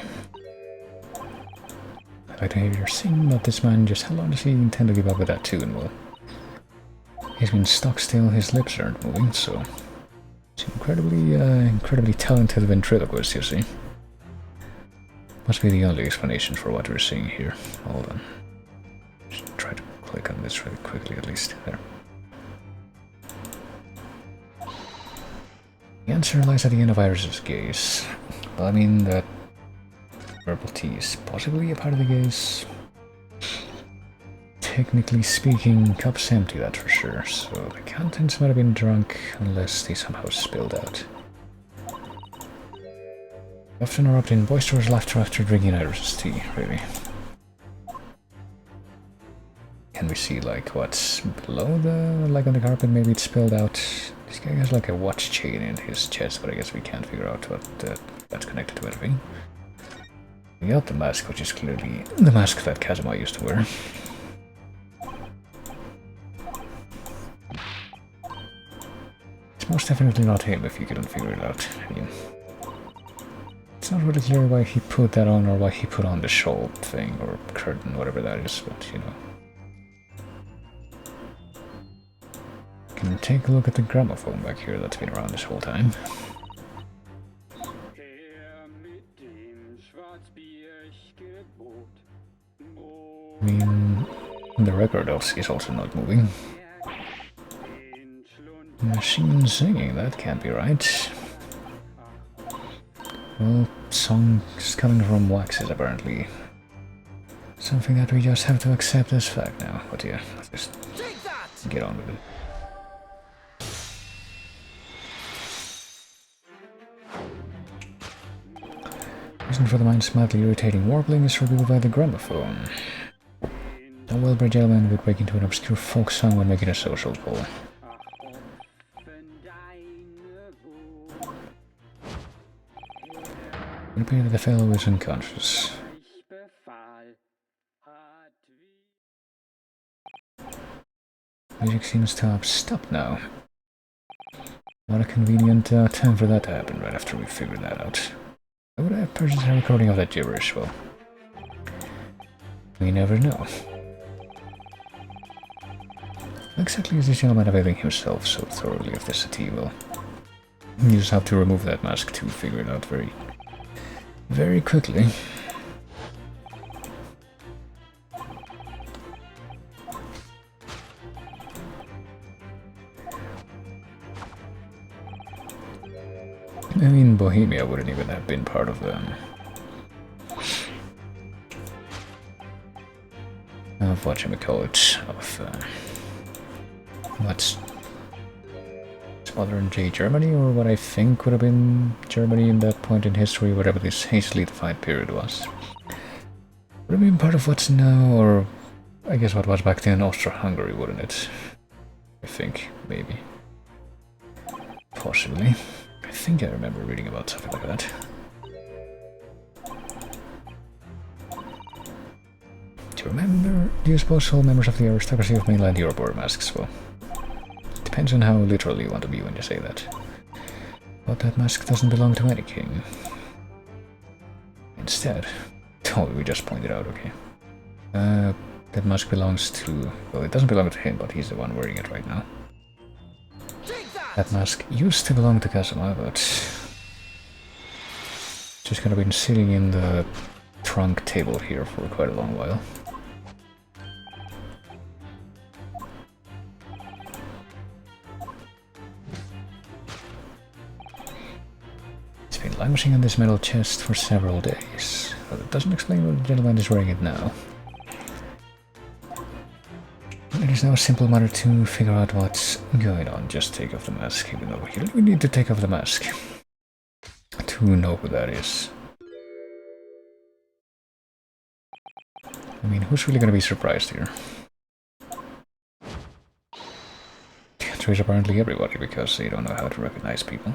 I'd like to hear you sing about this man. Just how long does he intend to give up with that tune? Well, he's been stuck still, his lips aren't moving, so... He's incredibly talented ventriloquist, you see. Must be the only explanation for what we're seeing here. Hold on. Just try to click on this really quickly, at least. There. The answer lies at the end of Iris's gaze. Well, I mean that herbal tea is possibly a part of the gaze. Technically speaking, cup's empty, that's for sure, so the contents might have been drunk unless they somehow spilled out. Often erupt in boisterous laughter after drinking Iris's tea, really. Can we see, like, what's below the... like on the carpet, maybe it's spilled out? This guy has like a watch chain in his chest, but I guess we can't figure out what that's connected to anything. We got the mask, which is clearly the mask that Kazuma used to wear. was definitely not him if you couldn't figure it out. I mean, it's not really clear why he put that on or why he put on the shawl thing or curtain, whatever that is, but you know. Can take a look at the gramophone back here that's been around this whole time. I mean, the record is also not moving. Machine singing, that can't be right. Well, songs coming from waxes apparently. Something that we just have to accept as fact now. But yeah, let's just get on with it. Reason for the mind's mildly irritating warbling is revealed by the gramophone. A well-bred gentleman would break into an obscure folk song when making a social call. It appears that the fellow is unconscious. Music seems to have stopped now. What a convenient time for that to happen right after we figured that out. Why would I have purchased a recording of that gibberish? Well, we never know. How exactly is this gentleman availing himself so thoroughly of this city? Well, you just have to remove that mask to figure it out very quickly. I mean, Bohemia wouldn't even have been part of whatchamacallit, what's modern day Germany, or what I think would have been Germany in that point in history, whatever this hastily defined period was. Would have been part of what's now, or I guess what was back then, Austro-Hungary, wouldn't it? I think, maybe. Possibly. I think I remember reading about something like that. Do you suppose all members of the aristocracy of mainland Europe wear masks? Well, it depends on how literally you want to be when you say that. But that mask doesn't belong to any king. Instead, oh, we just pointed out, okay. That mask belongs to, well, it doesn't belong to him, but he's the one wearing it right now. That mask used to belong to Kazuma, but just kind of been sitting in the trunk table here for quite a long while. It's been languishing on this metal chest for several days, but it doesn't explain why the gentleman is wearing it now. It is now a simple matter to figure out what's going on. Just take off the mask, even though you don't even need to take off the mask to know who that is. I mean, who's really gonna be surprised here? The answer is apparently everybody, because they don't know how to recognize people.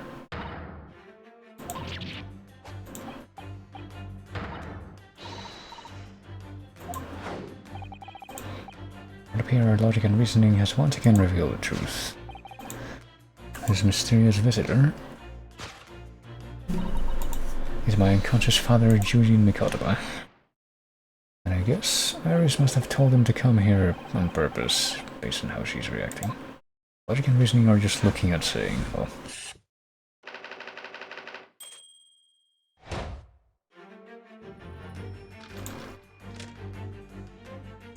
It appears our logic and reasoning has once again revealed the truth. This mysterious visitor is my unconscious father, Eugene Mikotova. And I guess Iris must have told him to come here on purpose, based on how she's reacting. Logic and reasoning are just looking at saying, well...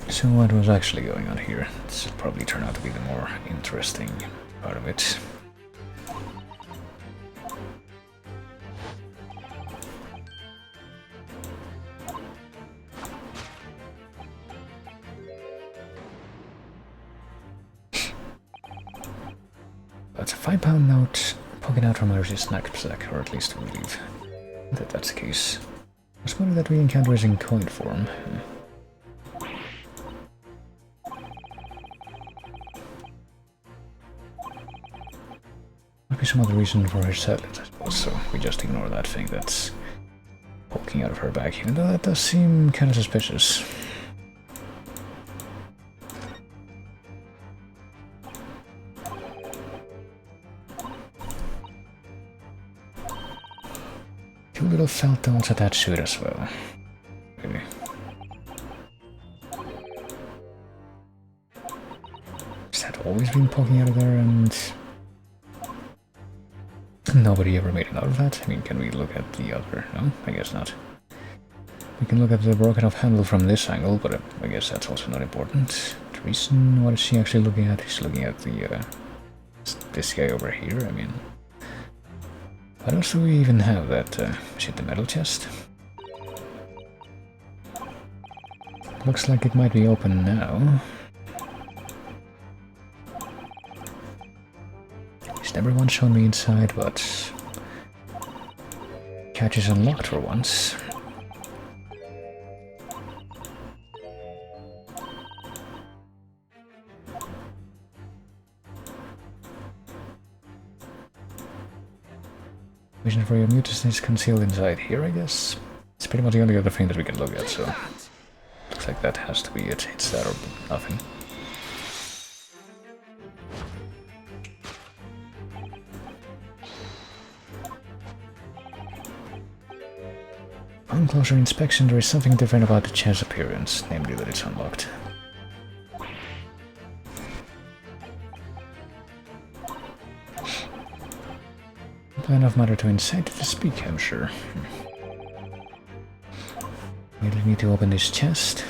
So what was actually going on here? This will probably turn out to be the more interesting part of it. That's a £5 note poking out from Iris' snack sack, or at least we believe that that's the case. This money that we encounter is in coin form. Might be some other reason for her silence, I suppose, so we just ignore that thing that's poking out of her back, even though that does seem kind of suspicious. two little felt dots attached to it as well. Really. Has that always been poking out of there and nobody ever made a note of that? I mean, can we look at the other? No, I guess not. We can look at the broken off handle from this angle, but I guess that's also not important. The reason, what is she actually looking at? She's looking at the this guy over here. I mean, what else do we even have? That is it the metal chest? Looks like it might be open now. He's never once shown me inside, but catch is unlocked for once. Vision for your mutation is concealed inside here, I guess. It's pretty much the only other thing that we can look at, so looks like that has to be it. It's that or nothing. On closer inspection, there is something different about the chest's appearance, namely that it's unlocked. Enough matter to incite it to speak, I'm sure. We'll need to open this chest.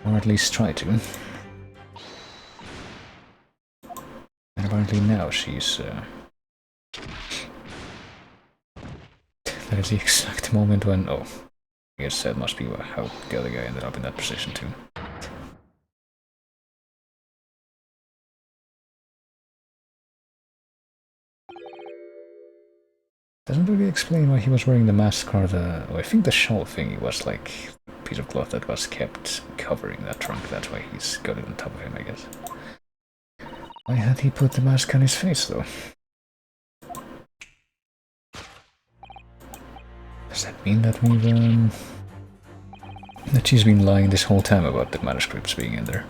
Or at least try to. And apparently now she's... That is the exact moment when... Oh, I guess that must be how the other guy ended up in that position too. Doesn't really explain why he was wearing the mask or the... Oh, I think the shawl thingy was like a piece of cloth that was kept covering that trunk. That's why he's got it on top of him, I guess. Why had he put the mask on his face, though? Does that mean that we've, that she's been lying this whole time about the manuscripts being in there?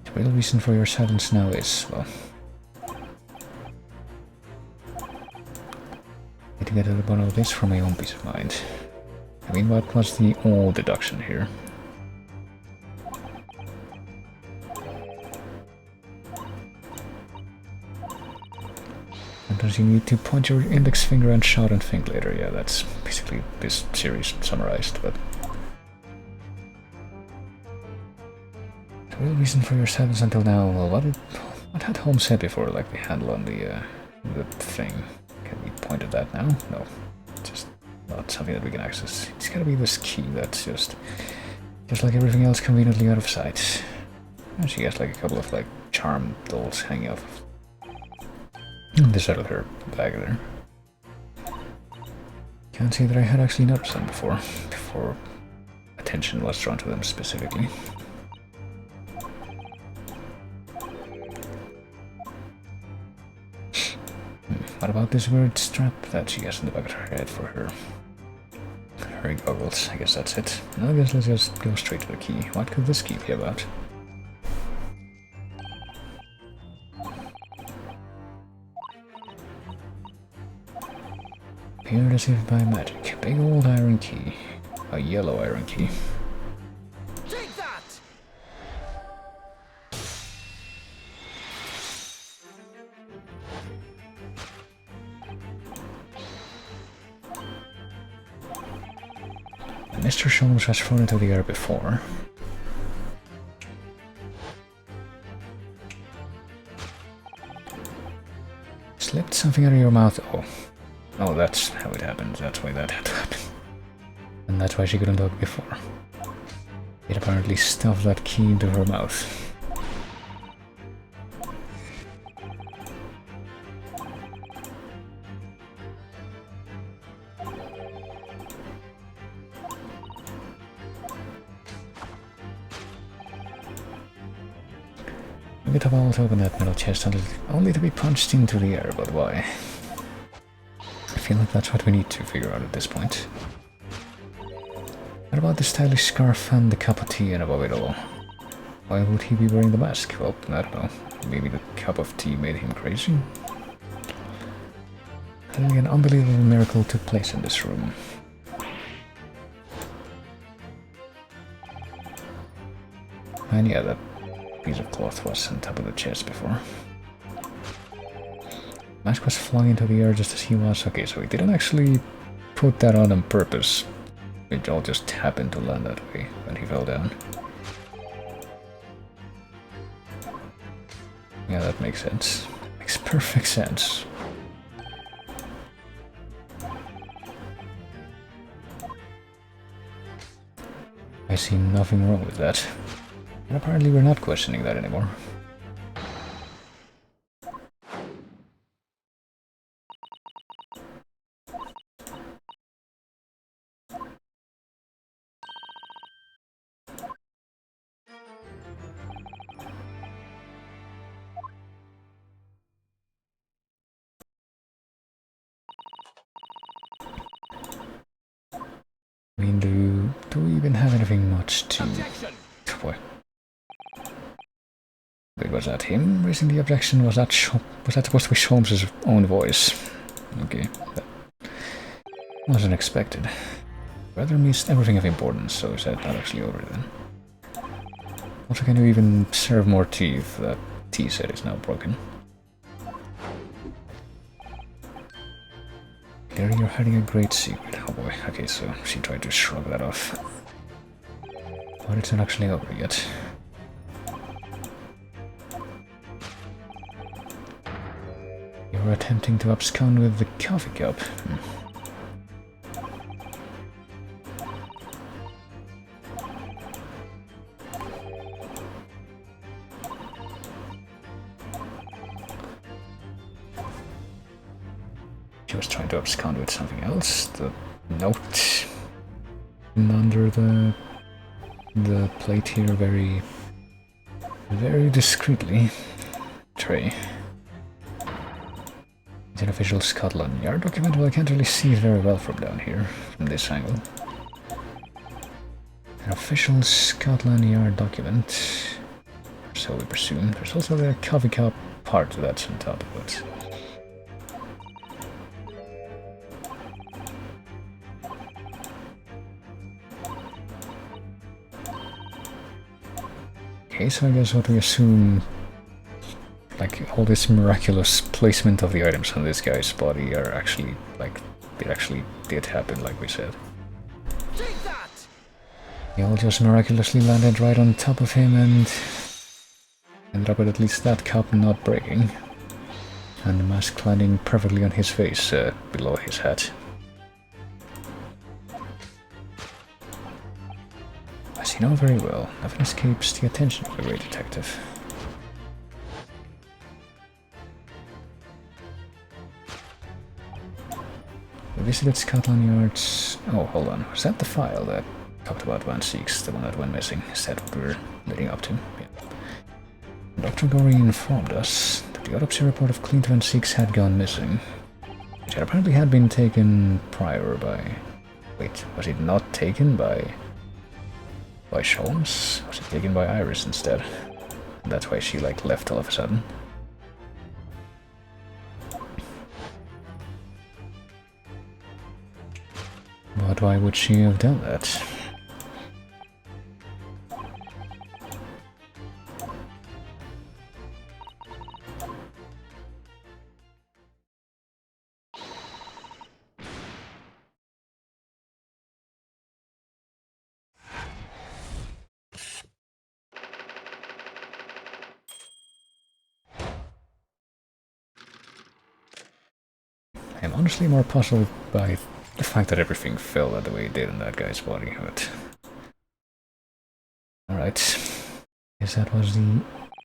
The real reason for your silence now is, well... to get to the bottom of this for my own peace of mind. I mean, what was the old deduction here? Sometimes you need to point your index finger and shout and think later. Yeah, that's basically this series summarized, but... The real reason for your silence until now, well, what had Holmes said before, like the handle on the thing? Can we point at that now? No. Just not something that we can access. It's gotta be this key that's just like everything else conveniently out of sight. And she has like a couple of like charm dolls hanging off this side of her bag there. Can't say that I had actually noticed them before attention was drawn to them specifically. What about this weird strap that she has in the back of her head for her goggles? I guess that's it. I guess let's just go straight to the key. What could this key be about? Appeared as if by magic. Big old iron key. A yellow iron key. Take that! Mr. Sholmes was thrown into the air before. Slipped something out of your mouth. Oh, that's how it happened. That's why that had to happen. And that's why she couldn't talk before. It apparently stuffed that key into her mouth. We could have all opened that metal chest only to be punched into the air, but why? I feel like that's what we need to figure out at this point. What about the stylish scarf and the cup of tea and above it all? Why would he be wearing the mask? Well, I don't know. Maybe the cup of tea made him crazy? Suddenly an unbelievable miracle took place in this room. And yeah, that piece of cloth was on top of the chest before. Mask was flung into the air just as he was. Okay, so he didn't actually put that on purpose. It all just happened to land that way when he fell down. Yeah, that makes sense. Makes perfect sense. I see nothing wrong with that. And apparently we're not questioning that anymore. I mean, do we even have anything much to... Boy. Wait, was that him raising the objection? Was that supposed to be Sholmes' own voice? Okay, that wasn't expected. Rather missed everything of importance, so is that not actually over then? Also, can you even serve more tea if that tea set is now broken? Clearly you're hiding a great secret. Oh boy, okay, so she tried to shrug that off. But it's not actually over yet. You're attempting to abscond with the coffee cup. She was trying to abscond with something else. The note under the plate here, very discreetly. Tray. It's an official Scotland Yard document. Well, I can't really see it very well from down here, from this angle. An official Scotland Yard document. So we presume. There's also the coffee cup part that's on top of it. Okay, so I guess what we assume, like, all this miraculous placement of the items on this guy's body are actually, like, it actually did happen, like we said. Take that! They all just miraculously landed right on top of him and ended up with at least that cup not breaking. And the mask landing perfectly on his face, below his hat. As you know very well, nothing escapes the attention of the great detective. We visited Scotland Yard's... Oh, hold on. Was that the file that talked about Van Seeks, the one that went missing? Is that what we were leading up to? Yeah. Dr. Gorey informed us that the autopsy report of Clint Van Seeks had gone missing, which had apparently had been taken prior by... Wait, was it not taken by Sholmes? Was it taken by Iris instead? And that's why she, like, left all of a sudden. But why would she have done that? I'm honestly more puzzled by the fact that everything fell out the way it did in that guy's body, but... Alright. Guess that was the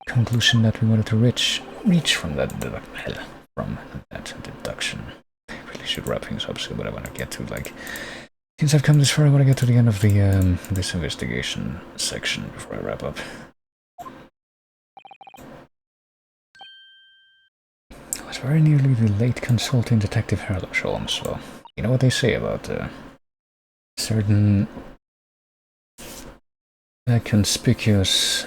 conclusion that we wanted to reach from that deduction. I really should wrap things up soon, but I want to get to, like... Since I've come this far, I want to get to the end of the, this investigation section before I wrap up. I was very nearly the late consulting detective Sherlock Holmes, well... You know what they say about certain conspicuous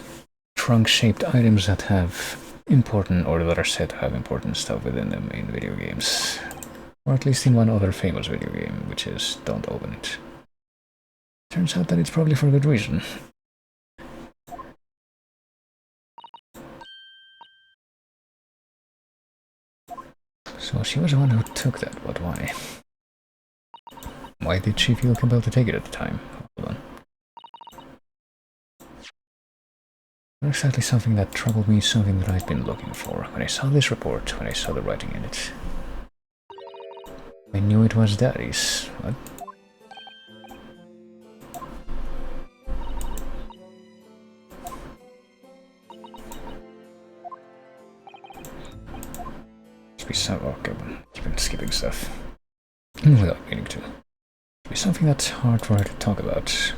trunk-shaped items that have important, or that are said to have important stuff within them in video games. Or at least in one other famous video game, which is Don't Open It. Turns out that it's probably for good reason. So she was the one who took that, but why? Why did she feel compelled to take it at the time? Hold on. Not exactly something that troubled me, something that I'd been looking for. When I saw this report, when I saw the writing in it, I knew it was Daddy's. What? Must be some. Okay, I've been skipping stuff without meaning to. Must be something that's hard for her to talk about.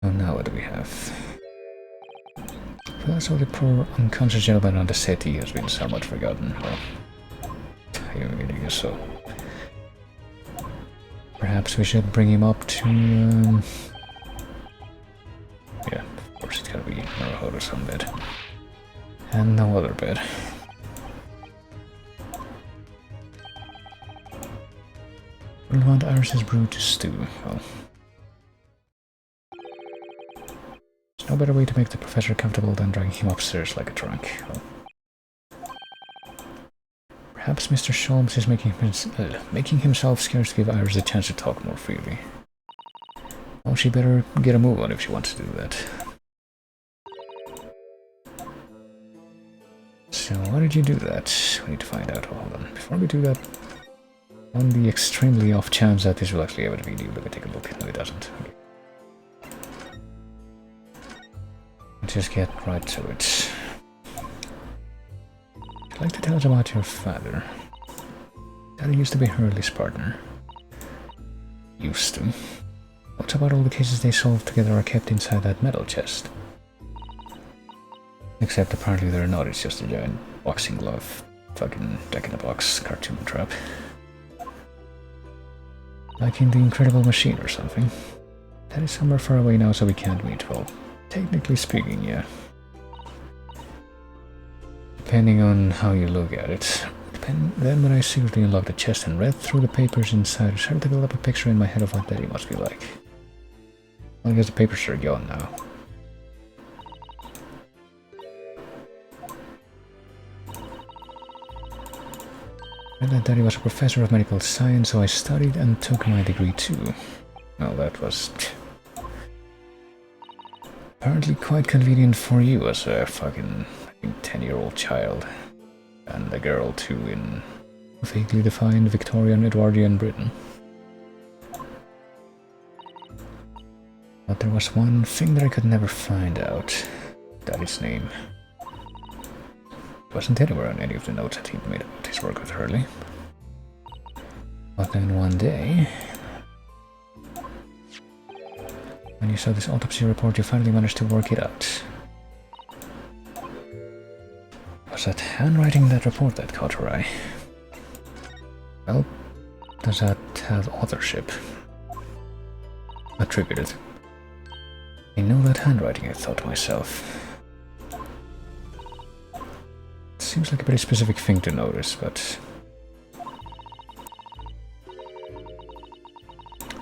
Oh, now what do we have? That's all the poor unconscious gentleman on the settee has been somewhat forgotten. Well, I guess so. Perhaps we should bring him up to, yeah, of course it's gotta be Naruhodo's own bed. And no other bed. We'll want Iris's brew to stew. Well, there's no better way to make the professor comfortable than dragging him upstairs like a trunk. Well, perhaps Mr. Sholmes is making himself scarce to give Iris a chance to talk more freely. Well, she better get a move on if she wants to do that. So, why did you do that? We need to find out. Hold on. Before we do that, on the extremely off chance that this will actually have a video, let me take a look. No, it doesn't. Okay. Let's just get right to it. I'd like to tell us about your father. Daddy used to be Hurley's partner. Used to. What about all the cases they solved together are kept inside that metal chest? Except apparently they're not, it's just a giant boxing glove. Fucking Jack-in-the-Box cartoon trap. Like in The Incredible Machine or something. That is somewhere far away now, so we can't meet. Well, technically speaking, yeah. Depending on how you look at it. Then when I secretly unlocked the chest and read through the papers inside, I started to build up a picture in my head of what Daddy must be like. Well, I guess the papers are gone now. And that Daddy was a professor of medical science, so I studied and took my degree too. Well, that was apparently quite convenient for you as a fucking, I think, 10-year-old child. And a girl too in vaguely defined Victorian Edwardian Britain. But there was one thing that I could never find out. Daddy's name. It wasn't anywhere on any of the notes that he'd made about his work with Hurley. But then one day, when you saw this autopsy report, you finally managed to work it out. Was that handwriting in that report that caught your eye? Well, does that have authorship? Attributed. I know that handwriting, I thought to myself. It seems like a pretty specific thing to notice, but I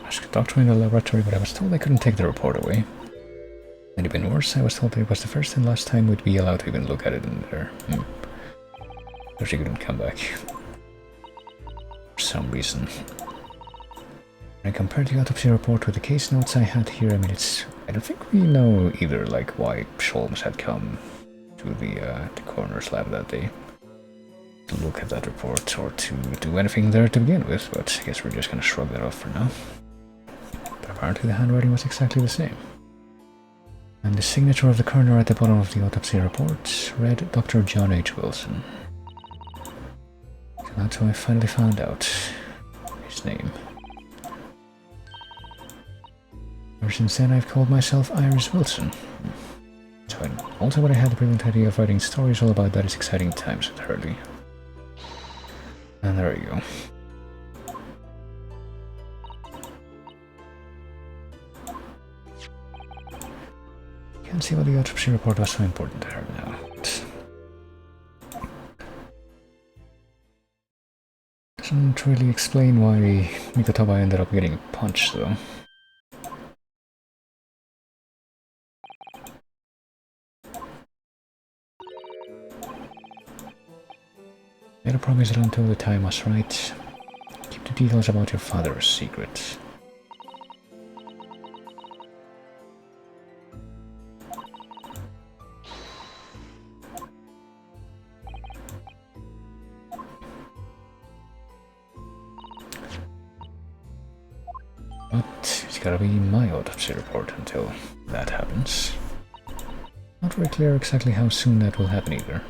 asked the doctor in the laboratory, but I was told I couldn't take the report away. And even worse, I was told that it was the first and last time we'd be allowed to even look at it in there. So she couldn't come back. For some reason. When I compared the autopsy report with the case notes I had here, I mean, I don't think we know either, like, why Sholmes had come to the coroner's lab that day to look at that report or to do anything there to begin with, but I guess we're just gonna shrug that off for now. But apparently the handwriting was exactly the same. And the signature of the coroner at the bottom of the autopsy report read Dr. John H. Wilson. So that's how I finally found out his name. Ever since then I've called myself Iris Wilson. So also when I had the brilliant idea of writing stories all about Daddy's exciting times with Hurley. And there we go. Can't see why the autopsy report was so important to her now. Doesn't really explain why Mikotoba ended up getting punched, though. Made a promise that until the time was right, keep the details about your father a secret. But it's gotta be my autopsy report until that happens. Not very clear exactly how soon that will happen either.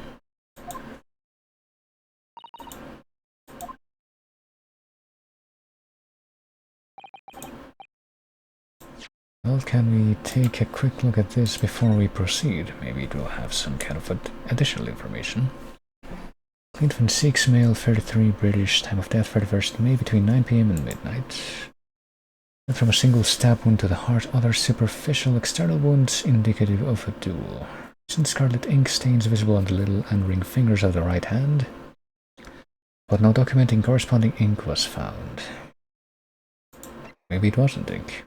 Well, can we take a quick look at this before we proceed? Maybe it will have some kind of additional information. Clinton 6, male, 33, British, time of death 31st May between 9 PM and midnight. From a single stab wound to the heart, other superficial external wounds indicative of a duel. Recent scarlet ink stains visible on the little and ring fingers of the right hand, but no documenting corresponding ink was found. Maybe it wasn't ink.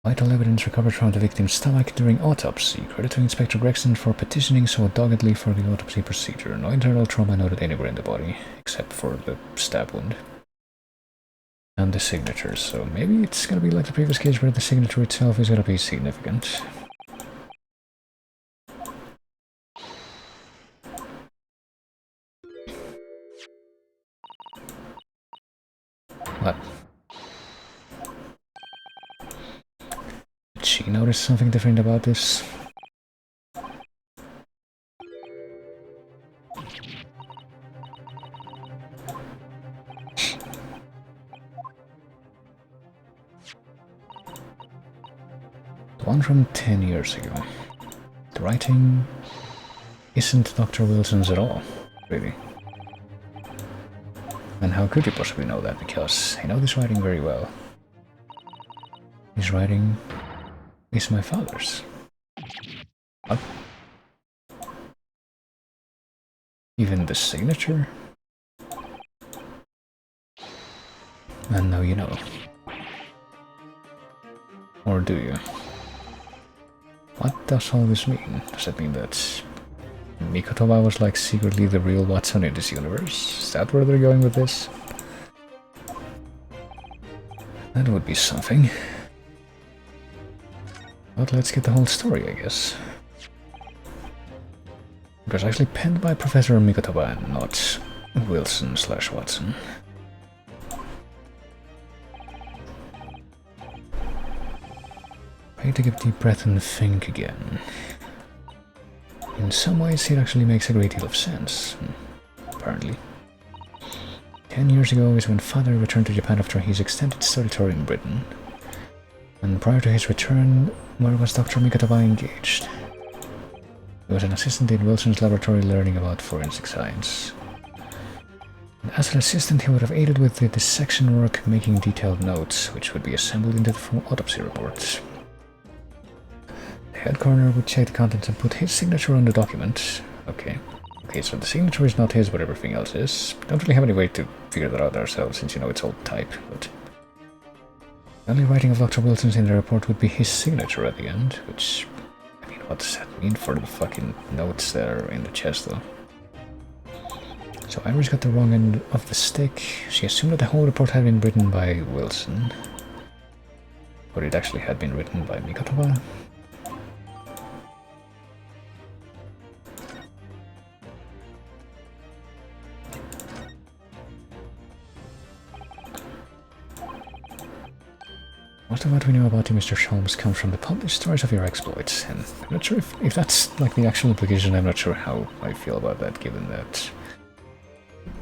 Vital evidence recovered from the victim's stomach during autopsy. Credit to Inspector Gregson for petitioning so doggedly for the autopsy procedure. No internal trauma noted anywhere in the body, except for the stab wound. And the signature, so maybe it's gonna be like the previous case where the signature itself is gonna be significant. What? Did she notice something different about this? The one from 10 years ago. The writing isn't Dr. Wilson's at all, really. And how could you possibly know that? Because I know this writing very well. His writing is my father's. What? Even the signature? And now you know. Or do you? What does all this mean? Does it mean that Mikotoba was like secretly the real Watson in this universe? Is that where they're going with this? That would be something. But let's get the whole story, I guess. It was actually penned by Professor Mikotoba and not Wilson/Watson. Try to take a deep breath and think again. In some ways, it actually makes a great deal of sense, apparently. 10 years ago is when Father returned to Japan after his extended study tour in Britain. And prior to his return, where was Dr. Mikotoba engaged? He was an assistant in Wilson's laboratory learning about forensic science. And as an assistant, he would have aided with the dissection work, making detailed notes, which would be assembled into the full autopsy report. The head coroner would check the contents and put his signature on the document. Okay, so the signature is not his, but everything else is. We don't really have any way to figure that out ourselves, since you know it's all type, but... The only writing of Dr. Wilson's in the report would be his signature at the end, which... I mean, what does that mean for the fucking notes there in the chest, though? So Iris got the wrong end of the stick. She assumed that the whole report had been written by Wilson. But it actually had been written by Mikotoba. Most of what we know about you, Mr. Sholmes, comes from the published stories of your exploits, and I'm not sure if that's like the actual implication. I'm not sure how I feel about that, given that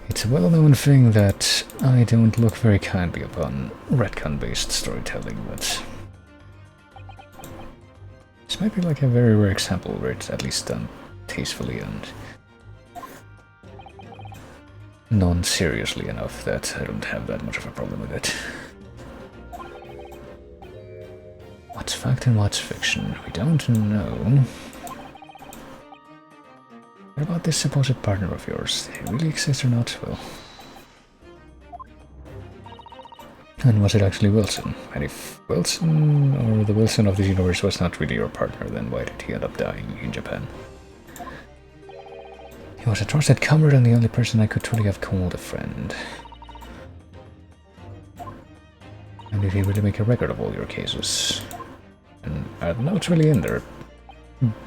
it's a well-known thing that I don't look very kindly upon retcon-based storytelling, but this might be like a very rare example where it's at least done tastefully and non-seriously enough that I don't have that much of a problem with it. What's fact and what's fiction? We don't know. What about this supposed partner of yours? Did he really exist or not? Well... And was it actually Wilson? And if Wilson, or the Wilson of this universe, was not really your partner, then why did he end up dying in Japan? He was a trusted comrade and the only person I could truly have called a friend. And did he really make a record of all your cases? And are the notes really in there?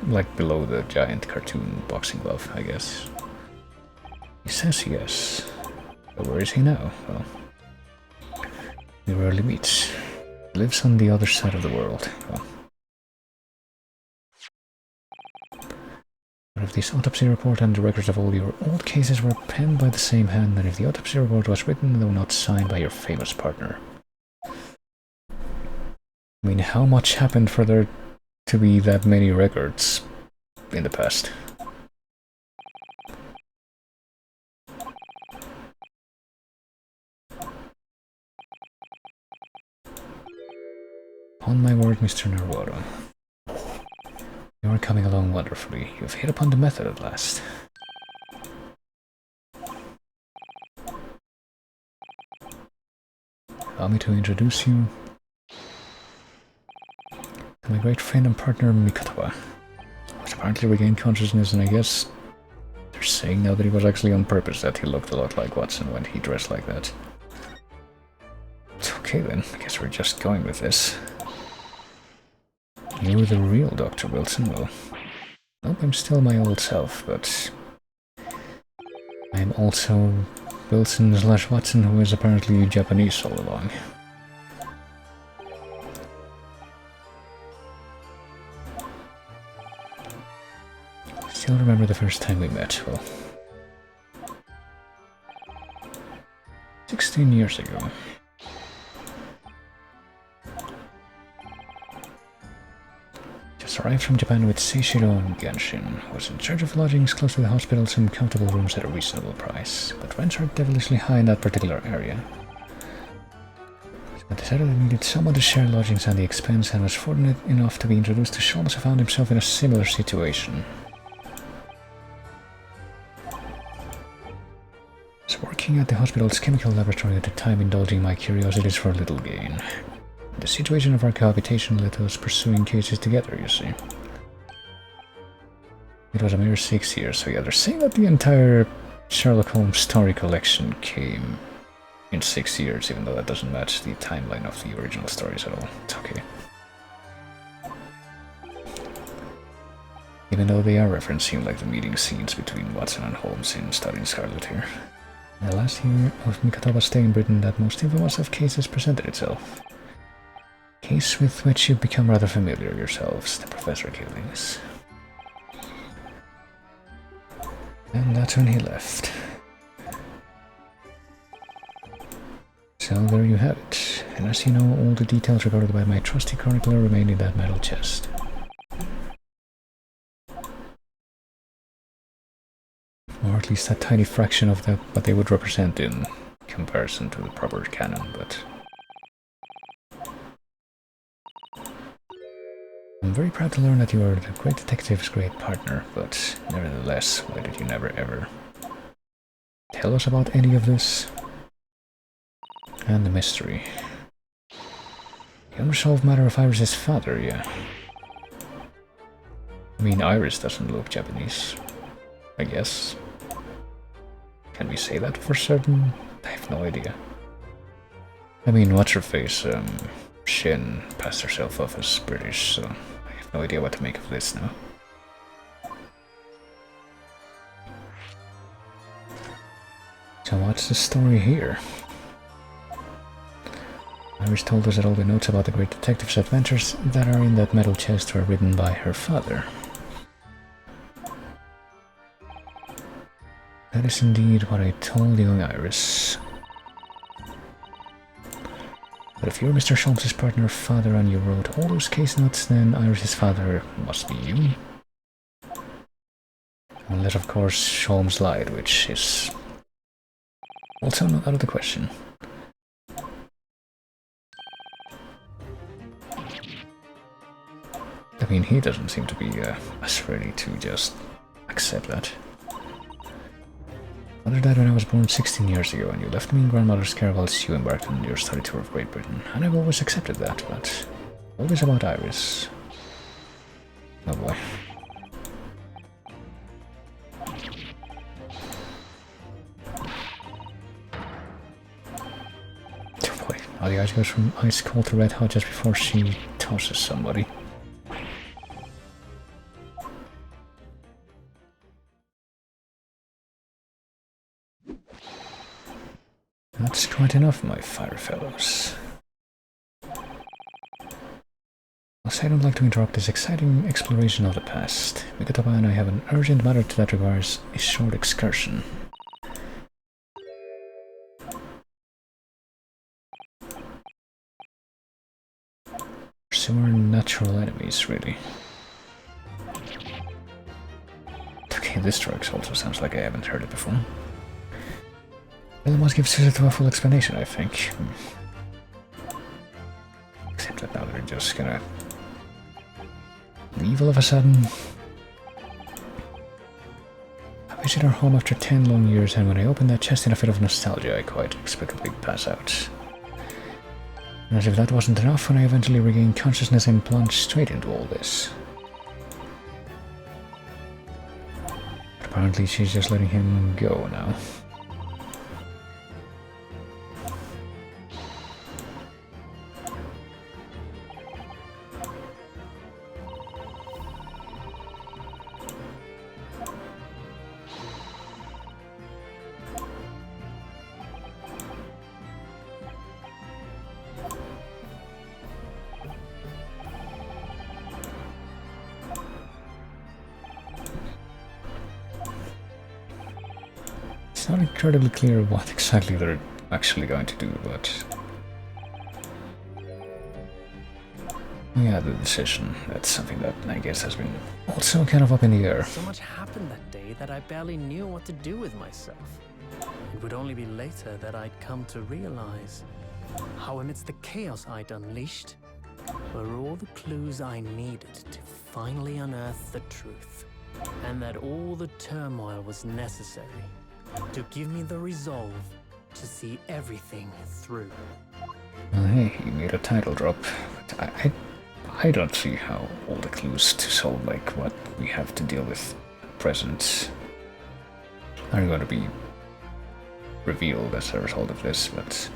Like below the giant cartoon boxing glove, I guess. He says yes. But where is he now? Well, we rarely meet. He lives on the other side of the world. Well, but if this autopsy report and the records of all your old cases were penned by the same hand, then if the autopsy report was written though not signed by your famous partner. I mean, how much happened for there to be that many records in the past? On my word, Mr. Naruto. You are coming along wonderfully. You've hit upon the method at last. Allow me to introduce you to my great friend and partner Mikatawa, who's apparently regained consciousness, and I guess they're saying now that it was actually on purpose that he looked a lot like Watson when he dressed like that. It's okay then, I guess we're just going with this. You're the real Dr. Wilson. Well, nope, I'm still my old self, but I'm also Wilson/Watson, who is apparently Japanese all along. Still remember the first time we met. Well, 16 years ago. Just arrived from Japan with Seishiro and Genshin. Was in charge of lodgings close to the hospital, some comfortable rooms at a reasonable price, but rents are devilishly high in that particular area. So I decided I needed someone to share lodgings and the expense, and was fortunate enough to be introduced to Sholmes, who found himself in a similar situation. I was working at the hospital's chemical laboratory at the time, indulging my curiosities for little gain. The situation of our cohabitation led to us pursuing cases together, you see. It was a mere 6 years, so yeah, they're saying that the entire Sherlock Holmes story collection came in 6 years, even though that doesn't match the timeline of the original stories at all. It's okay. Even though they are referencing like the meeting scenes between Watson and Holmes in Studying Scarlet here. In the last year of Mikatawa's stay in Britain, that most infamous of cases presented itself. Case with which you've become rather familiar yourselves, the Professor killings. And that's when he left. So there you have it. And as you know, all the details recorded by my trusty chronicler remain in that metal chest. Or at least a tiny fraction of what they would represent in comparison to the proper canon, but... I'm very proud to learn that you are the great detective's great partner, but nevertheless, why did you never ever tell us about any of this? And the mystery. The unresolved matter of Iris's father, yeah. I mean, Iris doesn't look Japanese, I guess. Can we say that for certain? I have no idea. I mean, what's-her-face, Shin passed herself off as British, so I have no idea what to make of this now. So what's the story here? Iris told us that all the notes about the great detective's adventures that are in that metal chest were written by her father. That is indeed what I told young Iris. But if you're Mr. Sholmes' partner, father, and you wrote all those case notes, then Iris' father must be you. Unless, of course, Sholmes lied, which is also not out of the question. mean, he doesn't seem to be as ready to just accept that. Mother died when I was born 16 years ago, and you left me in grandmother's care whilst you embarked on your study tour of Great Britain. And I've always accepted that, but always about Iris. Oh boy. Oh boy. Oh, the ice goes from ice cold to red hot just before she tosses somebody. That's quite enough, my fire fellows. I don't like to interrupt this exciting exploration of the past. Mikataba and I have an urgent matter that requires a short excursion. Some are natural enemies, really. Okay, this truck also sounds like I haven't heard it before. Well, I must give Suzuto a full explanation, I think. Except that now they're just gonna leave all of a sudden. I visit our home after 10 long years, and when I open that chest in a fit of nostalgia, I quite expectedly pass out. And as if that wasn't enough, when I eventually regain consciousness and plunge straight into all this. But apparently she's just letting him go now. It's not incredibly clear what exactly they're actually going to do, but yeah, the decision, that's something that I guess has been also kind of up in the air. So much happened that day that I barely knew what to do with myself. It would only be later that I'd come to realize how amidst the chaos I'd unleashed were all the clues I needed to finally unearth the truth, and that all the turmoil was necessary to give me the resolve to see everything through. Well, hey, he made a title drop, but I don't see how all the clues to solve like what we have to deal with at present are going to be revealed as a result of this, but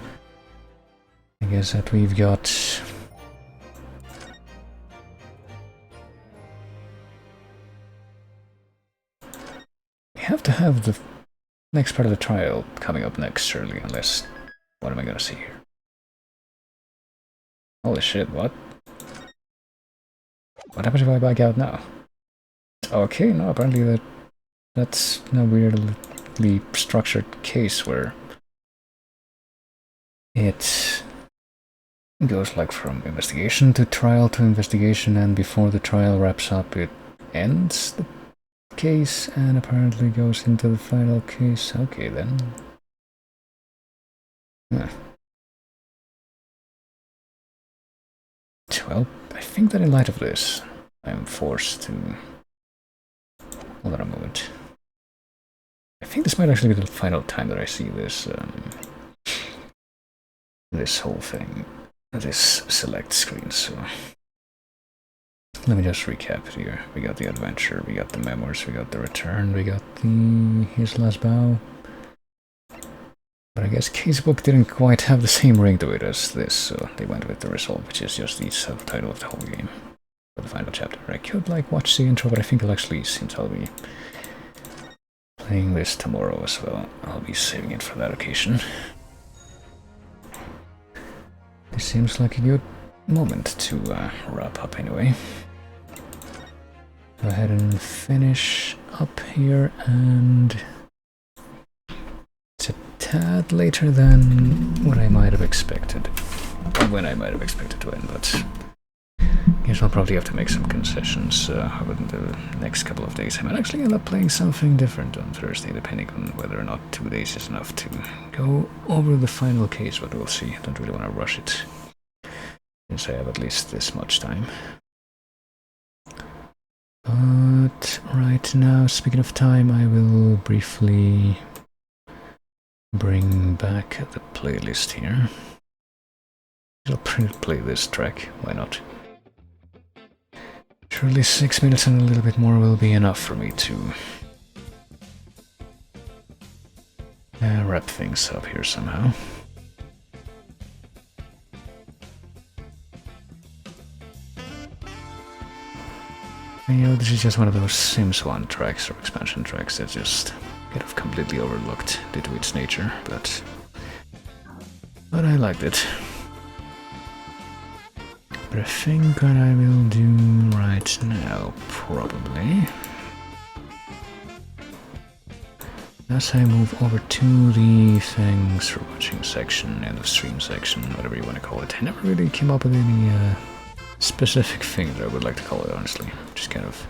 I guess that we've got we have to have the next part of the trial coming up next, surely, unless... What am I gonna see here? Holy shit, what? What happens if I back out now? Okay, no, apparently that's a weirdly structured case where it goes like from investigation to investigation, and before the trial wraps up it ends the case and apparently goes into the final case. Okay then. Well, I think that in light of this, I'm forced to... Hold on a moment. I think this might actually be the final time that I see this, this whole thing, this select screen, so... Let me just recap here. We got the adventure, we got the memoirs, we got the return, we got his last bow. But I guess Casebook didn't quite have the same ring to it as this, so they went with the result, which is just the subtitle of the whole game for the final chapter. I could like watch the intro, but I think I'll actually, since I'll be playing this tomorrow as well, I'll be saving it for that occasion. This seems like a good moment to wrap up anyway. Go ahead and finish up here, and it's a tad later than what I might have expected, or when I might have expected to end, but I guess I'll probably have to make some concessions over the next couple of days. I might actually end up playing something different on Thursday, depending on whether or not 2 days is enough to go over the final case, but we'll see. I don't really want to rush it, since I have at least this much time. But right now, speaking of time, I will briefly bring back the playlist here. I'll play this track, why not? Surely 6 minutes and a little bit more will be enough for me to wrap things up here somehow. You know, this is just one of those Sims 1 tracks or expansion tracks that just kind of completely overlooked due to its nature, but I liked it. But I think what I will do right now, probably, as I move over to the thanks for watching section, end of stream section, whatever you want to call it. I never really came up with any specific thing that I would like to call it, honestly. Just kind of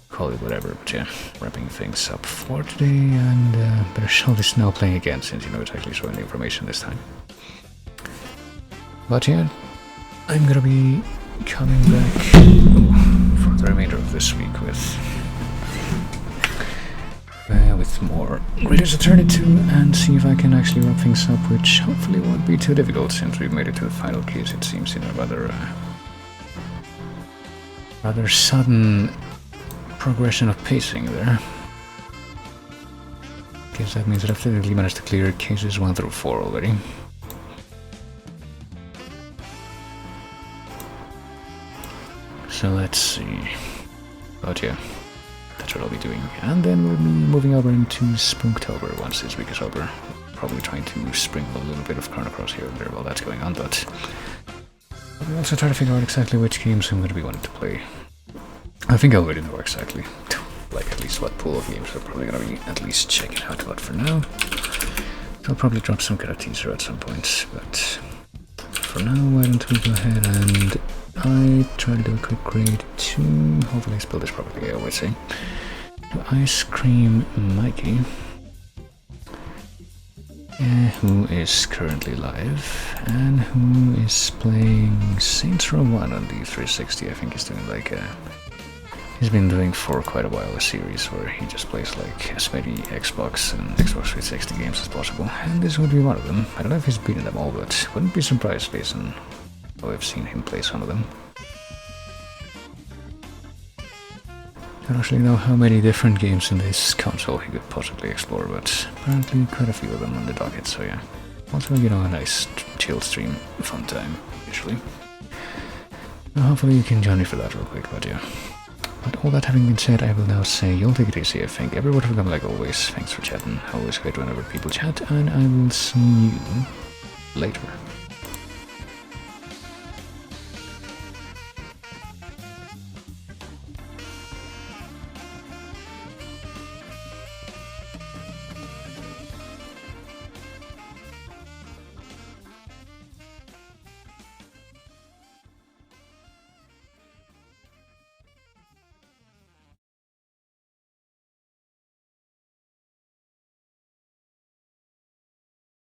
call it whatever, but yeah, wrapping things up for today, and better show this now playing again, since you know it's actually showing the information this time. But yeah, I'm gonna be coming back for the remainder of this week with more Reader's Eternity 2 and see if I can actually wrap things up, which hopefully won't be too difficult since we've made it to the final keys, it seems, in a rather sudden progression of pacing there. Guess that means that I've technically managed to clear cases 1 through 4 already. So let's see. But yeah, that's what I'll be doing. And then we'll be moving over into Spooktober once this week is over. Probably trying to sprinkle a little bit of Chrono Cross here and there while that's going on, but I'll also try to figure out exactly which games I'm going to be wanting to play. I think I already know exactly, like at least what pool of games we're probably going to be at least checking out, but for now, I'll probably drop some kind of teaser at some point, but for now, why don't we go ahead and I try to do a quick grade to, hopefully I spell this properly, I always say, to Ice Cream Mikey, who is currently live, and who is playing Saints Row 1 on the 360. I think he's doing like he's been doing for quite a while a series where he just plays like as many Xbox and Xbox 360 games as possible, and this would be one of them. I don't know if he's beaten them all, but wouldn't be surprised based on how I've seen him play some of them. I don't actually know how many different games in this console he could possibly explore, but apparently quite a few of them on the docket, so yeah. Also, you know, a nice chill stream, fun time, usually. Well, hopefully you can join me for that real quick, but yeah. But all that having been said, I will now say you'll take it easy, I think. Everyone for them like always. Thanks for chatting. Always great whenever people chat, and I will see you later.